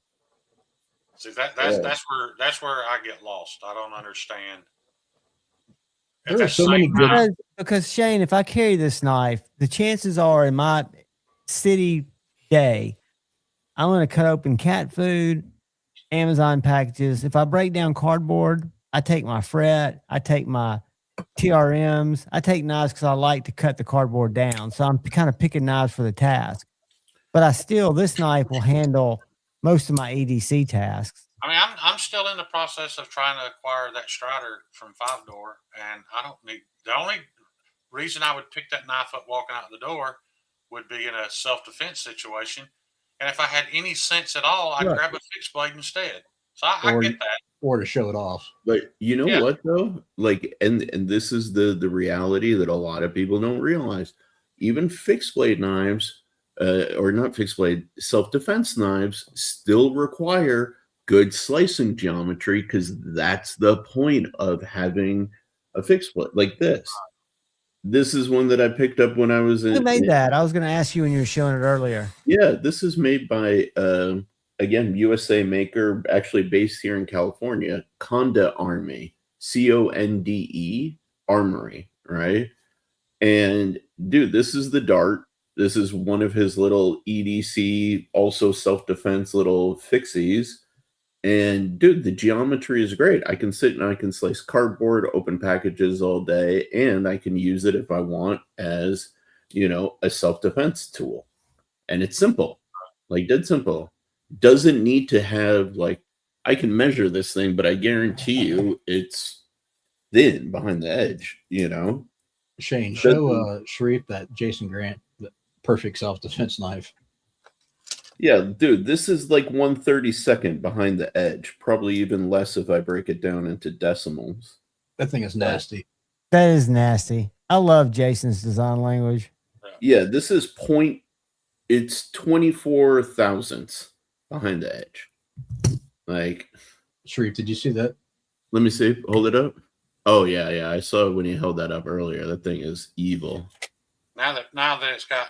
S8: See, that's where I get lost. I don't understand.
S10: There are so many good.
S7: Because Shane, if I carry this knife, the chances are in my city day, I'm going to cut open cat food, Amazon packages. If I break down cardboard, I take my fret, I take my TRMs, I take knives because I like to cut the cardboard down. So I'm kind of picking knives for the task. But this knife will handle most of my EDC tasks.
S8: I mean, I'm still in the process of trying to acquire that Strider from 5-Door, and I don't need. The only reason I would pick that knife up walking out the door would be in a self-defense situation, and if I had any sense at all, I'd grab a fixed blade instead. So I get that.
S10: Or to show it off.
S11: But you know what though? Like, and this is the reality that a lot of people don't realize. Even fixed blade knives, or not fixed blade, self-defense knives still require good slicing geometry, because that's the point of having a fixed blade like this. This is one that I picked up when I was in.
S7: Who made that? I was going to ask you when you were showing it earlier.
S11: Yeah, this is made by again, USA maker, actually based here in California, Conde Army, Conde Armory, right? And dude, this is the dart. This is one of his little EDC, also self-defense little fixies. And dude, the geometry is great. I can sit and I can slice cardboard, open packages all day, and I can use it if I want as, a self-defense tool. And it's simple, like dead simple. Doesn't need to have, like, I can measure this thing, but I guarantee you it's thin behind the edge,
S10: Shane, show Sharif that Jason Grant, the perfect self-defense knife.
S11: Yeah, dude, this is like 1/32 behind the edge. Probably even less if I break it down into decimals.
S10: That thing is nasty.
S7: That is nasty. I love Jason's design language.
S11: Yeah, this is it's 24 thousandths behind the edge. Like,
S10: Sharif, did you see that?
S11: Let me see. Hold it up. Oh yeah. I saw it when he held that up earlier. That thing is evil.
S8: Now that it's got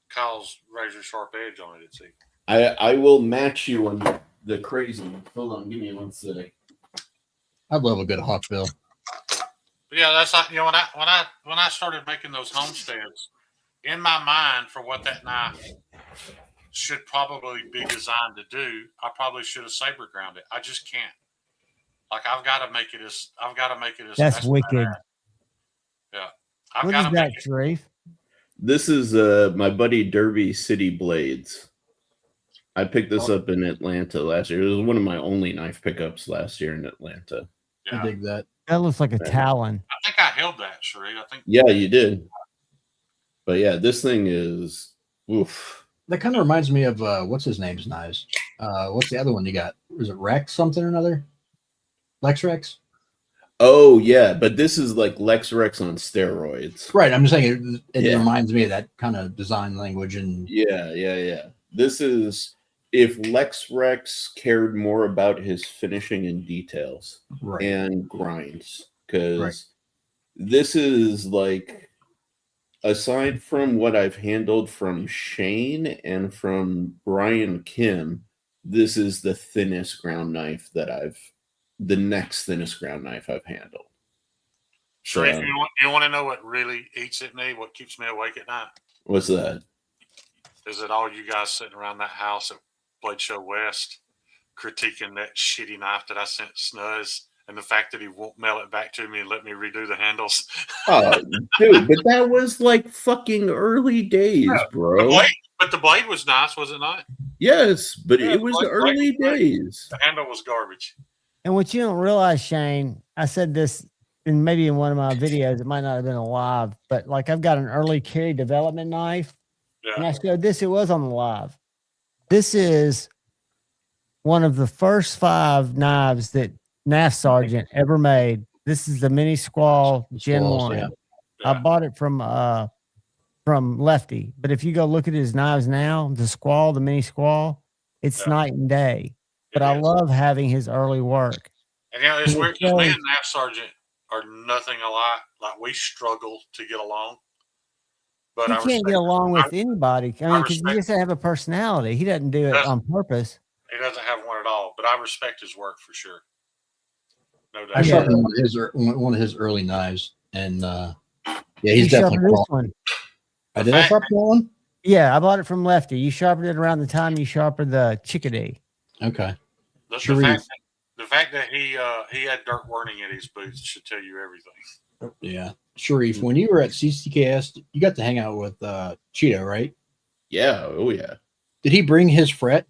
S8: Kyle's razor sharp edge on it, it's evil.
S11: I will match you on the crazy. Hold on, give me 1 sec.
S10: I love a good hawk bill.
S8: But yeah, that's like, when I started making those homesteads, in my mind, for what that knife should probably be designed to do, I probably should have saber ground it. I just can't. Like, I've got to make it as.
S7: That's wicked.
S8: Yeah.
S7: What is that, Sharif?
S11: This is my buddy Derby City Blades. I picked this up in Atlanta last year. It was one of my only knife pickups last year in Atlanta.
S10: I dig that.
S7: That looks like a Talon.
S8: I think I held that, Sheree.
S11: Yeah, you did. But yeah, this thing is oof.
S10: That kind of reminds me of what's his name's knives. What's the other one you got? Is it Rex something or another? Lex Rex?
S11: Oh yeah, but this is like Lex Rex on steroids.
S10: Right. I'm just saying it reminds me of that kind of design language and
S11: yeah. This is if Lex Rex cared more about his finishing and details and grinds, because this is like, aside from what I've handled from Shane and from Brian Kim, this is the thinnest ground knife the next thinnest ground knife I've handled.
S8: Sure. If you want to know what really eats at me, what keeps me awake at night?
S11: What's that?
S8: Is it all you guys sitting around that house at Blade Show West critiquing that shitty knife that I sent Snuzz, and the fact that he won't mail it back to me and let me redo the handles?
S11: Oh, dude, but that was like fucking early days, bro.
S8: But the blade was nice, was it not?
S11: Yes, but it was the early days.
S8: The handle was garbage.
S7: And what you don't realize, Shane, I said this maybe in one of my videos, it might not have been alive, but like I've got an early carry development knife. Yeah. And I showed this, it was on the live. This is one of the first 5 knives that NAF Sergeant ever made. This is the Mini Squall Gen 1. Yeah. I bought it from Lefty. But if you go look at his knives now, the Mini Squall, it's night and day. But I love having his early work.
S8: And it's
S7: It
S8: weird because me
S7: shows-
S8: and Nav Sergeant are nothing alike. Like we struggle to get along. But
S7: He
S8: I
S7: can't
S8: respect
S7: get along with
S8: I-
S7: anybody. I mean, because he
S8: respect-
S7: just doesn't have a personality. He doesn't do it
S8: Doesn't.
S7: on purpose.
S8: He doesn't have one at all. But I respect his work for sure. No doubt.
S10: I sharpened one of his early knives, and yeah, he's
S7: You
S10: definitely
S7: sharpened this
S10: cool.
S7: one.
S10: I did. I sharpen that one.
S7: Yeah, I bought it from Lefty. You sharpened it around the time you sharpened the chickadee.
S10: Okay.
S8: The fact that he had dirt warning at his boots should tell you everything.
S10: Yeah, Sharif, when you were at CCKS, you got to hang out with Cheeto, right?
S11: Yeah. Oh yeah.
S10: Did he bring his fret?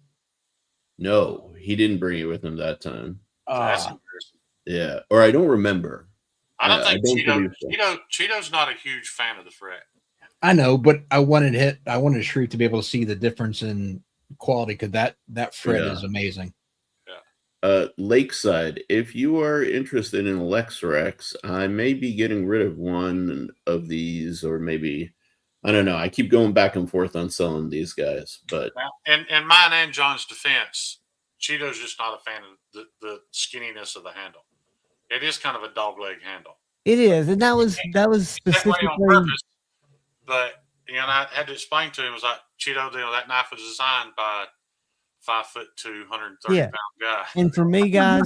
S11: No, he didn't bring it with him that time.
S8: That's embarrassing.
S11: Yeah, or I don't remember.
S8: I don't think
S11: believe so.
S8: Cheeto's not a huge fan of the fret.
S10: I know, but I wanted Sharif to be able to see the difference in quality because that fret is amazing.
S11: Lakeside, if you are interested in Lexrex, I may be getting rid of one of these, or maybe I don't know. I keep going back and forth on selling these guys, but
S8: In mine and John's defense, Cheeto's just not a fan of the skinniness of the handle. It is kind of a dog leg handle.
S7: It is, and that was
S8: That way
S7: specifically.
S8: on purpose, but I had to explain to him, was like, Cheeto, that knife was designed by 5'2", 130 pound guy.
S7: And for me, guys,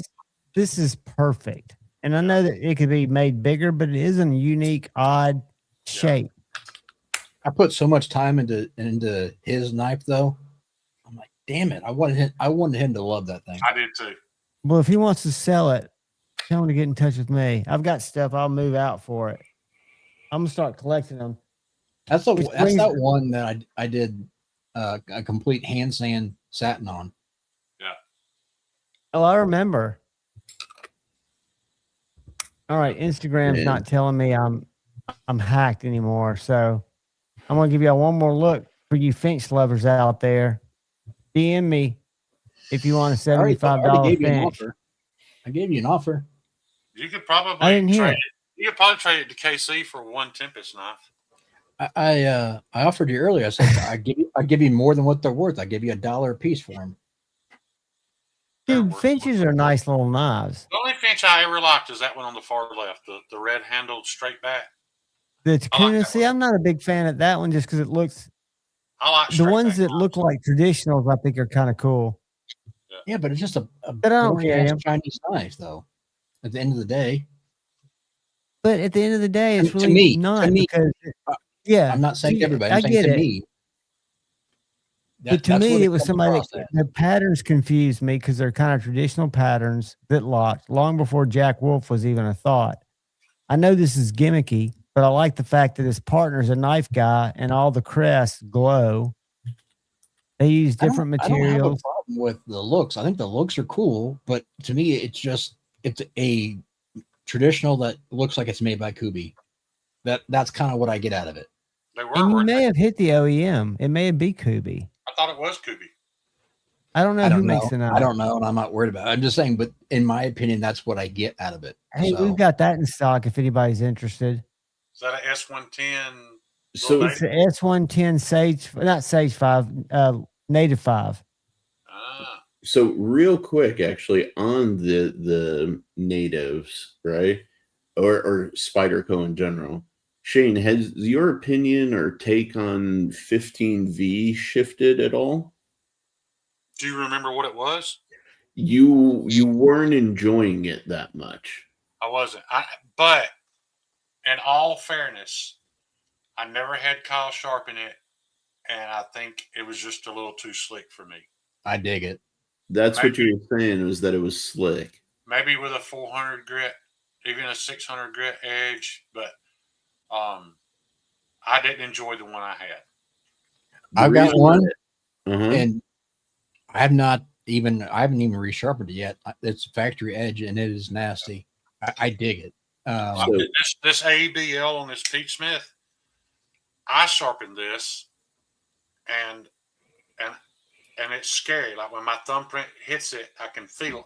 S7: this is perfect. And I know that it could be made bigger, but it is a unique, odd shape.
S10: I put so much time into his knife, though. I'm like, damn it! I wanted him to love that thing.
S8: I did too.
S7: Well, if he wants to sell it, tell him to get in touch with me. I've got stuff. I'll move out for it. I'm gonna start collecting them.
S10: That's that one that I did a complete hand sand satin on.
S8: Yeah.
S7: Oh, I remember. All right, Instagram's not telling me I'm hacked anymore, so I'm gonna give y'all one more look for you Finch lovers out there. DM me if you want a $75 Finch.
S10: I gave you an offer.
S8: You could probably
S7: I didn't hear
S8: trade
S7: it.
S8: You could probably trade it to KC for one Tempest knife.
S10: I offered you earlier. I said I give you more than what they're worth. I give you $1 a piece for them.
S7: Dude, Finches are nice little knives.
S8: The only Finch I ever liked is that one on the far left, the red handled straight back.
S7: The Takuna, see, I'm not a big fan of that one just because it looks.
S8: I like
S7: the ones that look like traditionals. I think are kind of cool.
S10: Yeah, but it's just a
S7: but I don't
S10: boring
S7: care.
S10: ass Chinese knife, though. At the end of the day.
S7: But at the end of the day, it's
S10: To
S7: really
S10: me,
S7: not because. Yeah,
S10: I'm not saying everybody. I'm
S7: I
S10: saying
S7: get
S10: to
S7: it.
S10: me.
S7: But to
S10: that's
S7: me,
S10: what
S7: it was
S10: comes
S7: somebody
S10: across
S7: that the patterns confused me because they're kind of traditional patterns that locked long before Jack Wolf was even a thought. I know this is gimmicky, but I like the fact that his partner's a knife guy and all the crests glow. They use different
S10: I don't have a
S7: materials.
S10: problem with the looks. I think the looks are cool, but to me, it's a traditional that looks like it's made by Kubi. That's kind of what I get out of it.
S8: They were.
S7: And you may have hit the OEM. It may be Kubi.
S8: I thought it was Kubi.
S7: I don't know who makes the knife.
S10: I don't know, and I'm not worried about it. I'm just saying, but in my opinion, that's what I get out of it.
S7: Hey, we've got that in stock if anybody's interested.
S8: Is that a S110?
S11: So
S7: It's the S110 Sage, not Sage 5, Native 5.
S11: So real quick, actually, on the natives, right, or Spyderco in general, Shane, has your opinion or take on 15V shifted at all?
S8: Do you remember what it was?
S11: You weren't enjoying it that much.
S8: I wasn't. But in all fairness, I never had Kyle sharpen it, and I think it was just a little too slick for me.
S10: I dig it.
S11: That's what you were saying, was that it was slick.
S8: Maybe with a 400 grit, even a 600 grit edge, but I didn't enjoy the one I had.
S10: I've got one,
S11: Uh-huh.
S10: and I haven't even resharpened it yet. It's factory edge, and it is nasty. I dig it.
S8: This ABL on this Pete Smith, I sharpened this, and it's scary. Like when my thumbprint hits it, I can feel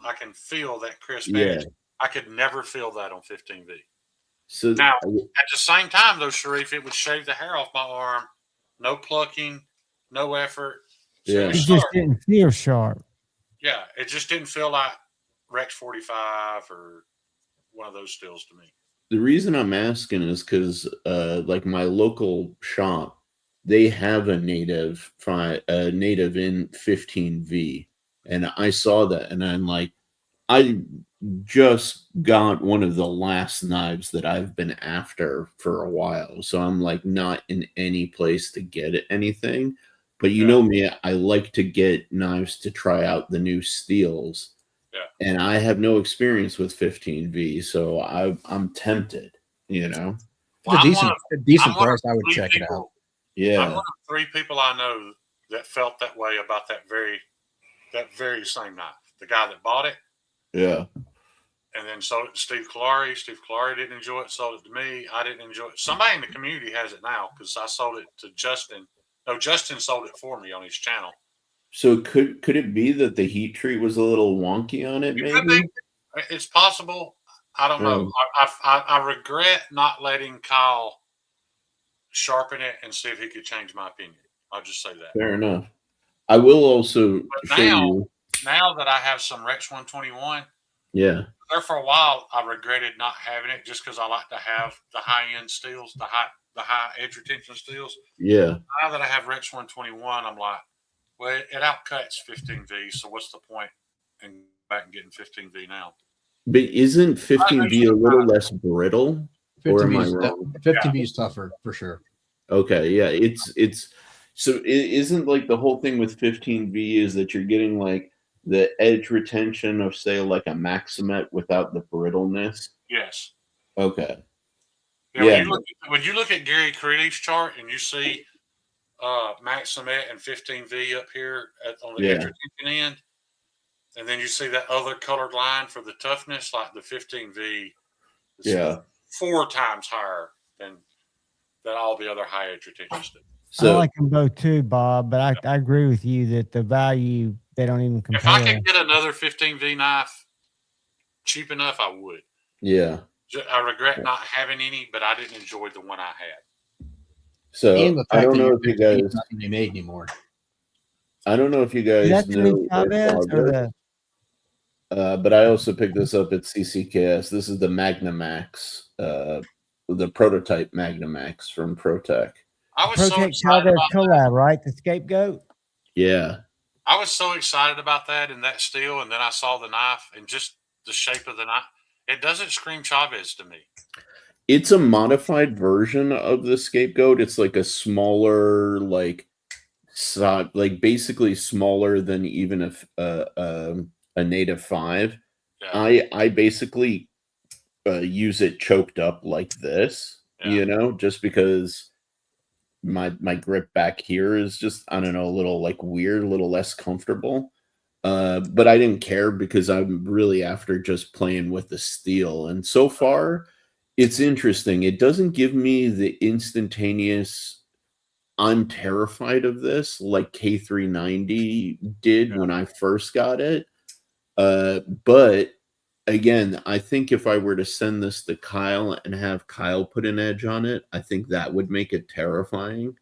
S8: that crisp edge. I could never feel that on 15V.
S11: So
S8: now, at the same time, though, Sharif, it would shave the hair off my arm. No plucking, no effort. So
S7: It just didn't feel sharp.
S8: Yeah, it just didn't feel like Rex 45 or one of those steels to me.
S11: The reason I'm asking is because, like my local shop, they have a native in 15V, and I saw that, and I'm like, I just got one of the last knives that I've been after for a while, so I'm like not in any place to get anything. But you know me, I like to get knives to try out the new steels.
S8: Yeah.
S11: And I have no experience with 15V, so I'm tempted, you know.
S10: For a decent price, I would check it out.
S11: Yeah.
S8: I'm one of 3 people I know that felt that way about that very same knife. The guy that bought it,
S11: yeah,
S8: and then sold it to Steve Kalari. Steve Kalari didn't enjoy it, sold it to me. I didn't enjoy it. Somebody in the community has it now because I sold it to Justin. No, Justin sold it for me on his channel.
S11: So could it be that the heat treat was a little wonky on it? Maybe
S8: it's possible. I don't know. I regret not letting Kyle sharpen it and see if he could change my opinion. I'll just say that.
S11: Fair enough. I will also show you.
S8: Now that I have some Rex 121,
S11: yeah,
S8: there for a while I regretted not having it just because I like to have the high end steels, the high edge retention steels.
S11: Yeah.
S8: Now that I have Rex 121, I'm like, well, it outcuts 15V, so what's the point in back and getting 15V now?
S11: But isn't 15V a little less brittle? Or am I wrong?
S10: 15V is tougher for sure.
S11: Okay, yeah, it's so it isn't like the whole thing with 15V is that you're getting like the edge retention of say like a Maximet without the brittleness.
S8: Yes.
S11: Okay.
S8: Yeah. When you look at Gary Creedy's chart and you see Maximet and 15V up here on the edge retention end, and then you see that other colored line for the toughness, like the 15V is 4 times higher than all the other high edge retention stuff.
S7: So, I like them both too, Bob, but I agree with you that the value, they don't even compare.
S8: If I could get another 15V knife cheap enough, I would.
S11: Yeah.
S8: I regret not having any, but I didn't enjoy the one I had.
S11: So I don't know if you guys
S10: nothing they made anymore.
S11: I don't know if you guys know. But I also picked this up at CCKS. This is the Magnamax, the prototype Magnamax from ProTech.
S8: I was so excited
S7: Chavez collab, right? The scapegoat.
S11: Yeah.
S8: I was so excited about that and that steel, and then I saw the knife and just the shape of the knife. It doesn't scream Chavez to me.
S11: It's a modified version of the scapegoat. It's like a smaller, like basically smaller than even a native 5. Yeah. I basically use it choked up like this, you know, just because my grip back here is just, I don't know, a little like weird, a little less comfortable. But I didn't care because I'm really after just playing with the steel. And so far, it's interesting. It doesn't give me the instantaneous, I'm terrified of this, like K390 did when I first got it. But again, I think if I were to send this to Kyle and have Kyle put an edge on it, I think that would make it terrifying.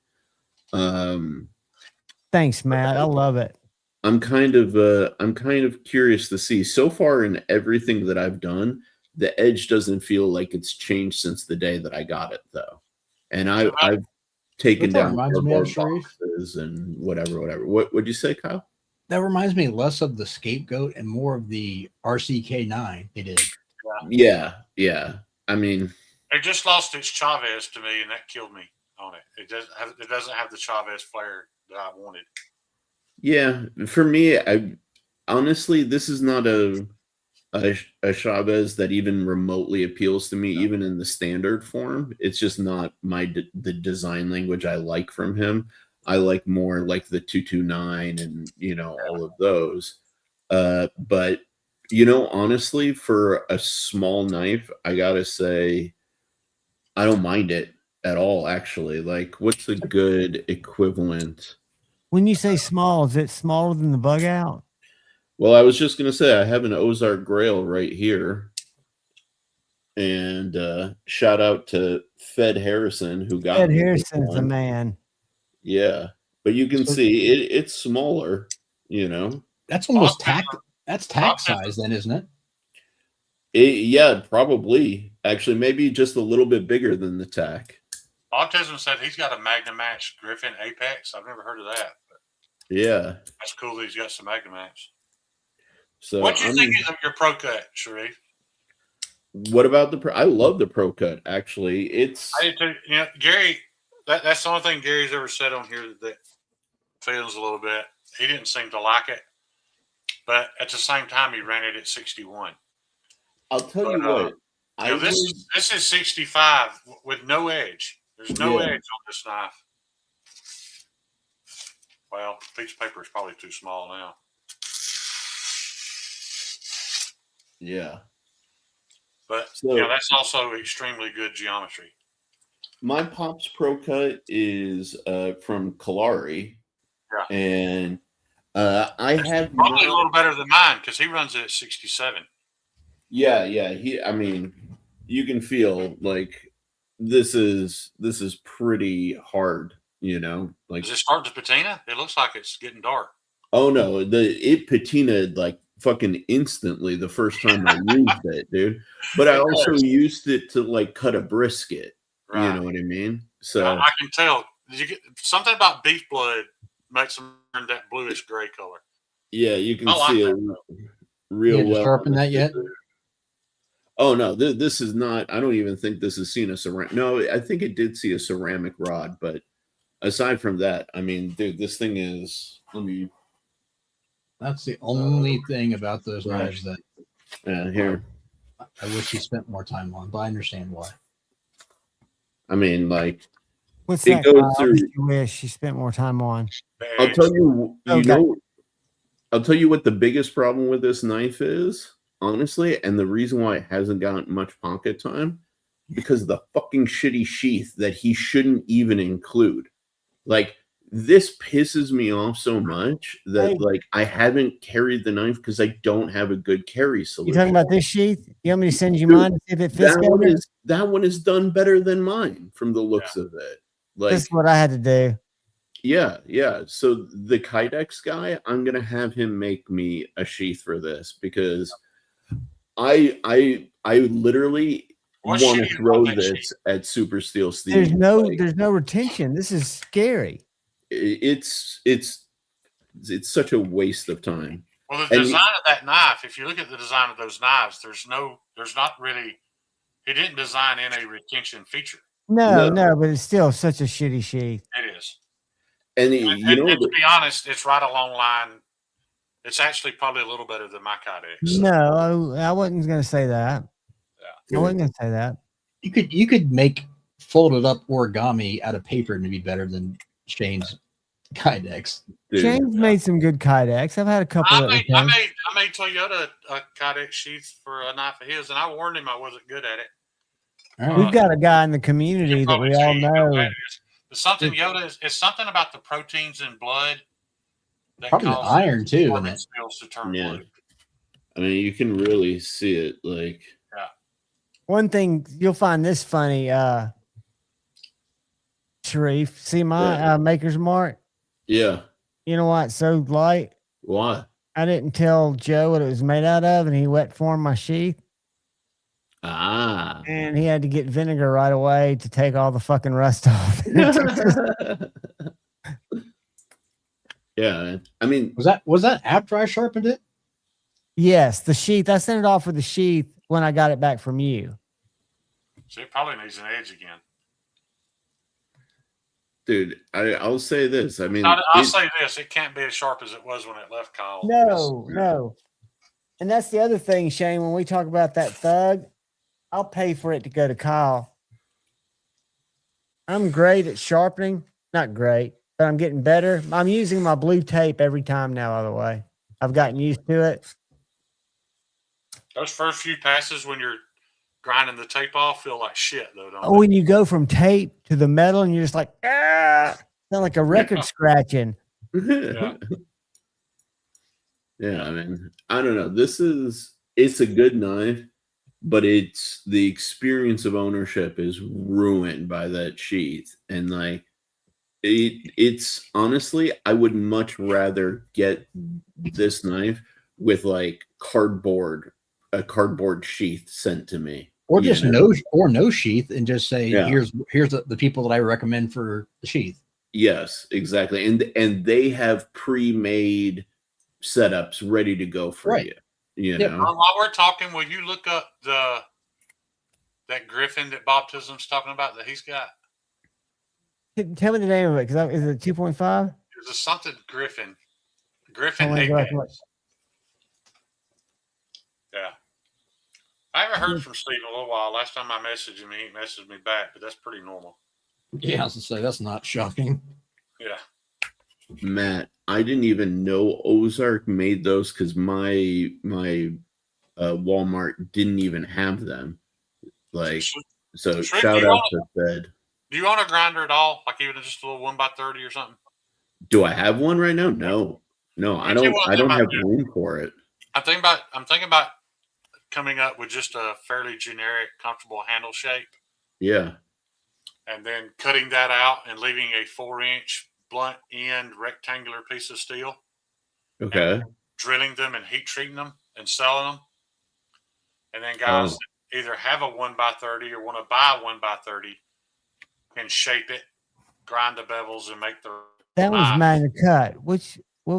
S7: Thanks, Matt. I love it.
S11: I'm kind of curious to see. So far in everything that I've done, the edge doesn't feel like it's changed since the day that I got it, though. And I've taken down boxes and whatever. What would you say, Kyle?
S10: That reminds me less of the scapegoat and more of the RCK9 it is.
S11: Yeah. I mean,
S8: it just lost its Chavez to me, and that killed me on it. It doesn't have the Chavez flair that I wanted.
S11: Yeah, for me, honestly, this is not a Chavez that even remotely appeals to me, even in the standard form. It's just not the design language I like from him. I like more like the 229 and, you know, all of those. But, you know, honestly, for a small knife, I got to say, I don't mind it at all, actually. Like, what's a good equivalent?
S7: When you say small, is it smaller than the bug out?
S11: Well, I was just going to say, I have an Ozark Grail right here. And shout out to Fed Harrison, who got
S7: Fed Harrison's the man.
S11: Yeah, but you can see it's smaller, you know.
S10: That's almost tack. That's tack size, then, isn't it?
S11: Yeah, probably. Actually, maybe just a little bit bigger than the TAC.
S8: Autism said he's got a Magnamax Griffin Apex. I've never heard of that.
S11: Yeah.
S8: That's cool that he's got some Magnamax.
S11: So
S8: What do you think of your Pro Cut, Sharif?
S11: What about the Pro? I love the Pro Cut. Actually, it's.
S8: I do too. You know, Gary. That's the only thing Gary's ever said on here that feels a little bit. He didn't seem to like it, but at the same time, he ran it at 61.
S11: I'll tell you what.
S8: You know, this is 65 with no edge. There's no edge on this knife. Well, piece of paper is probably too small now.
S11: Yeah.
S8: But you know, that's also extremely good geometry.
S11: My Pops Pro Cut is from Kalari.
S8: Yeah.
S11: And I have
S8: probably a little better than mine because he runs it at 67.
S11: Yeah. I mean, you can feel like this is pretty hard, you know. Like,
S8: does it start to patina? It looks like it's getting dark.
S11: Oh no, it patinaed like fucking instantly the first time I used it, dude. But I also used it to like cut a brisket. Right. You know what I mean? So
S8: I can tell. You get something about beef blood makes them turn that bluish gray color.
S11: Yeah, you can see it real well.
S10: Sharpen that yet?
S11: Oh no, this is not. I don't even think this has seen a ceramic. No, I think it did see a ceramic rod, but aside from that, I mean, dude, this thing is.
S10: That's the only thing about those knives that.
S11: Yeah, here.
S10: I wish he spent more time on, but I understand why.
S11: I mean, like.
S7: What's that? You wish you spent more time on.
S11: I'll tell you. You know. I'll tell you what the biggest problem with this knife is. Honestly, and the reason why it hasn't gotten much pocket time, because of the fucking shitty sheath that he shouldn't even include. Like, this pisses me off so much that like I haven't carried the knife because I don't have a good carry solution.
S7: You talking about this sheath? You want me to send you mine to see if it fits better?
S11: That one is done better than mine from the looks of it. Like,
S7: this is what I had to do.
S11: Yeah. So the Kydex guy, I'm gonna have him make me a sheath for this because I literally want to throw this at Super Steel Steve.
S7: There's no retention. This is scary.
S11: It's such a waste of time.
S8: Well, the design of that knife, if you look at the design of those knives, there's not really, he didn't design in a retention feature.
S7: No, but it's still such a shitty sheath.
S8: It is.
S11: And
S8: to be honest, it's right along line. It's actually probably a little better than my Kydex.
S7: No, I wasn't going to say that. Yeah. I wasn't going to say that.
S10: You could make folded up origami out of paper and it'd be better than Shane's Kydex.
S7: Shane's made some good Kydex. I've had a couple.
S8: I made Toyota a Kydex sheath for a knife of his, and I warned him I wasn't good at it.
S7: We've got a guy in the community that we all know.
S8: It's something it's something about the proteins in blood. That
S10: probably the iron too, isn't it?
S8: To turn blue.
S11: I mean, you can really see it. Like,
S7: one thing you'll find this funny, Sharif. See my Maker's Mark?
S11: Yeah.
S7: You know why it's so light?
S11: Why?
S7: I didn't tell Joe what it was made out of, and he wet formed my sheath.
S11: Ah.
S7: And he had to get vinegar right away to take all the fucking rust off.
S11: Yeah. I mean,
S10: was that after I sharpened it?
S7: Yes, the sheath. I sent it off with the sheath when I got it back from you.
S8: So it probably needs an edge again.
S11: Dude, I'll say this. I mean,
S8: I'll say this. It can't be as sharp as it was when it left Kyle.
S7: No. And that's the other thing, Shane, when we talk about that thug, I'll pay for it to go to Kyle. I'm great at sharpening. Not great, but I'm getting better. I'm using my blue tape every time now, by the way. I've gotten used to it.
S8: Those first few passes when you're grinding the tape off feel like shit, though, don't they?
S7: When you go from tape to the metal and you're just like, sound like a record scratching.
S11: Yeah. I mean, I don't know. It's a good knife, but it's the experience of ownership is ruined by that sheath. And like, it's honestly, I would much rather get this knife with like cardboard a cardboard sheath sent to me,
S10: or
S11: you
S10: just
S11: know?
S10: no sheath, and just say,
S11: Yeah.
S10: here's the people that I recommend for the sheath.
S11: Yes, exactly. And they have pre-made setups ready to go for
S10: Right.
S11: you. You
S10: Yep.
S11: know.
S8: While we're talking, will you look up that Griffin that Bob Tislam's talking about that he's got?
S7: Tell me the name of it, because is it 2.5?
S8: There's a something Griffin.
S7: Oh,
S8: Griffin
S7: let me go back
S8: Apex.
S7: and look.
S8: Yeah. I haven't heard from Steve in a little while. Last time I messaged him, he messaged me back, but that's pretty normal.
S10: Yeah, I was gonna say that's not shocking.
S8: Yeah.
S11: Matt, I didn't even know Ozark made those because my Walmart didn't even have them. Like, so
S8: Shrek,
S11: shout out to Fed.
S8: Do you own a grinder at all? Like even just a little 1x30 or something?
S11: Do I have one right now? No, I don't. I don't have room for it.
S8: I'm thinking about coming up with just a fairly generic, comfortable handle shape,
S11: Yeah.
S8: and then cutting that out and leaving a 4-inch blunt end rectangular piece of steel.
S11: Okay.
S8: Drilling them and heat treating them and selling them. And then guys that either have a 1x30 or want to buy a 1x30 can shape it, grind the bevels, and make the
S7: That was
S8: knife.
S7: Magna Cut. What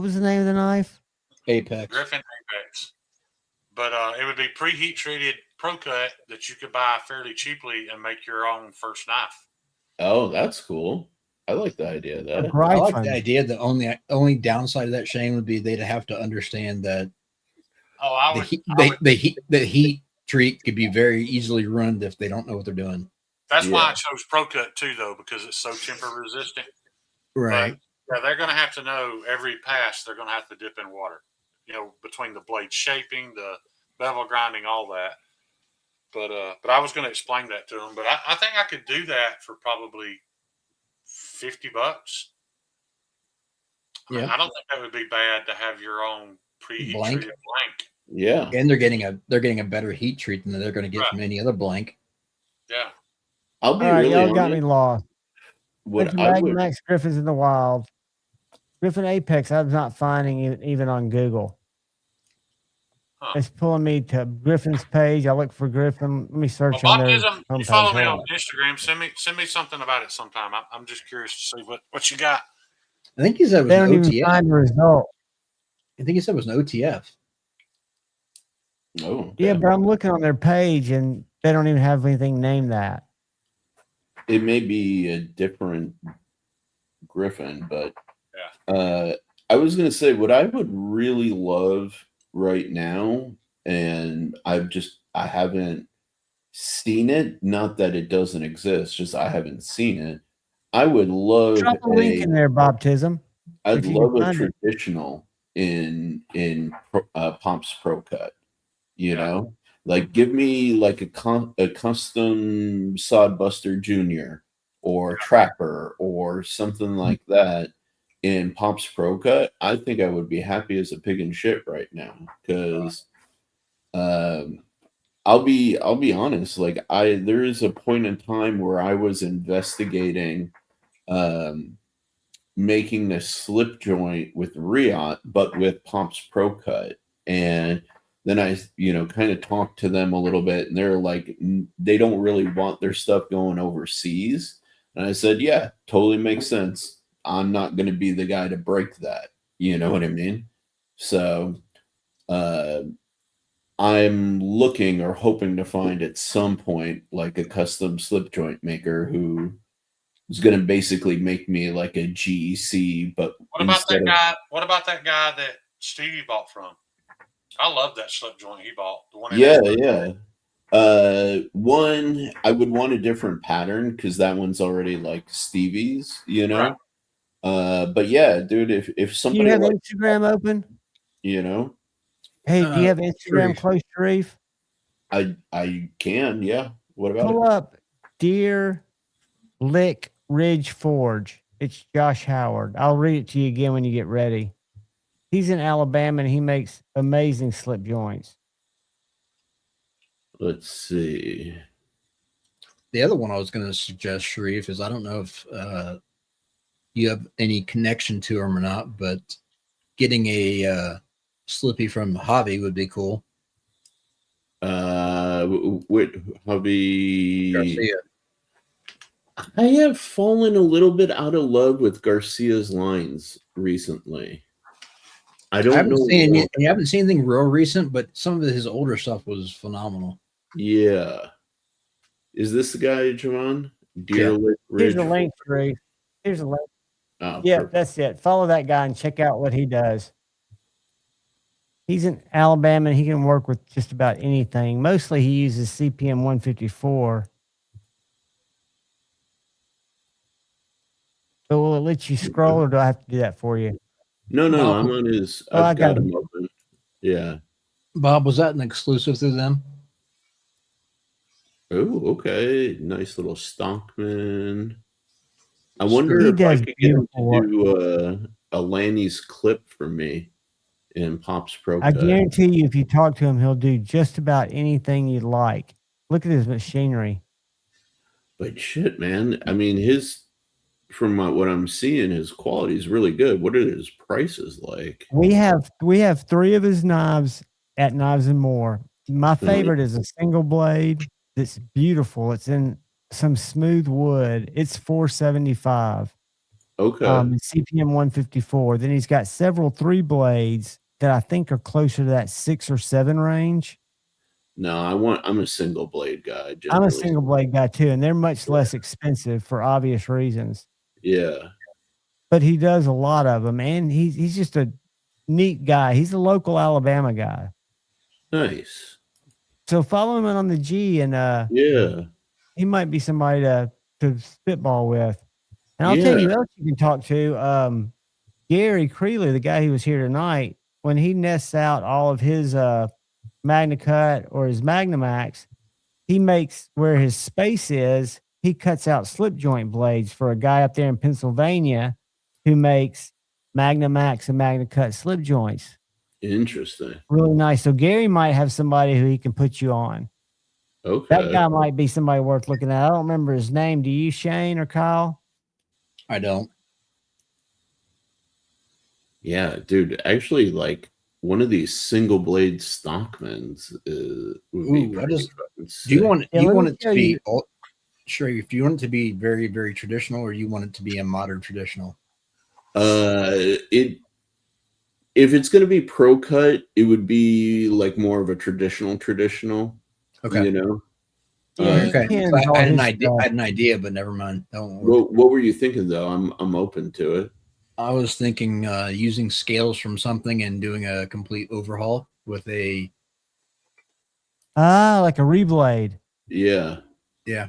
S7: was the name of the knife?
S10: Apex.
S8: Griffin Apex. But it would be preheat treated Pro Cut that you could buy fairly cheaply and make your own first knife.
S11: Oh, that's cool. I like the idea of that.
S10: I like the idea. The only downside of that, Shane, would be they'd have to understand that the heat treat could be very easily ruined if they don't know what they're doing.
S8: That's why I chose Pro Cut too, though, because it's so temper resistant.
S10: Right.
S8: But, yeah, they're going to have to know every pass they're going to have to dip in water. You know, between the blade shaping, the bevel grinding, all that. But I was going to explain that to them. But I think I could do that for probably $50.
S10: Yeah.
S8: I don't think that would be bad to have your own preheat treated blank.
S11: Yeah.
S10: And they're getting a better heat treat than they're going to get from any other blank.
S8: Yeah.
S11: I'll be
S7: All right,
S11: really
S7: y'all
S11: honest.
S7: got me lost.
S11: What I would,
S7: Max Griffins in the wild. Griffin Apex, I'm not finding it even on Google. It's pulling me to Griffin's page. I look for Griffin. Let me search on there.
S8: You follow me on Instagram. Send me something about it sometime. I'm just curious to see what you got.
S10: I think he said it was
S7: They don't
S10: an
S7: even
S10: OTF.
S7: find the result.
S10: I think he said it was an OTF.
S11: Oh,
S7: Yeah, but I'm looking on their page and they don't even have anything named that.
S11: it may be a different Griffin, but I was gonna say what I would really love right now, and I haven't seen it. Not that it doesn't exist, just I haven't seen it. I would love
S7: Drop a link in there, Bob Tism.
S11: I'd
S7: if you
S11: love
S7: can
S11: a
S7: find it.
S11: traditional in Pomp's Pro Cut. You know, like give me like a custom Sodbuster Junior or Trapper or something like that in Pomp's Pro Cut. I think I would be happy as a pig in shit right now because I'll be honest. Like there is a point in time where I was investigating making this slip joint with Riot, but with Pomp's Pro Cut. And then I, kind of talked to them a little bit, and they're like, they don't really want their stuff going overseas. And I said, yeah, totally makes sense. I'm not going to be the guy to break that. You know what I mean? So I'm looking or hoping to find at some point like a custom slip joint maker who is going to basically make me like a GEC. But
S8: What about that guy? What about that guy that Stevie bought from? I love that slip joint he bought. The one.
S11: Yeah. One, I would want a different pattern because that one's already like Stevie's,
S8: Right.
S11: But yeah, dude, if
S7: Do
S11: somebody
S7: you have
S11: like,
S7: Instagram open? Hey, do you have Instagram close, Sharif?
S11: I can, yeah. What about
S7: Pull
S11: it?
S7: up Deer Lick Ridge Forge. It's Josh Howard. I'll read it to you again when you get ready. He's in Alabama and he makes amazing slip joints.
S11: Let's see.
S10: The other one I was going to suggest, Sharif, is I don't know if you have any connection to him or not, but getting a Slippy from Javi would be cool.
S11: What hubby?
S10: Garcia.
S11: I have fallen a little bit out of love with Garcia's lines recently. I don't know.
S10: I haven't seen anything real recent, but some of his older stuff was phenomenal.
S11: Yeah. Is this the guy, Javon? Deer Lick
S7: Here's
S11: Ridge.
S7: the link, Tree. Here's the link.
S11: Oh,
S7: yeah,
S11: perfect.
S7: that's it. Follow that guy and check out what he does. He's in Alabama and he can work with just about anything. Mostly he uses CPM 154. So will it let you scroll or do I have to do that for you?
S11: No, I'm on his. I've got him open. Yeah.
S10: Bob, was that an exclusive through them?
S11: Oh, okay. Nice little Stockman. I wonder if I could get him to do a Lanny's clip for me in Pop's Pro
S7: I
S11: Cut.
S7: guarantee you, if you talk to him, he'll do just about anything you like. Look at his machinery.
S11: But shit, man. I mean, from what I'm seeing, his quality is really good. What are his prices like?
S7: We have 3 of his knives at Knives and More. My favorite is a single blade that's beautiful. It's in some smooth wood. It's $475.
S11: Okay.
S7: CPM 154. Then he's got several 3 blades that I think are closer to that 6 or 7 range.
S11: No, I'm a single blade guy.
S7: I'm a single blade guy too, and they're much less expensive for obvious reasons.
S11: Yeah.
S7: But he does a lot of them, and he's just a neat guy. He's a local Alabama guy.
S11: Nice.
S7: So follow him on the G, and
S11: yeah,
S7: he might be somebody to spitball with. And I'll tell you who else you can talk to. Gary Creeley, the guy who was here tonight, when he nests out all of his Magna Cut or his Magnamax, he makes where his space is, he cuts out slip joint blades for a guy up there in Pennsylvania who makes Magnamax and Magna Cut slip joints.
S11: Interesting.
S7: Really nice. So Gary might have somebody who he can put you on.
S11: Okay.
S7: That guy might be somebody worth looking at. I don't remember his name. Do you, Shane or Kyle?
S10: I don't.
S11: Yeah, dude. Actually, like one of these single blade Stockmans would be pretty fucking sick.
S10: Do you want it to be sure? If you want it to be very, very traditional, or you want it to be a modern traditional?
S11: If it's going to be pro cut, it would be like more of a traditional.
S10: Okay.
S11: You know.
S10: Okay. So I had an idea, but never mind.
S11: What were you thinking though? I'm open to it.
S10: I was thinking using scales from something and doing a complete overhaul with a
S7: like a reblade.
S11: Yeah.
S10: Yeah.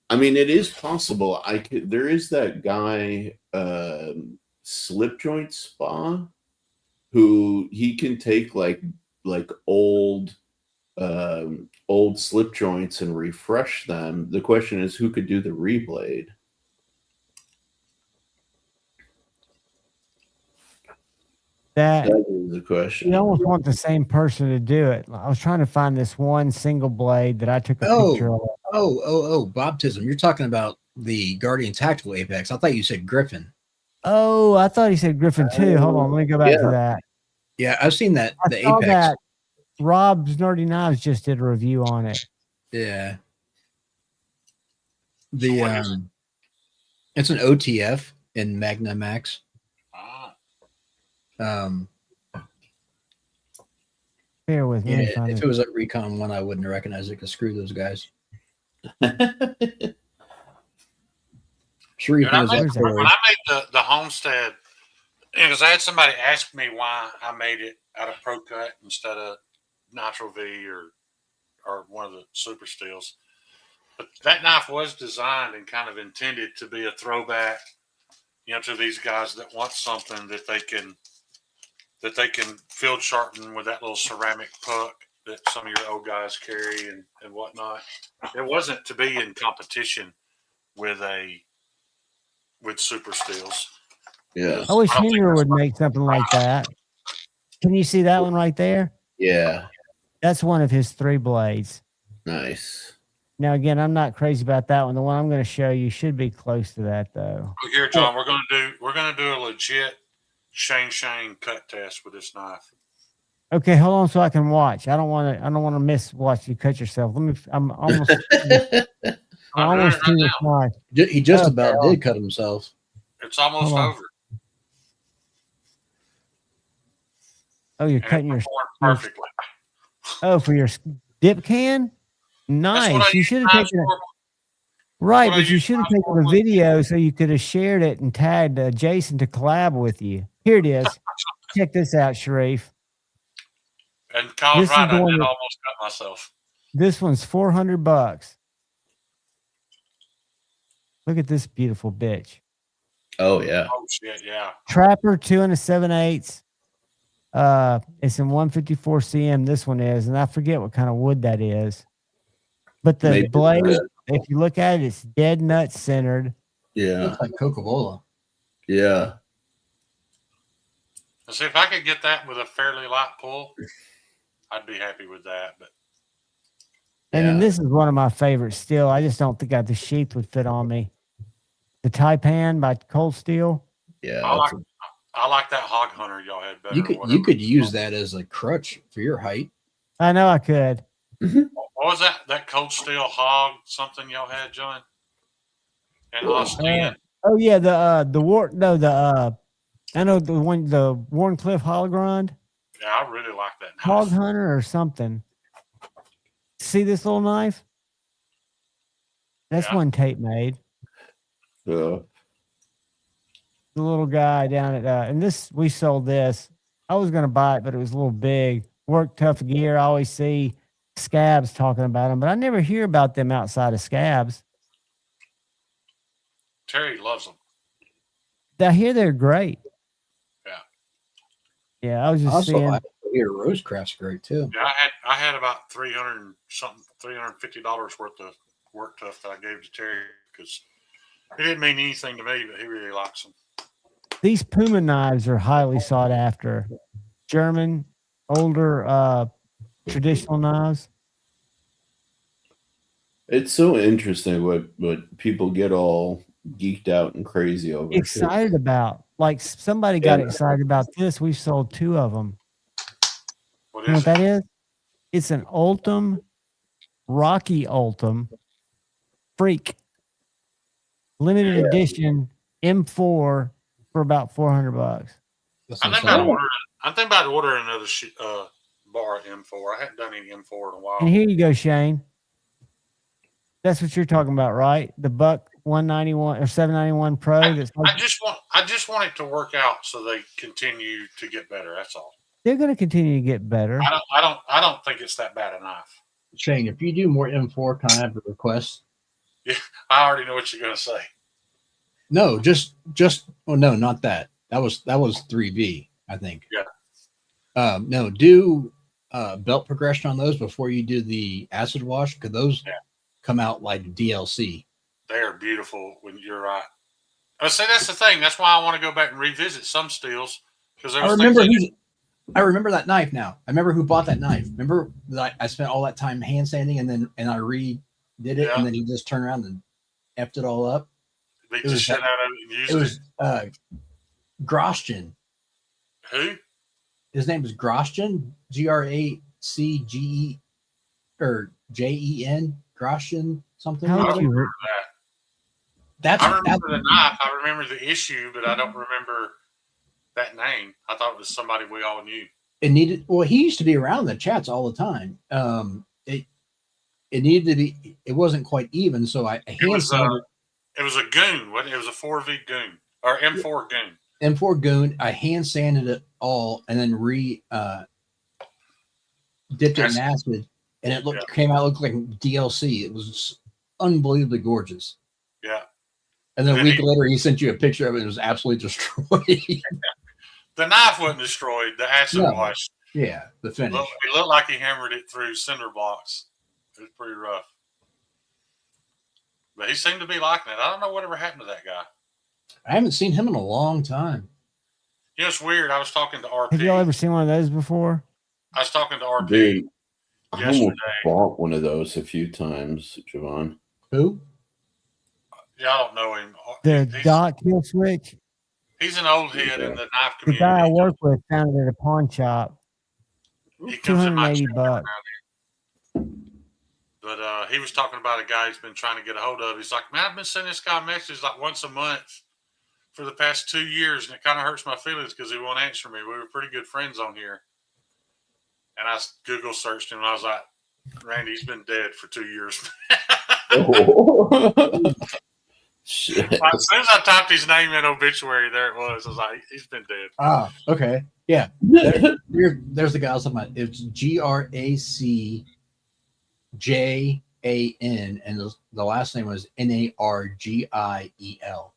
S11: I mean, it is possible. There is that guy, Slip Joint Spa, who he can take like old slip joints and refresh them. The question is, who could do the reblade?
S7: That
S11: is the question.
S7: You almost want the same person to do it. I was trying to find this one single blade that I took a picture of.
S10: Baptism. You're talking about the Guardian Tactical Apex. I thought you said Griffin.
S7: Oh, I thought he said Griffin too. Hold on, let me go back to that.
S10: Yeah, I've seen that.
S7: I saw
S10: Apex.
S7: that Rob's Nerdy Knives just did a review on it.
S10: Yeah. It's an OTF in Magnamax.
S7: Bear with me.
S10: Yeah, if it was at Recon 1, I wouldn't recognize it because screw those guys.
S8: When I made the Homestead, because I had somebody ask me why I made it out of Pro Cut instead of Nitro V or one of the Super Steels. But that knife was designed and kind of intended to be a throwback, to these guys that want something that they can field sharpen with that little ceramic puck that some of your old guys carry and whatnot. It wasn't to be in competition with Super Steels.
S11: Yeah.
S7: I wish Henry would make something like that. Can you see that one right there?
S11: Yeah.
S7: That's one of his 3 blades.
S11: Nice.
S7: Now, again, I'm not crazy about that one. The one I'm going to show you should be close to that, though.
S8: Here, John, we're gonna do a legit Shane cut test with this knife.
S7: Okay, hold on so I can watch. I don't want to. I don't want to miss watch you cut yourself. Let me. I'm almost. I'm
S8: I'm doing it
S7: almost
S8: right
S7: to
S8: now.
S7: this knife.
S10: He just
S7: Okay,
S10: about
S7: hold
S10: did cut himself.
S8: It's almost
S7: on.
S8: over.
S7: Oh, you're
S8: And it
S7: cutting your.
S8: perfectly.
S7: Oh, for your dip can.
S8: That's what I
S7: Nice. You
S8: use
S7: should have
S8: knives
S7: taken it.
S8: for.
S7: Right,
S8: What I
S7: but you
S8: use
S7: should have
S8: knives
S7: taken a video so you could have shared it and tagged Jason to collab with you. Here it is. Check this out, Sharif.
S8: And Kyle's
S7: This is
S8: right.
S7: the
S8: I
S7: one
S8: did
S7: that,
S8: almost cut myself.
S7: this one's $400. Look at this beautiful bitch.
S11: Oh yeah.
S8: Oh shit, yeah.
S7: Trapper 2 and a 7/8. It's in 154 cm. This one is, and I forget what kind of wood that is. But the
S11: Maybe
S7: blade,
S11: that.
S7: if you look at it, it's dead nut centered.
S11: Yeah.
S10: Looks like Coca-Cola.
S11: Yeah.
S8: Let's see if I could get that with a fairly light pull. I'd be happy with that. But
S7: And then
S11: Yeah.
S7: this is one of my favorites still. I just don't think the sheath would fit on me. The Taipan by Cold Steel.
S11: Yeah.
S8: I like that Hog Hunter y'all had better.
S10: You could use that as a crutch for your height.
S7: I know I could.
S8: What was that? That Cold Steel Hog something y'all had, John? And Austin.
S7: Oh yeah, I know the one, the Warncliffe Hologrand
S8: Yeah, I really like that knife.
S7: Hog Hunter or something. See this little knife? That's
S8: Yeah.
S7: one Tate made.
S11: Yeah.
S7: The little guy down at and this we sold this. I was gonna buy it, but it was a little big. Work Tough Gear. I always see Scabs talking about them, but I never hear about them outside of Scabs.
S8: Terry loves them.
S7: I hear they're great.
S8: Yeah.
S7: Yeah, I was just
S10: Also,
S7: seeing.
S10: I hear Rosecraft's great too.
S8: Yeah, I had about $350 worth of Work Tough that I gave to Terry because it didn't mean anything to me, but he really likes them.
S7: These Puma knives are highly sought after. German, older, traditional knives.
S11: It's so interesting what people get all geeked out and crazy over.
S7: Excited about. Like somebody got excited about this. We've sold 2 of them.
S8: What
S7: You know
S8: is
S7: what
S8: it?
S7: that is? It's an Ultim, Rocky Ultim, Freak, limited edition M4 for about $400.
S8: I'm thinking about ordering another bar M4. I hadn't done any M4 in a while.
S7: And here you go, Shane. That's what you're talking about, right? The Buck 191 or 791 Pro. That's like,
S8: I just want it to work out so they continue to get better. That's all.
S7: they're going to continue to get better.
S8: I don't think it's that bad a knife.
S10: Shane, if you do more M4, can I have a request?
S8: Yeah, I already know what you're gonna say.
S10: No, just oh no, not that. That was 3V, I think.
S8: Yeah.
S10: No, do belt progression on those before you do the acid wash, because those come out like DLC.
S8: They are beautiful when you're right. I say that's the thing. That's why I want to go back and revisit some steels because
S10: I remember that knife now. I remember who bought that knife. Remember that I spent all that time hand sanding and I redid it, and then he just turned around and effed it all up.
S8: They just shit out of it and used
S10: it. Was Grosjean.
S8: Who?
S10: His name is Grosjean, GRACGE or JEN, Grosjean something.
S8: I don't remember that. I remember the knife. I remember the issue, but I don't remember that name. I thought it was somebody we all knew.
S10: It needed. Well, he used to be around the chats all the time. It needed to be. It wasn't quite even, so
S8: It was a goon. It was a 4V goon or M4 goon.
S10: M4 goon. I hand sanded it all and then dipped it in acid, and it came out looked like DLC. It was unbelievably gorgeous.
S8: Yeah.
S10: And then a week later, he sent you a picture of it. It was absolutely destroyed.
S8: The knife wasn't destroyed. The acid wash.
S10: Yeah, the finish.
S8: It looked like he hammered it through cinder blocks. It was pretty rough. But he seemed to be liking it. I don't know whatever happened to that guy.
S10: I haven't seen him in a long time.
S8: You know, it's weird. I was talking to RP.
S7: Have y'all ever seen one of those before?
S8: I was talking to RP
S11: Dude, I
S8: yesterday.
S11: almost bought one of those a few times, Javon.
S10: Who?
S8: Yeah, I don't know him.
S7: The Dot Kill Switch.
S8: He's an old head in the knife
S7: The
S8: community.
S7: guy I work with found it at a pawn shop.
S8: he comes in my chat every
S7: $280.
S8: now and then. But he was talking about a guy he's been trying to get a hold of. He's like, man, I've been sending this guy messages like once a month for the past 2 years, and it kind of hurts my feelings because he won't answer me. We were pretty good friends on here. And I Google searched him, and I was like, Randy, he's been dead for 2 years.
S11: Shit.
S8: Like, as soon as I typed his name in obituary, there it was. I was like, he's been dead.
S10: Ah, okay. Yeah. There's the guy I was talking about. It's GRACJAN, and the last name was NARGIEL.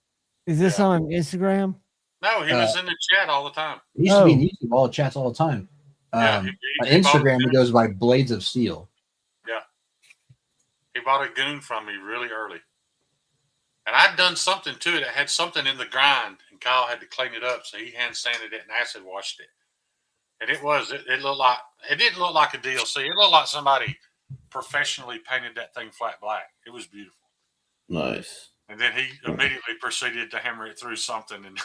S7: Is this on Instagram?
S8: No, he was in the chat all the time.
S10: He used to be in YouTube, all chats all the time.
S8: Yeah,
S10: On
S8: he
S10: Instagram,
S8: bought
S10: he goes by Blades of Steel.
S8: Yeah. He bought a goon from me really early. And I'd done something to it. It had something in the grind, and Kyle had to clean it up, so he hand sanded it and acid washed it. And it looked like, it didn't look like a DLC. It looked like somebody professionally painted that thing flat black. It was beautiful.
S11: Nice.
S8: And then he immediately proceeded to hammer it through something and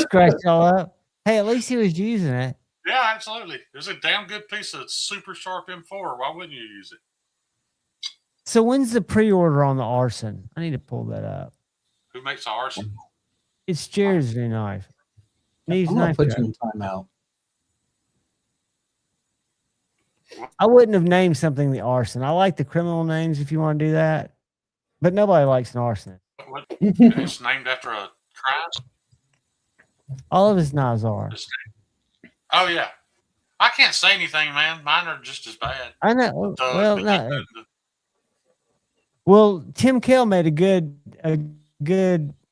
S7: Scratch it all up. Hey, at least he was using it.
S8: yeah, absolutely. It was a damn good piece of super sharp M4. Why wouldn't you use it?
S7: So when's the pre-order on the arson? I need to pull that up.
S8: Who makes the arson?
S7: It's Jared's new knife.
S10: I'm
S7: Needs
S10: gonna
S7: knife
S10: put
S7: cut.
S10: you in timeout.
S7: I wouldn't have named something the arson. I like the criminal names if you want to do that, but nobody likes an arsonist.
S8: What? It's named after a crime?
S7: All of his knives are.
S8: Oh, yeah. I can't say anything, man. Mine are just as bad.
S7: I know.
S8: So,
S7: Well, no. Well, Tim Kell made a good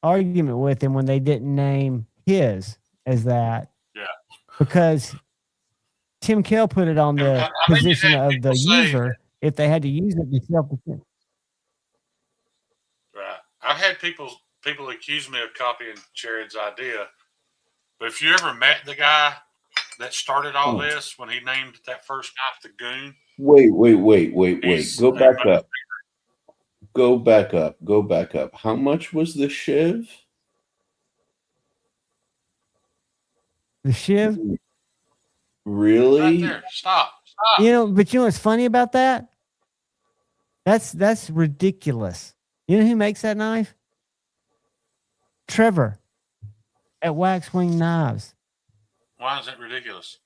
S7: argument with him when they didn't name his as that.
S8: Yeah.
S7: Because Tim Kell put it on the
S8: I mean,
S7: position of the
S8: people say-
S7: user if they had to use it to self-defense.
S8: Right. I've had people accuse me of copying Jared's idea, but if you ever met the guy that started all this when he named that first knife the Goon,
S11: Wait.
S8: He's
S11: Go
S8: named
S11: back
S8: by
S11: up. Go back up. How much was the Shiv?
S7: The Shiv?
S11: Really?
S8: right there. Stop.
S7: You know, but you know what's funny about that? That's ridiculous. You know who makes that knife? Trevor at Waxwing Knives.
S8: Why is that ridiculous?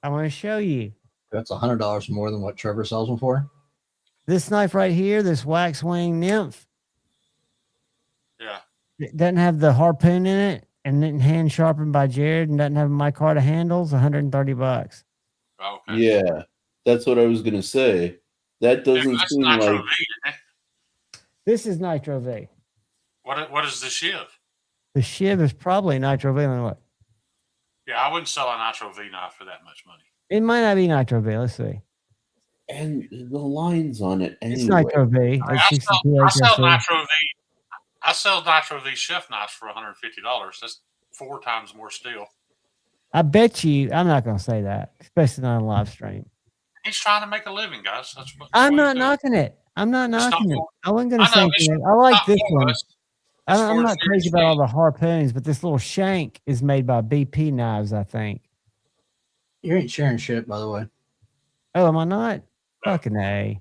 S7: I want to show you.
S10: That's $100 more than what Trevor sells them for.
S7: This knife right here, this Waxwing Nymph,
S8: Yeah.
S7: it doesn't have the harpoon in it and isn't hand sharpened by Jared and doesn't have micarta handles, $130.
S8: Okay.
S11: Yeah, that's what I was gonna say. That doesn't
S8: That's
S11: seem
S8: Nitro
S11: like.
S8: V, isn't it?
S7: This is Nitro V.
S8: What is the Shiv?
S7: The Shiv is probably Nitro V. Let me look.
S8: Yeah, I wouldn't sell a Nitro V knife for that much money.
S7: It might not be Nitro V. Let's see.
S11: And the lines on it anyway.
S7: It's Nitro V.
S8: I
S7: It's
S8: sell
S7: 62 HSE.
S8: I sell Nitro V chef knives for $150. That's 4 times more steel.
S7: I bet you, I'm not going to say that, especially not on live stream.
S8: He's trying to make a living, guys. That's what.
S7: I'm
S8: what
S7: not
S8: he's doing.
S7: knocking it. I'm not
S8: It's
S7: knocking
S8: not
S7: it.
S8: for-
S7: I wasn't going to
S8: I
S7: say
S8: know, it's
S7: anything. I like
S8: not
S7: this
S8: for
S7: one.
S8: us. It's
S7: I'm
S8: for
S7: not crazy
S8: Series
S7: about all
S8: B.
S7: the harpoons, but this little shank is made by BP Knives, I think.
S10: You ain't sharing shit, by the way.
S7: Oh, am I not? Fucking A.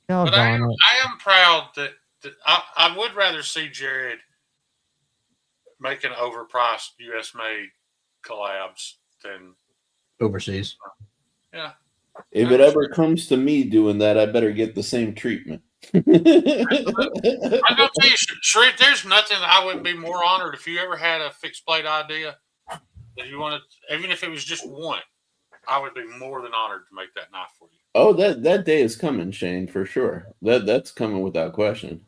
S8: But I
S7: Doggone it.
S8: am proud that I would rather see Jared making overpriced U.S. made collabs than
S10: Overseas.
S8: yeah.
S11: If it ever comes to me doing that, I better get the same treatment.
S8: I'm gonna tell you, Sharif, there's nothing that I wouldn't be more honored if you ever had a fixed blade idea that you wanted, even if it was just one. I would be more than honored to make that knife for you.
S11: Oh, that day is coming, Shane, for sure. That's coming without question.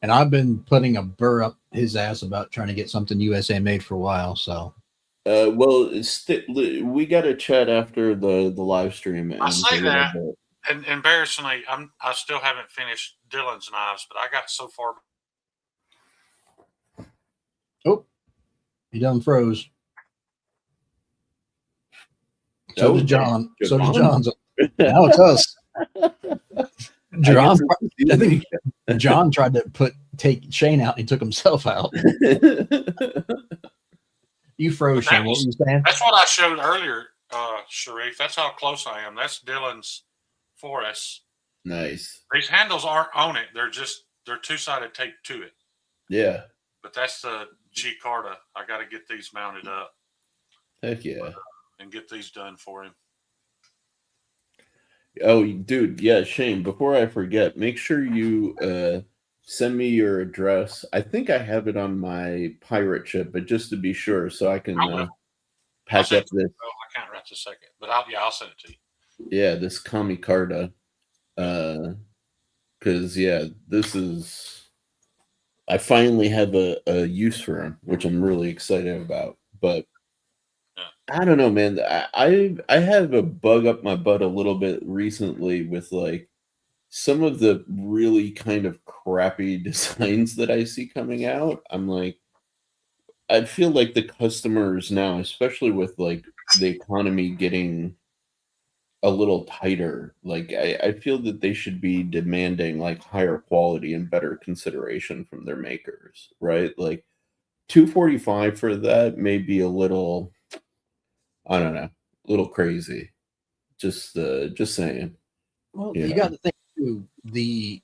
S10: And I've been putting a burr up his ass about trying to get something USA made for a while. So,
S11: well, we got to chat after the live stream.
S8: I say that, and embarrassingly, I still haven't finished Dylan's knives, but I got so far.
S10: oh, he done froze. So did John. So did John's. Now it's us. John, I think John tried to take Shane out and he took himself out. You froze, Shane. What were you saying?
S8: That's what I showed earlier. Sharif. That's how close I am. That's Dylan's for us.
S11: Nice.
S8: These handles aren't on it. They're two-sided tape to it.
S11: Yeah.
S8: But that's the G Carta. I got to get these mounted up.
S11: Heck yeah.
S8: And get these done for him.
S11: Oh, dude, yeah, Shane, before I forget, make sure you send me your address. I think I have it on my pirate ship, but just to be sure, so I can pack up this.
S8: I can't right this second, but I'll send it to you.
S11: Yeah, this Kami Carta. Because, yeah, this is... I finally have a use for him, which I'm really excited about. But I don't know, man. I have a bug up my butt a little bit recently with like some of the really kind of crappy designs that I see coming out. I'm like, I feel like the customers now, especially with like the economy getting a little tighter, like I feel that they should be demanding like higher quality and better consideration from their makers, right? Like $245 for that may be a little, I don't know, a little crazy. Just saying.
S10: Well, you got to think too, the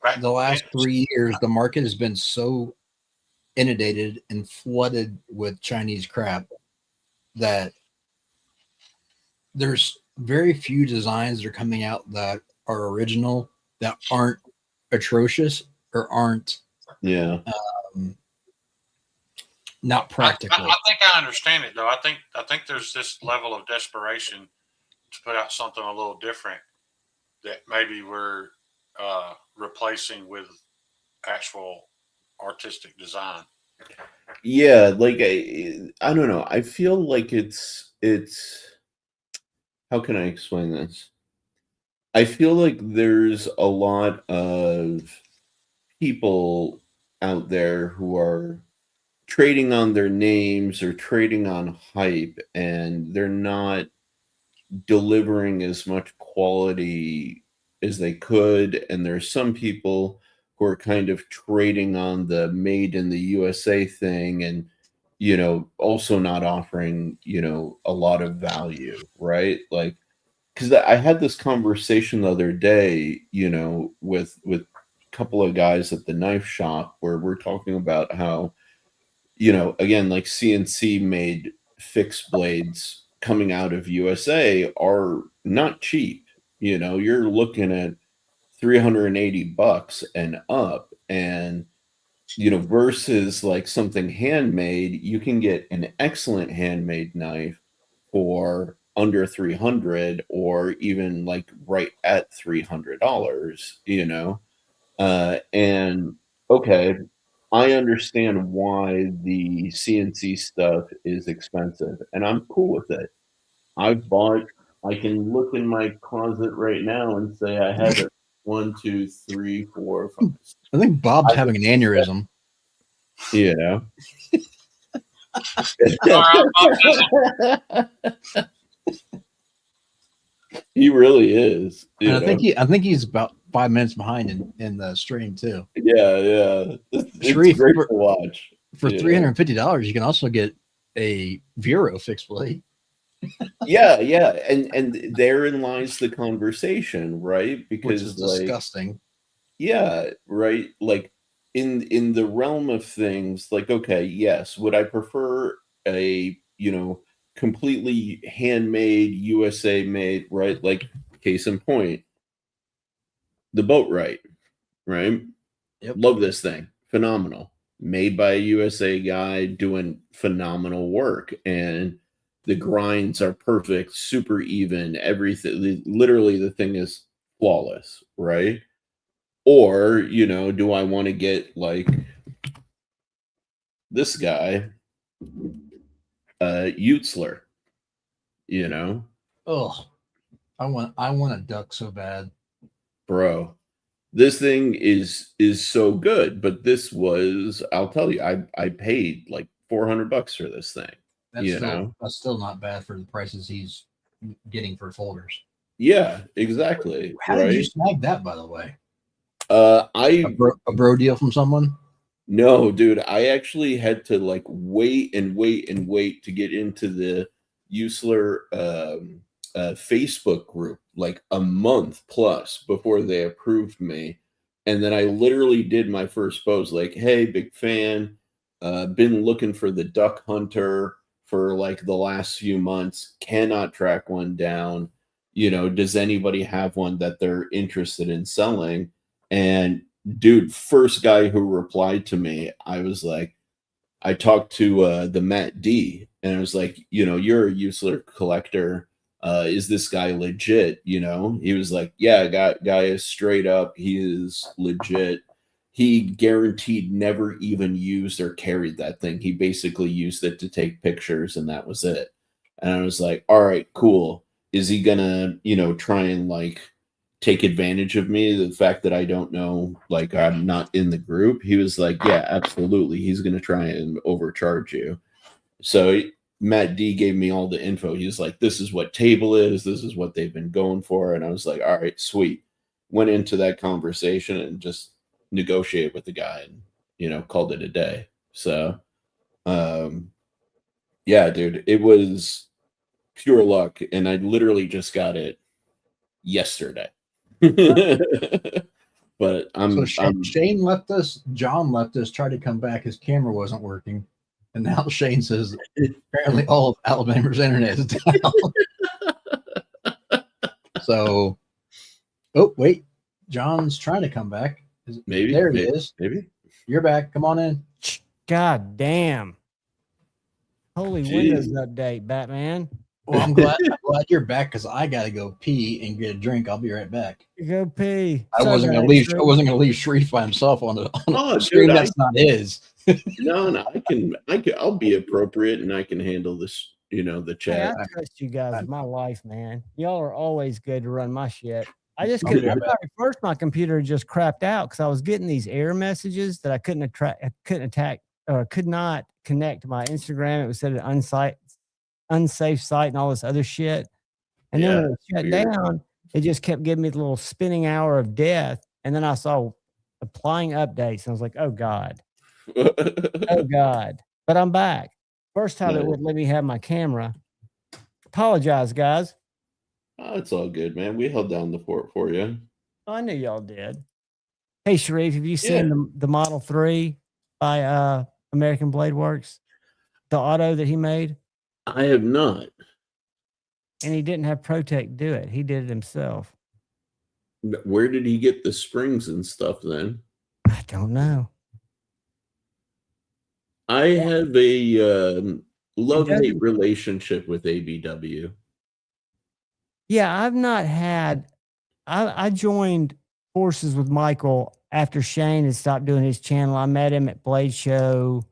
S10: last 3 years, the market has been so inundated and flooded with Chinese crap that there's very few designs that are coming out that are original, that aren't atrocious or aren't not practical.
S8: I think I understand it though. I think there's this level of desperation to put out something a little different that maybe we're replacing with actual artistic design.
S11: Yeah, like I don't know. I feel like it's how can I explain this? I feel like there's a lot of people out there who are trading on their names or trading on hype, and they're not delivering as much quality as they could. And there's some people who are kind of trading on the made in the USA thing and, you know, also not offering, you know, a lot of value, right? Like, because I had this conversation the other day, you know, with a couple of guys at the knife shop where we're talking about how, you know, again, like CNC made fixed blades coming out of USA are not cheap. You know, you're looking at $380 and up, and you know, versus like something handmade, you can get an excellent handmade knife for under 300 or even like right at $300, you know. And okay, I understand why the CNC stuff is expensive, and I'm cool with it. I can look in my closet right now and say I have it 1, 2, 3, 4, 5.
S10: I think Bob's having an aneurysm.
S11: You know. He really is.
S10: And I think he's about 5 minutes behind in the stream too.
S11: Yeah. It's
S10: Sharif,
S11: great to watch.
S10: For $350, you can also get a Vero fixed blade.
S11: yeah, and therein lies the conversation, right? Because
S10: which is disgusting.
S11: Yeah, right. Like in the realm of things, like okay, yes, would I prefer a, you know, completely handmade USA made, right? Like case in point, the Boatwright, right?
S10: Yep.
S11: Love this thing. Phenomenal. Made by a USA guy doing phenomenal work, and the grinds are perfect, super even, everything. Literally, the thing is flawless, right? Or, you know, do I want to get like this guy, Utzler, you know?
S10: Oh, I want a duck so bad.
S11: Bro, this thing is so good, but this was, I'll tell you, I paid like $400 for this thing.
S10: That's still not bad for the prices he's getting for folders.
S11: Yeah, exactly.
S10: How did you snag that, by the way?
S11: A
S10: bro deal from someone?
S11: No, dude, I actually had to like wait to get into Usler Facebook group like a month plus before they approved me. And then I literally did my first post like, hey, big fan, been looking for the duck hunter for like the last few months, cannot track one down. Does anybody have one that they're interested in selling? And dude, first guy who replied to me, I was like, I talked to the Matt D, and I was like, you're a Usler collector. Is this guy legit? He was like, yeah, guy is straight up. He is legit. He guaranteed never even used or carried that thing. He basically used it to take pictures, and that was it. And I was like, all right, cool. Is he gonna, try and like take advantage of me, the fact that I don't know, like I'm not in the group? He was like, yeah, absolutely. He's gonna try and overcharge you. So Matt D gave me all the info. He was like, this is what table is, this is what they've been going for. And I was like, all right, sweet. Went into that conversation and just negotiated with the guy and, called it a day. So, yeah, dude, it was pure luck. And I literally just got it yesterday. But
S10: Shane left us, John left us, tried to come back. His camera wasn't working. And now Shane says apparently all of Alabama's internet is down. So, oh, wait. John's trying to come back.
S11: Maybe.
S10: There he is.
S11: Maybe.
S10: You're back. Come on in.
S7: God damn. Holy
S11: Jeez.
S7: Windows update, Batman.
S10: Well, I'm glad you're back because I got to go pee and get a drink. I'll be right back.
S7: You go pee.
S10: I wasn't going to leave Sharif by himself on a screen that's not his.
S11: No, I'll be appropriate and I can handle this, the chat.
S7: Hey, I trust you guys with my life, man. Y'all are always good to run my shit. I just couldn't. At first, my computer just crapped out because I was getting these error messages that I could not connect to my Instagram. It was said an unsafe site and all this other shit. And then when it shut down, it just kept giving me the little spinning hour of death. And then I saw applying updates, and I was like, oh God. Oh God. But I'm back. First time it wouldn't let me have my camera. Apologize, guys.
S11: Oh, it's all good, man. We held down the fort for you.
S7: I knew y'all did. Hey, Sharif, have you seen the Model 3 by American Blade Works? The auto that he made?
S11: I have not.
S7: And he didn't have Protect do it. He did it himself.
S11: Where did he get the springs and stuff then?
S7: I don't know.
S11: I have a love-hate relationship with ABW.
S7: Yeah, I've not had. I joined forces with Michael after Shane had stopped doing his channel. I met him at Blade Show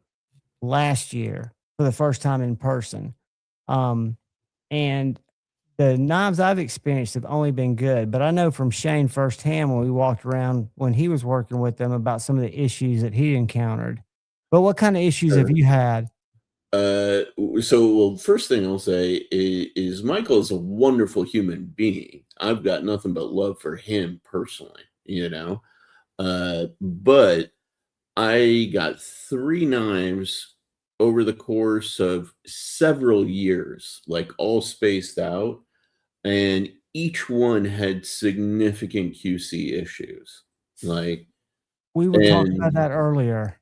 S7: last year for the first time in person. And the knives I've experienced have only been good, but I know from Shane firsthand when we walked around when he was working with them about some of the issues that he encountered. But what kind of issues have you had?
S11: First thing I'll say is Michael is a wonderful human being. I've got nothing but love for him personally, but I got 3 knives over the course of several years, like all spaced out, and each one had significant QC issues. Like
S7: we were talking about that earlier.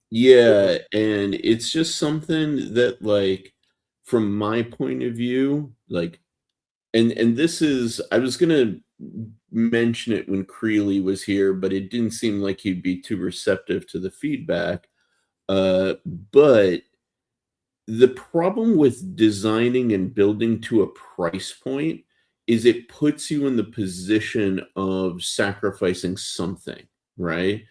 S11: Yeah, and it's just something that, like, from my point of view, like, and this is, I was gonna mention it when Creeley was here, but it didn't seem like he'd be too receptive to the feedback. But the problem with designing and building to a price point is it puts you in the position of sacrificing something, right?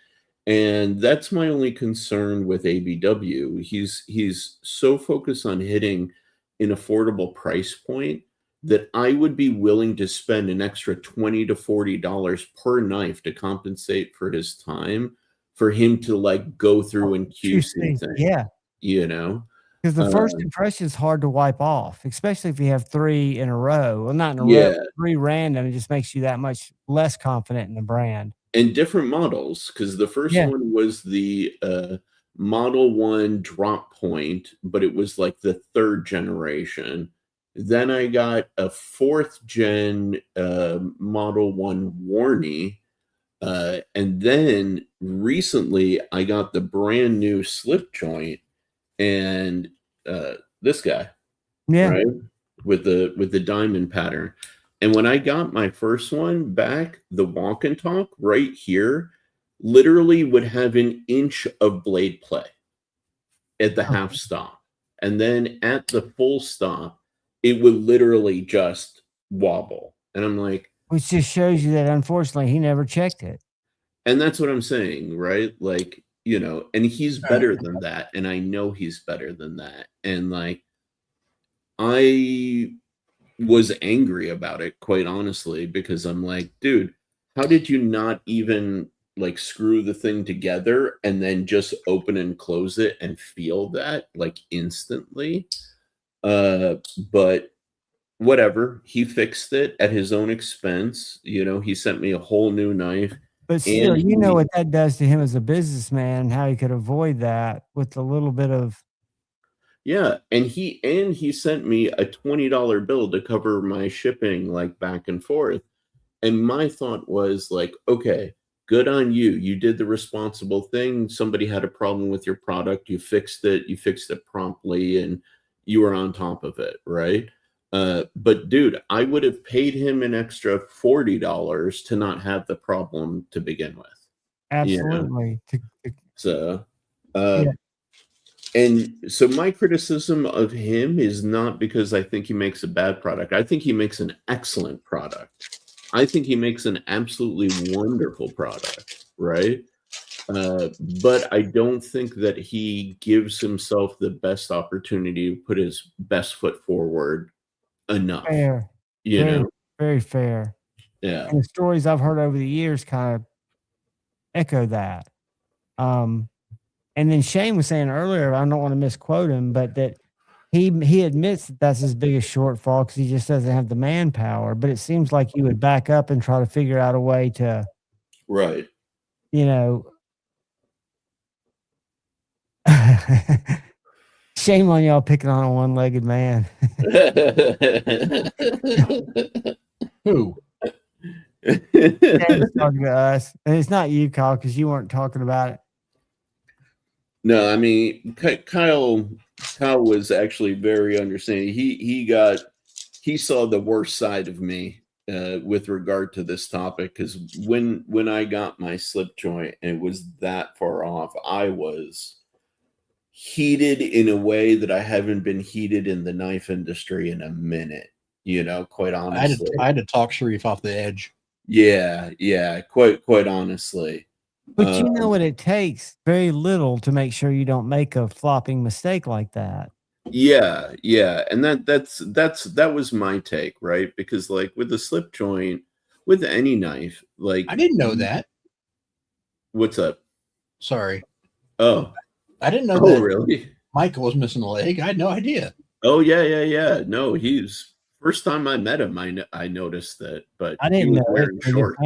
S11: And that's my only concern with ABW. He's so focused on hitting an affordable price point that I would be willing to spend an extra $20 to $40 per knife to compensate for his time, for him to like go through and QC things.
S7: Yeah. Because the first impression is hard to wipe off, especially if you have 3 in a row. Well, not in a row, 3 random. It just makes you that much less confident in the brand.
S11: And different models, because the first one was the Model 1 drop point, but it was like the 3rd generation. Then I got a 4th gen Model 1 Warney. And then recently I got the brand new slip joint and this guy,
S7: Yeah.
S11: right? With the diamond pattern. And when I got my first one back, the walk and talk right here literally would have an inch of blade play at the half stop. And then at the full stop, it would literally just wobble. And I'm like,
S7: Which just shows you that unfortunately he never checked it.
S11: and that's what I'm saying, right? Like, you know, and he's better than that. And I know he's better than that. And like, I was angry about it, quite honestly, because I'm like, dude, how did you not even like screw the thing together and then just open and close it and feel that like instantly? But whatever, he fixed it at his own expense. You know, he sent me a whole new knife.
S7: But still, you know what that does to him as a businessman and how he could avoid that with a little bit of.
S11: Yeah, and he sent me a $20 bill to cover my shipping like back and forth. And my thought was like, okay, good on you. You did the responsible thing. Somebody had a problem with your product. You fixed it promptly, and you were on top of it, right? But dude, I would have paid him an extra $40 to not have the problem to begin with.
S7: Absolutely.
S11: You know? So, and so my criticism of him is not because I think he makes a bad product. I think he makes an excellent product. I think he makes an absolutely wonderful product, right? But I don't think that he gives himself the best opportunity to put his best foot forward enough.
S7: Fair.
S11: You know?
S7: Very fair.
S11: Yeah.
S7: And the stories I've heard over the years kind of echo that. And then Shane was saying earlier, I don't want to misquote him, but that he admits that that's his biggest shortfall because he just doesn't have the manpower. But it seems like he would back up and try to figure out a way to,
S11: right?
S7: You know, shame on y'all picking on a one-legged man.
S10: Who?
S7: Shane's talking to us, and it's not you, Kyle, because you weren't talking about it.
S11: No, I mean Kyle was actually very understanding. He saw the worst side of me with regard to this topic, because when I got my slip joint and it was that far off, I was heated in a way that I haven't been heated in the knife industry in a minute. You know, quite honestly,
S10: I had to talk Sharif off the edge.
S11: Yeah, quite honestly.
S7: But you know what it takes? Very little to make sure you don't make a flopping mistake like that.
S11: Yeah, and that was my take, right? Because like with the slip joint, with any knife, like
S10: I didn't know that.
S11: What's up?
S10: Sorry.
S11: Oh,
S10: I didn't know that.
S11: Really?
S10: Michael was missing a leg. I had no idea.
S11: Oh yeah. No, he's first time I met him. I noticed that, but
S7: I didn't
S11: he was
S7: know
S11: wearing shorts.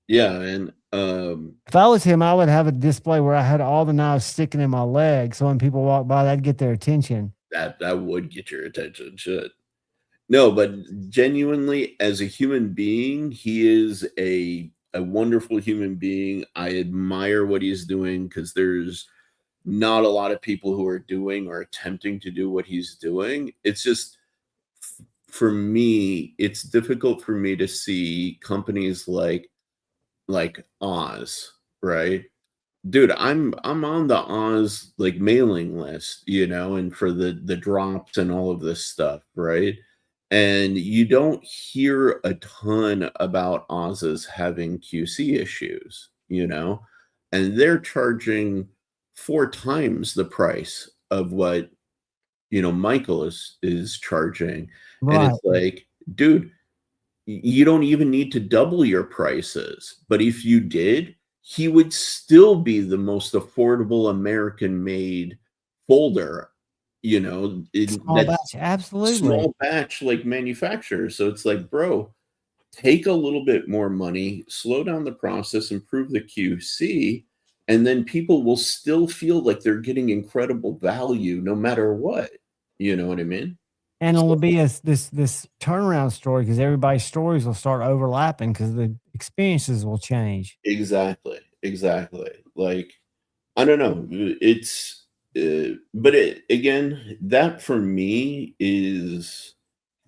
S11: Yeah, and
S7: if I was him, I would have a display where I had all the knives sticking in my leg, so when people walk by, that'd get their attention.
S11: That would get your attention, should. No, but genuinely, as a human being, he is a wonderful human being. I admire what he's doing, because there's not a lot of people who are doing or attempting to do what he's doing. It's just, for me, it's difficult for me to see companies like Oz, right? Dude, I'm on the Oz like mailing list, you know, and for the drops and all of this stuff, right? And you don't hear a ton about Oz's having QC issues, you know, and they're charging 4 times the price of what, you know, Michael is charging.
S7: Right.
S11: And it's like, dude, you don't even need to double your prices. But if you did, he would still be the most affordable American-made folder, you know,
S7: small batch, absolutely
S11: small batch like manufacturer. So it's like, bro, take a little bit more money, slow down the process, improve the QC, and then people will still feel like they're getting incredible value no matter what. You know what I mean?
S7: And it'll be this turnaround story because everybody's stories will start overlapping because the experiences will change.
S11: Exactly. Exactly. Like, I don't know. It's, but again, that for me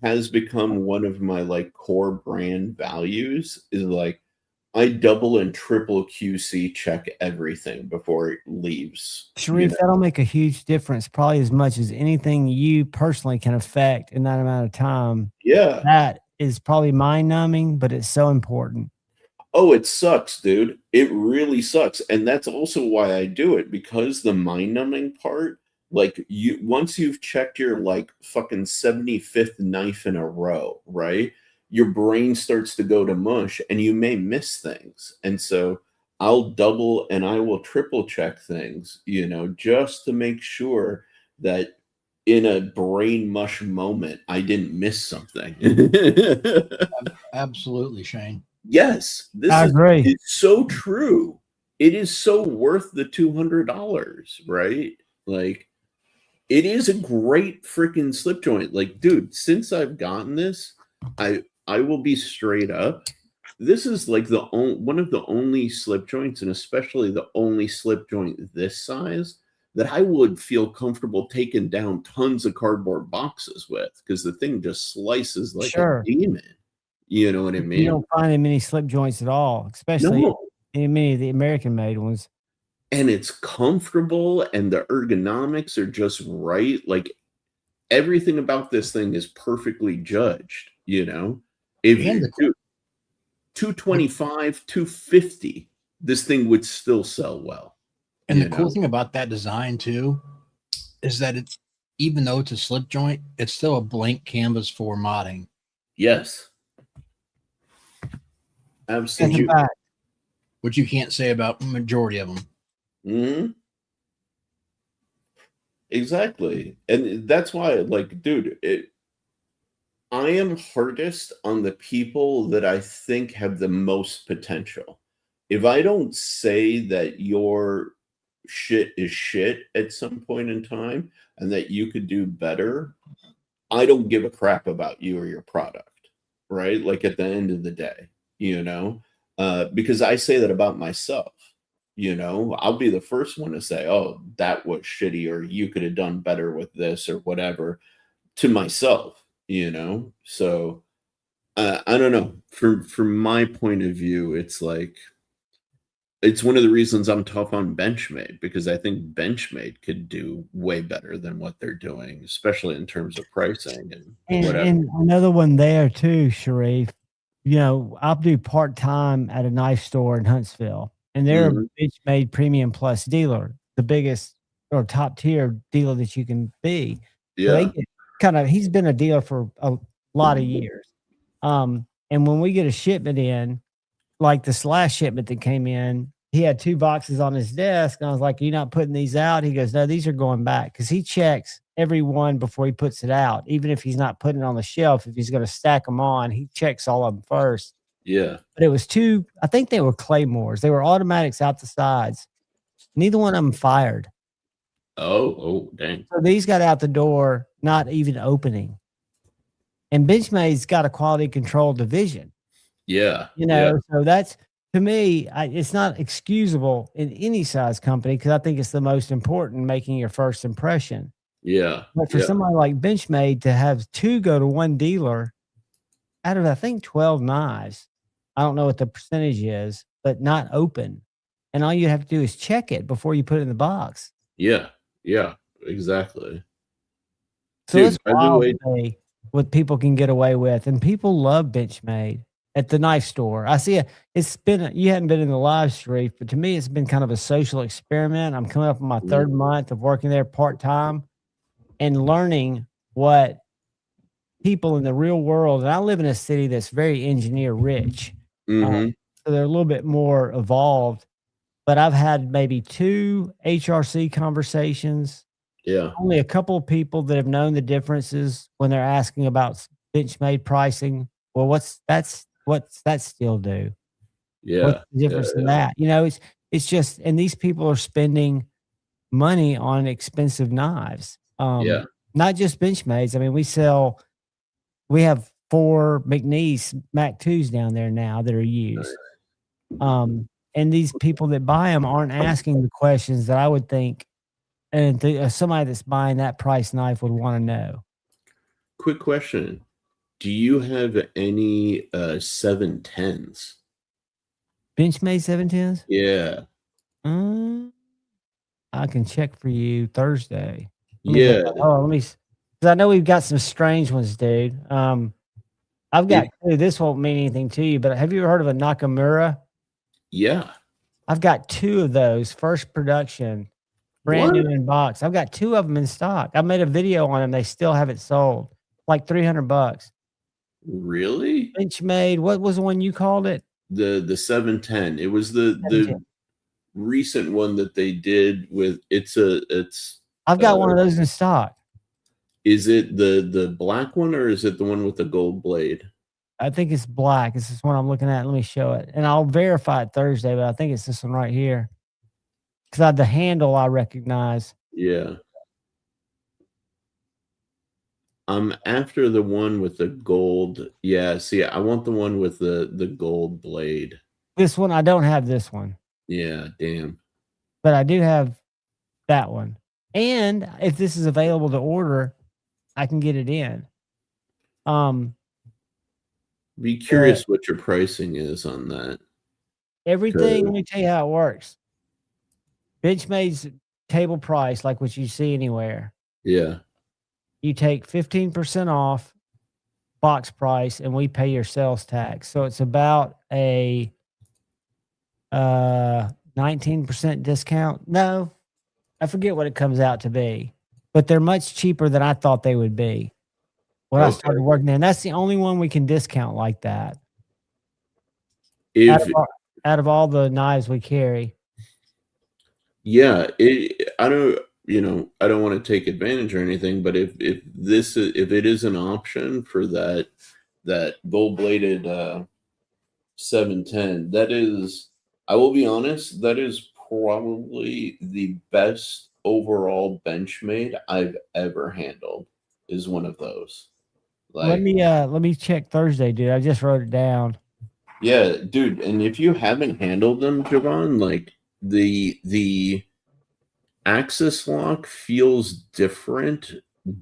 S11: has become one of my like core brand values is like, I double and triple QC check everything before it leaves.
S7: Sharif, that'll make a huge difference, probably as much as anything you personally can affect in that amount of time.
S11: Yeah.
S7: That is probably mind numbing, but it's so important.
S11: Oh, it sucks, dude. It really sucks. And that's also why I do it, because the mind numbing part, like once you've checked your like fucking 75th knife in a row, right? Your brain starts to go to mush and you may miss things. And so I'll double and I will triple check things, just to make sure that in a brain mush moment, I didn't miss something.
S10: Absolutely, Shane.
S11: Yes,
S7: I agree.
S11: It's so true. It is so worth the $200, right? Like, it is a great freaking slip joint. Like, dude, since I've gotten this, I will be straight up. This is like one of the only slip joints, and especially the only slip joint this size, that I would feel comfortable taking down tons of cardboard boxes with, because the thing just slices like a demon. You know what I mean?
S7: You don't find many slip joints at all, especially in many of the American-made ones.
S11: And it's comfortable, and the ergonomics are just right. Like, everything about this thing is perfectly judged, If you do 225, 250, this thing would still sell well.
S10: And the cool thing about that design too is that it's, even though it's a slip joint, it's still a blank canvas for modding.
S11: Yes. Absolutely.
S10: Which you can't say about the majority of them.
S11: Mm-hmm. Exactly. And that's why, like, dude, I am hardest on the people that I think have the most potential. If I don't say that your shit is shit at some point in time and that you could do better, I don't give a crap about you or your product, right? Like, at the end of the day, because I say that about myself. I'll be the first one to say, oh, that was shitty, or you could have done better with this or whatever, to myself, So I don't know. From my point of view, it's like, it's one of the reasons I'm tough on Benchmade, because I think Benchmade could do way better than what they're doing, especially in terms of pricing and whatever.
S7: And another one there too, Sharif. I'll do part-time at a knife store in Huntsville, and they're a Benchmade Premium Plus dealer, the biggest or top tier dealer that you can be.
S11: Yeah.
S7: So he's been a dealer for a lot of years. And when we get a shipment in, like this last shipment that came in, he had 2 boxes on his desk. And I was like, "Are you not putting these out?" He goes, "No, these are going back." Because he checks every one before he puts it out. Even if he's not putting it on the shelf, if he's going to stack them on, he checks all of them first.
S11: Yeah.
S7: But it was 2, I think they were Claymores. They were automatics out the sides. Neither one of them fired.
S11: Oh, dang.
S7: So these got out the door, not even opening. And Benchmade's got a quality control division.
S11: Yeah.
S7: So that's, to me, it's not excusable in any size company, because I think it's the most important, making your first impression.
S11: Yeah.
S7: But for somebody like Benchmade to have 2 go to 1 dealer out of, I think, 12 knives, I don't know what the percentage is, but not open. And all you have to do is check it before you put it in the box.
S11: Yeah. Yeah, exactly.
S7: So it's wild today what people can get away with, and people love Benchmade at the knife store. I see you hadn't been in the live stream, but to me, it's been kind of a social experiment. I'm coming up on my 3rd month of working there part-time and learning what people in the real world, and I live in a city that's very engineer rich. So they're a little bit more evolved, but I've had maybe 2 HRC conversations.
S11: Yeah.
S7: Only a couple of people that have known the differences when they're asking about Benchmade pricing. Well, what's that still do?
S11: Yeah.
S7: What's the difference in that? It's just, and these people are spending money on expensive knives.
S11: Yeah.
S7: Not just Benchmades. I mean, we have 4 McNeese Mac 2s down there now that are used. And these people that buy them aren't asking the questions that I would think and somebody that's buying that price knife would want to know.
S11: Quick question. Do you have any 710s?
S7: Benchmade 710s?
S11: Yeah.
S7: I can check for you Thursday.
S11: Yeah.
S7: Let me, because I know we've got some strange ones, dude. I've got two. This won't mean anything to you, but have you ever heard of a Nakamura?
S11: Yeah.
S7: I've got 2 of those, first production, brand new in box. I've got 2 of them in stock. I made a video on them. They still haven't sold. Like $300.
S11: Really?
S7: Benchmade. What was the one you called it?
S11: The 710. It was the recent one that they did with
S7: I've got one of those in stock.
S11: Is it the black one or is it the one with the gold blade?
S7: I think it's black. This is one I'm looking at. Let me show it. And I'll verify it Thursday, but I think it's this one right here. Because the handle I recognize.
S11: Yeah. I'm after the one with the gold. Yeah, see, I want the one with the gold blade.
S7: This one, I don't have this one.
S11: Yeah, damn.
S7: But I do have that one. And if this is available to order, I can get it in.
S11: Be curious what your pricing is on that.
S7: Everything, let me tell you how it works. Benchmade's table price, like what you see anywhere.
S11: Yeah.
S7: You take 15% off box price and we pay your sales tax. So it's about a 19% discount. No, I forget what it comes out to be, but they're much cheaper than I thought they would be when I started working there. And that's the only one we can discount like that. Out of all the knives we carry.
S11: Yeah, I don't want to take advantage or anything, but if it is an option for that gold bladed 710, that is, I will be honest, that is probably the best overall Benchmade I've ever handled. Is one of those.
S7: Like, let me check Thursday, dude. I just wrote it down.
S11: Yeah, dude, and if you haven't handled them, Javon, like the axis lock feels different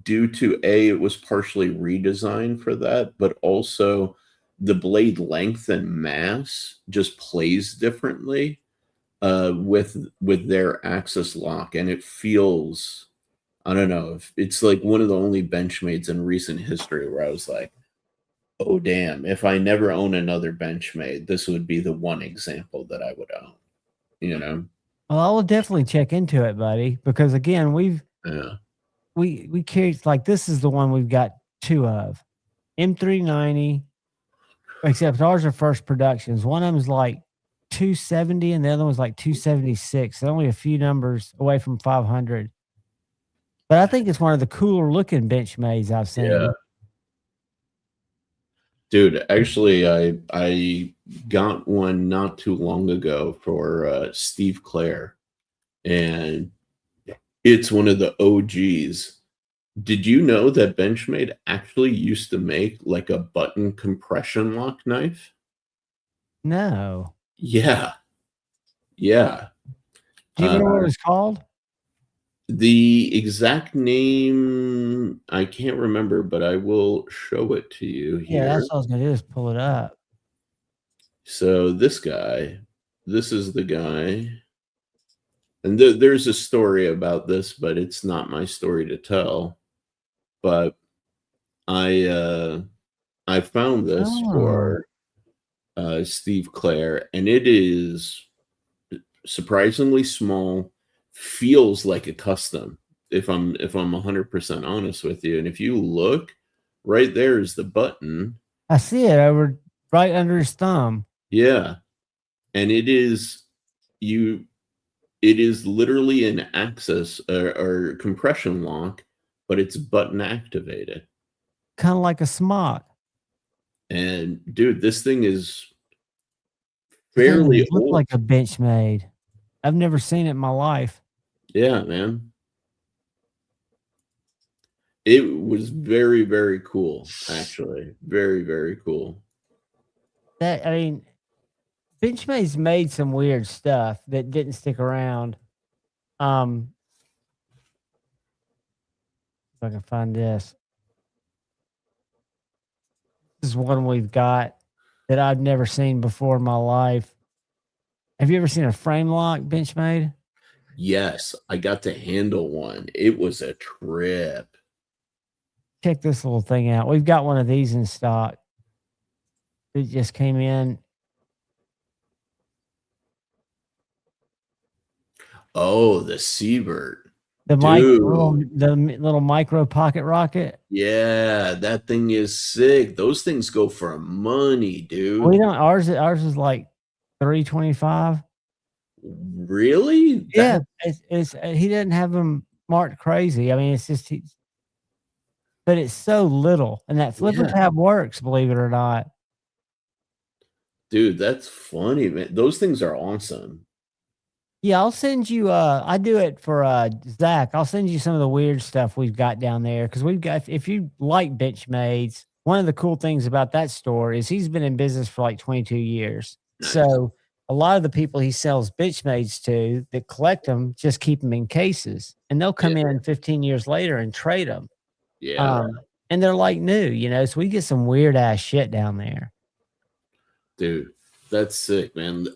S11: due to it was partially redesigned for that, but also the blade length and mass just plays differently with their axis lock, and it feels, I don't know, it's like one of the only Benchmades in recent history where I was like, oh damn, if I never own another Benchmade, this would be the one example that I would own, you know.
S7: Well, I will definitely check into it, buddy, because again, we carry, like, this is the one we've got 2 of. M390, except ours are first productions. One of them is like 270 and the other one's like 276. They're only a few numbers away from 500. But I think it's one of the cooler looking Benchmades I've seen.
S11: Yeah. Dude, actually, I got one not too long ago for Steve Clare, and it's one of the OGs. Did you know that Benchmade actually used to make like a button compression lock knife?
S7: No.
S11: Yeah. Yeah.
S7: Do you remember what it was called?
S11: The exact name, I can't remember, but I will show it to you here.
S7: Yeah, that's what I was going to do is pull it up.
S11: So this is the guy. And there's a story about this, but it's not my story to tell. But I found this for Steve Clare, and it is surprisingly small. Feels like a custom, if I'm 100% honest with you. And if you look, right there is the button.
S7: I see it over right under his thumb.
S11: Yeah. And it is literally an axis or compression lock, but it's button activated.
S7: Kind of like a smock.
S11: And dude, this thing is fairly
S7: old. Like a Benchmade. I've never seen it in my life.
S11: Yeah, man. It was very, very cool, actually. Very, very cool.
S7: That I mean, Benchmade's made some weird stuff that didn't stick around. If I can find this. This is one we've got that I've never seen before in my life. Have you ever seen a frame lock Benchmade?
S11: Yes, I got to handle one. It was a trip.
S7: Check this little thing out. We've got one of these in stock. It just came in.
S11: Oh, the Seabird.
S7: The
S11: Dude.
S7: little micro pocket rocket.
S11: Yeah, that thing is sick. Those things go for money, dude.
S7: We don't ours is like $325.
S11: Really?
S7: Yeah, it's he doesn't have them marked crazy. I mean, it's just but it's so little, and that flipper tab works, believe it or not.
S11: Dude, that's funny, man. Those things are awesome.
S7: Yeah, I'll send you. I do it for Zach. I'll send you some of the weird stuff we've got down there because we've got. If you like Benchmades, one of the cool things about that store is he's been in business for like 22 years.
S11: Nice.
S7: So a lot of the people he sells Benchmades to that collect them just keep them in cases, and they'll come in 15 years later and trade them.
S11: Yeah.
S7: And they're like new, you know. So we get some weird ass shit down there.
S11: Dude, that's sick, man.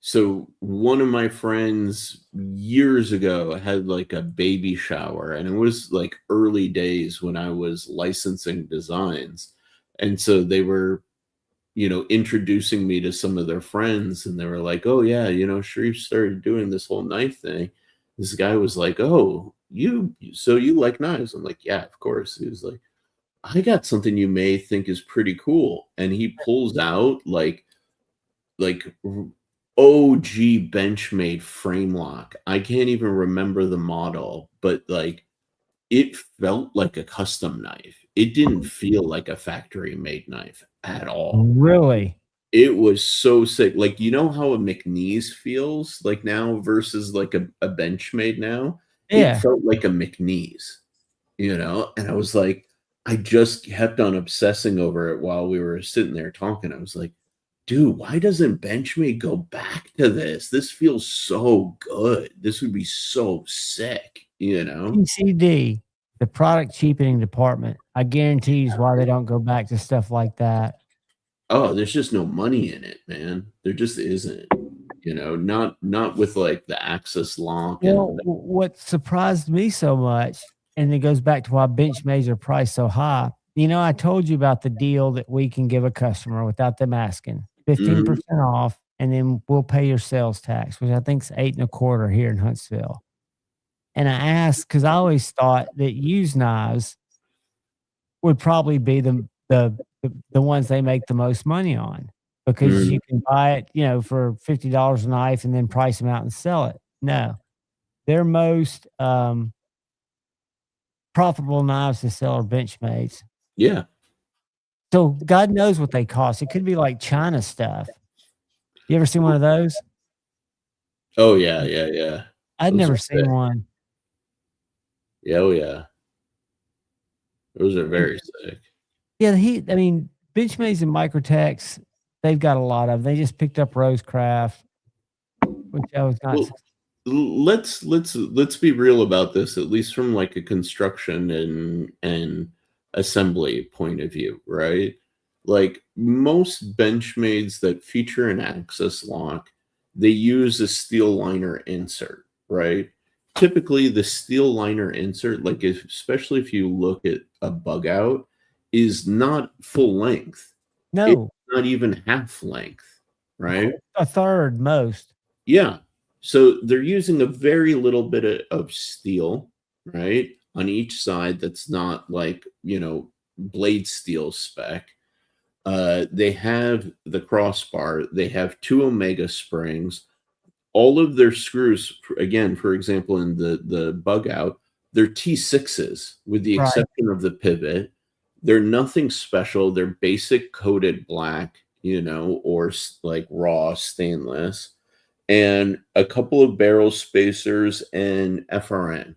S11: So one of my friends years ago had like a baby shower, and it was like early days when I was licensing designs. And so they were, introducing me to some of their friends, and they were like, oh yeah, Sharif started doing this whole knife thing. This guy was like, oh, you like knives? I'm like, yeah, of course. He was like, I got something you may think is pretty cool. And he pulls out like OG Benchmade frame lock. I can't even remember the model, but like it felt like a custom knife. It didn't feel like a factory made knife at all.
S7: Really?
S11: It was so sick. Like, you know how a McNeese feels like now versus like a Benchmade now?
S7: Yeah.
S11: It felt like a McNeese, And I was like, I just kept on obsessing over it while we were sitting there talking. I was like, dude, why doesn't Benchmade go back to this? This feels so good. This would be so sick,
S7: PCD, the product cheapening department. I guarantee you is why they don't go back to stuff like that.
S11: Oh, there's just no money in it, man. There just isn't. Not with like the access lock.
S7: Well, what surprised me so much, and it goes back to why Benchmades are priced so high. I told you about the deal that we can give a customer without them asking 15% off, and then we'll pay your sales tax, which I think is 8.25 here in Huntsville. And I asked because I always thought that used knives would probably be the ones they make the most money on because you can buy it, for $50 a knife and then price them out and sell it. No, their most profitable knives to sell are Benchmades.
S11: Yeah.
S7: So God knows what they cost. It could be like China stuff. You ever seen one of those?
S11: Oh yeah.
S7: I'd never seen one.
S11: Yeah, oh yeah. Those are very sick.
S7: Yeah, Benchmades and Microtex, they've got a lot of. They just picked up Rosecraft, which I was not.
S11: Well, let's be real about this, at least from like a construction and assembly point of view, right? Like most Benchmades that feature an access lock, they use a steel liner insert, right? Typically the steel liner insert, like especially if you look at a bug out, is not full length.
S7: No,
S11: it's not even half length, right?
S7: A third most.
S11: Yeah. So they're using a very little bit of steel, right, on each side that's not like, blade steel spec. They have the crossbar. They have 2 Omega springs. All of their screws, again, for example, in the bug out, they're T6s with the exception of the pivot. They're nothing special. They're basic coated black, or like raw stainless. and a couple of barrel spacers and FRN,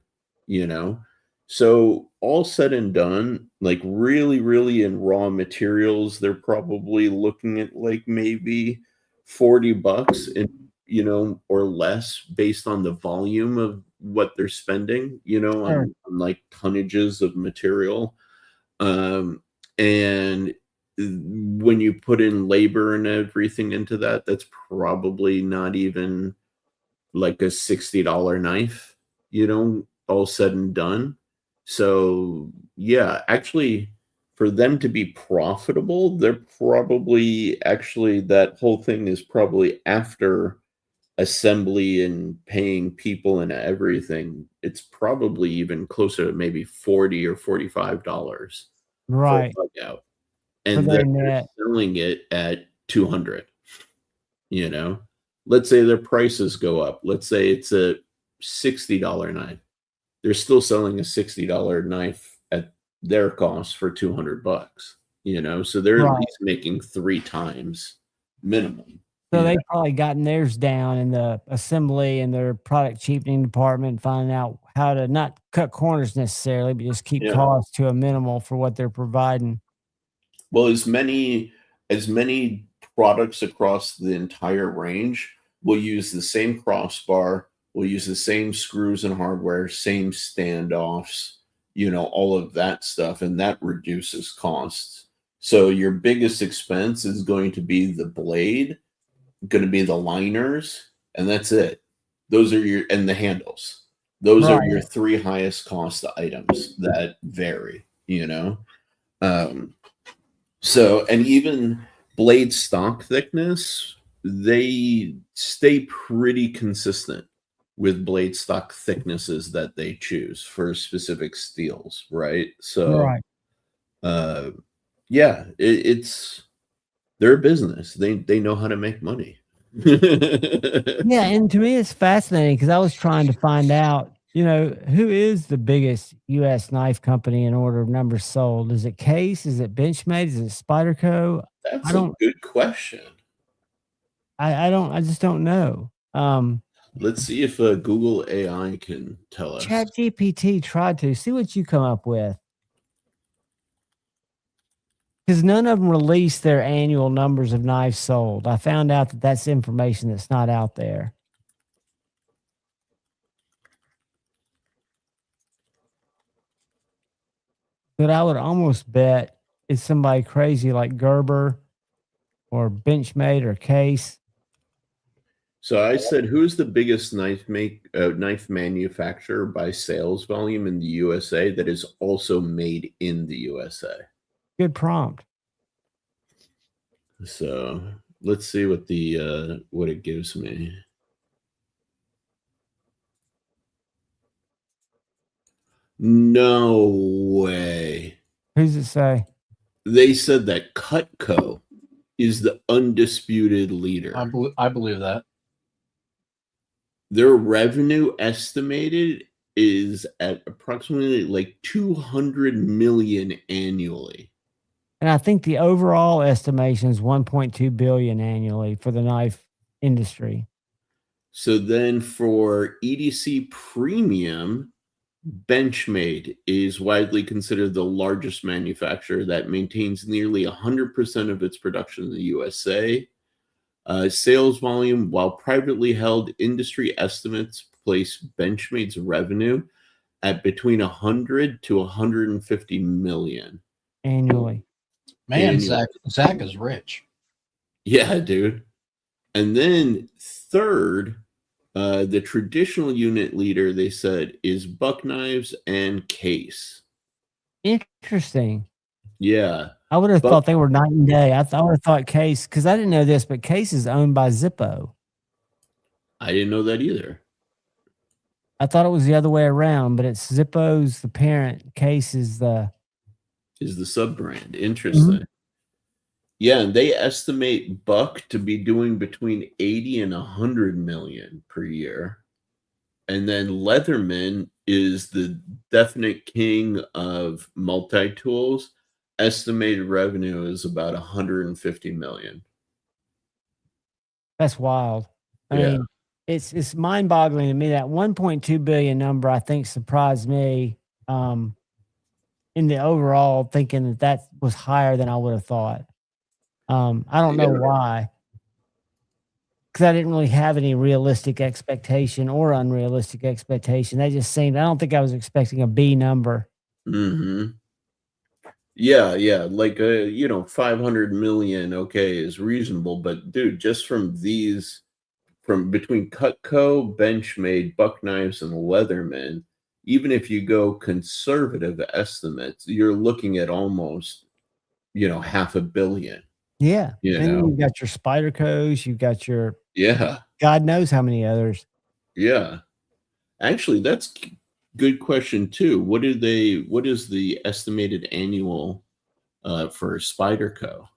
S11: you know? So all said and done, like really, really in raw materials, they're probably looking at like maybe $40 in, you know, or less based on the volume of what they're spending, you know,
S7: Sure.
S11: on like tonnages of material. And when you put in labor and everything into that, that's probably not even like a $60 knife, you know, all said and done. So, yeah, actually, for them to be profitable, they're probably actually that whole thing is probably after assembly and paying people and everything. It's probably even closer to maybe $40 or $45 for a
S7: Right.
S11: bug out.
S7: For
S11: And
S7: their
S11: they're
S7: net.
S11: selling it at 200, you know? Let's say their prices go up. Let's say it's a $60 knife. They're still selling a $60 knife at their cost for $200, you know? So they're at
S7: Right.
S11: least making 3 times minimum.
S7: So
S11: you
S7: they've
S11: know?
S7: probably gotten theirs down in the assembly and their product cheapening department, finding out how to not cut corners necessarily, but just keep
S11: Yeah.
S7: costs to a minimal for what they're providing.
S11: Well, as many products across the entire range will use the same crossbar, will use the same screws and hardware, same standoffs, you know, all of that stuff, and that reduces costs. So your biggest expense is going to be the blade, going to be the liners, and that's it. Those are your and the handles. Those are your
S7: Right.
S11: 3 highest cost items that vary, you know. So, and even blade stock thickness, they stay pretty consistent with blade stock thicknesses that they choose for specific steels, right? So,
S7: Right.
S11: uh, yeah, it's their business. They know how to make money.
S7: Yeah, and to me, it's fascinating because I was trying to find out, who is the biggest U.S. knife company in order of numbers sold? Is it Case? Is it Benchmade? Is it Spyderco? I
S11: That's a
S7: don't,
S11: good question.
S7: I just don't know.
S11: Let's see if Google AI can tell us.
S7: Chat GPT tried to see what you come up with because none of them release their annual numbers of knives sold. I found out that that's information that's not out there. But I would almost bet it's somebody crazy like Gerber or Benchmade or Case.
S11: So I said, who's the biggest knife manufacturer by sales volume in the USA that is also made in the USA?
S7: Good prompt.
S11: So let's see what what it gives me. No way.
S7: Who's it say?
S11: They said that Cutco is the undisputed leader.
S10: I believe that.
S11: Their revenue estimated is at approximately like 200 million annually.
S7: And I think the overall estimation is 1.2 billion annually for the knife industry.
S11: So then for EDC Premium, Benchmade is widely considered the largest manufacturer that maintains nearly 100% of its production in the USA. Sales volume, while privately held, industry estimates place Benchmade's revenue at between 100 to 150 million
S7: annually.
S10: Man, Zach is rich.
S11: Yeah, dude. And then third, the traditional unit leader, they said, is Buck Knives and Case.
S7: Interesting.
S11: Yeah.
S7: I would have thought they were night and day. I would have thought Case, because I didn't know this, but Case is owned by Zippo.
S11: I didn't know that either.
S7: I thought it was the other way around, but it's Zippo's the parent. Case is the
S11: sub brand. Interesting.
S7: Mhm.
S11: Yeah, and they estimate Buck to be doing between 80 and 100 million per year. And then Leatherman is the definite king of multi-tools. Estimated revenue is about 150 million.
S7: That's wild. I
S11: Yeah.
S7: mean, it's mind boggling to me. That 1.2 billion number, I think, surprised me. In the overall, thinking that was higher than I would have thought. I don't know why, because I didn't really have any realistic expectation or unrealistic expectation. That just seemed. I don't think I was expecting a B number.
S11: Mm-hmm. Yeah. Like 500 million, okay, is reasonable, but dude, just from between Cutco, Benchmade, Buck Knives, and Leatherman, even if you go conservative estimates, you're looking at almost, $500 million.
S7: Yeah.
S11: You
S7: And then
S11: know?
S7: you've got your Spyderco's, you've got your
S11: Yeah.
S7: God knows how many others.
S11: Yeah. Actually, that's good question too. What is the estimated annual for Spyderco?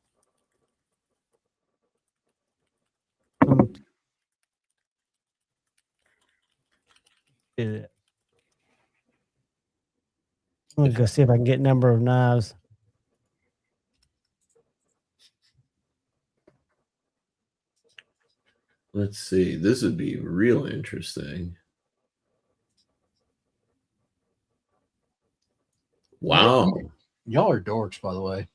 S7: I'm gonna go see if I can get number of knives.
S11: Let's see. This would be real interesting. Wow.
S10: Y'all are dorks, by the way.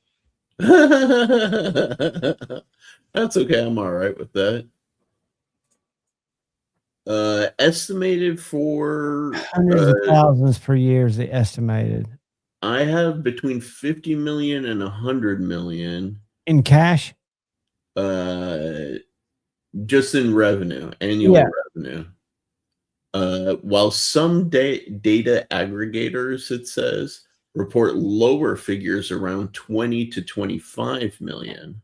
S11: That's okay. I'm all right with that. Estimated for
S7: Hundreds of thousands per year is the estimated.
S11: I have between 50 million and 100 million
S7: in cash.
S11: Just in revenue, annual revenue. While some data aggregators, it says, report lower figures around 20 to 25 million.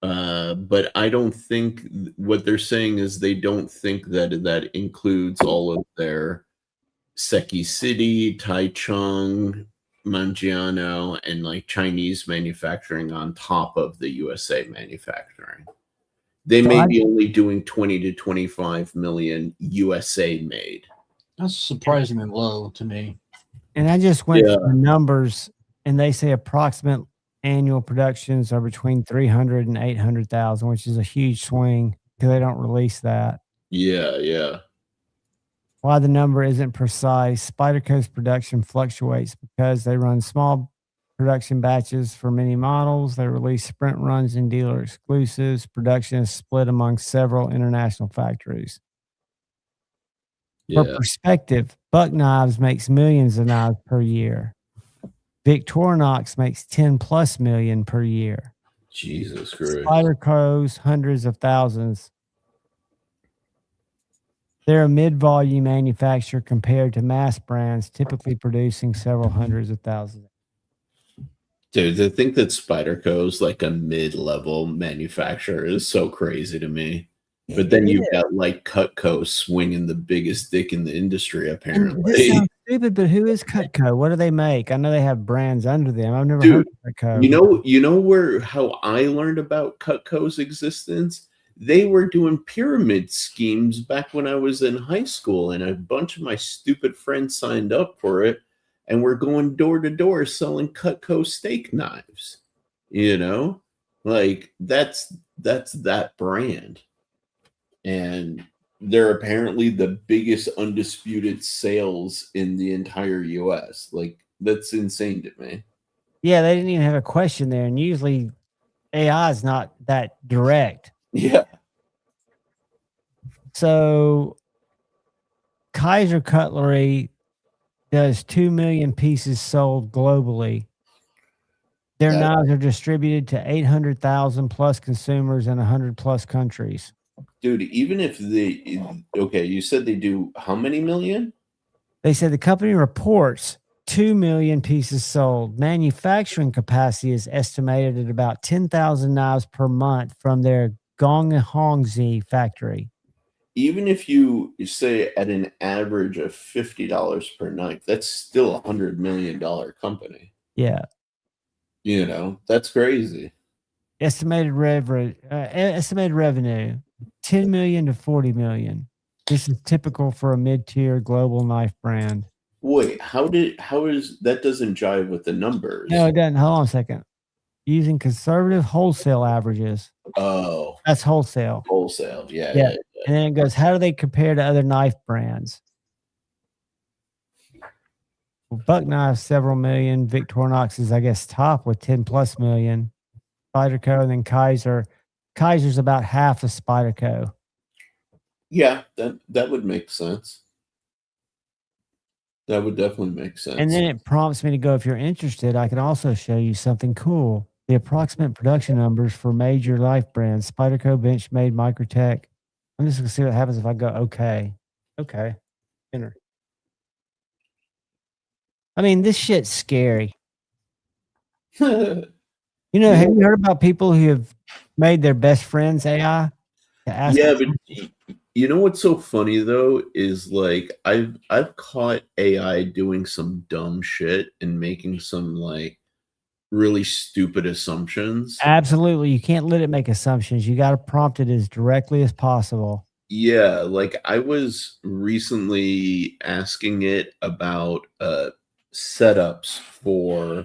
S11: But I don't think what they're saying is they don't think that includes all of their Seki City, Taichung, Mangiano, and like Chinese manufacturing on top of the USA manufacturing. They may be only doing 20 to 25 million USA made.
S10: That's surprisingly low to me.
S7: And I just went through the numbers, and they say approximate annual productions are between 300 and 800,000, which is a huge swing because they don't release that.
S11: Yeah.
S7: Why the number isn't precise, Spyderco's production fluctuates because they run small production batches for many models. They release sprint runs and dealer exclusives. Production is split among several international factories. For perspective, Buck Knives makes millions of knives per year. Victorinox makes 10 plus million per year.
S11: Jesus Christ.
S7: Spyderco's hundreds of thousands. They're a mid-volume manufacturer compared to mass brands, typically producing several hundreds of thousands.
S11: Dude, to think that Spyderco's like a mid-level manufacturer is so crazy to me. But then you've got like Cutco swinging the biggest dick in the industry, apparently.
S7: This sounds stupid, but who is Cutco? What do they make? I know they have brands under them. I've never heard of Cutco.
S11: You know how I learned about Cutco's existence? They were doing pyramid schemes back when I was in high school, and a bunch of my stupid friends signed up for it, and we're going door to door selling Cutco steak knives. Like that's that brand. And they're apparently the biggest undisputed sales in the entire US. Like, that's insane to me.
S7: Yeah, they didn't even have a question there. And usually AI is not that direct.
S11: Yeah.
S7: So Kaiser Cutlery does 2 million pieces sold globally. Their knives are distributed to 800,000 plus consumers in 100 plus countries.
S11: Dude, even if you said they do how many million?
S7: They said the company reports 2 million pieces sold. Manufacturing capacity is estimated at about 10,000 knives per month from their Gonghongzi factory.
S11: Even if you say at an average of $50 per knife, that's still $100 million company.
S7: Yeah.
S11: That's crazy.
S7: Estimated revenue, 10 million to 40 million. This is typical for a mid-tier global knife brand.
S11: Wait, how is that doesn't jive with the numbers?
S7: No, it doesn't. Hold on a second. Using conservative wholesale averages.
S11: Oh.
S7: That's wholesale.
S11: Wholesale, yeah.
S7: And then it goes, how do they compare to other knife brands? Well, Buck Knife, several million. Victorinox is, I guess, top with 10 plus million. Spyderco, and then Kaiser. Kaiser's about half of Spyderco.
S11: Yeah, that would make sense. That would definitely make sense.
S7: And then it prompts me to go, if you're interested, I can also show you something cool. The approximate production numbers for major life brands, Spyderco, Benchmade, Microtech. I'm just going to see what happens if I go, okay. Okay. Enter. I mean, this shit's scary. You know, have you heard about people who have made their best friends AI?
S11: Yeah, but you know what's so funny though is like I've caught AI doing some dumb shit and making some like really stupid assumptions.
S7: Absolutely. You can't let it make assumptions. You got to prompt it as directly as possible.
S11: Yeah, like I was recently asking it about setups for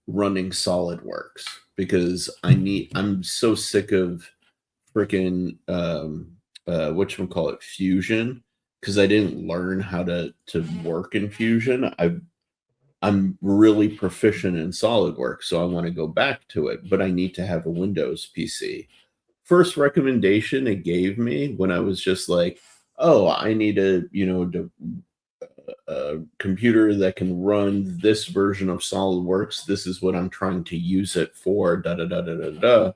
S11: running SolidWorks because I'm so sick of freaking whatchamacallit, Fusion, because I didn't learn how to work in Fusion. I'm really proficient in SolidWorks, so I want to go back to it, but I need to have a Windows PC. First recommendation it gave me when I was just like, oh, I need a computer that can run this version of SolidWorks. This is what I'm trying to use it for. Da da da da da da.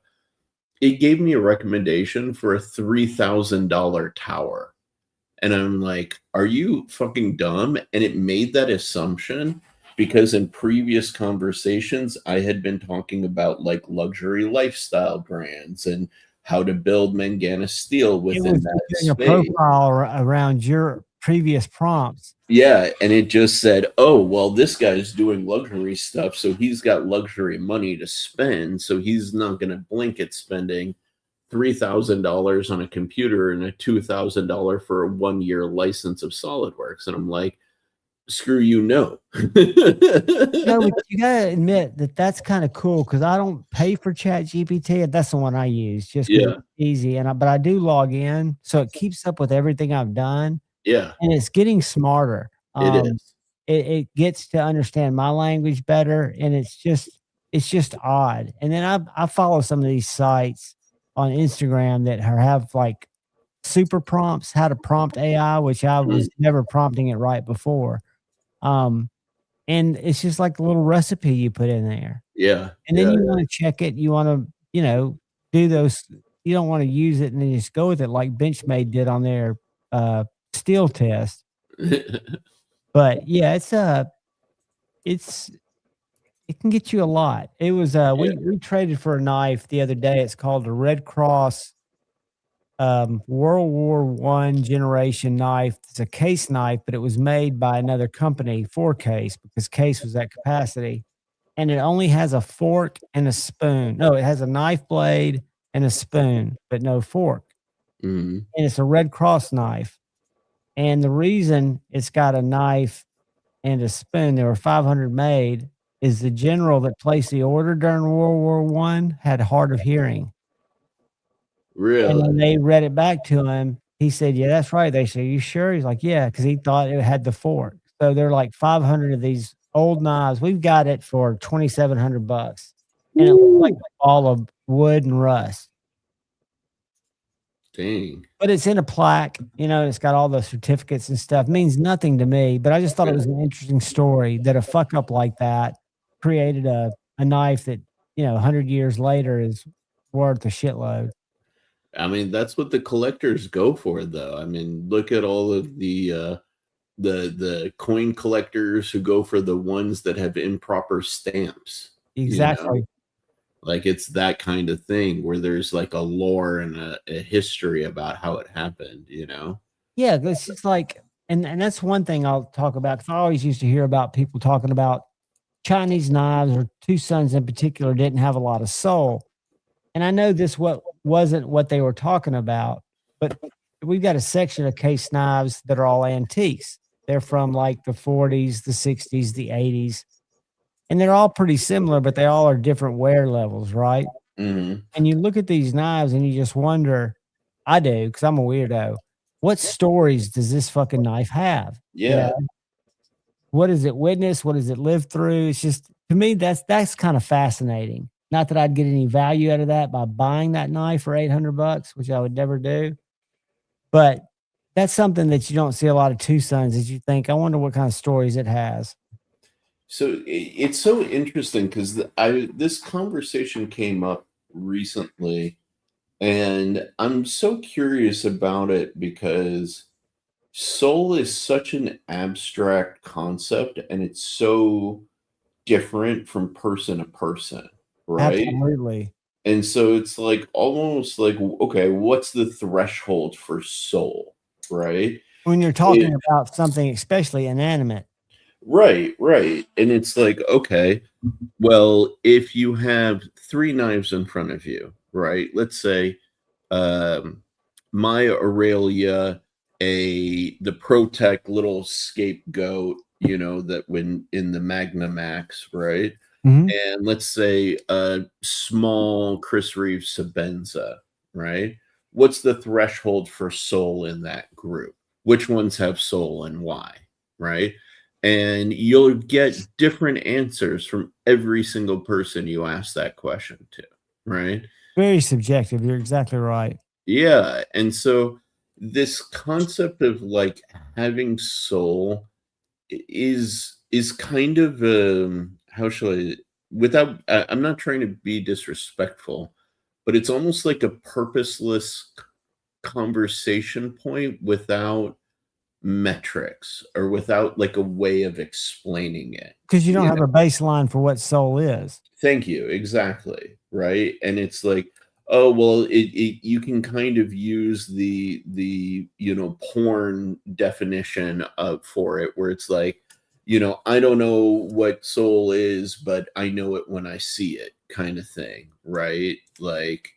S11: It gave me a recommendation for a $3,000 tower, and I'm like, are you fucking dumb? And it made that assumption because in previous conversations I had been talking about like luxury lifestyle brands and how to build Mangana steel within that
S7: space. A profile around your previous prompts.
S11: Yeah, and it just said, oh, well, this guy's doing luxury stuff, so he's got luxury money to spend, so he's not going to blink at spending $3,000 on a computer and a $2,000 for a 1-year license of SolidWorks. And I'm like, screw you, no.
S7: No, you gotta admit that that's kind of cool because I don't pay for ChatGPT. That's the one I use just because it's easy. But I do log in, so it keeps up with everything I've done.
S11: Yeah,
S7: and it's getting smarter.
S11: It is.
S7: It gets to understand my language better, and it's just odd. And then I follow some of these sites on Instagram that have like super prompts, how to prompt AI, which I was never prompting it right before. And it's just like a little recipe you put in there.
S11: Yeah.
S7: And then you want to check it. You want to, do those. You don't want to use it and then just go with it like Benchmade did on their steel test. But yeah, it can get you a lot. It was we traded for a knife the other day. It's called a Red Cross World War I generation knife. It's a case knife, but it was made by another company for Case because Case was at capacity. And it only has a fork and a spoon. No, it has a knife blade and a spoon, but no fork.
S11: Mm-hmm.
S7: And it's a Red Cross knife. And the reason it's got a knife and a spoon, there were 500 made, is the general that placed the order during World War I had hard of hearing.
S11: Really?
S7: And when they read it back to him, he said, yeah, that's right. They said, you sure? He's like, yeah, because he thought it had the fork. So they're like 500 of these old knives. We've got it for $2,700. And it looks like all of wood and rust.
S11: Dang.
S7: But it's in a plaque, it's got all the certificates and stuff. It means nothing to me, but I just thought it was an interesting story that a fuck up like that created a knife that, 100 years later is worth a shitload.
S11: I mean, that's what the collectors go for, though. I mean, look at all of the coin collectors who go for the ones that have improper stamps.
S7: Exactly.
S11: Like it's that kind of thing where there's like a lore and a history about how it happened,
S7: Yeah, it's just like, and that's one thing I'll talk about because I always used to hear about people talking about Chinese knives, or Two Sons in particular didn't have a lot of soul. And I know this wasn't what they were talking about, but we've got a section of Case knives that are all antiques. They're from like the 40s, the 60s, the 80s. And they're all pretty similar, but they all are different wear levels, right?
S11: Mm-hmm.
S7: And you look at these knives and you just wonder, I do, because I'm a weirdo. What stories does this fucking knife have? You
S11: Yeah.
S7: know, what does it witness? What does it live through? It's just, to me, that's kind of fascinating. Not that I'd get any value out of that by buying that knife for $800, which I would never do. But that's something that you don't see a lot of Tucson's, that you think, I wonder what kind of stories it has.
S11: So it's so interesting because this conversation came up recently, and I'm so curious about it because soul is such an abstract concept, and it's so different from person to person, right?
S7: Absolutely.
S11: And so it's like almost like, okay, what's the threshold for soul, right?
S7: When you're talking about something especially inanimate.
S11: Right, right. And it's like, okay, well, if you have three knives in front of you, right? Let's say my Aurelia, the Protect little scapegoat, that when in the Magnamax, right?
S7: Mhm.
S11: And let's say a small Chris Reeves Sabenza, right? What's the threshold for soul in that group? Which ones have soul and why, right? And you'll get different answers from every single person you ask that question to, right?
S7: Very subjective. You're exactly right.
S11: Yeah. And so this concept of like having soul is kind of how shall I, without I'm not trying to be disrespectful, but it's almost like a purposeless conversation point without metrics or without like a way of explaining it.
S7: Because you don't have a baseline for what soul is.
S11: Thank you. Exactly. Right. And it's like, oh, well, you can kind of use the porn definition for it, where it's like, I don't know what soul is, but I know it when I see it, kind of thing. Right. Like,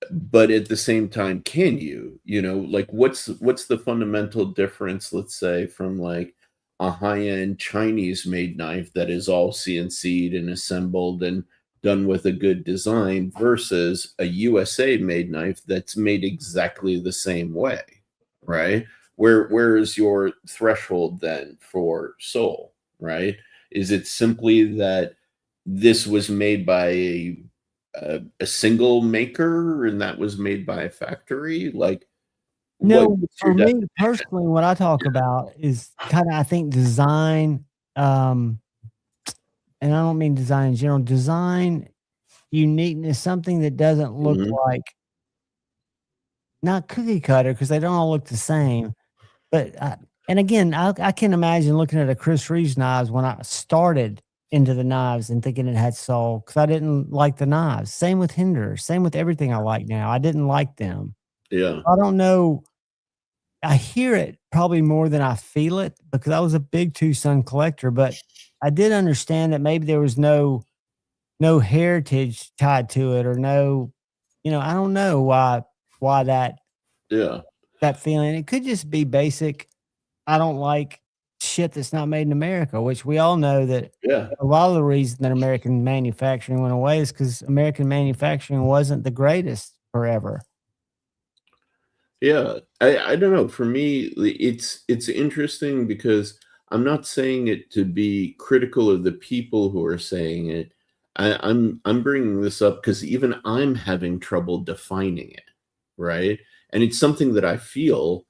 S11: but at the same time, can you, like, what's the fundamental difference, let's say, from like a high-end Chinese made knife that is all CNC'd and assembled and done with a good design versus a USA made knife that's made exactly the same way, right? Where is your threshold then for soul, right? Is it simply that this was made by a single maker and that was made by a factory? Like,
S7: No,
S11: what's your
S7: for me
S11: definition?
S7: personally, what I talk about is kind of, I think, design, and I don't mean design in general, design uniqueness, something that doesn't look
S11: Mhm.
S7: like, not cookie cutter, because they don't all look the same. But and again, I can imagine looking at a Chris Reeves knives when I started into the knives and thinking it had soul, because I didn't like the knives. Same with Hinder. Same with everything I like now. I didn't like them.
S11: Yeah.
S7: I don't know. I hear it probably more than I feel it, because I was a big Tucson collector, but I did understand that maybe there was no heritage tied to it, or no, I don't know why
S11: Yeah.
S7: that feeling. It could just be basic. I don't like shit that's not made in America, which we all know that
S11: Yeah.
S7: a lot of the reason that American manufacturing went away is because American manufacturing wasn't the greatest forever.
S11: Yeah. I don't know. For me, it's interesting because I'm not saying it to be critical of the people who are saying it. I'm bringing this up because even I'm having trouble defining it, right? And it's something that I feel.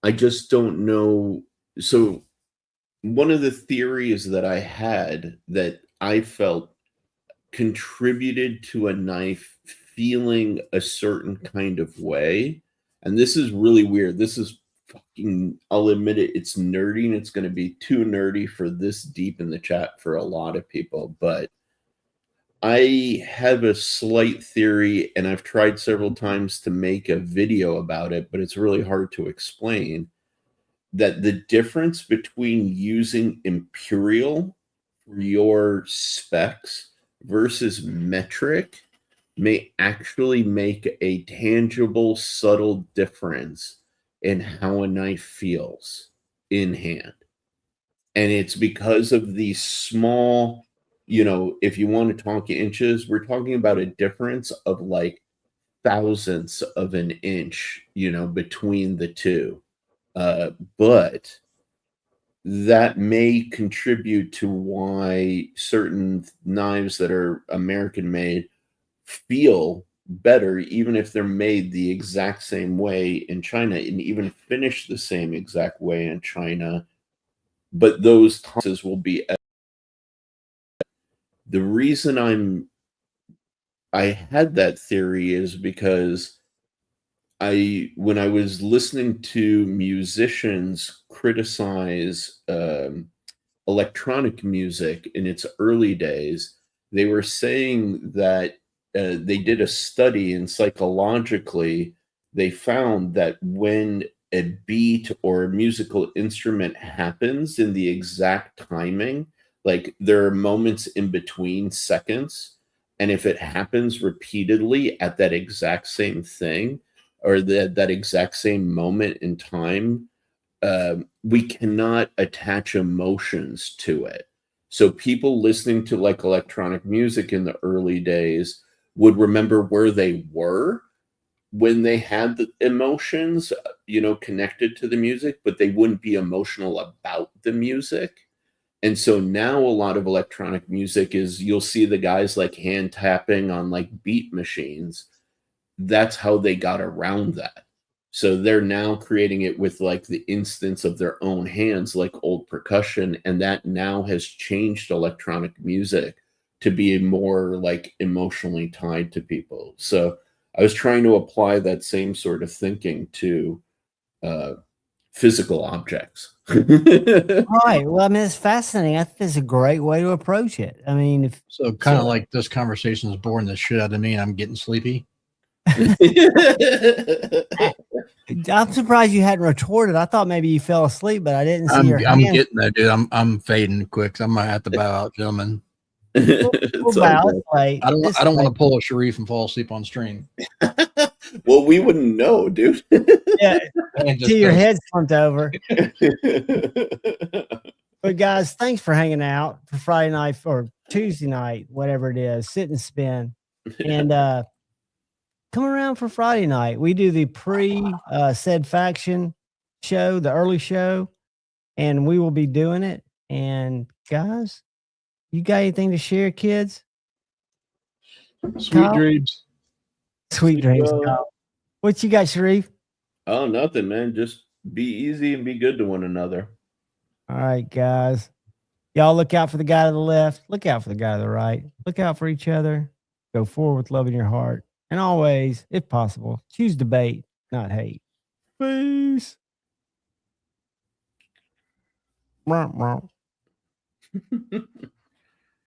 S11: I just don't know. So one of the theories that I had that I felt contributed to a knife feeling a certain kind of way. And this is really weird. This is fucking, I'll admit it, it's nerdy, and it's going to be too nerdy for this deep in the chat for a lot of people. But I have a slight theory, and I've tried several times to make a video about it, but it's really hard to explain, that the difference between using imperial for your specs versus metric may actually make a tangible, subtle difference in how a knife feels in hand. And it's because of these small, if you want to talk inches, we're talking about a difference of like thousandths of an inch, between the two. But that may contribute to why certain knives that are American made feel better, even if they're made the exact same way in China and even finished the same exact way in China. But those tolerances will be. The reason I had that theory is because when I was listening to musicians criticize electronic music in its early days, they were saying that they did a study, and psychologically, they found that when a beat or a musical instrument happens in the exact timing, like there are moments in between seconds, and if it happens repeatedly at that exact same thing or that exact same moment in time, we cannot attach emotions to it. So people listening to like electronic music in the early days would remember where they were when they had the emotions, connected to the music, but they wouldn't be emotional about the music. And so now a lot of electronic music is, you'll see the guys like hand tapping on like beat machines. That's how they got around that. So they're now creating it with like the instance of their own hands, like old percussion. And that now has changed electronic music to be more like emotionally tied to people. So I was trying to apply that same sort of thinking to physical objects.
S7: Right. Well, I mean, it's fascinating. I think it's a great way to approach it. I mean,
S10: so kind of like this conversation is boring the shit out of me and I'm getting sleepy.
S7: I'm surprised you hadn't retorted. I thought maybe you fell asleep, but I didn't see your
S10: I'm
S7: hand.
S10: getting that, dude. I'm fading quick. So I'm gonna have to bow out, gentlemen.
S7: We'll bow.
S10: I don't want to pull a Sharif and fall asleep on stream.
S11: Well, we wouldn't know, dude.
S7: Yeah, till your head slumped over. But guys, thanks for hanging out for Friday night or Tuesday night, whatever it is. Sit and spin, and come around for Friday night. We do the said faction show, the early show, and we will be doing it. And guys, you got anything to share, kids?
S10: Sweet dreams.
S7: Sweet dreams. Kyle. What you got, Sharif?
S11: Oh, nothing, man. Just be easy and be good to one another.
S7: All right, guys. Y'all look out for the guy to the left. Look out for the guy to the right. Look out for each other. Go forward with love in your heart. And always, if possible, choose debate, not hate. Peace.